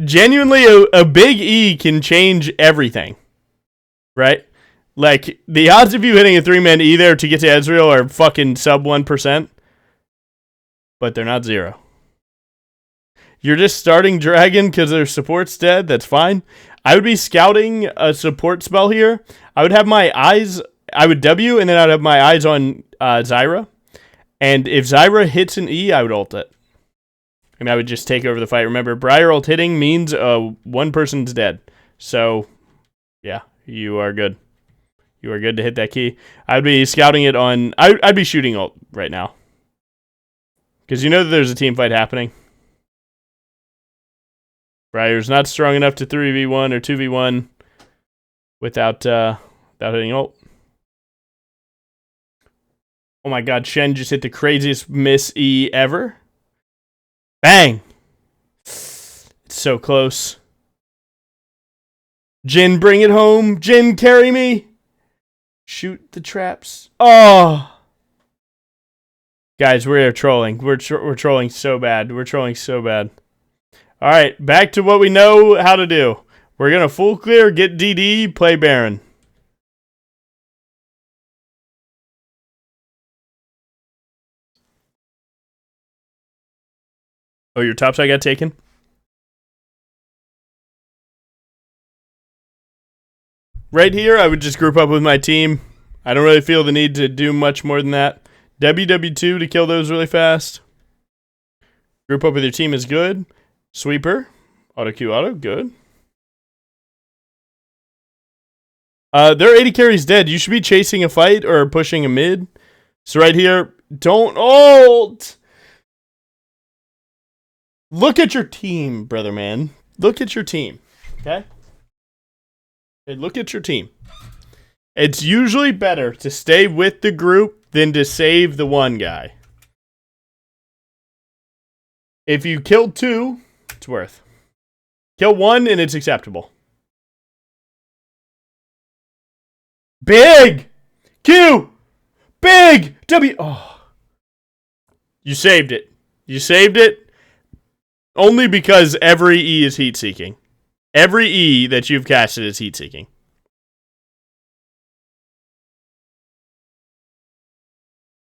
genuinely a big E can change everything, right? Like the odds of you hitting a 3-man E there to get to Ezreal are fucking sub 1%, but they're not 0. You're just starting Dragon because their support's dead. That's fine. I would be scouting a support spell here. I would have my eyes. I would W and then I'd have my eyes on Zyra. And if Zyra hits an E, I would ult it. And I would just take over the fight. Remember, Briar ult hitting means one person's dead. So, yeah, you are good. You are good to hit that key. I'd be scouting it on... I'd be shooting ult right now. Because you know that there's a team fight happening. Briar's not strong enough to 3v1 or 2v1 without hitting ult. Oh my god, Shen just hit the craziest miss E ever. Bang! It's so close. Jin, bring it home. Jin, carry me. Shoot the traps. Oh! Guys, we're trolling. We're trolling so bad. We're trolling so bad. Alright, back to what we know how to do. We're going to full clear, get DD, play Baron. Oh, your top side got taken? Right here, I would just group up with my team. I don't really feel the need to do much more than that. WW2 to kill those really fast. Group up with your team is good. Sweeper. Auto Q auto. Good. Their 80 carry's dead. You should be chasing a fight or pushing a mid. So right here, don't ult! Look at your team, brother man. Look at your team. Okay? Hey, look at your team. It's usually better to stay with the group than to save the one guy. If you kill 2, it's worth. Kill 1 and it's acceptable. Big! Q! Big! W! Oh. You saved it. You saved it only because every E is heat-seeking. Every E that you've casted is heat-seeking.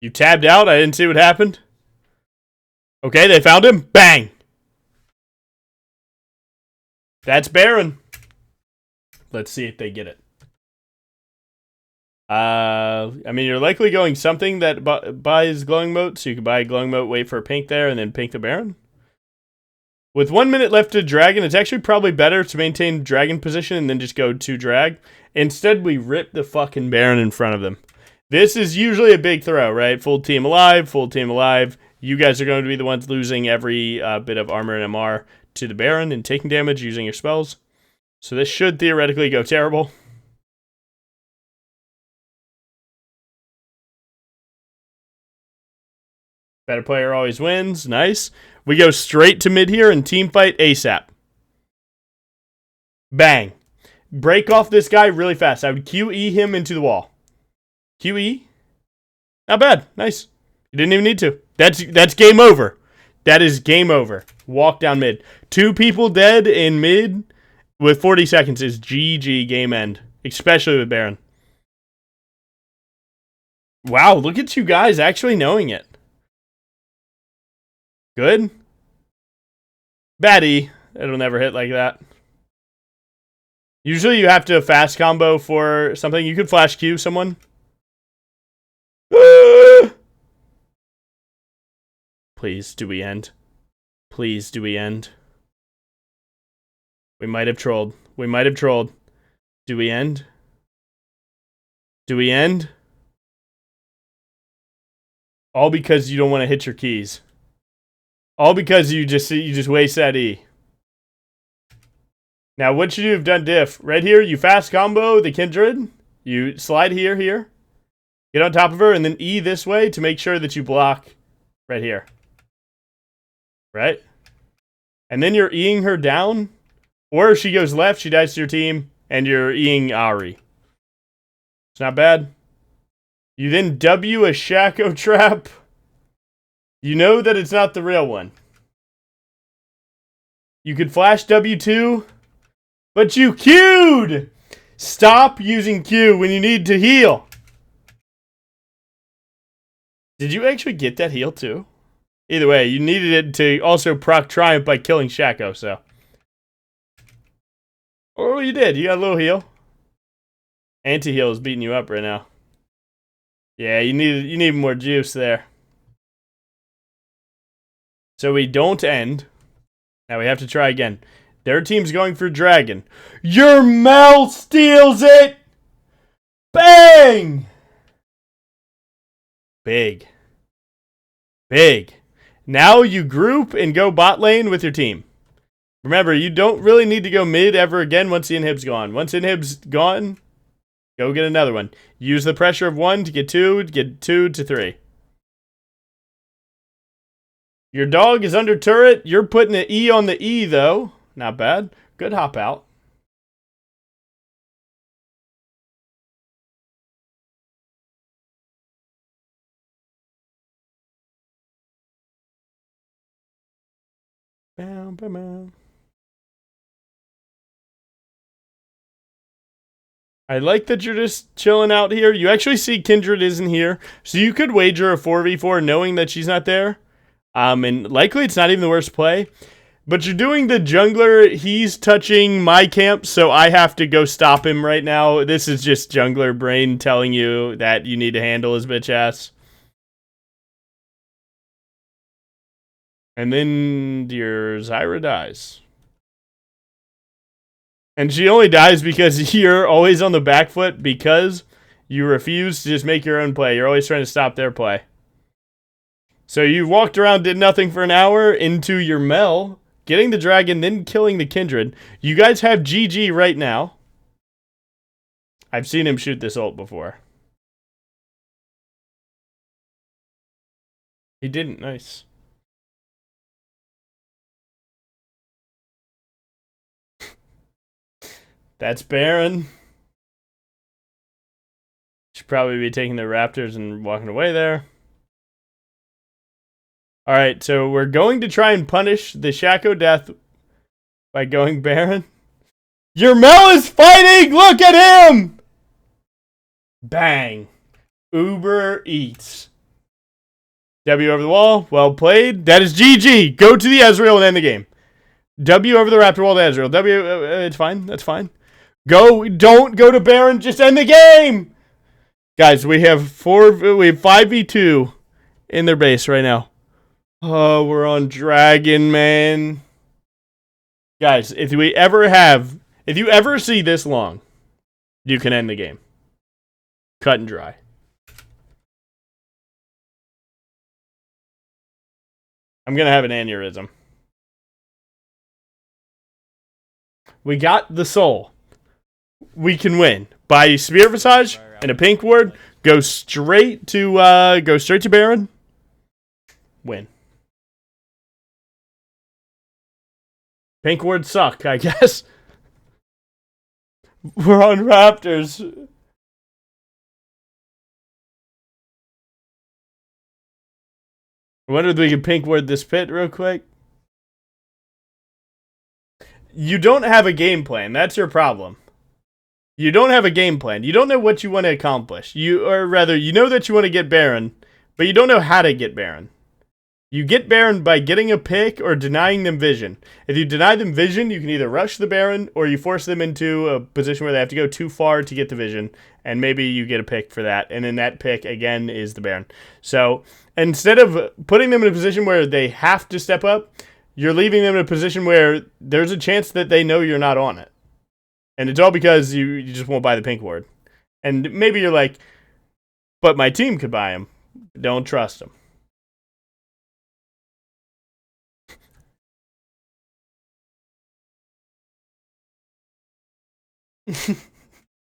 You tabbed out? I didn't see what happened. Okay, they found him. Bang! That's Baron. Let's see if they get it. I mean, you're likely going something that buys glowing moat, so you can buy a glowing moat, wait for a pink there, and then pink the Baron. With 1 minute left to dragon, it's actually probably better to maintain dragon position and then just go to drag. Instead, we rip the fucking Baron in front of them. This is usually a big throw, right? Full team alive, full team alive. You guys are going to be the ones losing every bit of armor and MR to the Baron and taking damage using your spells. So this should theoretically go terrible. Better player always wins. Nice. We go straight to mid here and team fight ASAP. Bang. Break off this guy really fast. I would QE him into the wall. QE. Not bad. Nice. You didn't even need to. That's game over. That is game over. Walk down mid. 2 people dead in mid with 40 seconds is GG game end. Especially with Baron. Wow, look at you guys actually knowing it. Good. Batty. It'll never hit like that. Usually you have to fast combo for something. You could flash Q someone. Please, do we end? Please, do we end? We might have trolled. We might have trolled. Do we end? Do we end? All because you don't want to hit your keys. All because you just waste that E. Now, what should you have done diff? Right here, you fast combo the Kindred. You slide here. Get on top of her, and then E this way to make sure that you block right here. Right? And then you're Eing her down. Or if she goes left, she dies to your team, and you're Eing Ari. It's not bad. You then W a Shaco trap. You know that it's not the real one. You could flash W2, but you queued! Stop using Q when you need to heal. Did you actually get that heal too? Either way, you needed it to also proc Triumph by killing Shaco, so. Oh, you did. You got a little heal. Anti-heal is beating you up right now. Yeah, you need more juice there. So we don't end. Now we have to try again. Their team's going for Dragon. Your Mel steals it! Bang! Big. Big. Now you group and go bot lane with your team. Remember, you don't really need to go mid ever again once the inhib's gone. Once inhib's gone, go get another one. Use the pressure of 1 to get 2, to get 2 to 3. Your dog is under turret. You're putting an E on the E, though. Not bad. Good hop out. Bow, bow, bow. I like that you're just chilling out here. You actually see Kindred isn't here, so you could wager a 4v4 knowing that she's not there. And likely it's not even the worst play. But you're doing the jungler. He's touching my camp, so I have to go stop him right now. This is just jungler brain telling you that you need to handle his bitch ass. And then your Zyra dies. And she only dies because you're always on the back foot because you refuse to just make your own play. You're always trying to stop their play. So you walked around, did nothing for an hour into your Mel, getting the dragon, then killing the Kindred. You guys have GG right now. I've seen him shoot this ult before. He didn't. Nice. That's Baron. Should probably be taking the Raptors and walking away there. Alright, so we're going to try and punish the Shaco death by going Baron. Your Mel is fighting! Look at him! Bang. Uber Eats. W over the wall. Well played. That is GG. Go to the Ezreal and end the game. W over the Raptor wall to Ezreal. W, it's fine. That's fine. Go. Don't go to Baron. Just end the game. Guys, we have 5v2 in their base right now. Oh, we're on Dragon, man. Guys, if you ever see this long, you can end the game. Cut and dry. I'm going to have an aneurysm. We got the soul. We can win. By Spear Visage and a pink ward, go straight to Baron. Win. Pink wards suck, I guess. We're on Raptors. I wonder if we can pink ward this pit real quick. You don't have a game plan. That's your problem. You don't have a game plan. You don't know what you want to accomplish. You know that you want to get Baron, but you don't know how to get Baron. You get Baron by getting a pick or denying them vision. If you deny them vision, you can either rush the Baron or you force them into a position where they have to go too far to get the vision, and maybe you get a pick for that, and then that pick, again, is the Baron. So instead of putting them in a position where they have to step up, you're leaving them in a position where there's a chance that they know you're not on it. And it's all because you just won't buy the pink ward. And maybe you're like, but my team could buy him. Don't trust him.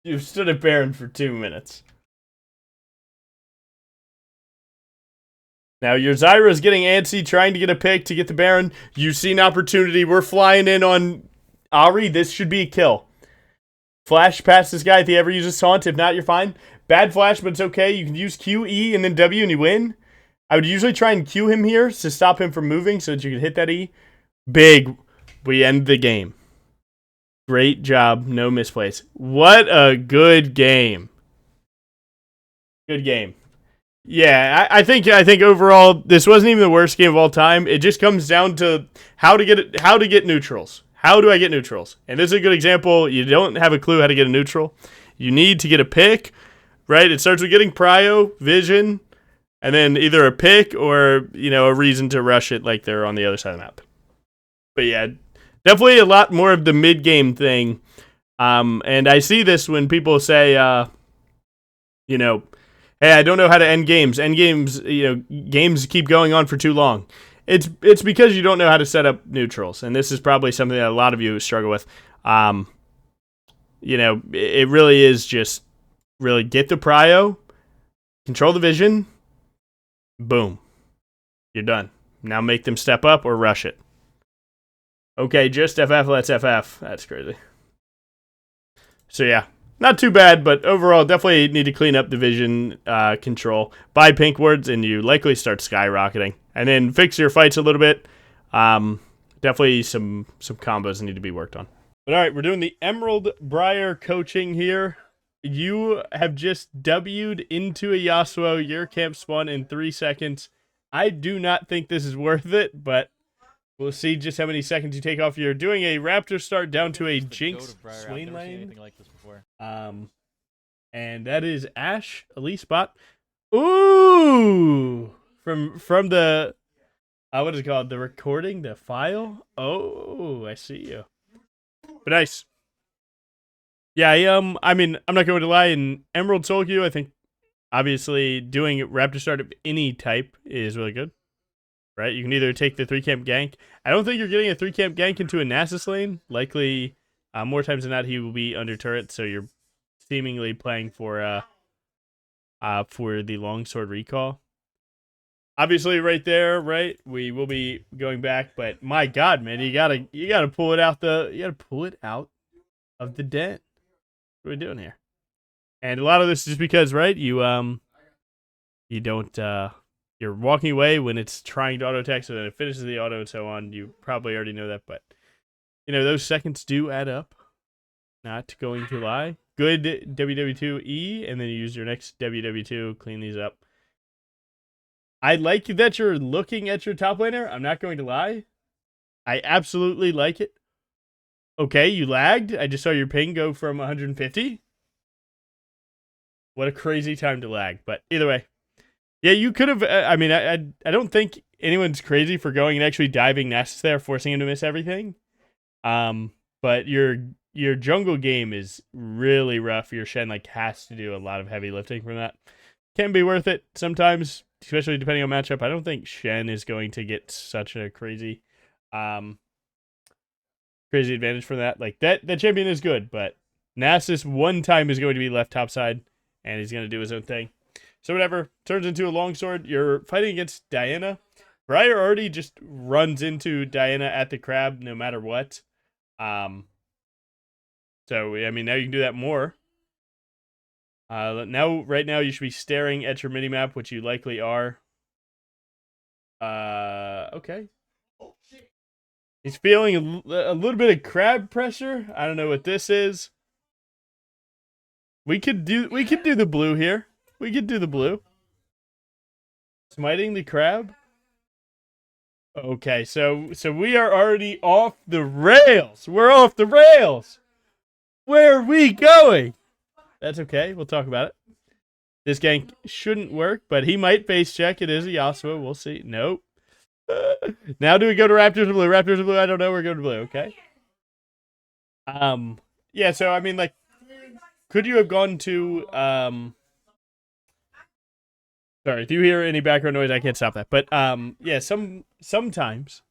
You've stood at Baron for 2 minutes. Now your Zyra is getting antsy, trying to get a pick to get the Baron. You see an opportunity. We're flying in on Ari. This should be a kill. Flash past this guy if he ever uses taunt. If not, you're fine. Bad flash, but it's okay. You can use Q, E, and then W, and you win. I would usually try and Q him here to stop him from moving so that you can hit that E. Big We end the game. Great job. No misplays. What a good game. Good game. Yeah, I think overall this wasn't even the worst game of all time. It just comes down to how to get neutrals. How do I get neutrals? And this is a good example. You don't have a clue how to get a neutral. You need to get a pick, right? It starts with getting prio, vision, and then either a pick or, a reason to rush it like they're on the other side of the map. But yeah, definitely a lot more of the mid-game thing. And I see this when people say, hey, I don't know how to end games. End games, games keep going on for too long. It's because you don't know how to set up neutrals, and this is probably something that a lot of you struggle with. It really is just really get the prio, control the vision, boom, you're done. Now make them step up or rush it. Okay, just FF, let's FF. That's crazy. So yeah. Not too bad, but overall, definitely need to clean up the vision control. Buy pink wards, and you likely start skyrocketing. And then fix your fights a little bit. Definitely some combos need to be worked on. But all right, we're doing the Emerald Briar coaching here. You have just W'd into a Yasuo. Your camp spawn in 3 seconds. I do not think this is worth it, but we'll see just how many seconds you take off. You're doing a Raptor start down to a Jinx Swain lane. Like this before. And that is Ashe, Elise bot. Ooh! From the what is it called? The recording, the file? Oh, I see you. But nice. Yeah, I mean, I'm not going to lie, in Emerald Soul Queue, I think obviously doing Raptor start of any type is really good. Right? You can either take the 3-camp gank. I don't think you're getting a 3-camp gank into a Nasus lane. Likely, more times than not, he will be under turret, so you're seemingly playing for the longsword recall. Obviously, right there, right? We will be going back, but my God, man, you gotta pull it out of the den. What are we doing here? And a lot of this is because, right? You don't. You're walking away when it's trying to auto attack, so then it finishes the auto and so on. You probably already know that, but those seconds do add up. Not going to lie. Good WW2E, and then you use your next WW2, clean these up. I like that you're looking at your top laner. I'm not going to lie. I absolutely like it. Okay, you lagged. I just saw your ping go from 150. What a crazy time to lag, but either way. Yeah, you could have. I mean, I don't think anyone's crazy for going and actually diving Nasus there, forcing him to miss everything. But your jungle game is really rough. Your Shen has to do a lot of heavy lifting from that. Can be worth it sometimes, especially depending on matchup. I don't think Shen is going to get such a crazy advantage from that. That champion is good, but Nasus one time is going to be left topside, and he's going to do his own thing. So whatever, turns into a longsword. You're fighting against Diana. Briar already just runs into Diana at the crab no matter what. So, I mean, now you can do that more. Right now, you should be staring at your minimap, which you likely are. Okay. He's feeling a little bit of crab pressure. I don't know what this is. We could do the blue here. We could do the blue. Smiting the crab. Okay, so we are already off the rails. We're off the rails. Where are we going? That's okay. We'll talk about it. This gank shouldn't work, but he might face check. It is a Yasuo. We'll see. Nope. Now do we go to Raptors or blue? Raptors or blue? I don't know. We're going to blue. Okay. Yeah, so, I mean, could you have gone to, sorry, if you hear any background noise, I can't stop that. But, yeah, sometimes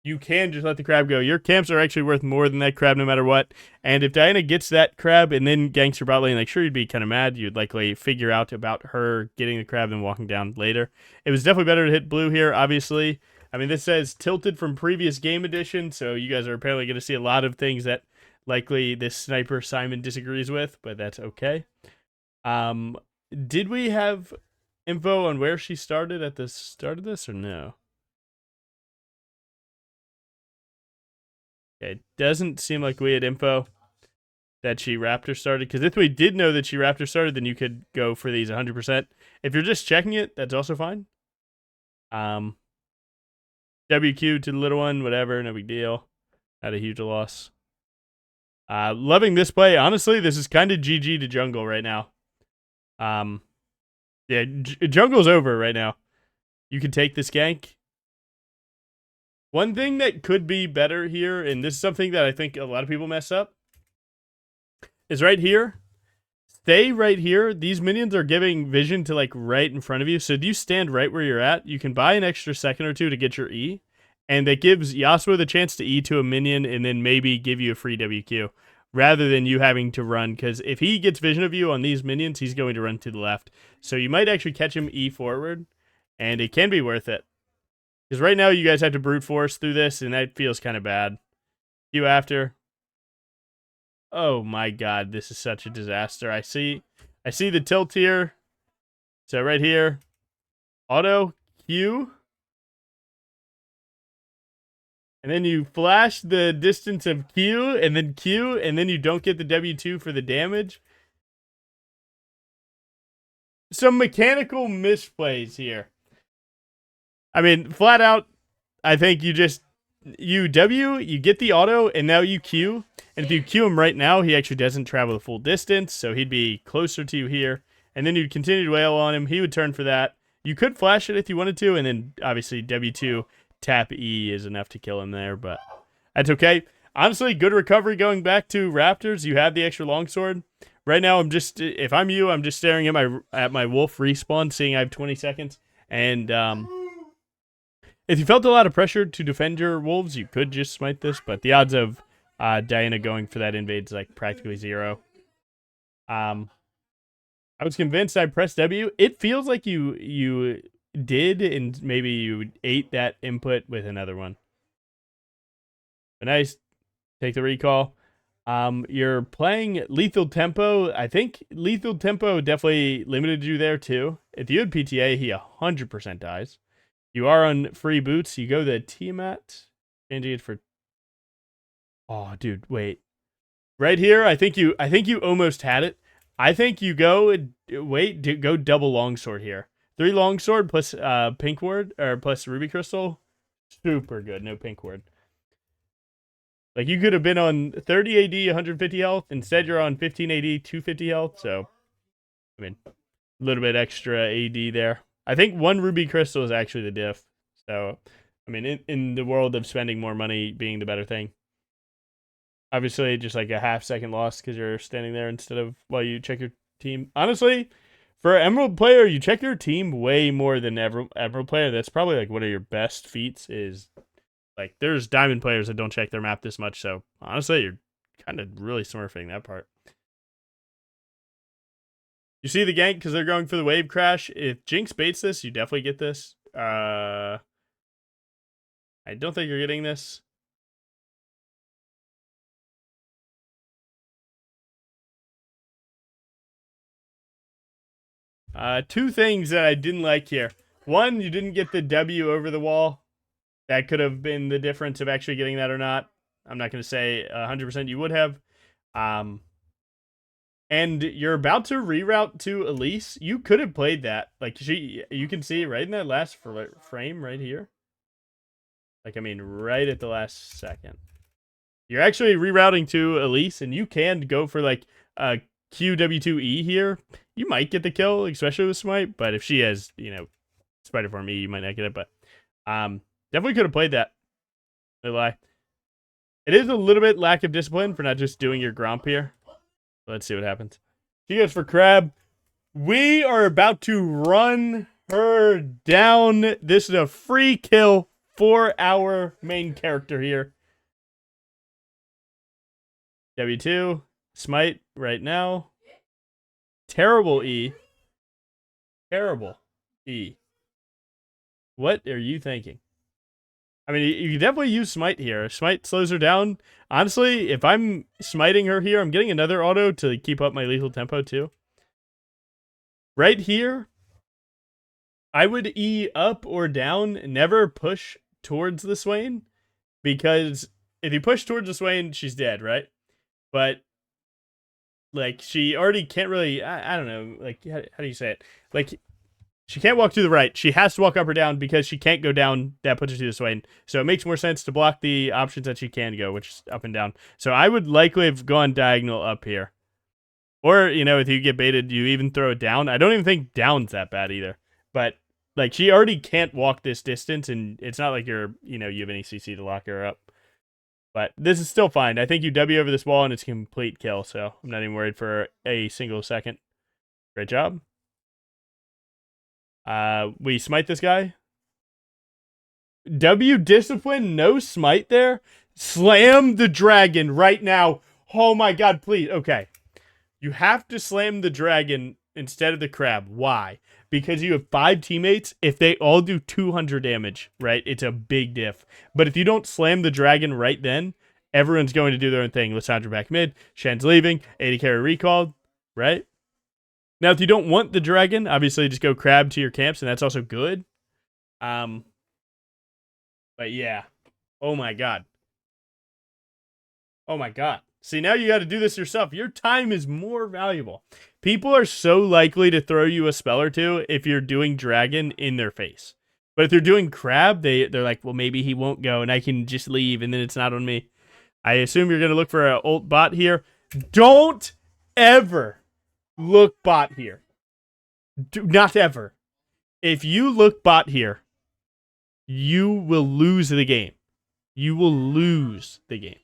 you can just let the crab go. Your camps are actually worth more than that crab no matter what. And if Diana gets that crab and then ganks your bot lane, sure, you'd be kind of mad. You'd likely figure out about her getting the crab and walking down later. It was definitely better to hit blue here, obviously. I mean, this says tilted from previous game edition, so you guys are apparently going to see a lot of things that likely this sniper Simon disagrees with, but that's okay. Did we have info on where she started at the start of this or no? Okay, doesn't seem like we had info that she Raptor started. Because if we did know that she Raptor started, then you could go for these 100%. If you're just checking it, that's also fine. WQ to the little one, whatever, no big deal. Not a huge loss. Loving this play. Honestly, this is kind of GG to jungle right now. Yeah, jungle's over right now. You can take this gank. One thing that could be better here, and this is something that I think a lot of people mess up, is right here. Stay right here. These minions are giving vision to like right in front of you. So if you stand right where you're at, you can buy an extra second or two to get your E. And that gives Yasuo the chance to E to a minion and then maybe give you a free WQ. Rather than you having to run. Because if he gets vision of you on these minions, he's going to run to the left. So you might actually catch him E forward. And it can be worth it. Because right now you guys have to brute force through this. And that feels kind of bad. You after. Oh my god, this is such a disaster. I see the tilt here. So right here. Auto Q. And then you flash the distance of Q, and then Q, and then you don't get the W2 for the damage. Some mechanical misplays here. I mean, flat out, I think you W, you get the auto, and now you Q. And if you Q him right now, he actually doesn't travel the full distance, so he'd be closer to you here. And then you'd continue to wail on him. He would turn for that. You could flash it if you wanted to, and then obviously W2. Tap E is enough to kill him there, but that's okay. Honestly, good recovery going back to Raptors. You have the extra longsword. Right now, if I'm you, I'm just staring at my wolf respawn, seeing I have 20 seconds. And if you felt a lot of pressure to defend your wolves, you could just smite this, but the odds of Diana going for that invade is like practically 0. I was convinced I pressed W. It feels like you did, and maybe you ate that input with another one. But nice. Take the recall. You're playing Lethal Tempo. I think Lethal Tempo definitely limited you there too. If you had PTA, he 100% dies. You are on free boots. You go the Tiamat. Changing it for... Oh, dude, wait. Right here, I think you almost had it. I think you go... Wait, go double longsword here. 3 longsword plus pink ward, or plus ruby crystal. Super good, no pink ward. Like, you could have been on 30 AD, 150 health. Instead, you're on 15 AD, 250 health. So, I mean, a little bit extra AD there. I think 1 ruby crystal is actually the diff. So, I mean, in the world of spending more money being the better thing. Obviously, just like a half-second loss because you're standing there instead of while you check your team. Honestly... For an Emerald player, you check your team way more than Emerald player. That's probably like one of your best feats is like there's Diamond players that don't check their map this much. So honestly, you're kind of really smurfing that part. You see the gank because they're going for the wave crash. If Jinx baits this, you definitely get this. I don't think you're getting this. Two things that I didn't like here. One, you didn't get the W over the wall. That could have been the difference of actually getting that or not. I'm not going to say 100% you would have. And you're about to reroute to Elise. You could have played that. Like, you can see right in that last frame right here. Like, I mean, right at the last second. You're actually rerouting to Elise, and you can go for, like, QW2E here. You might get the kill, especially with Smite, but if she has, Spider Form E, you might not get it, but definitely could have played that. No lie. It is a little bit lack of discipline for not just doing your Gromp here. Let's see what happens. She goes for Crab. We are about to run her down. This is a free kill for our main character here. W2. Smite right now. Terrible E. Terrible E. What are you thinking? I mean, you can definitely use Smite here. Smite slows her down. Honestly, if I'm smiting her here, I'm getting another auto to keep up my lethal tempo too. Right here, I would E up or down, never push towards the Swain, because if you push towards the Swain, she's dead, right? But like she already can't really. I don't know. Like how do you say it? Like she can't walk to the right. She has to walk up or down because she can't go down. That puts her to the Swain. So it makes more sense to block the options that she can go, which is up and down. So I would likely have gone diagonal up here. Or, if you get baited, you even throw it down. I don't even think down's that bad either. But, like, she already can't walk this distance, and it's not like you have any CC to lock her up. But this is still fine. I think you W over this wall, and it's a complete kill, so I'm not even worried for a single second. Great job. We smite this guy. W discipline, no smite there. Slam the dragon right now. Oh my god, please. Okay. You have to slam the dragon instead of the crab. Why? Because you have 5 teammates. If they all do 200 damage, right, it's a big diff. But if you don't slam the dragon right then, everyone's going to do their own thing. Lissandra back mid. Shen's leaving. AD carry recalled, right? Now, if you don't want the dragon, obviously just go crab to your camps, and that's also good. But yeah. Oh my god. Oh my god. See, now you got to do this yourself. Your time is more valuable. People are so likely to throw you a spell or two if you're doing dragon in their face. But if they're doing crab, they're like, well, maybe he won't go and I can just leave and then it's not on me. I assume you're going to look for an ult bot here. Don't ever look bot here. Do not ever. If you look bot here, you will lose the game. You will lose the game.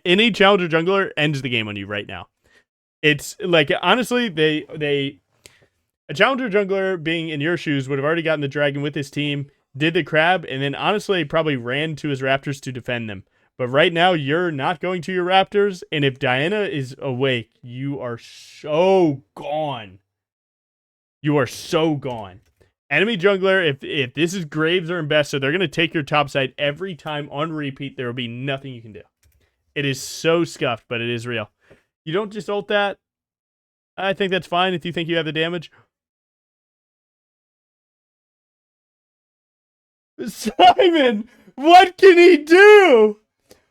Any challenger jungler ends the game on you right now. It's like, honestly, a challenger jungler being in your shoes would have already gotten the dragon with his team, did the crab, and then honestly probably ran to his raptors to defend them. But right now you're not going to your raptors, and if Diana is awake, you are so gone. You are so gone. Enemy jungler, if this is Graves or Imbessa, they're going to take your top side every time on repeat. There will be nothing you can do. It is so scuffed, but it is real. You don't just ult that. I think that's fine if you think you have the damage. Simon, what can he do?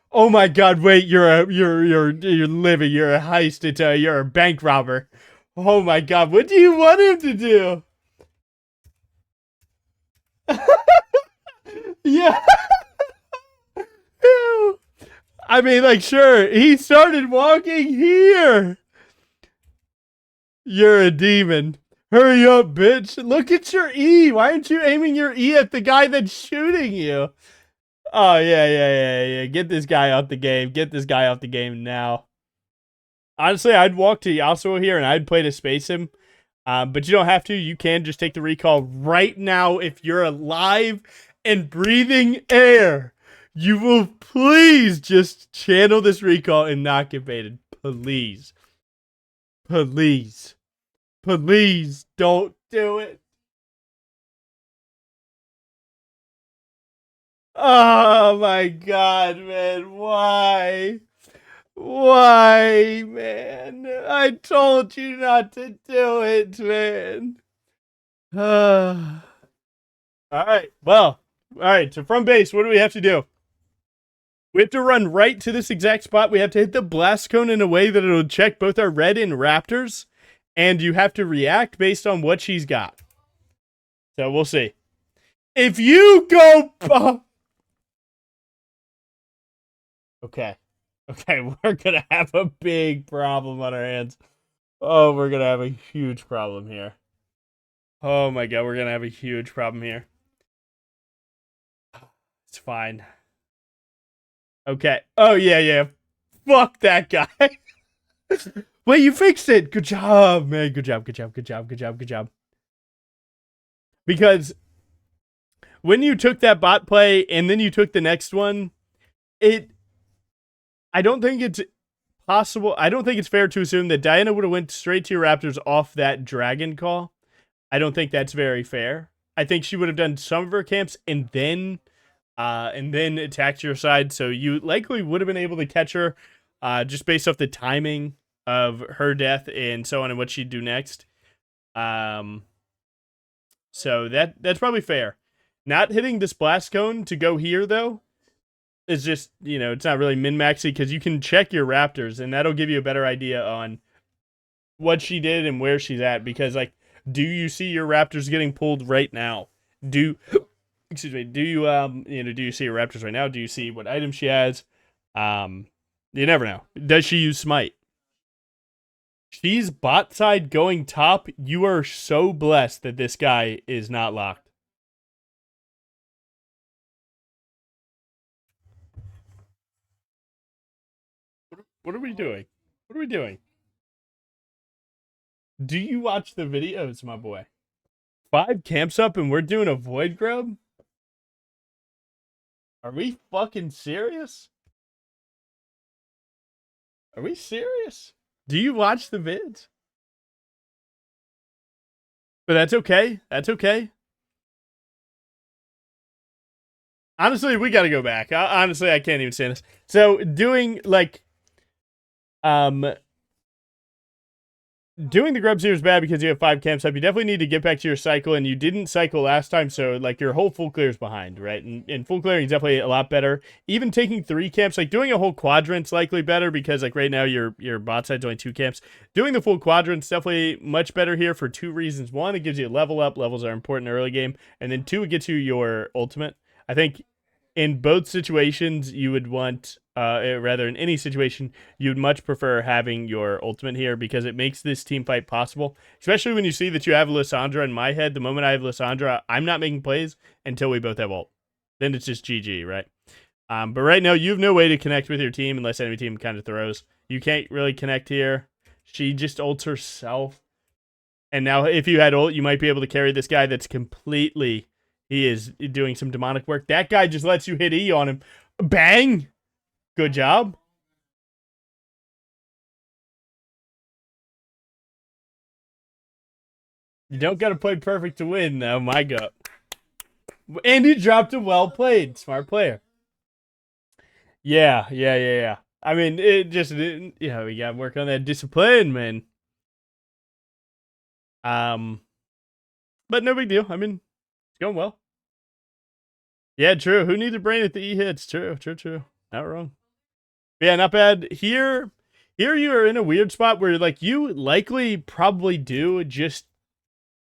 Oh my god, wait, you're living, you're a heist, you're a bank robber. Oh my god, what do you want him to do? Yeah. Ew. I mean, like, sure, he started walking here. You're a demon. Hurry up, bitch. Look at your E. Why aren't you aiming your E at the guy that's shooting you? Oh, yeah. Get this guy off the game. Get this guy off the game now. Honestly, I'd walk to Yasuo here and I'd play to space him. But you don't have to. You can just take the recall right now if you're alive and breathing air. You will please just channel this recall and not get baited. Please. Please. Please don't do it. Oh my god, man. Why? Why, man? I told you not to do it, man. Alright, well. Alright, so from base, what do we have to do? We have to run right to this exact spot. We have to hit the blast cone in a way that it'll check both our red and raptors. And you have to react based on what she's got. So we'll see. If you go... Okay, we're going to have a big problem on our hands. Oh, we're going to have a huge problem here. Oh my god, we're going to have a huge problem here. It's fine. Okay. Oh, yeah. Fuck that guy. Wait, you fixed it. Good job, man. Good job. Because when you took that bot play and then you took the next one, I don't think it's possible. I don't think it's fair to assume that Diana would have went straight to your Raptors off that dragon call. I don't think that's very fair. I think she would have done some of her camps and then attacked your side. So you likely would have been able to catch her just based off the timing of her death and so on and what she'd do next. So that's probably fair. Not hitting this blast cone to go here, though, is just, you know, it's not really min-maxy because you can check your raptors and that'll give you a better idea on what she did and where she's at. Because, like, do you see your raptors getting pulled right now? Excuse me, do you, do you see your raptors right now? Do you see what item she has? You never know. Does she use smite? She's bot side going top. You are so blessed that this guy is not locked. What are we doing? What are we doing? Do you watch the videos, my boy? 5 camps up and we're doing a void grub? Are we fucking serious? Are we serious? Do you watch the vids? But that's okay. That's okay. Honestly, we gotta go back. Honestly, I can't even stand this. So doing like, doing the grubs here is bad because you have 5 camps up. You definitely need to get back to your cycle, and you didn't cycle last time, so like your whole full clear is behind, right? And full clearing is definitely a lot better. Even taking 3 camps, like doing a whole quadrant's likely better because like right now your bot side's only 2 camps. Doing the full quadrant's definitely much better here for 2 reasons. 1, it gives you a level up. Levels are important early game. And then 2, it gets you your ultimate. I think in both situations, you would want, rather in any situation, you'd much prefer having your ultimate here because it makes this team fight possible. Especially when you see that you have Lissandra in my head. The moment I have Lissandra, I'm not making plays until we both have ult. Then it's just GG, right? But right now, you have no way to connect with your team unless enemy team kind of throws. You can't really connect here. She just ults herself. And now if you had ult, you might be able to carry this guy that's completely... He is doing some demonic work. That guy just lets you hit E on him. Bang! Good job. You don't got to play perfect to win, though. My God. And he dropped a well played. Smart player. Yeah. I mean, it just, we got to work on that discipline, man. But no big deal. I mean, it's going well. Yeah, true. Who needs a brain at the E hits? True. Not wrong. Yeah, not bad. Here you are in a weird spot where like you likely probably do just,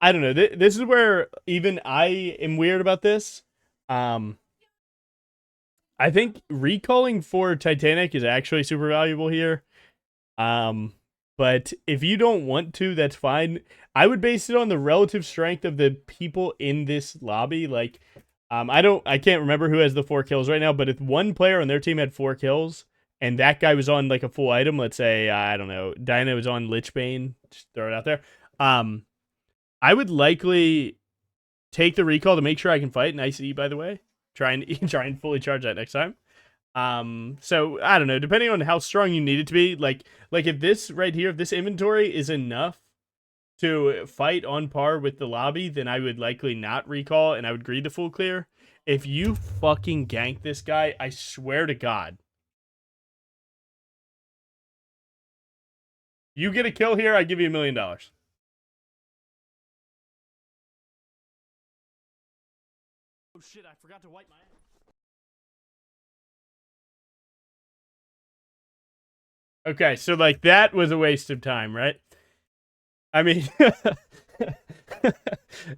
I don't know. This is where even I am weird about this. I think recalling for Titanic is actually super valuable here. But if you don't want to, that's fine. I would base it on the relative strength of the people in this lobby. Like, I can't remember who has the 4 kills right now, but if one player on their team had 4 kills and that guy was on like a full item, let's say, I don't know, Dinah was on Lichbane, just throw it out there. I would likely take the recall to make sure I can fight. Nice E, by the way. Try and fully charge that next time. So I don't know, depending on how strong you need it to be, like if this right here, if this inventory is enough to fight on par with the lobby, then I would likely not recall and I would greed the full clear. If you fucking gank this guy, I swear to God, you get a kill here, I give you $1 million. Oh shit, I forgot to wipe my ass. Okay, so like that was a waste of time, right? I mean,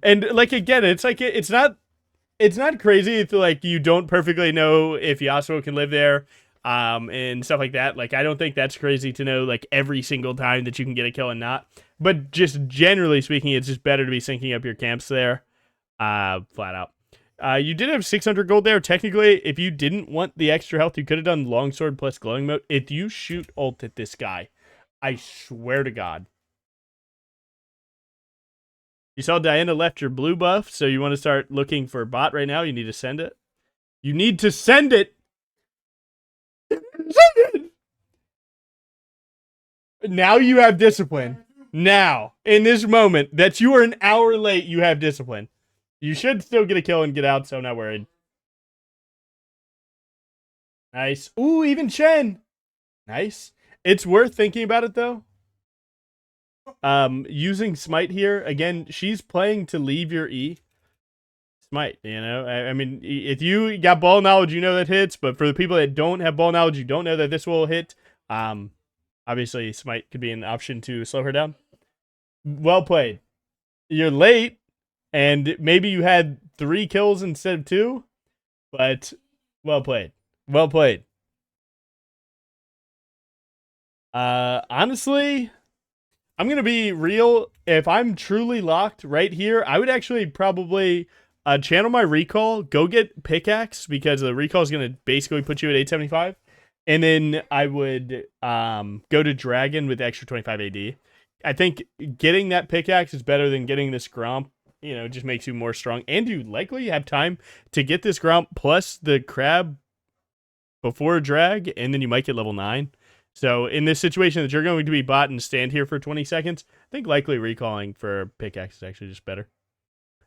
and like again, it's like it's not crazy if like you don't perfectly know if Yasuo can live there, and stuff like that. Like I don't think that's crazy to know like every single time that you can get a kill and not. But just generally speaking, it's just better to be syncing up your camps there, flat out. You did have 600 gold there. Technically, if you didn't want the extra health, you could have done longsword plus glowing mode. If you shoot ult at this guy, I swear to God. You saw Diana left your blue buff, so you want to start looking for a bot right now. You need to send it. You need to send it! Send it! Now you have discipline. Now, in this moment, that you are an hour late, you have discipline. You should still get a kill and get out, so I'm not worried. Nice. Ooh, even Chen. Nice. It's worth thinking about it, though. Using Smite here, again, she's playing to leave your E. Smite, you know? I mean, if you got ball knowledge, you know that hits, but for the people that don't have ball knowledge, you don't know that this will hit. Obviously, Smite could be an option to slow her down. Well played. You're late, and maybe you had 3 kills instead of 2, but well played. Well played. Honestly, I'm going to be real. If I'm truly locked right here, I would actually probably channel my recall, go get pickaxe, because the recall is going to basically put you at 875. And then I would go to dragon with extra 25 AD. I think getting that pickaxe is better than getting this gromp. You know, just makes you more strong. And you likely have time to get this gromp plus the crab before drag, and then you might get level 9. So in this situation that you're going to be bot and stand here for 20 seconds, I think likely recalling for pickaxe is actually just better.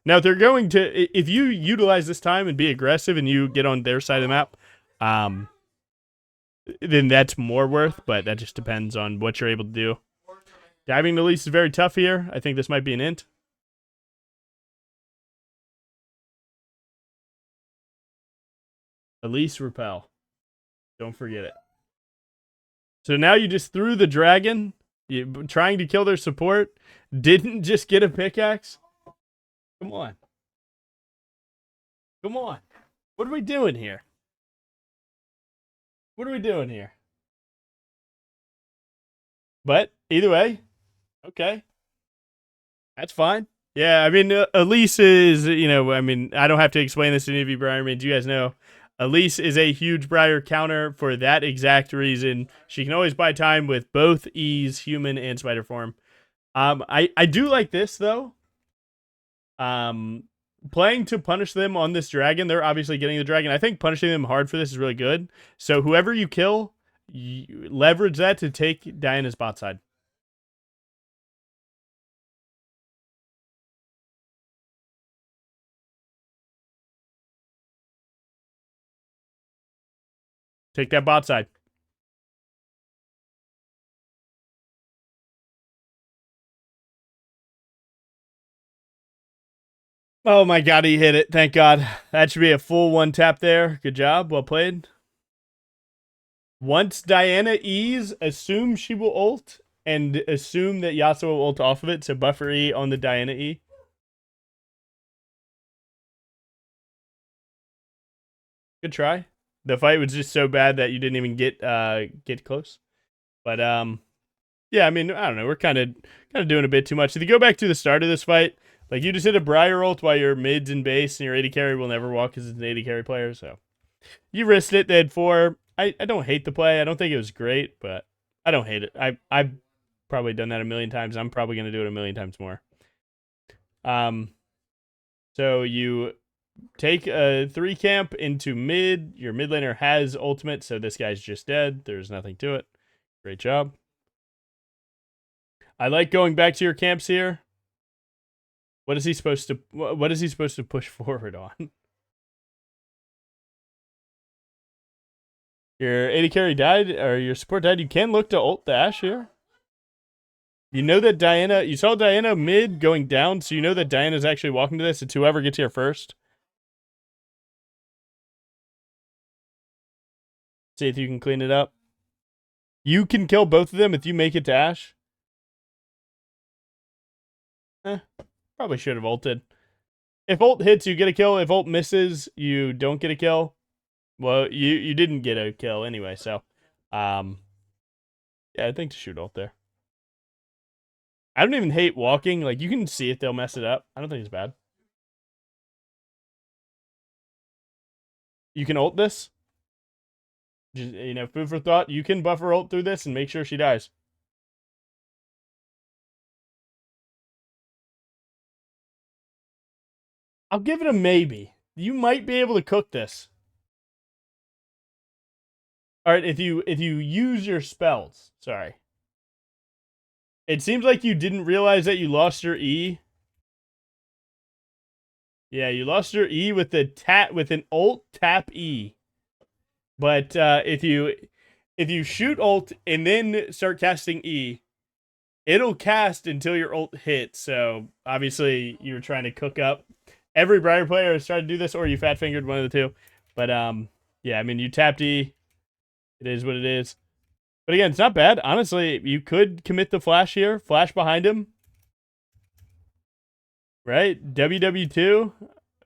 Now, if they're going to, if you utilize this time and be aggressive and you get on their side of the map, then that's more worth, but that just depends on what you're able to do. Diving to Elise is very tough here. I think this might be an int. Elise repel. Don't forget it. So now you just threw the dragon, trying to kill their support, didn't just get a pickaxe. Come on. Come on. What are we doing here? What are we doing here? But either way, okay. That's fine. Yeah, I mean, Elise is, you know, I mean, I don't have to explain this to any of you Briar mains. You guys know. Elise is a huge Briar counter for that exact reason. She can always buy time with both E's, human and spider form. I do like this, though. Playing to punish them on this dragon. They're obviously getting the dragon. I think punishing them hard for this is really good. So whoever you kill, you leverage that to take Diana's bot side. Take that bot side. Oh my god, he hit it. Thank god. That should be a full 1 tap there. Good job. Well played. Once Diana E's, assume she will ult, and assume that Yasuo will ult off of it, so buffer E on the Diana E. Good try. The fight was just so bad that you didn't even get close. But yeah, I mean, I don't know. We're kind of doing a bit too much. If you go back to the start of this fight, like you just hit a Briar ult while your mids in base and your AD carry will never walk as an AD carry player. So you risked it. They had 4. I don't hate the play. I don't think it was great, but I don't hate it. I've probably done that a million times. I'm probably gonna do it a million times more. So you take a 3 camp into mid. Your mid laner has ultimate, so this guy's just dead. There's nothing to it. Great job. I like going back to your camps here. What is he supposed to push forward on? Your AD carry died, or your support died. You can look to ult dash here. You know that Diana, you saw Diana mid going down, so you know that Diana's actually walking to this. It's whoever gets here first. See if you can clean it up. You can kill both of them if you make it to Ashe. Probably should have ulted. If ult hits, you get a kill. If ult misses, you don't get a kill. Well, you didn't get a kill anyway, so yeah, I think to shoot ult there. I don't even hate walking. Like, you can see if they'll mess it up. I don't think it's bad. You can ult this. Just, you know, food for thought. You can buffer ult through this and make sure she dies. I'll give it a maybe. You might be able to cook this. All right, if you use your spells. Sorry. It seems like you didn't realize that you lost your E. Yeah, you lost your E with an ult tap E. But if you shoot ult and then start casting E, it'll cast until your ult hits. So obviously you're trying to cook up every Briar player has tried to do this, or you fat fingered one of the two. But yeah, I mean, you tapped E. It is what it is. But again, it's not bad. Honestly, you could commit the flash here. Flash behind him. Right? WW2.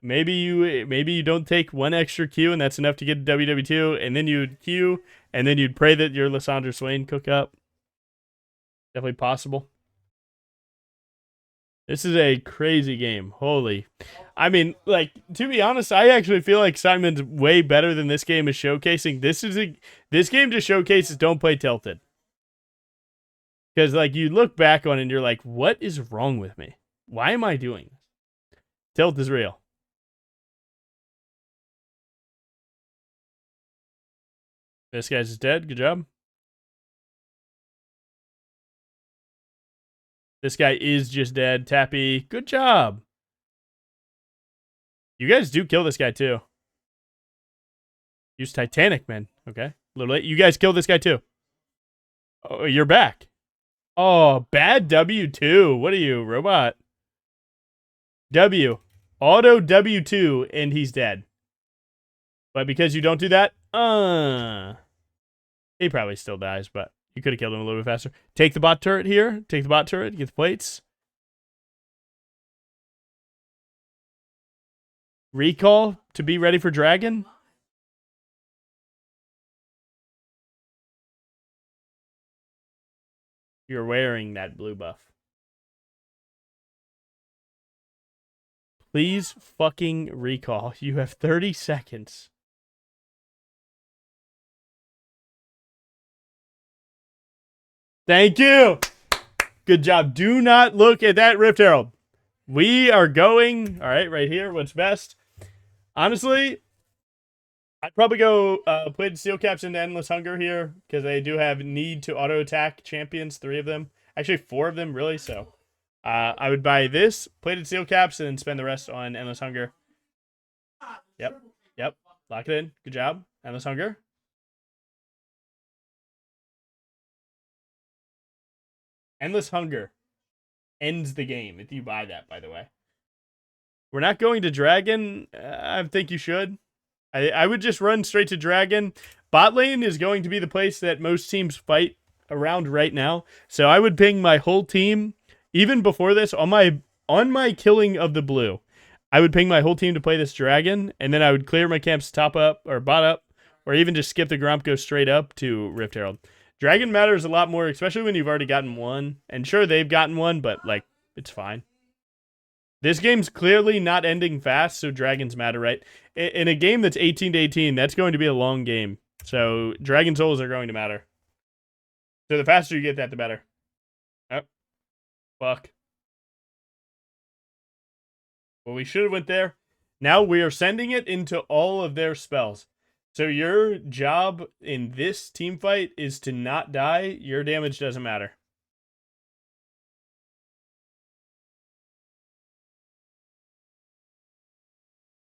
Maybe you don't take one extra Q, and that's enough to get WW2, and then you'd Q, and then you'd pray that your Lysandra Swain cook up. Definitely possible. This is a crazy game. Holy. I mean, like, to be honest, I actually feel like Simon's way better than this game is showcasing. This game just showcases don't play tilted. Because, like, you look back on it and you're like, what is wrong with me? Why am I doing this? Tilt is real. This guy's just dead. Good job. This guy is just dead. Tappy. Good job. You guys do kill this guy, too. Use Titanic, man. Okay. A little late. You guys killed this guy, too. Oh, you're back. Oh, bad W2. What are you, robot? W. Auto W2, and he's dead. But because you don't do that, he probably still dies, but you could have killed him a little bit faster. Take the bot turret here. Take the bot turret. Get the plates. Recall to be ready for dragon. You're wearing that blue buff. Please fucking recall. You have 30 seconds. Thank you. Good job. Do not look at that Rift Herald. We are going, all right, right here. What's best? Honestly, I'd probably go Plated Steel Caps into Endless Hunger here because they do have need to auto attack champions, 3 of them. Actually, 4 of them, really. So I would buy this, Plated Steel Caps, and then spend the rest on Endless Hunger. Yep. Lock it in. Good job. Endless Hunger. Endless Hunger ends the game if you buy that, by the way. We're not going to Dragon. I think you should. I would just run straight to Dragon. Bot lane is going to be the place that most teams fight around right now. So I would ping my whole team, even before this, on my killing of the blue. I would ping my whole team to play this Dragon, and then I would clear my camps top up, or bot up, or even just skip the Grump, go straight up to Rift Herald. Dragon matters a lot more, especially when you've already gotten one. And sure, they've gotten one, but, like, it's fine. This game's clearly not ending fast, so dragons matter, right? In a game that's 18 to 18, that's going to be a long game. So dragon souls are going to matter. So the faster you get that, the better. Oh, fuck. Well, we should have went there. Now we are sending it into all of their spells. So your job in this team fight is to not die. Your damage doesn't matter.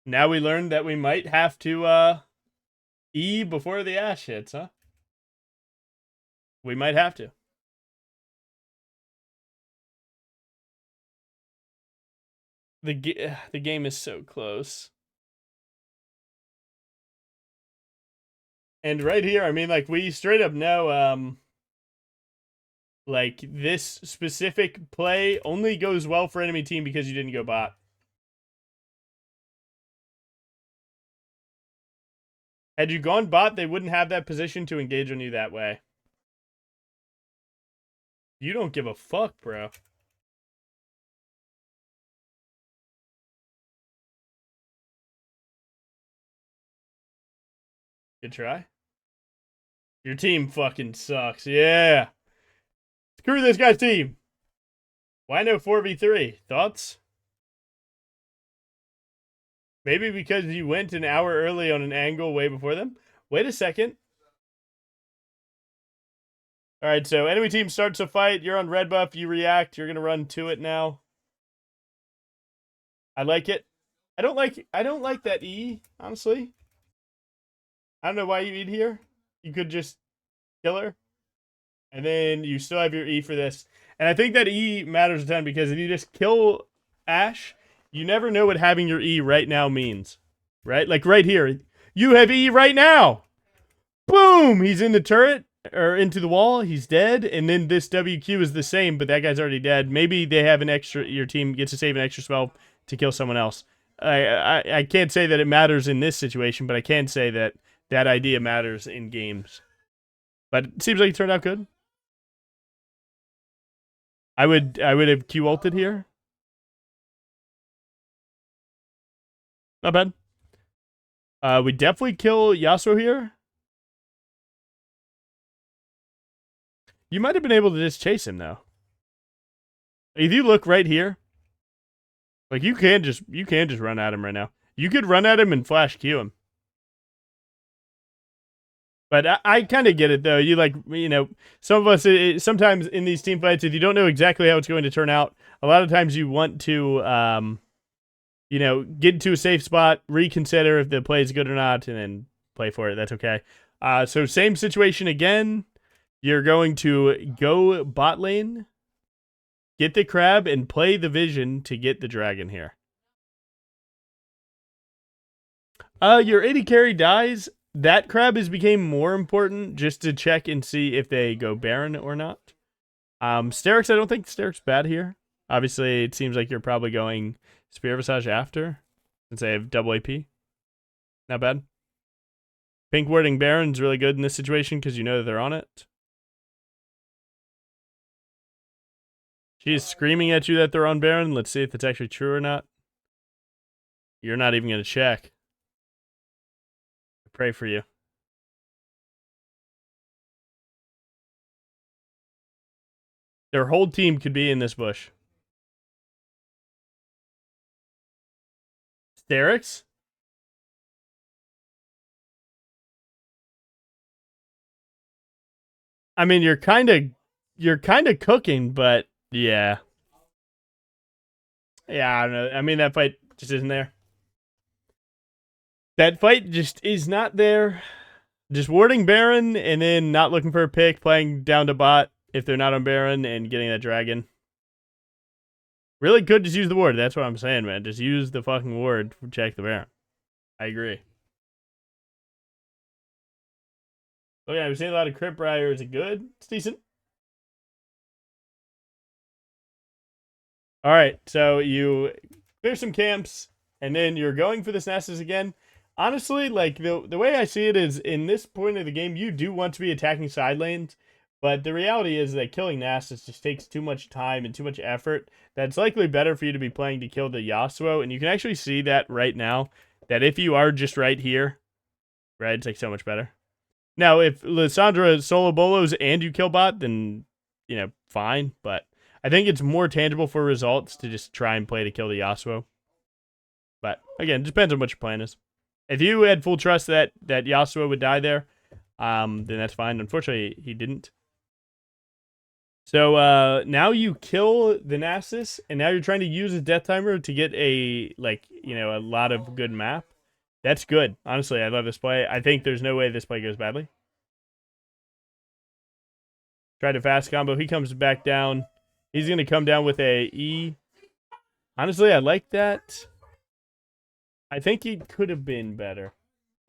Now we learned that we might have to E before the Ash hits, huh? We might have to. The game is so close. And right here, I mean, like, we straight up know, like, this specific play only goes well for enemy team because you didn't go bot. Had you gone bot, they wouldn't have that position to engage on you that way. You don't give a fuck, bro. Good try. Your team fucking sucks. Yeah. Screw this guy's team. Why no 4v3? Thoughts? Maybe because you went an hour early on an angle way before them? Wait a second. Alright, so enemy team starts a fight. You're on red buff. You react. You're going to run to it now. I like it. I don't like that E, honestly. I don't know why you eat here. You could just kill her. And then you still have your E for this. And I think that E matters a ton because if you just kill Ash You never know what having your E right now means. Right? Like right here. You have E right now. Boom! He's in the turret. Or into the wall. He's dead. And then this WQ is the same, but that guy's already dead. Maybe they have an extra... Your team gets to save an extra spell to kill someone else. I can't say that it matters in this situation, but I can say that that idea matters in games. But it seems like it turned out good. I would have Q ulted here. Not bad. We definitely kill Yasuo here. You might have been able to just chase him though. If you look right here, like you can just run at him right now. You could run at him and flash Q him. But I kind of get it though. You like, you know, some of us sometimes in these team fights, if you don't know exactly how it's going to turn out, a lot of times you want to, you know, get into a safe spot, reconsider if the play is good or not, and then play for it. That's okay. So same situation again. You're going to go bot lane, get the crab, and play the vision to get the dragon here. Your 80 carry dies. That crab has became more important just to check and see if they go Baron or not. Sterix, I don't think Sterix bad here. Obviously, it seems like you're probably going Spear Visage after, since they have double AP. Not bad. Pink wording Baron's really good in this situation because you know that they're on it. She's screaming at you that they're on Baron. Let's see if it's actually true or not. You're not even going to check. I pray for you. Their whole team could be in this bush. Sterix? I mean, you're kind of cooking, but yeah. Yeah, I don't know. I mean, that fight just isn't there. That fight just is not there. Just warding Baron and then not looking for a pick, playing down to bot if they're not on Baron and getting that dragon. Really could just use the ward. That's what I'm saying, man. Just use the fucking ward to check the Baron. I agree. Okay, we've seen a lot of crit Briar. Is it good? It's decent. All right, so you clear some camps, and then you're going for this Nessus again. Honestly, like the way I see it is, in this point of the game, you do want to be attacking side lanes, but the reality is that killing Nessus just takes too much time and too much effort. That's likely better for you to be playing to kill the Yasuo, and you can actually see that right now, that if you are just right here, right, it's like so much better. Now, if Lissandra solo bolos and you kill bot, then, you know, fine, but I think it's more tangible for results to just try and play to kill the Yasuo. But, again, it depends on what your plan is. If you had full trust that Yasuo would die there, then that's fine. Unfortunately, he didn't. So, now you kill the Nasus, and now you're trying to use a death timer to get a, like, you know, a lot of good map. That's good. Honestly, I love this play. I think there's no way this play goes badly. Tried a fast combo. He comes back down. He's going to come down with a E. Honestly, I like that. I think he could have been better.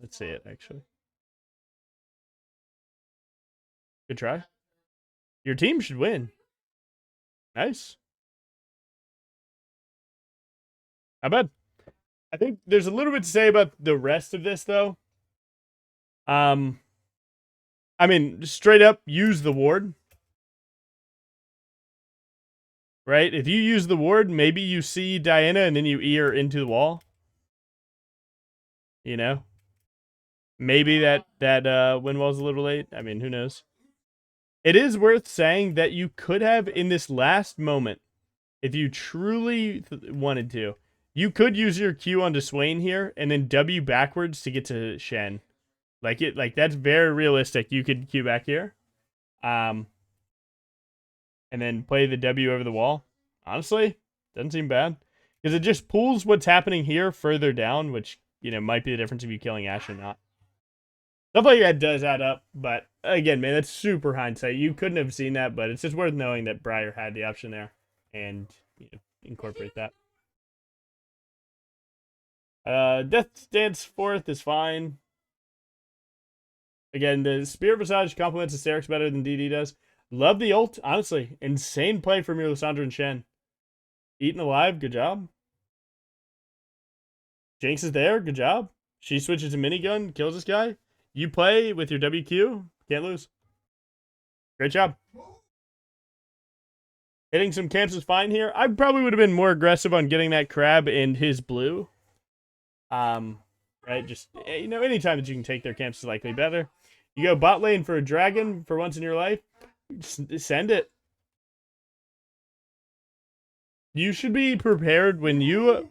Let's see it, actually. Good try. Your team should win. Nice. Not bad. I think there's a little bit to say about the rest of this, though. I mean, just straight up, use the ward. Right? If you use the ward, maybe you see Diana and then you E her into the wall. You know? Maybe that win wall's a little late. I mean, who knows? It is worth saying that you could have, in this last moment, if you truly wanted to, you could use your Q onto Swain here and then W backwards to get to Shen. Like that's very realistic. You could Q back here. And then play the W over the wall. Honestly, doesn't seem bad. Because it just pulls what's happening here further down, which, you know, might be the difference if you killing Ashe or not. Stuff like that does add up, but again, man, that's super hindsight. You couldn't have seen that, but it's just worth knowing that Briar had the option there and, you know, incorporate that. Death Dance 4th is fine. Again, the Spear Visage complements Hysterics better than DD does. Love the ult, honestly. Insane play from your Lissandra and Shen. Eaten alive, good job. Jinx is there, good job. She switches to minigun, kills this guy. You play with your WQ, can't lose. Great job. Hitting some camps is fine here. I probably would have been more aggressive on getting that crab and his blue. Right, just, you know, anytime that you can take their camps is likely better. You go bot lane for a dragon for once in your life, send it. You should be prepared when you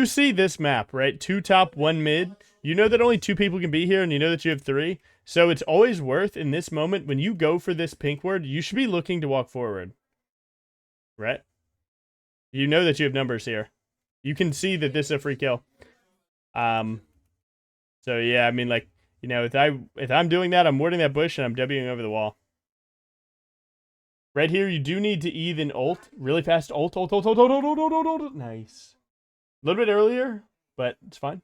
see this map, right? 2 top, 1 mid. You know that only 2 people can be here, and you know that you have 3. So it's always worth, in this moment, when you go for this pink ward, you should be looking to walk forward. Right? You know that you have numbers here. You can see that this is a free kill. So yeah, I mean, like, you know, if I'm doing that, I'm warding that bush and I'm Wing over the wall. Right here, you do need to even ult. Really fast ult. Nice. A little bit earlier, but it's fine.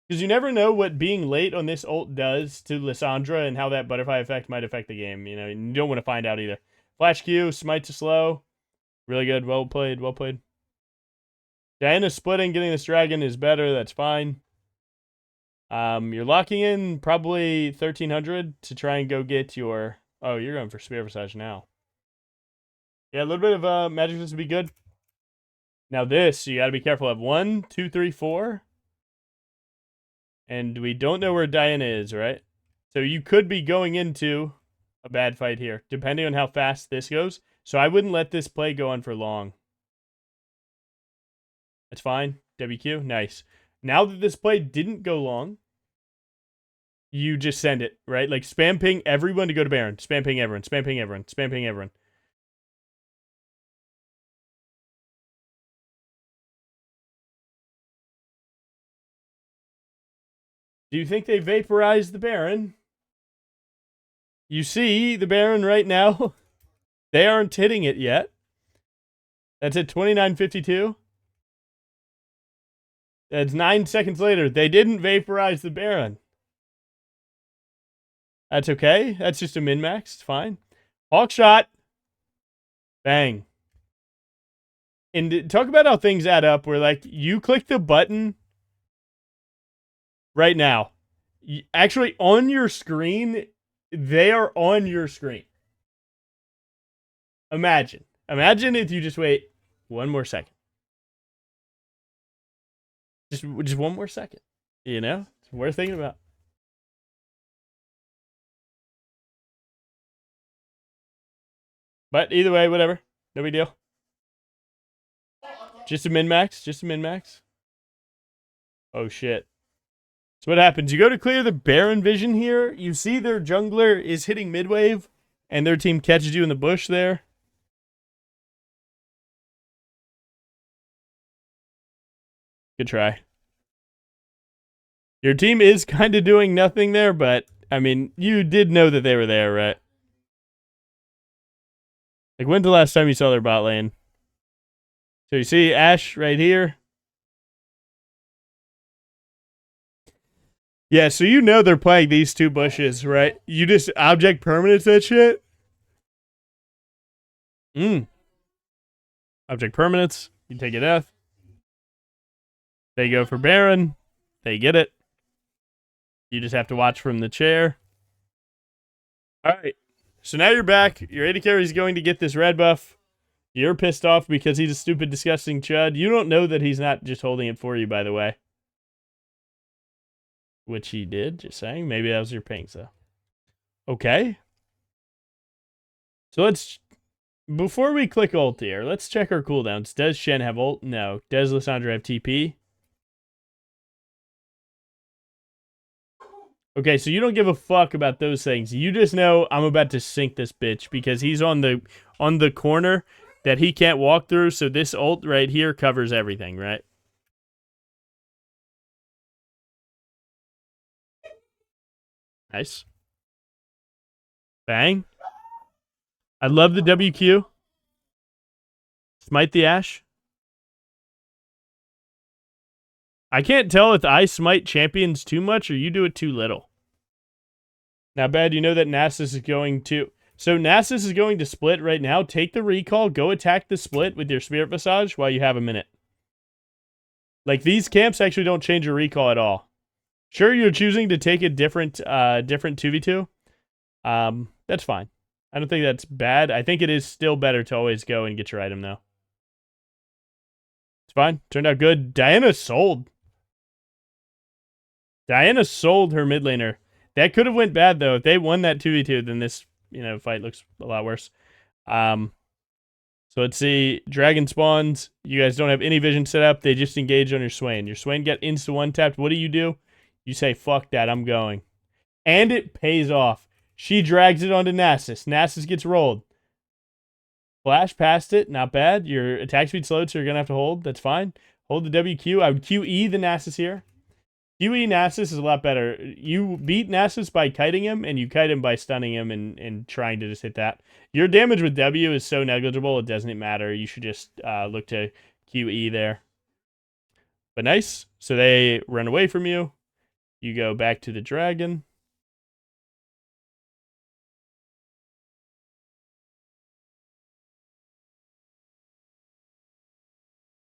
Because you never know what being late on this ult does to Lissandra and how that butterfly effect might affect the game. You know, you don't want to find out either. Flash Q, smite to slow. Really good. Well played. Well played. Diana splitting, getting this dragon is better. That's fine. You're locking in probably 1300 to try and go get your... Oh, you're going for Spear Visage now. Yeah, a little bit of magic this would be good. Now this, you got to be careful of. 1, 2, 3, 4. And we don't know where Diana is, right? So you could be going into a bad fight here, depending on how fast this goes. So I wouldn't let this play go on for long. That's fine. WQ, nice. Now that this play didn't go long, you just send it, right? Like, spam ping everyone to go to Baron. Spam ping everyone. Spam ping everyone. Spam ping everyone. Do you think they vaporized the Baron? You see the Baron right now? They aren't hitting it yet. That's at 29:52. That's 9 seconds later. They didn't vaporize the Baron. That's okay. That's just a min-max. It's fine. Hawk shot. Bang. And talk about how things add up where, like, you click the button right now. Actually, on your screen, they are on your screen. Imagine. Imagine if you just wait 1 more second. Just 1 more second. You know? It's worth thinking about. But either way, whatever. No big deal. Just a min-max. Just a min-max. Oh, shit. So what happens? You go to clear the Baron vision here. You see their jungler is hitting mid-wave. And their team catches you in the bush there. Good try. Your team is kind of doing nothing there, but, I mean, you did know that they were there, right? Like, when's the last time you saw their bot lane? So you see Ashe right here. Yeah, so you know they're playing these 2 bushes, right? You just object permanence that shit. Object permanence. You take it F. They go for Baron. They get it. You just have to watch from the chair. Alright. So now you're back. Your AD carry is going to get this red buff. You're pissed off because he's a stupid, disgusting chud. You don't know that he's not just holding it for you, by the way. Which he did, just saying. Maybe that was your pings, though. Okay. So let's... Before we click ult here, let's check our cooldowns. Does Shen have ult? No. Does Lissandra have TP? Okay, so you don't give a fuck about those things. You just know I'm about to sink this bitch because he's on the corner that he can't walk through, so this ult right here covers everything, right? Nice. Bang. I love the WQ. Smite the Ashe. I can't tell if I smite champions too much or you do it too little. Now, Bad, you know that Nasus is going to... So, Nasus is going to split right now. Take the recall. Go attack the split with your Spirit Visage while you have a minute. Like, these camps actually don't change your recall at all. Sure, you're choosing to take a different 2v2. That's fine. I don't think that's bad. I think it is still better to always go and get your item, though. It's fine. Turned out good. Diana sold. Diana sold her mid laner. That could have went bad, though. If they won that 2v2, then this, fight looks a lot worse. So let's see. Dragon spawns. You guys don't have any vision set up. They just engage on your Swain. Your Swain get insta one tapped. What do? You say, fuck that, I'm going. And it pays off. She drags it onto Nasus. Nasus gets rolled. Flash past it. Not bad. Your attack speed slowed, so you're going to have to hold. That's fine. Hold the WQ. I would QE the Nasus here. QE Nasus is a lot better. You beat Nasus by kiting him, and you kite him by stunning him and trying to just hit that. Your damage with W is so negligible, it doesn't matter. You should just look to QE there. But nice. So they run away from you. You go back to the dragon.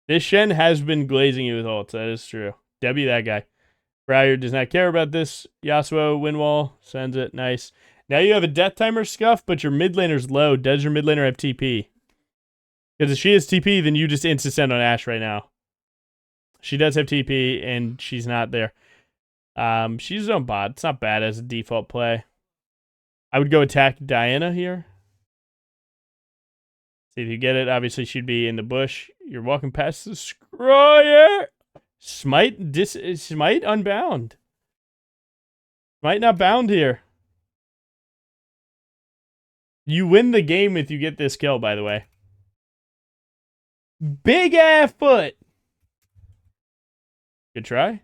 This Shen has been glazing you with ults. That is true. W that guy. Briar does not care about this. Yasuo, Windwall, sends it. Nice. Now you have a death timer scuff, but your mid laner's low. Does your mid laner have TP? Because if she has TP, then you just insta-send on Ashe right now. She does have TP, and she's not there. She's on bot. It's not bad as a default play. I would go attack Diana here. See if you get it. Obviously, she'd be in the bush. You're walking past the Scryer. Smite unbound. Smite not bound here. You win the game if you get this kill, by the way. Big ass foot. Good try.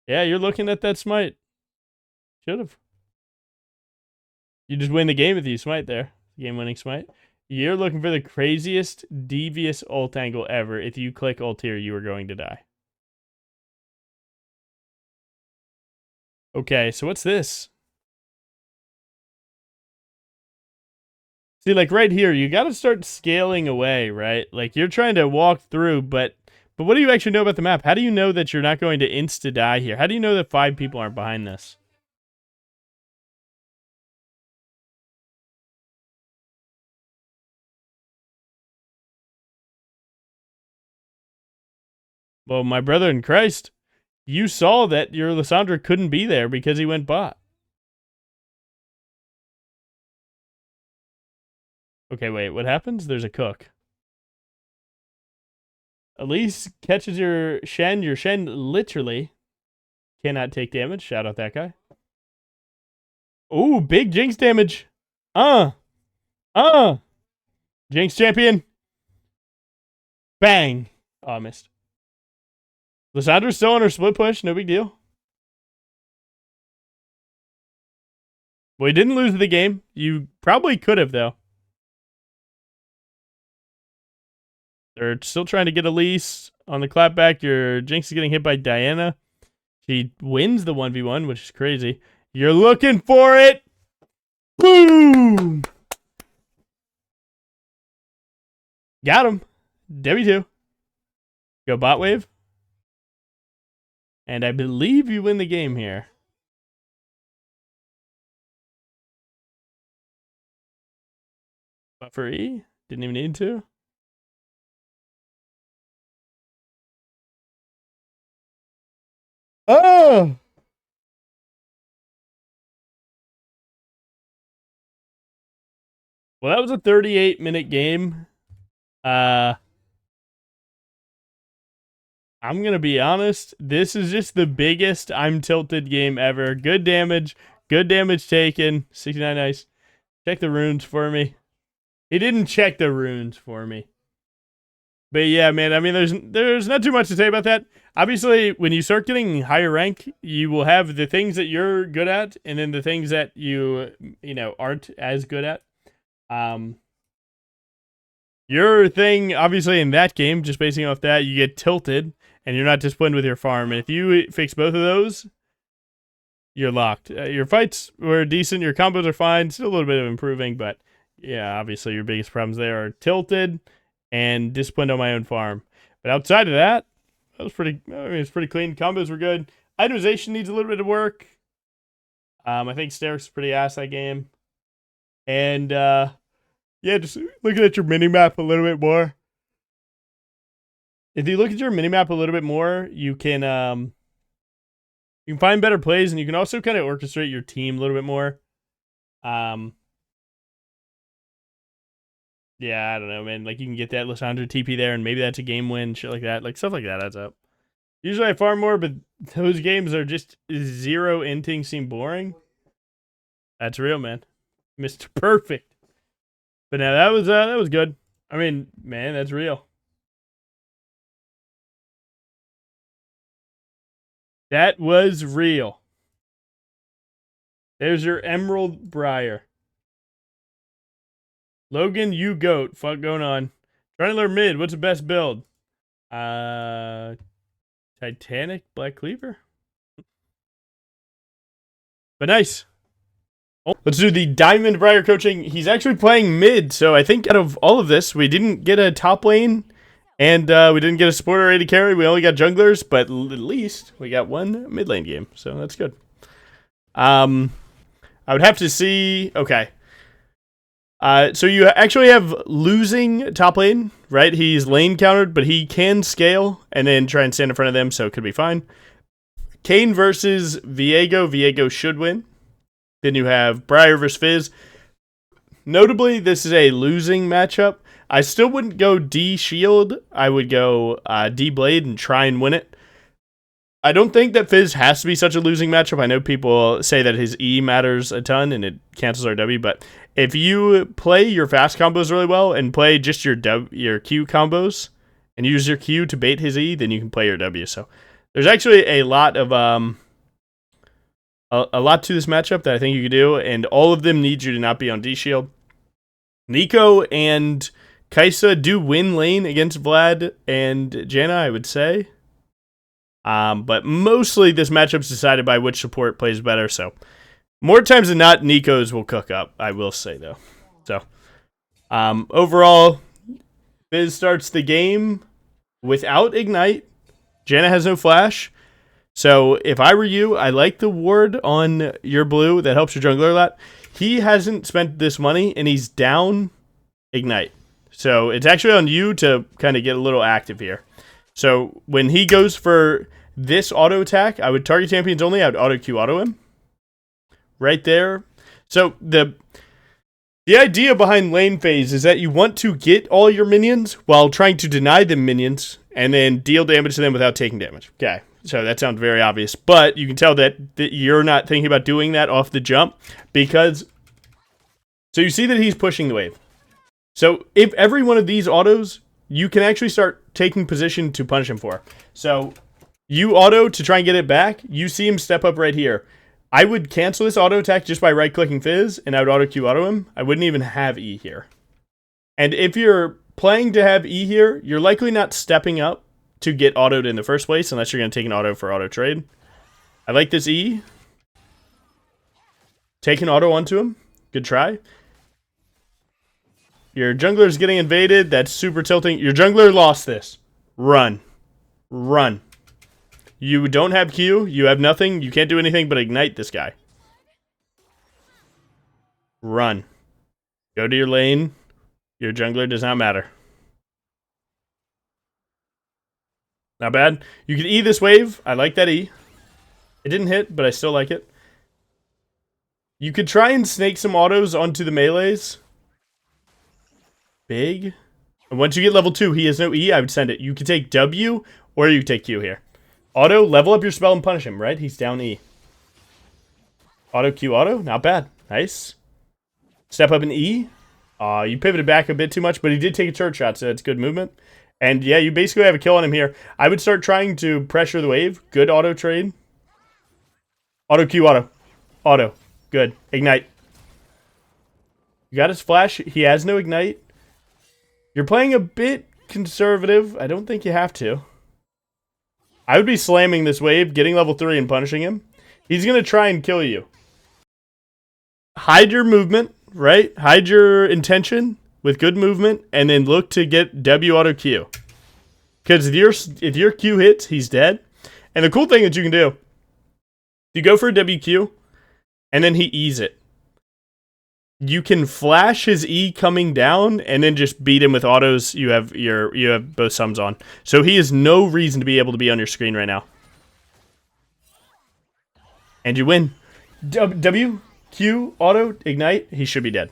Yeah, you're looking at that smite. Should have. You just win the game if you smite there. Game-winning smite. You're looking for the craziest, devious ult angle ever. If you click ult here, you are going to die. Okay, so what's this? See, like right here, you got to start scaling away, right? Like you're trying to walk through, but what do you actually know about the map? How do you know that you're not going to insta-die here? How do you know that 5 people aren't behind this? Well, my brother in Christ, you saw that your Lissandra couldn't be there because he went bot. Okay, wait, what happens? There's a cook. Elise catches your Shen. Your Shen literally cannot take damage. Shout out that guy. Ooh, big Jinx damage. Jinx champion. Bang. Oh, I missed. Lissandra's still on her split push. No big deal. Well, you didn't lose the game. You probably could have, though. They're still trying to get Elise on the clapback. Your Jinx is getting hit by Diana. She wins the 1v1, which is crazy. You're looking for it. Boom. Got him. W2. Go bot wave. And I believe you win the game here. Buffer E. Didn't even need to. Oh! Well, that was a 38-minute game. I'm going to be honest. This is just the biggest I'm tilted game ever. Good damage. Good damage taken. 69 nice. Check the runes for me. He didn't check the runes for me. But yeah, man, I mean, there's not too much to say about that. Obviously, when you start getting higher rank, you will have the things that you're good at, and then the things that you aren't as good at. Your thing, obviously, in that game, just basing off that, you get tilted, and you're not disciplined with your farm. And if you fix both of those, you're locked. Your fights were decent. Your combos are fine. Still a little bit of improving, but yeah, obviously your biggest problems there are tilted and disciplined on my own farm. But outside of that, that was pretty. I mean, it's pretty clean. Combos were good. Itemization needs a little bit of work. I think Steric's pretty ass that game. And yeah, just looking at your mini map a little bit more. If you look at your mini map a little bit more, you can find better plays, and you can also kind of orchestrate your team a little bit more. Yeah, I don't know, man. Like, you can get that Lissandra TP there, and maybe that's a game win, shit like that. Like, stuff like that adds up. Usually I farm more, but those games are just zero inting seem boring. That's real, man. Mr. Perfect. But now that was good. I mean, man, that's real. That was real. There's your Emerald Briar. Logan, you goat. Fuck going on. Trying to learn mid. What's the best build? Titanic Black Cleaver. But nice. Let's do the Diamond Briar coaching. He's actually playing mid, so I think out of all of this, we didn't get a top lane, and we didn't get a support or AD carry. We only got junglers, but at least we got one mid lane game, so that's good. I would have to see. Okay. So you actually have losing top lane, right? He's lane countered, but he can scale and then try and stand in front of them, so it could be fine. Kane versus Viego. Viego should win. Then you have Briar versus Fizz. Notably, this is a losing matchup. I still wouldn't go D Shield. I would go D Blade and try and win it. I don't think that Fizz has to be such a losing matchup. I know people say that his E matters a ton and it cancels our W, but if you play your fast combos really well and play just your Q combos and use your Q to bait his E, then you can play your W. So there's actually a lot of a lot to this matchup that I think you could do, and all of them need you to not be on D Shield. Nico and Kaisa do win lane against Vlad and Janna, I would say. But mostly this matchup's decided by which support plays better, so more times than not, Nico's will cook up, I will say, though. So, overall, Fizz starts the game without Ignite. Janna has no flash. So, if I were you, I like the ward on your blue. That helps your jungler a lot. He hasn't spent this money, and he's down Ignite. So, it's actually on you to kind of get a little active here. So, when he goes for this auto attack, I would target champions only. I would auto Q auto him. Right there. So, the idea behind lane phase is that you want to get all your minions while trying to deny them minions and then deal damage to them without taking damage. Okay. So that sounds very obvious, but you can tell that you're not thinking about doing that off the jump because, so you see that he's pushing the wave. So if every one of these autos, you can actually start taking position to punish him for. So you auto to try and get it back. You see him step up right here. I would cancel this auto attack just by right-clicking Fizz, and I would auto Q auto him. I wouldn't even have E here. And if you're playing to have E here, you're likely not stepping up to get autoed in the first place, unless you're going to take an auto for auto trade. I like this E. Take an auto onto him. Good try. Your jungler is getting invaded. That's super tilting. Your jungler lost this. Run. Run. You don't have Q. You have nothing. You can't do anything but ignite this guy. Run. Go to your lane. Your jungler does not matter. Not bad. You can E this wave. I like that E. It didn't hit, but I still like it. You could try and snake some autos onto the melees. Big. And once you get level 2, he has no E. I would send it. You could take W, or you could take Q here. Auto, level up your spell and punish him, right? He's down E. Auto, Q, auto. Not bad. Nice. Step up in E. You pivoted back a bit too much, but he did take a turret shot, so that's good movement. And yeah, you basically have a kill on him here. I would start trying to pressure the wave. Good auto trade. Auto Q auto. Auto. Good. Ignite. You got his flash. He has no ignite. You're playing a bit conservative. I don't think you have to. I would be slamming this wave, getting level 3 and punishing him. He's going to try and kill you. Hide your movement, right? Hide your intention with good movement, and then look to get W auto Q. Because if your Q hits, he's dead. And the cool thing that you can do, you go for a WQ, and then he E's it. You can flash his E coming down, and then just beat him with autos. You have both sums on, so he has no reason to be able to be on your screen right now. And you win. W Q auto ignite. He should be dead.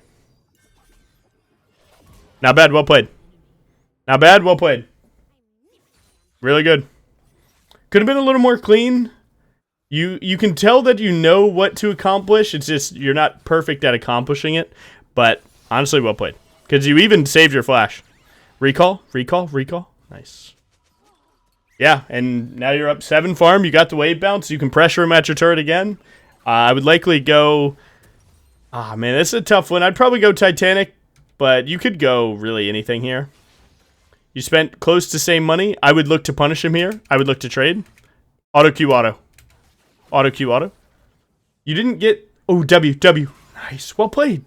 Not bad. Well played. Not bad. Well played. Really good. Could have been a little more clean. You can tell that you know what to accomplish. It's just you're not perfect at accomplishing it. But honestly, well played. Because you even saved your flash. Recall. Nice. Yeah, and now you're up 7 farm. You got the wave bounce. You can pressure him at your turret again. I would likely go... Ah, man, this is a tough one. I'd probably go Titanic, but you could go really anything here. You spent close to same money. I would look to punish him here. I would look to trade. Auto Q auto. Auto Q auto. You didn't get... Oh, W. Nice. Well played.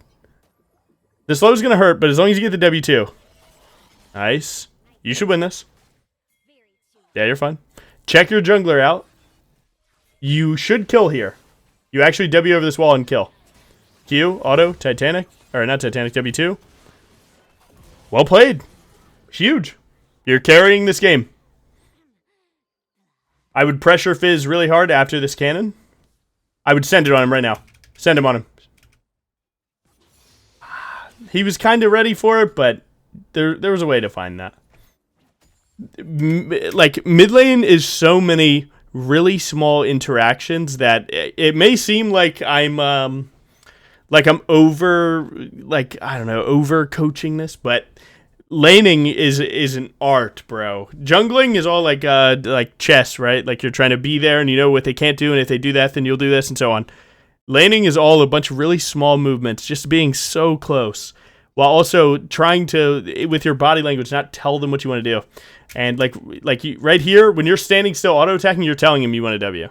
The slow is going to hurt, but as long as you get the W2. Nice. You should win this. Yeah, you're fine. Check your jungler out. You should kill here. You actually W over this wall and kill. Q, auto, Titanic. Or not Titanic, W2. Well played. Huge. You're carrying this game. I would pressure Fizz really hard after this cannon. I would send it on him right now. Send him on him. He was kind of ready for it, but there was a way to find that. Like, mid lane is so many really small interactions that it may seem like I'm over, like, I don't know, over coaching this, but laning is an art, bro. Jungling is all like chess, right? Like, you're trying to be there and you know what they can't do, and if they do that, then you'll do this, and so on. Laning is all a bunch of really small movements, just being so close, while also trying to, with your body language, not tell them what you want to do. And like you, right here, when you're standing still auto-attacking, you're telling him you want a W.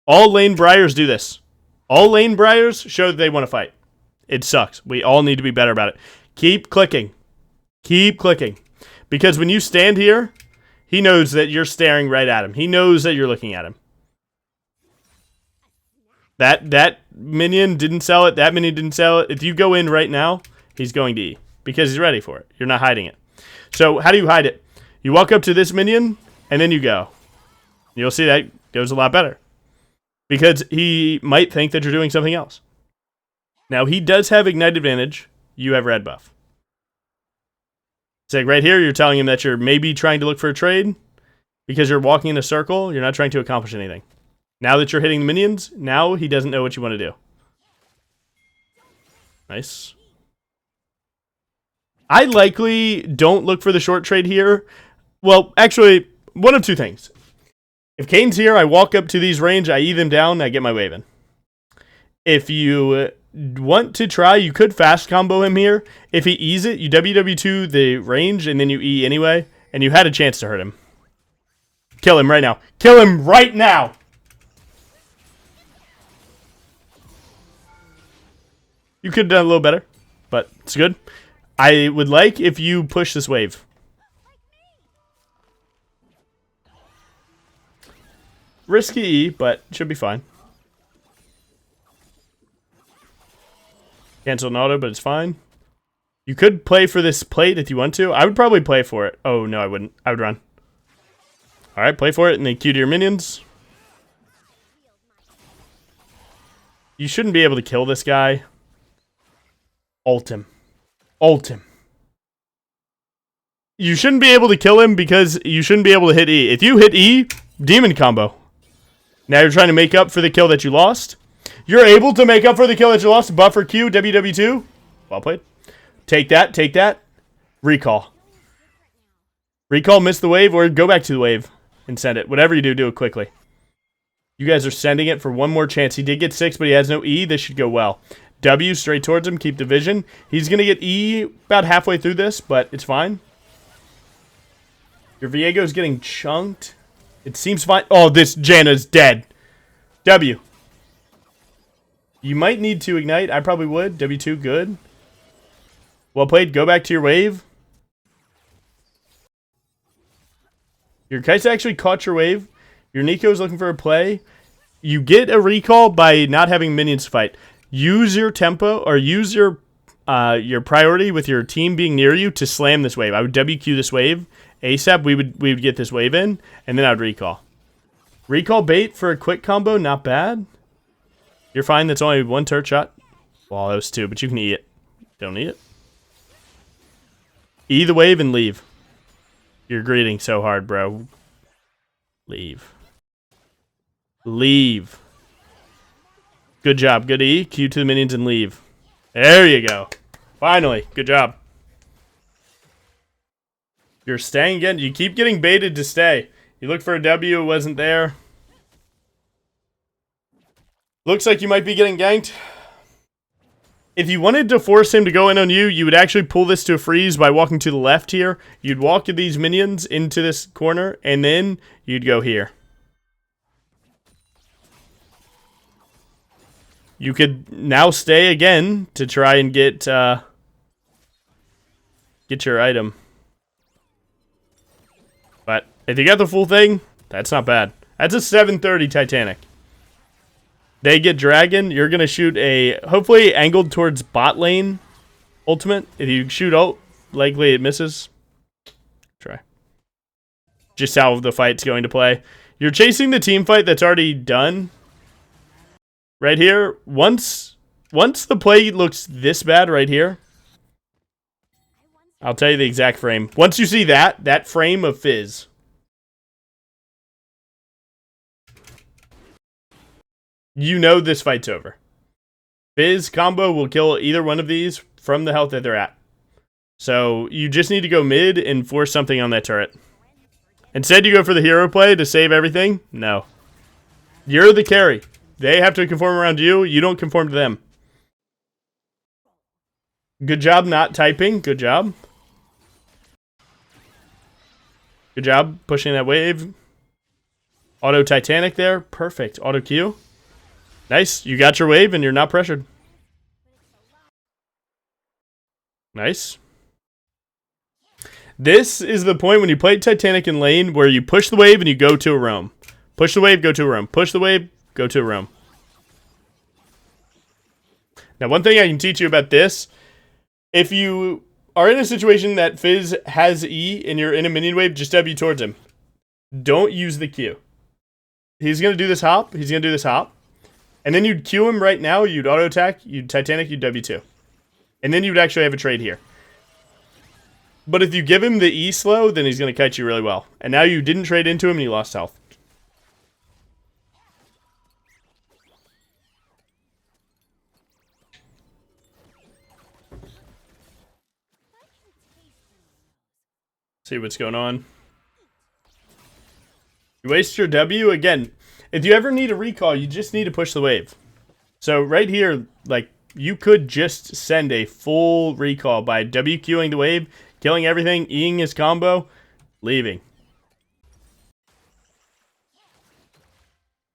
All lane Briars do this. All lane Briars show that they want to fight. It sucks. We all need to be better about it. Keep clicking. Keep clicking. Because when you stand here, he knows that you're staring right at him. He knows that you're looking at him. That minion didn't sell it. That minion didn't sell it. If you go in right now, he's going to E. Because he's ready for it. You're not hiding it. So how do you hide it? You walk up to this minion, and then you go. You'll see that goes a lot better. Because he might think that you're doing something else. Now, he does have Ignite advantage. You have red buff. So right here, you're telling him that you're maybe trying to look for a trade. Because you're walking in a circle, you're not trying to accomplish anything. Now that you're hitting the minions, now he doesn't know what you want to do. Nice. I likely don't look for the short trade here. Well, actually, one of two things. If Kane's here, I walk up to these range, I E them down, I get my wave in. If you want to try, you could fast combo him here. If he E's it, you WW2 the range, and then you E anyway, and you had a chance to hurt him. Kill him right now. Kill him right now! You could have done a little better, but it's good. I would like if you push this wave. Risky, but should be fine. Cancel an auto, but it's fine. You could play for this plate if you want to. I would probably play for it. Oh, no, I wouldn't. I would run. Alright, play for it, and then Q to your minions. You shouldn't be able to kill this guy. Ult him. Ult him. You shouldn't be able to kill him because you shouldn't be able to hit E. If you hit E, demon combo. Now you're trying to make up for the kill that you lost. You're able to make up for the kill that you lost. Buffer Q, WW2. Well played. Take that, take that. Recall. Recall, miss the wave, or go back to the wave and send it. Whatever you do, do it quickly. You guys are sending it for one more chance. He did get 6, but he has no E. This should go well. W straight towards him. Keep the vision. He's going to get E about halfway through this, but it's fine. Your Viego's getting chunked. It seems fine. Oh, this Janna's dead. W. You might need to ignite. I probably would. W2, good. Well played. Go back to your wave. Your Kite's actually caught your wave. Your Nico's looking for a play. You get a recall by not having minions to fight. Use your tempo or use your priority with your team being near you to slam this wave. I would WQ this wave ASAP. We would get this wave in, and then I'd recall. Recall bait for a quick combo, not bad. You're fine. That's only one turret shot. Well, that was two, but you can eat it. Don't eat it. E the wave and leave. You're greeting so hard, bro. Leave. Leave. Good job. Good E. Q to the minions and leave. There you go. Finally. Good job. You're staying again. You keep getting baited to stay. You look for a W. It wasn't there. Looks like you might be getting ganked. If you wanted to force him to go in on you, you would actually pull this to a freeze by walking to the left here. You'd walk these minions into this corner, and then you'd go here. You could now stay again to try and get your item. But if you got the full thing, that's not bad. That's a 730 Titanic. They get dragon. You're going to shoot a, hopefully angled towards bot lane ultimate. If you shoot ult, likely it misses. Try. Just how the fight's going to play. You're chasing the team fight that's already done. Right here. Once the play looks this bad right here, I'll tell you the exact frame. Once you see that frame of Fizz, you know this fight's over. Fizz combo will kill either one of these from the health that they're at. So you just need to go mid and force something on that turret. Instead, you go for the hero play to save everything. No. You're the carry. They have to conform around you. You don't conform to them. Good job not typing. Good job. Good job pushing that wave. Auto Titanic there. Perfect. Auto Q. Nice. You got your wave and you're not pressured. Nice. This is the point when you play Titanic in lane where you push the wave and you go to a roam. Push the wave, go to a roam. Push the wave, go to a roam. Now, one thing I can teach you about this, if you are in a situation that Fizz has E and you're in a minion wave, just W towards him. Don't use the Q. He's going to do this hop. He's going to do this hop. And then you'd Q him right now. You'd auto attack. You'd Titanic. You'd W2. And then you'd actually have a trade here. But if you give him the E slow, then he's going to kite you really well. And now you didn't trade into him and you lost health. See what's going on. You waste your W. Again, if you ever need a recall, you just need to push the wave. So right here, like, you could just send a full recall by WQing the wave, killing everything, Eing his combo, leaving.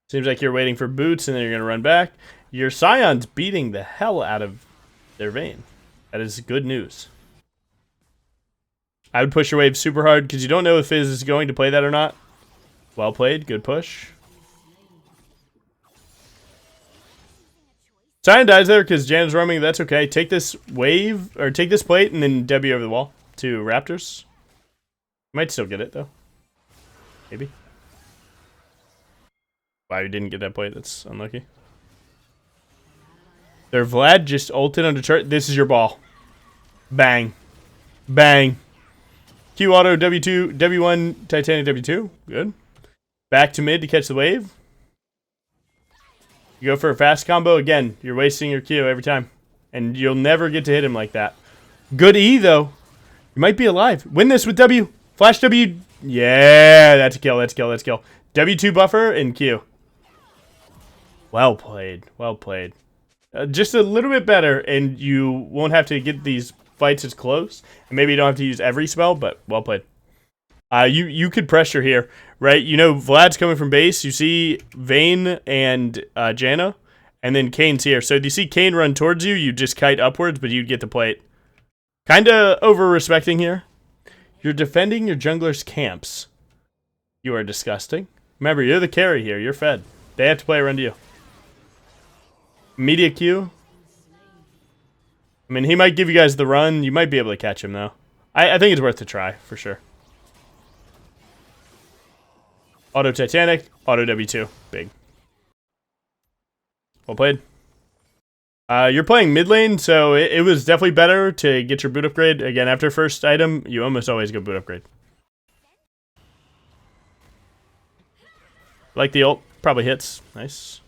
Seems like you're waiting for boots and then you're going to run back. Your Scion's beating the hell out of their Vayne. That is good news. I would push your wave super hard because you don't know if Fizz is going to play that or not. Well played. Good push. Scion dies there because Jan's roaming. That's okay. Take this wave, or take this plate and then W over the wall to Raptors. Might still get it, though. Maybe. Wow, you didn't get that plate. That's unlucky. Their Vlad just ulted on Detroit. This is your ball. Bang. Bang. Q auto W2, W1, Titanic W2. Good. Back to mid to catch the wave. You go for a fast combo. Again, you're wasting your Q every time. And you'll never get to hit him like that. Good E, though. You might be alive. Win this with W. Flash W. Yeah, that's a kill. That's a kill. That's a kill. W2 buffer and Q. Well played. Well played. Just a little bit better, and you won't have to get these fights as close. And maybe you don't have to use every spell, but well played. You could pressure here. right? You know Vlad's coming from base. You see Vayne and Janna, and then Kane's here. So do you see Kane run towards you? You just kite upwards, but you'd get the plate. Kind of over-respecting here. You're defending your jungler's camps. You are disgusting. Remember, you're the carry here. You're fed. They have to play around you. Media Q. I mean, he might give you guys the run. You might be able to catch him, though. I think it's worth a try, for sure. Auto Titanic. Auto W2. Big. Well played. You're playing mid lane, so it was definitely better to get your boot upgrade. Again, after first item, you almost always go boot upgrade. Like the ult. Probably hits. Nice.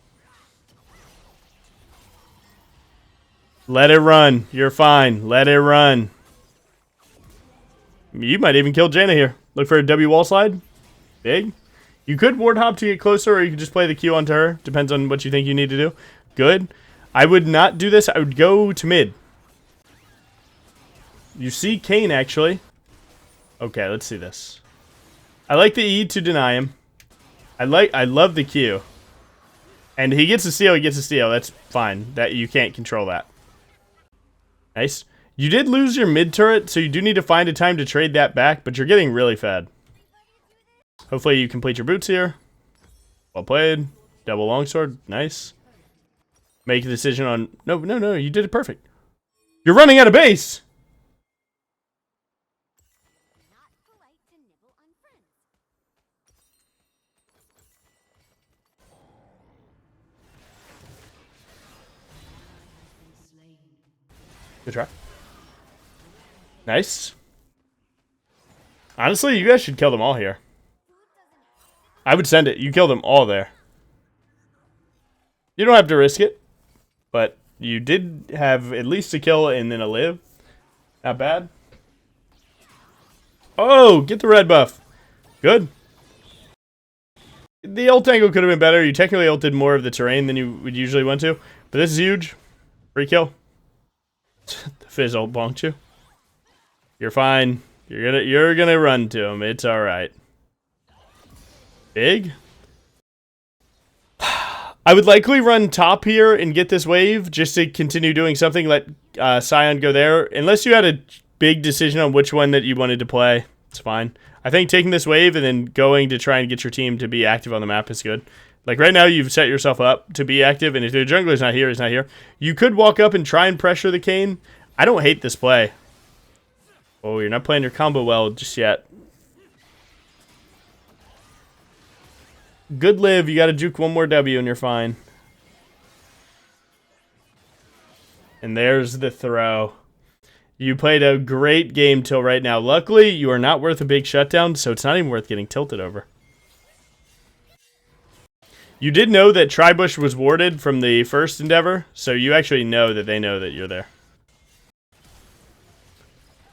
Let it run. You're fine. Let it run. You might even kill Janna here. Look for a W wall slide. Big. You could ward hop to get closer, or you could just play the Q onto her. Depends on what you think you need to do. Good. I would not do this. I would go to mid. You see Kane, actually. Okay, let's see this. I like the E to deny him. I love the Q. And he gets a steal, he gets a steal. That's fine. That you can't control that. Nice. You did lose your mid turret, so you do need to find a time to trade that back, but you're getting really fed. Hopefully you complete your boots here. Well played. Double longsword. Nice. Make a decision on... No, you did it perfect. You're running out of base! Good try. Nice. Honestly, you guys should kill them all here. I would send it. You kill them all there. You don't have to risk it. But you did have at least a kill and then a live. Not bad. Oh, get the red buff. Good. The ult angle could have been better. You technically ulted more of the terrain than you would usually want to. But this is huge. Free kill. The Fizz ult bonked you. You're fine. You're gonna run to him. It's alright. Big. I would likely run top here and get this wave just to continue doing something. Let Sion go there. Unless you had a big decision on which one that you wanted to play. It's fine. I think taking this wave and then going to try and get your team to be active on the map is good. Like right now you've set yourself up to be active, and if the jungler's not here, he's not here. You could walk up and try and pressure the Kayn. I don't hate this play. Oh, you're not playing your combo well just yet. Good live. You got to juke one more W and you're fine. And there's the throw. You played a great game till right now. Luckily, you are not worth a big shutdown, so it's not even worth getting tilted over. You did know that Tribush was warded from the first endeavor, so you actually know that they know that you're there.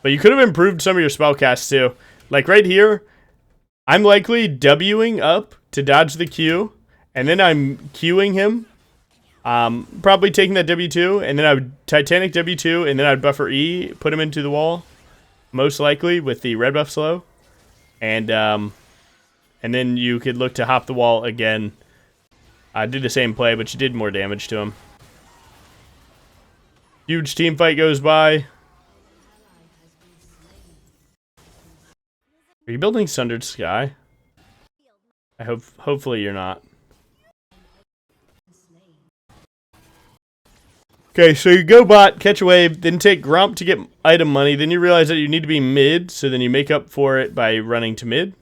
But you could have improved some of your spell casts too. Like right here, I'm likely Wing up to dodge the Q, and then I'm Qing him. Probably taking that W2, and then I would Titanic W2, and then I'd buffer E, put him into the wall, most likely with the red buff slow, and then you could look to hop the wall again. Do the same play, but you did more damage to him. Huge team fight goes by. Are you building Sundered Sky? Hopefully you're not. Okay, so you go bot, catch a wave, then take Gromp to get item money, then you realize that you need to be mid, so then you make up for it by running to mid.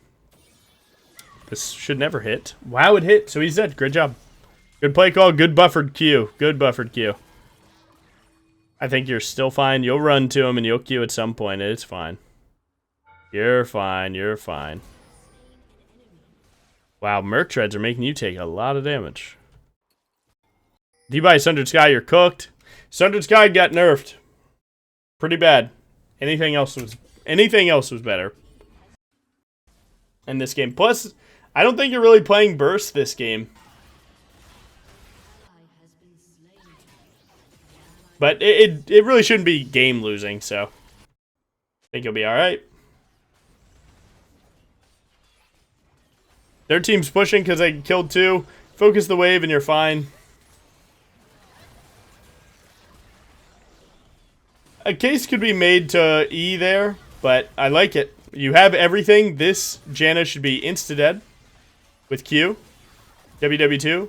This should never hit. Wow, it hit, so he's dead. Great job. Good play call, good buffered Q. Good buffered Q. I think you're still fine. You'll run to him and you'll Q at some point. It's fine. You're fine, you're fine. Wow, Merc Treads are making you take a lot of damage. If you buy Sundered Sky, you're cooked. Sundered Sky got nerfed. Pretty bad. Anything else was better in this game. Plus, I don't think you're really playing Burst this game. But it really shouldn't be game losing, so I think you'll be alright. Their team's pushing because they killed 2. Focus the wave and you're fine. A case could be made to E there, but I like it. You have everything. This Janna should be insta-dead with Q. WW2.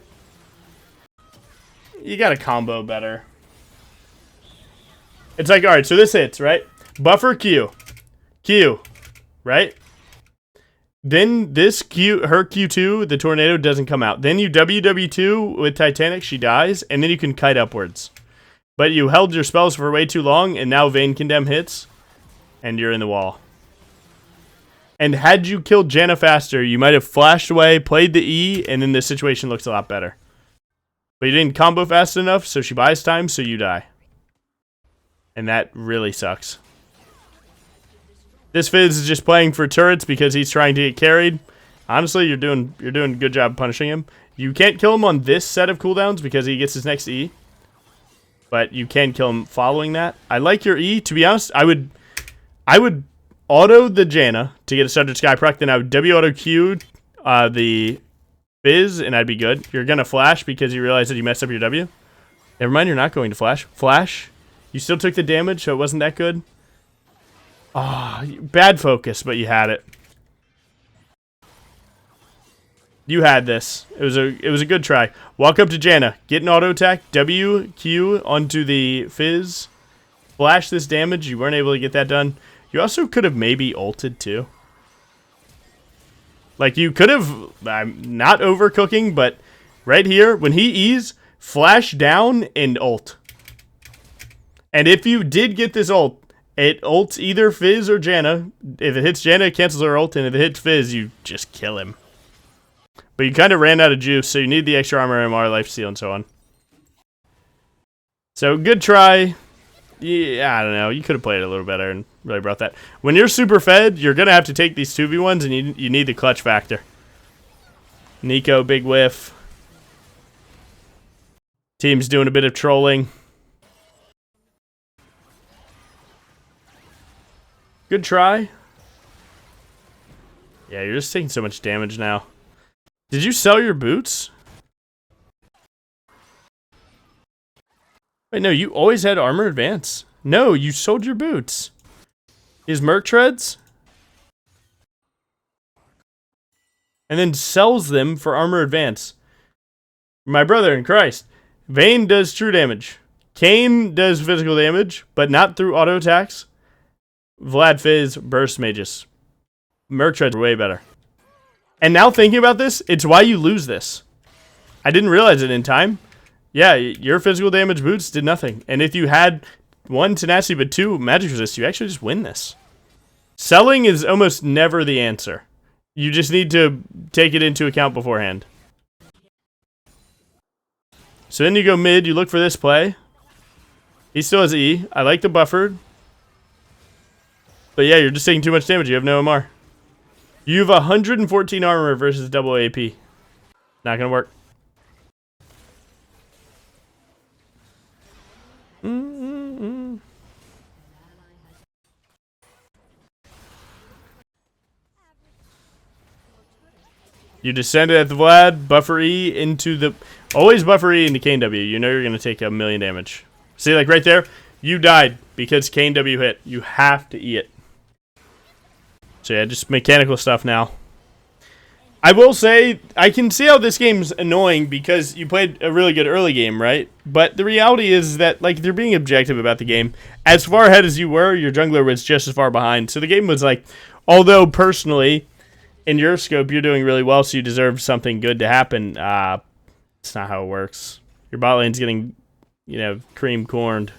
You got to combo better. It's like, alright, so this hits, right? Buffer Q. Q. Right? Then this Q, her Q2, the tornado doesn't come out. Then you WW2 with Titanic, she dies, and then you can kite upwards. But you held your spells for way too long, and now Vayne Condemn hits, and you're in the wall. And had you killed Janna faster, you might have flashed away, played the E, and then the situation looks a lot better. But you didn't combo fast enough, so she buys time, so you die. And that really sucks. This Fizz is just playing for turrets because he's trying to get carried. Honestly, you're doing a good job punishing him. You can't kill him on this set of cooldowns because he gets his next E. But you can kill him following that. I like your E. To be honest, I would auto the Janna to get a Studded Sky proc, then I would W auto Q the Fizz, and I'd be good. You're gonna flash because you realize that you messed up your W. Never mind, you're not going to flash. Flash. You still took the damage, so it wasn't that good. Ah, oh, bad focus, but you had it. You had this. It was a good try. Walk up to Janna. Get an auto attack. W, Q onto the Fizz. Flash this damage. You weren't able to get that done. You also could have maybe ulted too. Like you could have, I'm not overcooking, but right here, when he E's, flash down and ult. And if you did get this ult, it ults either Fizz or Janna. If it hits Janna, it cancels her ult, and if it hits Fizz, you just kill him. But you kind of ran out of juice, so you need the extra armor, MR, lifesteal, and so on. So, good try. Yeah, I don't know. You could have played it a little better and really brought that. When you're super fed, you're going to have to take these 2v1s, and you need the clutch factor. Nico, big whiff. Team's doing a bit of trolling. Good try. Yeah, you're just taking so much damage now. Did you sell your boots? Wait, no, you always had armor advance. No, you sold your boots. Is Merc Treads? And then sells them for armor advance. My brother in Christ. Vayne does true damage. Kayn does physical damage, but not through auto attacks. Vlad Fizz, burst mages. Merc Treads are way better. And now thinking about this, it's why you lose this. I didn't realize it in time. Yeah, your physical damage boots did nothing. And if you had 1 tenacity but 2 magic resist, you actually just win this. Selling is almost never the answer. You just need to take it into account beforehand. So then you go mid, you look for this play. He still has E. I like the buffered. But yeah, you're just taking too much damage. You have no MR. You have 114 armor versus double AP. Not gonna work. You descended at the Vlad, buffer E into the... Always buffer E into Kayn W. You know you're gonna take 1,000,000 damage. See, like right there, you died because Kayn W hit. You have to E it. So yeah, just mechanical stuff now. I will say, I can see how this game's annoying because you played a really good early game, right? But the reality is that, like, they're being objective about the game. As far ahead as you were, your jungler was just as far behind. So the game was like, although personally, in your scope, you're doing really well, so you deserve something good to happen. It's not how it works. Your bot lane's getting, cream corned.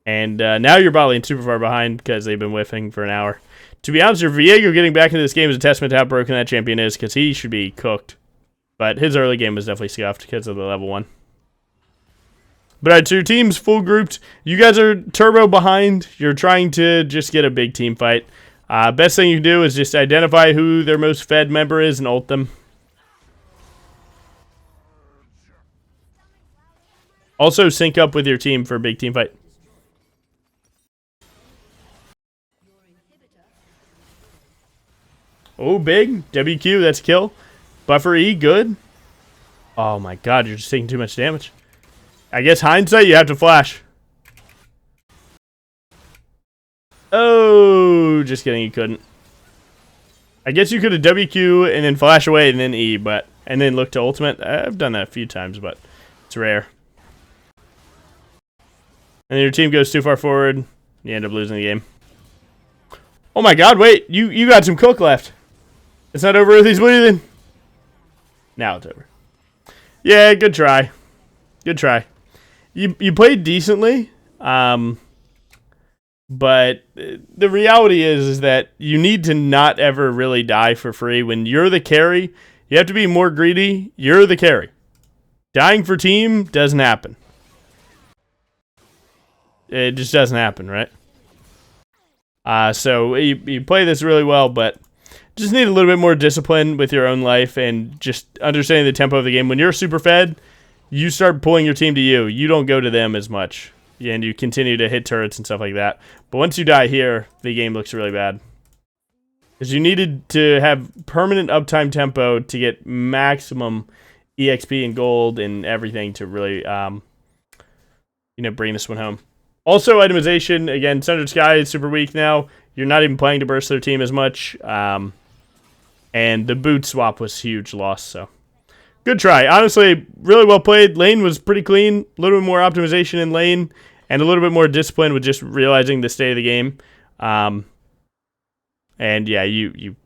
And now your bot lane's super far behind because they've been whiffing for an hour. To be honest, your Viego getting back into this game is a testament to how broken that champion is because he should be cooked. But his early game was definitely scuffed because of the level 1. But alright, so your team's full grouped. You guys are turbo behind. You're trying to just get a big team fight. Best thing you can do is just identify who their most fed member is and ult them. Also sync up with your team for a big team fight. Oh, big. WQ, that's a kill. Buffer E, good. Oh my god, you're just taking too much damage. I guess hindsight, you have to flash. Oh, just kidding, you couldn't. I guess you could have WQ and then flash away and then E, and then look to ultimate. I've done that a few times, but it's rare. And then your team goes too far forward, you end up losing the game. Oh my god, wait, you got some cook left. It's not over if he's bleeding. Now it's over. Yeah, good try. Good try. You played decently, but the reality is that you need to not ever really die for free. When you're the carry, you have to be more greedy. You're the carry. Dying for team doesn't happen. It just doesn't happen, right? So you play this really well, but just need a little bit more discipline with your own life and just understanding the tempo of the game. When you're super fed, you start pulling your team to you. You don't go to them as much, and you continue to hit turrets and stuff like that. But once you die here, the game looks really bad. Because you needed to have permanent uptime tempo to get maximum EXP and gold and everything to really, bring this one home. Also, itemization. Again, Sundered Sky is super weak now. You're not even playing to burst their team as much. And the boot swap was huge loss, so. Good try. Honestly, really well played. Lane was pretty clean. A little bit more optimization in lane. And a little bit more discipline with just realizing the state of the game. And yeah, you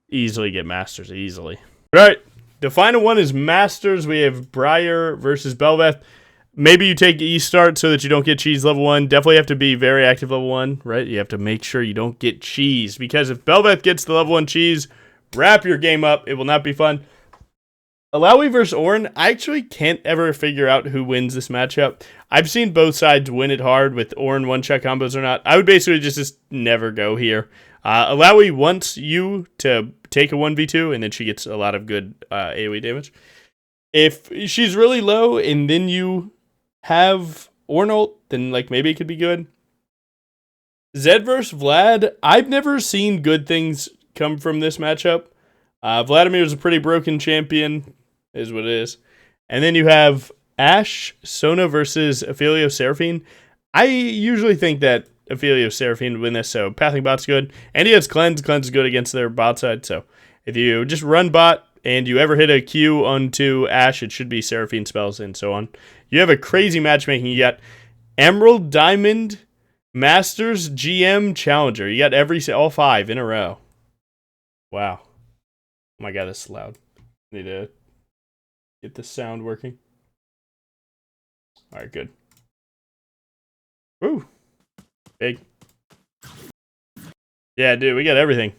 easily get Masters. Easily. All right. The final one is Masters. We have Briar versus Belveth. Maybe you take E-Start so that you don't get cheese level 1. Definitely have to be very active level 1, right? You have to make sure you don't get cheese. Because if Belveth gets the level 1 cheese, wrap your game up. It will not be fun. Alawi versus Ornn, I actually can't ever figure out who wins this matchup. I've seen both sides win it hard with Ornn one-shot combos or not. I would basically just never go here. Alawi wants you to take a 1v2, and then she gets a lot of good AoE damage. If she's really low, and then you have Ornn ult, then maybe it could be good. Zed versus Vlad, I've never seen good things come from this matchup. Vladimir's a pretty broken champion, is what it is. And then you have Ashe, Sona versus Ophelio Seraphine. I usually think that Ophelio Seraphine would win this, so Pathing Bot's good. And he has Cleanse. Cleanse is good against their bot side, so if you just run bot and you ever hit a Q onto Ashe, it should be Seraphine spells and so on. You have a crazy matchmaking. You got Emerald, Diamond, Masters, GM, Challenger. You got all 5 in a row. Wow. Oh my god, that's loud. Need to get the sound working. Alright, good. Woo! Big. Yeah, dude, we got everything.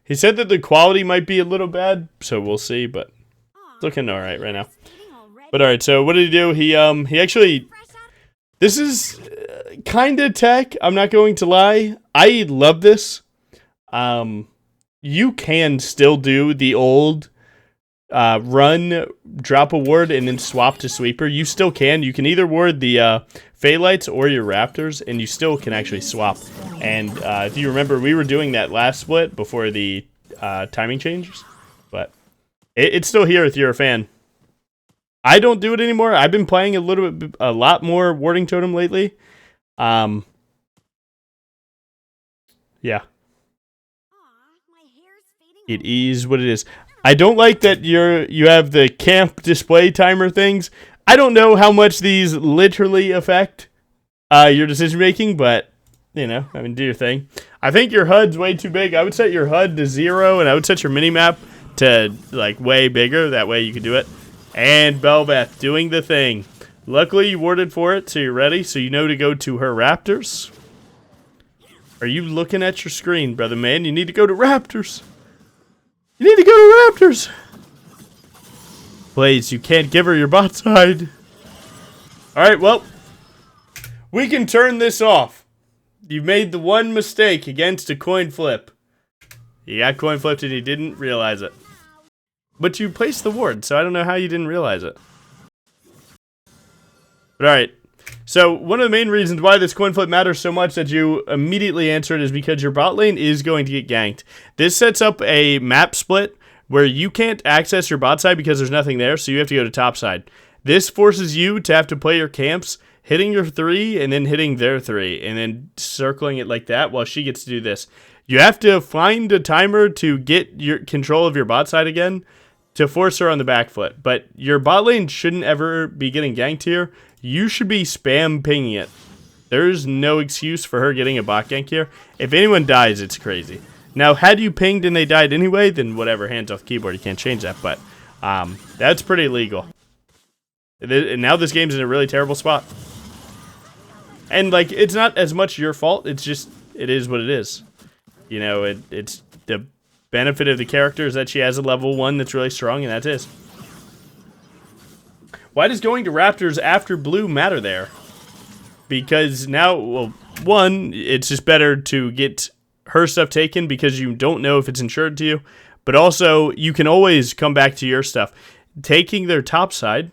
He said that the quality might be a little bad, so we'll see, but it's looking alright right now. But alright, so what did he do? He actually... This is kinda tech, I'm not going to lie. I love this. You can still do the old run, drop a ward, and then swap to sweeper. You still can. You can either ward the Phaelites or your Raptors, and you still can actually swap. And if you remember, we were doing that last split before the timing changes. But it's still here if you're a fan. I don't do it anymore. I've been playing a lot more Warding Totem lately. Yeah. It is what it is. I don't like that you have the camp display timer things. I don't know how much these literally affect your decision making, but do your thing. I think your HUD's way too big. I would set your HUD to 0, and I would set your minimap to way bigger. That way you could do it. And Belveth doing the thing. Luckily you warded for it, so you're ready. So you know to go to her Raptors. Are you looking at your screen, brother man? You need to go to Raptors. You need to go to Raptors! Blaze, you can't give her your bot side. Alright, well. We can turn this off. You made the one mistake against a coin flip. You got coin flipped and you didn't realize it. But you placed the ward, so I don't know how you didn't realize it. But alright. So one of the main reasons why this coin flip matters so much that you immediately answered is because your bot lane is going to get ganked. This sets up a map split where you can't access your bot side because there's nothing there, so you have to go to top side. This forces you to have to play your camps, hitting your 3 and then hitting their 3, and then circling it like that while she gets to do this. You have to find a timer to get your control of your bot side again to force her on the back foot. But your bot lane shouldn't ever be getting ganked here. You should be spam pinging it. There's no excuse for her getting a bot gank here. If anyone dies, it's crazy. Now, had you pinged and they died anyway, then whatever, hands off the keyboard, you can't change that. But that's pretty illegal. And now this game's in a really terrible spot. And, like, it's not as much your fault. It's just, it is what it is. You know, it's the benefit of the character is that she has a level 1 that's really strong, and that's it. Why does going to Raptors after blue matter there? Because now, well, one, it's just better to get her stuff taken because you don't know if it's insured to you. But also, you can always come back to your stuff. Taking their top side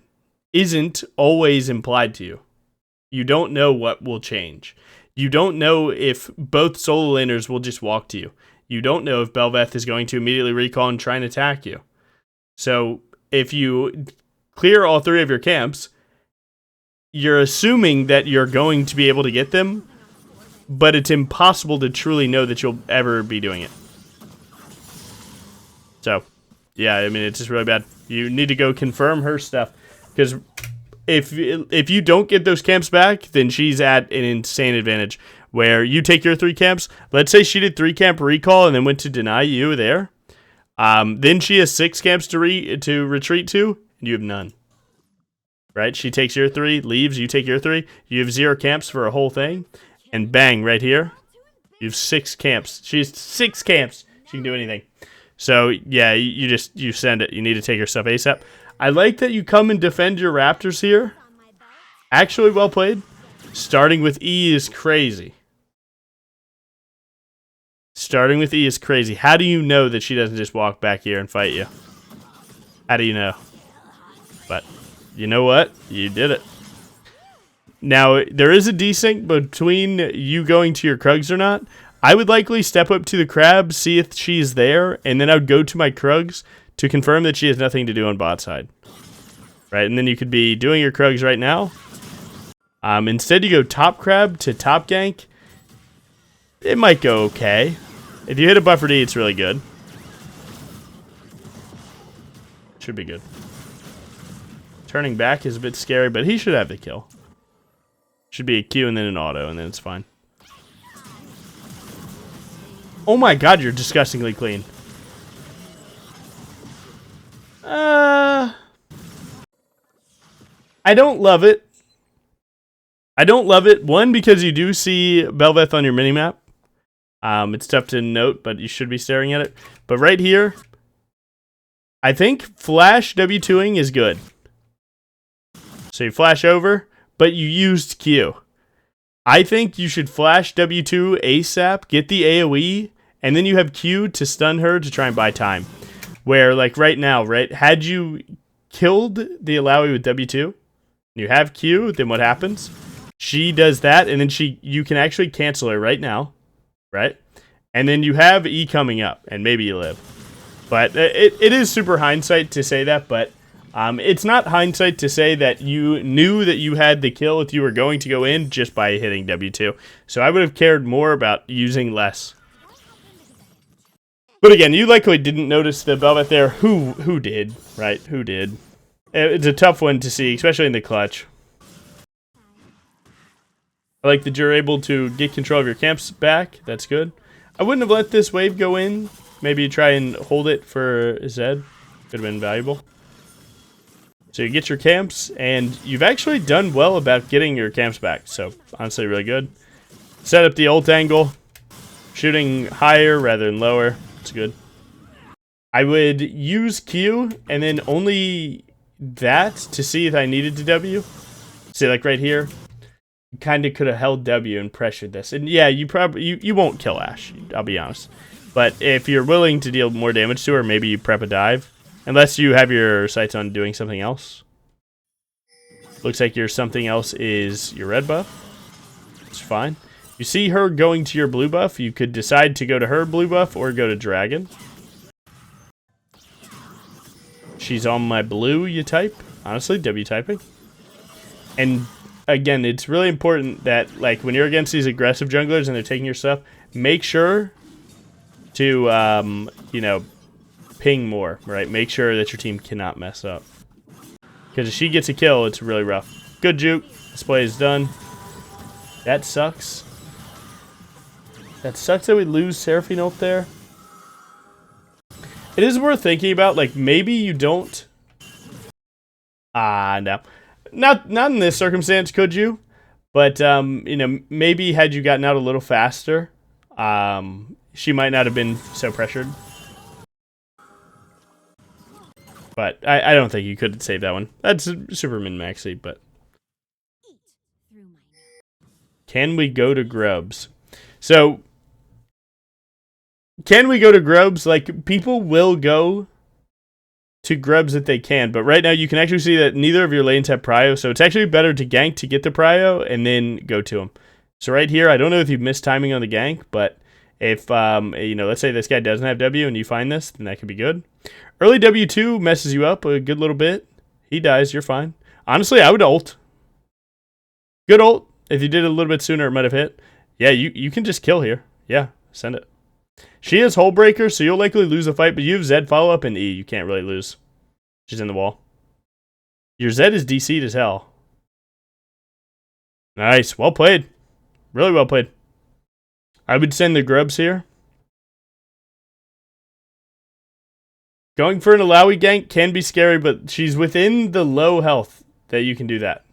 isn't always implied to you. You don't know what will change. You don't know if both solo laners will just walk to you. You don't know if Bel'Veth is going to immediately recall and try and attack you. So if you clear all 3 of your camps, you're assuming that you're going to be able to get them, but it's impossible to truly know that you'll ever be doing it. So, yeah, I mean, it's just really bad. You need to go confirm her stuff, because if you don't get those camps back, then she's at an insane advantage. Where you take your 3 camps, let's say she did 3 camp recall and then went to deny you there. Then she has 6 camps to retreat to, and you have none. Right? She takes your 3, leaves, you take your 3, you have 0 camps for a whole thing, and bang, right here, you have 6 camps. She has 6 camps. She can do anything. So, yeah, you send it. You need to take your stuff ASAP. I like that you come and defend your Raptors here. Actually, well played. Starting with E is crazy. Starting with E is crazy. How do you know that she doesn't just walk back here and fight you? How do you know? But, you know what? You did it. Now, there is a desync between you going to your Krugs or not. I would likely step up to the crab, see if she's there, and then I would go to my Krugs to confirm that she has nothing to do on bot side. Right, and then you could be doing your Krugs right now. Instead, you go top crab to top gank. It might go okay. If you hit a buffer D, it's really good. Should be good. Turning back is a bit scary, but he should have the kill. Should be a Q and then an auto, and then it's fine. Oh my god, you're disgustingly clean. I don't love it. I don't love it. One, because you do see Bel'Veth on your minimap. It's tough to note, but you should be staring at it. But right here, I think flash W2ing is good. So you flash over, but you used Q. I think you should flash W2 ASAP, get the AoE, and then you have Q to stun her to try and buy time. Where, like right now, right? Had you killed the Alawi with W2, you have Q, then what happens? She does that, and then you can actually cancel her right now, right? And then you have E coming up, and maybe you live. But it is super hindsight to say that, but it's not hindsight to say that you knew that you had the kill if you were going to go in just by hitting W2. So I would have cared more about using less. But again, you likely didn't notice the Bel'Veth there. Who did, right? Who did? It's a tough one to see, especially in the clutch. I like that you're able to get control of your camps back. That's good. I wouldn't have let this wave go in. Maybe try and hold it for Zed. Could have been valuable. So you get your camps, and you've actually done well about getting your camps back. So honestly, really good. Set up the ult angle. Shooting higher rather than lower. It's good. I would use Q, and then only that to see if I needed to W. See, like right here. You kind of could have held W and pressured this. And yeah, you won't kill Ashe, I'll be honest. But if you're willing to deal more damage to her, maybe you prep a dive. Unless you have your sights on doing something else. Looks like your something else is your red buff. It's fine. You see her going to your blue buff. You could decide to go to her blue buff or go to dragon. She's on my blue, you type. Honestly, W typing. And again, it's really important that, like, when you're against these aggressive junglers and they're taking your stuff, make sure to, you know, ping more, right? Make sure that your team cannot mess up. Because if she gets a kill, it's really rough. Good juke. This play is done. That sucks. That sucks that we lose Seraphine ult there. It is worth thinking about, like, maybe you don't... no. Not in this circumstance, could you? But, you know, maybe had you gotten out a little faster, she might not have been so pressured. But I don't think you could save that one. That's super min-maxy, but... Can we go to Grubs? So... Can we go to Grubs? Like, people will go to Grubs if they can, but right now you can actually see that neither of your lanes have prio, so it's actually better to gank to get the prio and then go to him. So right here, I don't know if you've missed timing on the gank, but if, you know, let's say this guy doesn't have W and you find this, then that could be good. Early W2 messes you up a good little bit. He dies, you're fine. Honestly, I would ult. Good ult. If you did it a little bit sooner, it might have hit. Yeah, you can just kill here. Yeah, send it. She has Hull Breaker, so you'll likely lose the fight, but you have Zed follow-up and E. You can't really lose. She's in the wall. Your Zed is DC'd as hell. Nice. Well played. Really well played. I would send the Grubs here. Going for an Alawi gank can be scary, but she's within the low health that you can do that.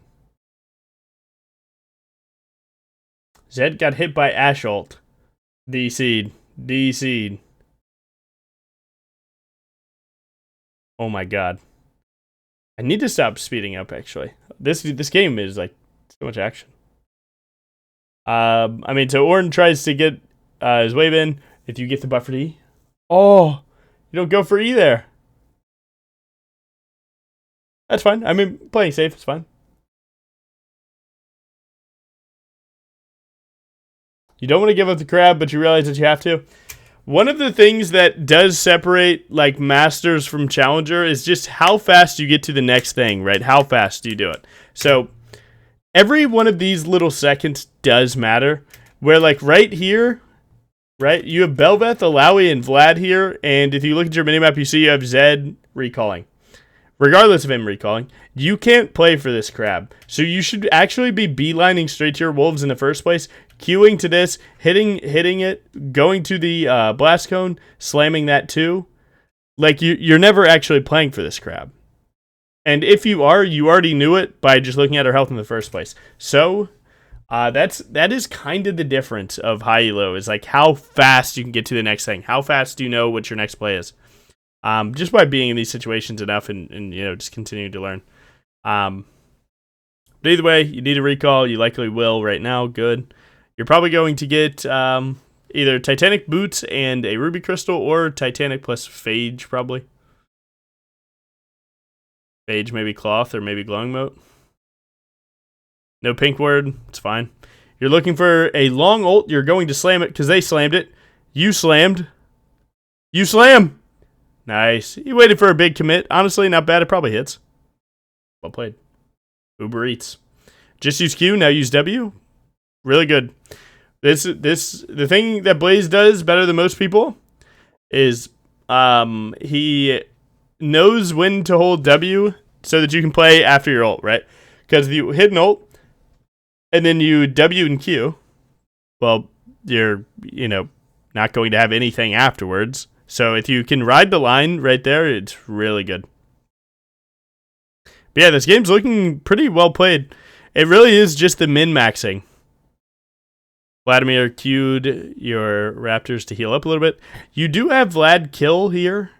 Zed got hit by Ashe ult. DC'd. DC'd. Oh my god. I need to stop speeding up, actually. This game is, like, so much action. I mean, so Ornn tries to get his wave in. If you get the buffer E. Oh! You don't go for E there. That's fine. I mean, playing safe is fine. You don't want to give up the crab, but you realize that you have to. One of the things that does separate, like, Masters from Challenger is just how fast you get to the next thing, right? How fast do you do it? So, every one of these little seconds does matter. Where, like, right here, right, you have Belveth, Alawi, and Vlad here, and if you look at your minimap, you see you have Zed recalling. Regardless of him recalling, you can't play for this crab. So you should actually be beelining straight to your wolves in the first place, queuing to this, hitting it, going to the blast cone, slamming that too. Like, you're never actually playing for this crab. And if you are, you already knew it by just looking at her health in the first place. So that is kind of the difference of high elo, is like how fast you can get to the next thing. How fast do you know what your next play is? Just by being in these situations enough and you know, just continuing to learn. But either way, you need a recall. You likely will right now. Good. You're probably going to get either Titanic Boots and a Ruby Crystal, or Titanic plus Phage, probably. Phage, maybe Cloth, or maybe Glowing Moat. No pink word. It's fine. You're looking for a long ult. You're going to slam it because they slammed it. You slammed. You slam! Nice. He waited for a big commit. Honestly, not bad. It probably hits. Well played. Uber Eats. Just use Q, now use W. Really good. The thing that Blaze does better than most people is he knows when to hold W so that you can play after your ult, right? Because if you hit an ult and then you W and Q, well, you're, you know, not going to have anything afterwards. So if you can ride the line right there, it's really good. But yeah, this game's looking pretty well played. It really is just the min-maxing. Vladimir queued your Raptors to heal up a little bit. You do have Vlad kill here.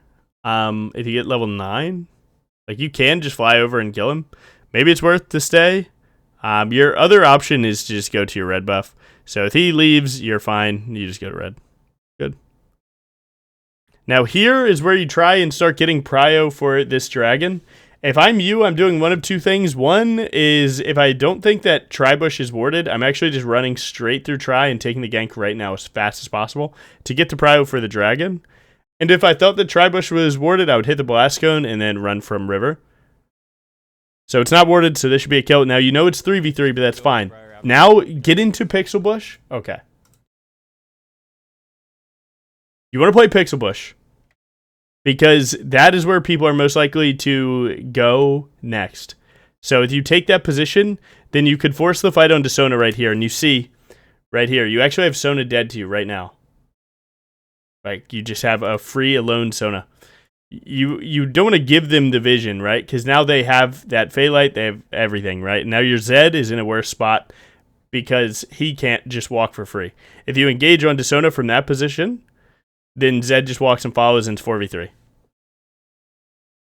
If you get level 9. Like, you can just fly over and kill him. Maybe it's worth to stay. Your other option is to just go to your red buff. So if he leaves, you're fine. You just go to red. Good. Now here is where you try and start getting prio for this dragon. If I'm you, I'm doing one of two things. One is if I don't think that Tribush is warded, I'm actually just running straight through Tri and taking the gank right now as fast as possible to get the prio for the dragon. And if I thought that Tribush was warded, I would hit the blast cone and then run from river. So it's not warded, so this should be a kill. Now you know it's 3v3, but that's fine. Now get into Pixel Bush. Okay. You want to play Pixel Bush because that is where people are most likely to go next. So if you take that position, then you could force the fight onto Sona right here. And you see right here, you actually have Sona dead to you right now. Like, you just have a free alone Sona. You don't want to give them the vision, right? Because now they have that Phaelite, they have everything, right? Now your Zed is in a worse spot because he can't just walk for free. If you engage onto Sona from that position, then Zed just walks and follows and it's 4v3.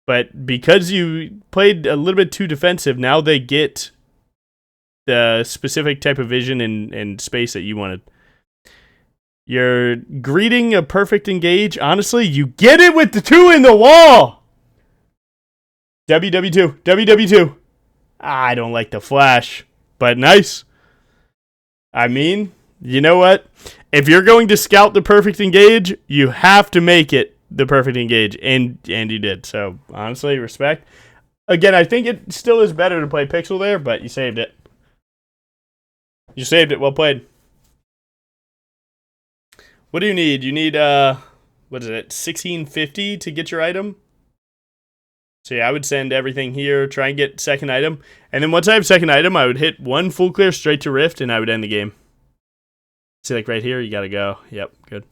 But because you played a little bit too defensive, now they get the specific type of vision and space that you wanted. You're greeting a perfect engage. Honestly, you get it with the 2 in the wall. WW2. WW2. I don't like the flash, but nice. I mean, you know what? If you're going to scout the perfect engage, you have to make it the perfect engage, and you did. So, honestly, respect. Again, I think it still is better to play Pixel there, but you saved it. You saved it. Well played. What do you need? You need, what is it, 1650 to get your item? So yeah, I would send everything here, try and get second item. And then once I have second item, I would hit 1 full clear straight to Rift, and I would end the game. See, like right here, you gotta go. Yep, good.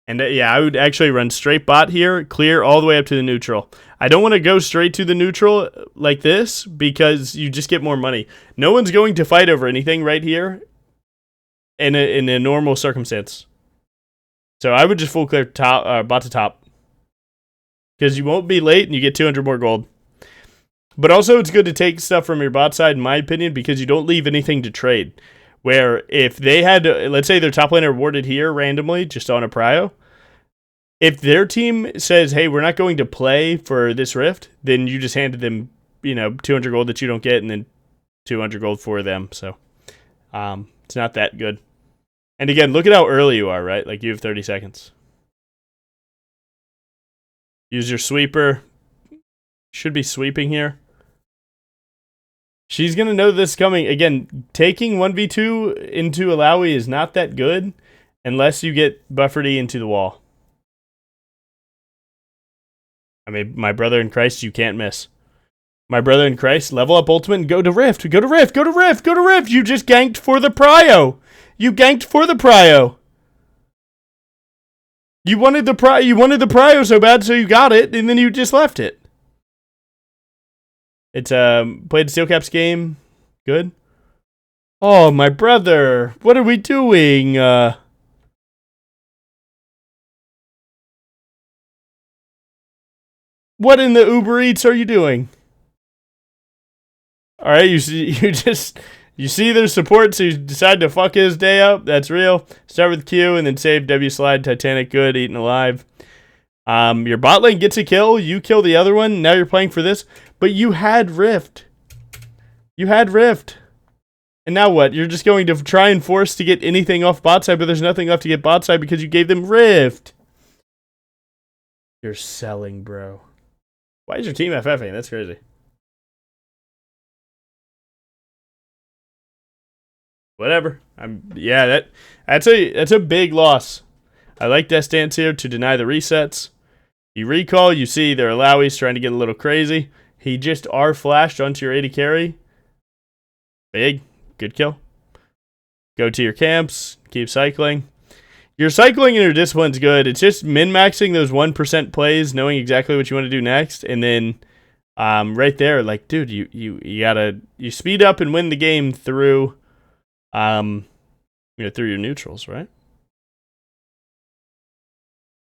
And yeah, I would actually run straight bot here, clear all the way up to the neutral. I don't want to go straight to the neutral like this, because you just get more money. No one's going to fight over anything right here. In a normal circumstance. So I would just full clear top, bot to top. Because you won't be late and you get 200 more gold. But also it's good to take stuff from your bot side, in my opinion, because you don't leave anything to trade. Where if they had, let's say their top laner warded here randomly, just on a prio. If their team says, hey, we're not going to play for this rift, then you just handed them, 200 gold that you don't get and then 200 gold for them. So it's not that good. And again, look at how early you are, right? Like, you have 30 seconds. Use your sweeper. Should be sweeping here. She's going to know this coming. Again, taking 1v2 into Alawi is not that good unless you get Bufferdy into the wall. I mean, my brother in Christ, you can't miss. My brother in Christ, level up ultimate and go to Rift. Go to Rift. Go to Rift. Go to Rift. You just ganked for the prio. You ganked for the prio. You wanted the prio so bad, so you got it, and then you just left it. It's played Steel Caps game. Good. Oh, my brother. What are we doing? What in the Uber Eats are you doing? All right, you see their support, so you decide to fuck his day up. That's real. Start with Q and then save W slide, Titanic, good, eaten alive. Your bot lane gets a kill. You kill the other one. Now you're playing for this. But you had Rift. You had Rift. And now what? You're just going to try and force to get anything off bot side, but there's nothing left to get bot side because you gave them Rift. You're selling, bro. Why is your team FFing? That's crazy. Whatever. That's a big loss. I like that stance here to deny the resets. You recall, you see their Alawi's trying to get a little crazy. He just R-flashed onto your 80 carry. Big. Good kill. Go to your camps. Keep cycling. Your cycling and your discipline's good. It's just min-maxing those 1% plays, knowing exactly what you want to do next, and then right there, like, dude, you speed up and win the game through through your neutrals, right?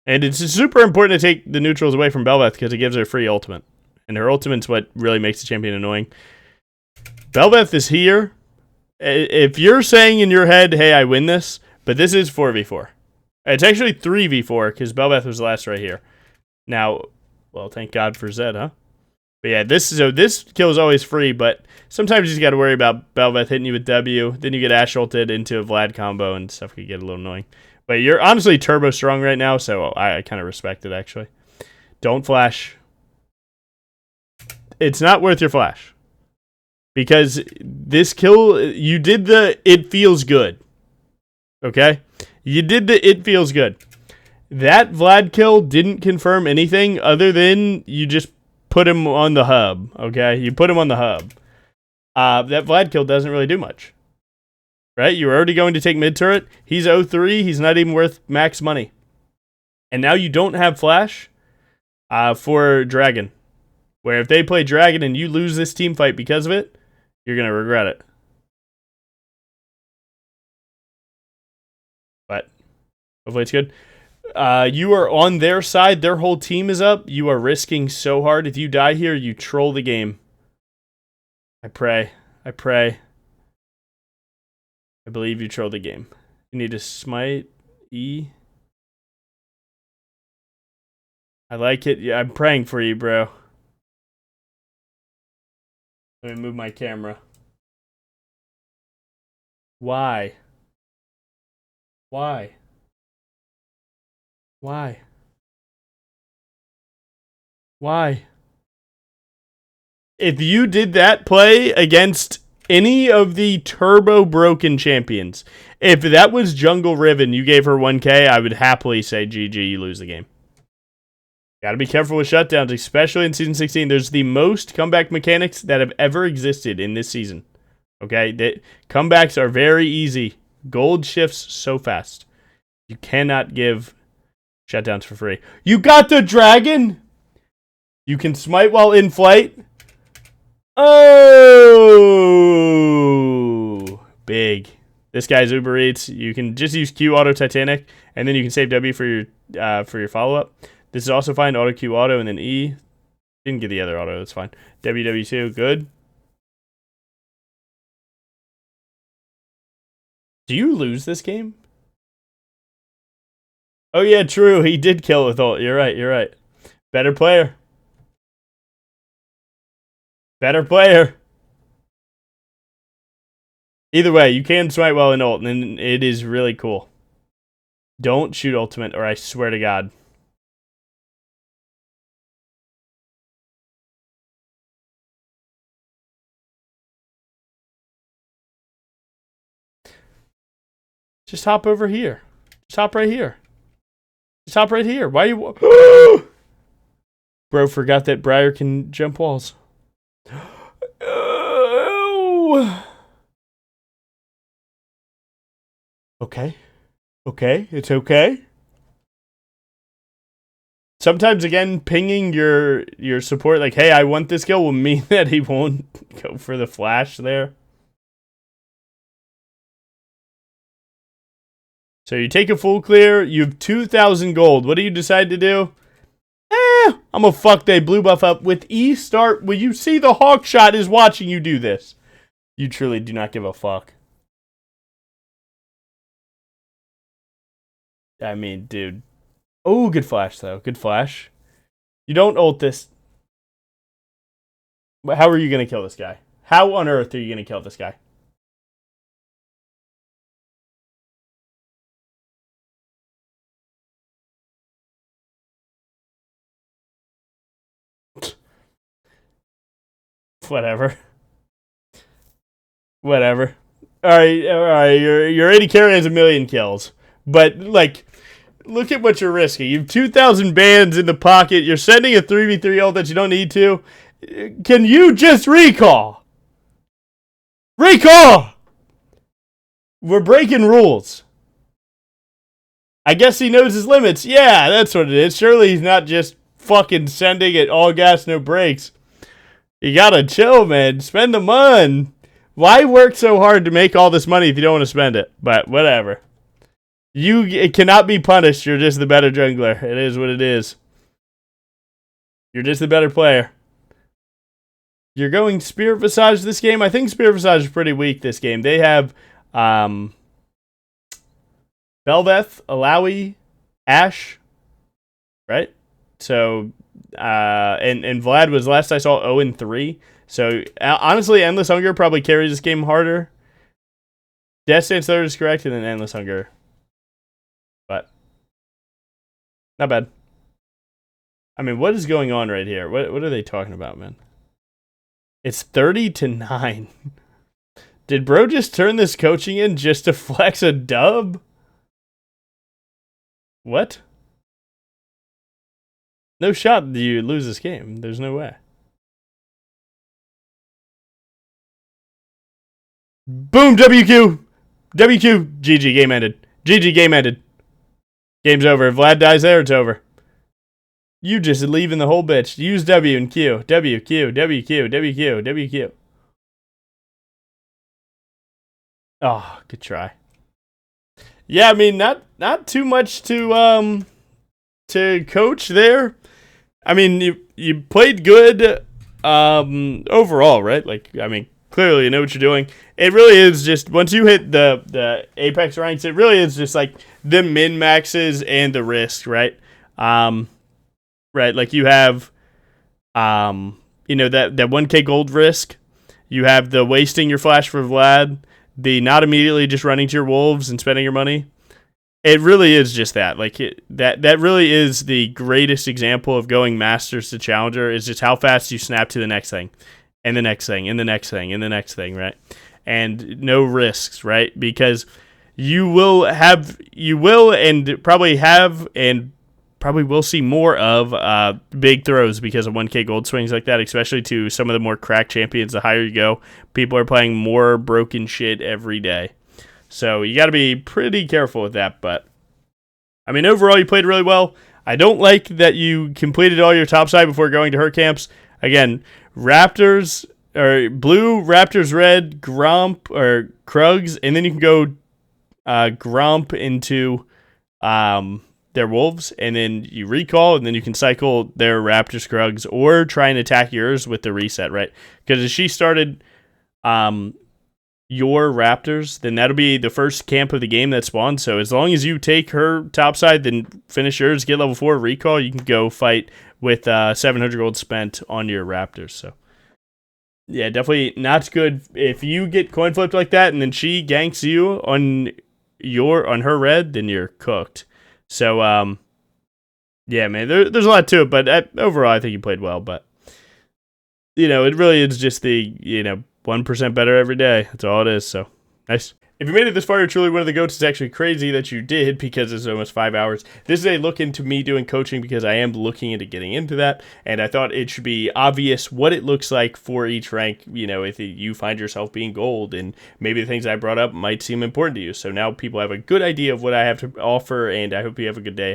And it's super important to take the neutrals away from Bel'Veth because it gives her free ultimate. And her ultimate's what really makes the champion annoying. Bel'Veth is here. If you're saying in your head, hey, I win this, but this is 4v4. It's actually 3v4 because Bel'Veth was the last right here. Now, well, thank God for Zed, huh? But yeah, this kill is always free, but sometimes you just got to worry about Belveth hitting you with W. Then you get Ash ulted into a Vlad combo, and stuff could get a little annoying. But you're honestly turbo strong right now, so I kind of respect it, actually. Don't flash. It's not worth your flash. Because this kill, you did the it feels good. Okay? You did the it feels good. That Vlad kill didn't confirm anything other than you just put him on the hub. Okay? You put him on the hub. That Vlad kill doesn't really do much. Right? You're already going to take mid turret. He's 0-3. He's not even worth max money. And now you don't have flash for Dragon. Where if they play Dragon and you lose this team fight because of it, you're going to regret it. But hopefully it's good. You are on their side. Their whole team is up. You are risking so hard. If you die here, you troll the game. I pray. I pray. I believe you troll the game. You need to smite E. I like it. Yeah, I'm praying for you, bro. Let me move my camera. Why? Why? Why? Why? If you did that play against any of the turbo broken champions, if that was Jungle Riven, you gave her 1k, I would happily say GG, you lose the game. Gotta be careful with shutdowns, especially in Season 16. There's the most comeback mechanics that have ever existed in this season. Okay? Comebacks are very easy. Gold shifts so fast. You cannot give shutdowns for free. You got the dragon? You can smite while in flight? Oh! Big. This guy's Uber Eats. You can just use Q auto Titanic, and then you can save W for your follow-up. This is also fine. Auto Q auto, and then E. Didn't get the other auto. That's fine. WW2. Good. Do you lose this game? Oh, yeah, true. He did kill with ult. You're right. You're right. Better player. Better player. Either way, you can smite while in ult, and it is really cool. Don't shoot ultimate, or I swear to God. Just hop over here. Just hop right here. Just hop right here. Why you... Bro forgot that Briar can jump walls. Okay. Okay. It's okay. Sometimes, again, pinging your support, like, hey, I want this kill, will mean that he won't go for the flash there. So you take a full clear, you have 2,000 gold. What do you decide to do? I'm gonna fuck they blue buff up with E start. Will you see the hawk shot is watching you do this? You truly do not give a fuck. I mean, dude. Oh, good flash, though. Good flash. You don't ult this. But how are you going to kill this guy? How on earth are you going to kill this guy? Whatever. Whatever. Alright. Your 80 carry has 1,000,000 kills. But, like... Look at what you're risking. You have 2,000 bands in the pocket. You're sending a 3v3 ult that you don't need to. Can you just recall? Recall! We're breaking rules. I guess he knows his limits. Yeah, that's what it is. Surely he's not just fucking sending it all gas, no brakes. You gotta chill, man. Spend the money. Why work so hard to make all this money if you don't want to spend it? But whatever. It cannot be punished. You're just the better jungler. It is what it is. You're just the better player. You're going Spirit Visage this game? I think Spirit Visage is pretty weak this game. They have Belveth, Alawi, Ashe, right? So and Vlad was last I saw 0-3. So honestly, Endless Hunger probably carries this game harder. Death Stance third is correct, and then Endless Hunger. But not bad. I mean, what is going on right here? What are they talking about, man? It's 30-9. Did bro just turn this coaching in just to flex a dub? What? No shot that you lose this game. There's no way. Boom, WQ! WQ! GG, game ended. GG, game ended. Game's over. If Vlad dies there, it's over. You just leaving the whole bitch. Use W and Q. WQ, WQ, WQ, WQ. Oh, good try. Yeah, I mean, not too much to coach there. I mean, you played good overall, right? Like, I mean, clearly you know what you're doing. It really is just, once you hit the Apex ranks, it really is just like the min maxes and the risk, right? Right, like you have you know, that 1k gold risk. You have the wasting your flash for Vlad, the not immediately just running to your wolves and spending your money. It really is just that. Like that really is the greatest example of going masters to challenger, is just how fast you snap to the next thing, and the next thing, and the next thing, and the next thing, right? And no risks, right? Because you will and probably will see more of big throws because of 1k gold swings like that, especially to some of the more cracked champions. The higher you go, people are playing more broken shit every day. So you got to be pretty careful with that. But, I mean, overall, you played really well. I don't like that you completed all your topside before going to her camps. Again, Raptors, or blue, Raptors, red, Gromp, or Krugs, and then you can go Gromp into their wolves, and then you recall, and then you can cycle their Raptors, Krugs, or try and attack yours with the reset, right? Because if she started your Raptors, then that'll be the first camp of the game that spawns. So as long as you take her topside, then finish yours, get level 4, recall, you can go fight with 700 gold spent on your Raptors. So yeah, definitely not good if you get coin flipped like that, and then she ganks you on her red, then you're cooked. So yeah, man, there's a lot to it, but overall I think you played well. But you know, it really is just the 1% better every day. That's all it is. So nice. If you made it this far, you're truly one of the goats. It's actually crazy that you did, because it's almost 5 hours. This is a look into me doing coaching, because I am looking into getting into that, and I thought it should be obvious what it looks like for each rank, if you find yourself being gold, and maybe the things I brought up might seem important to you. So now people have a good idea of what I have to offer, and I hope you have a good day.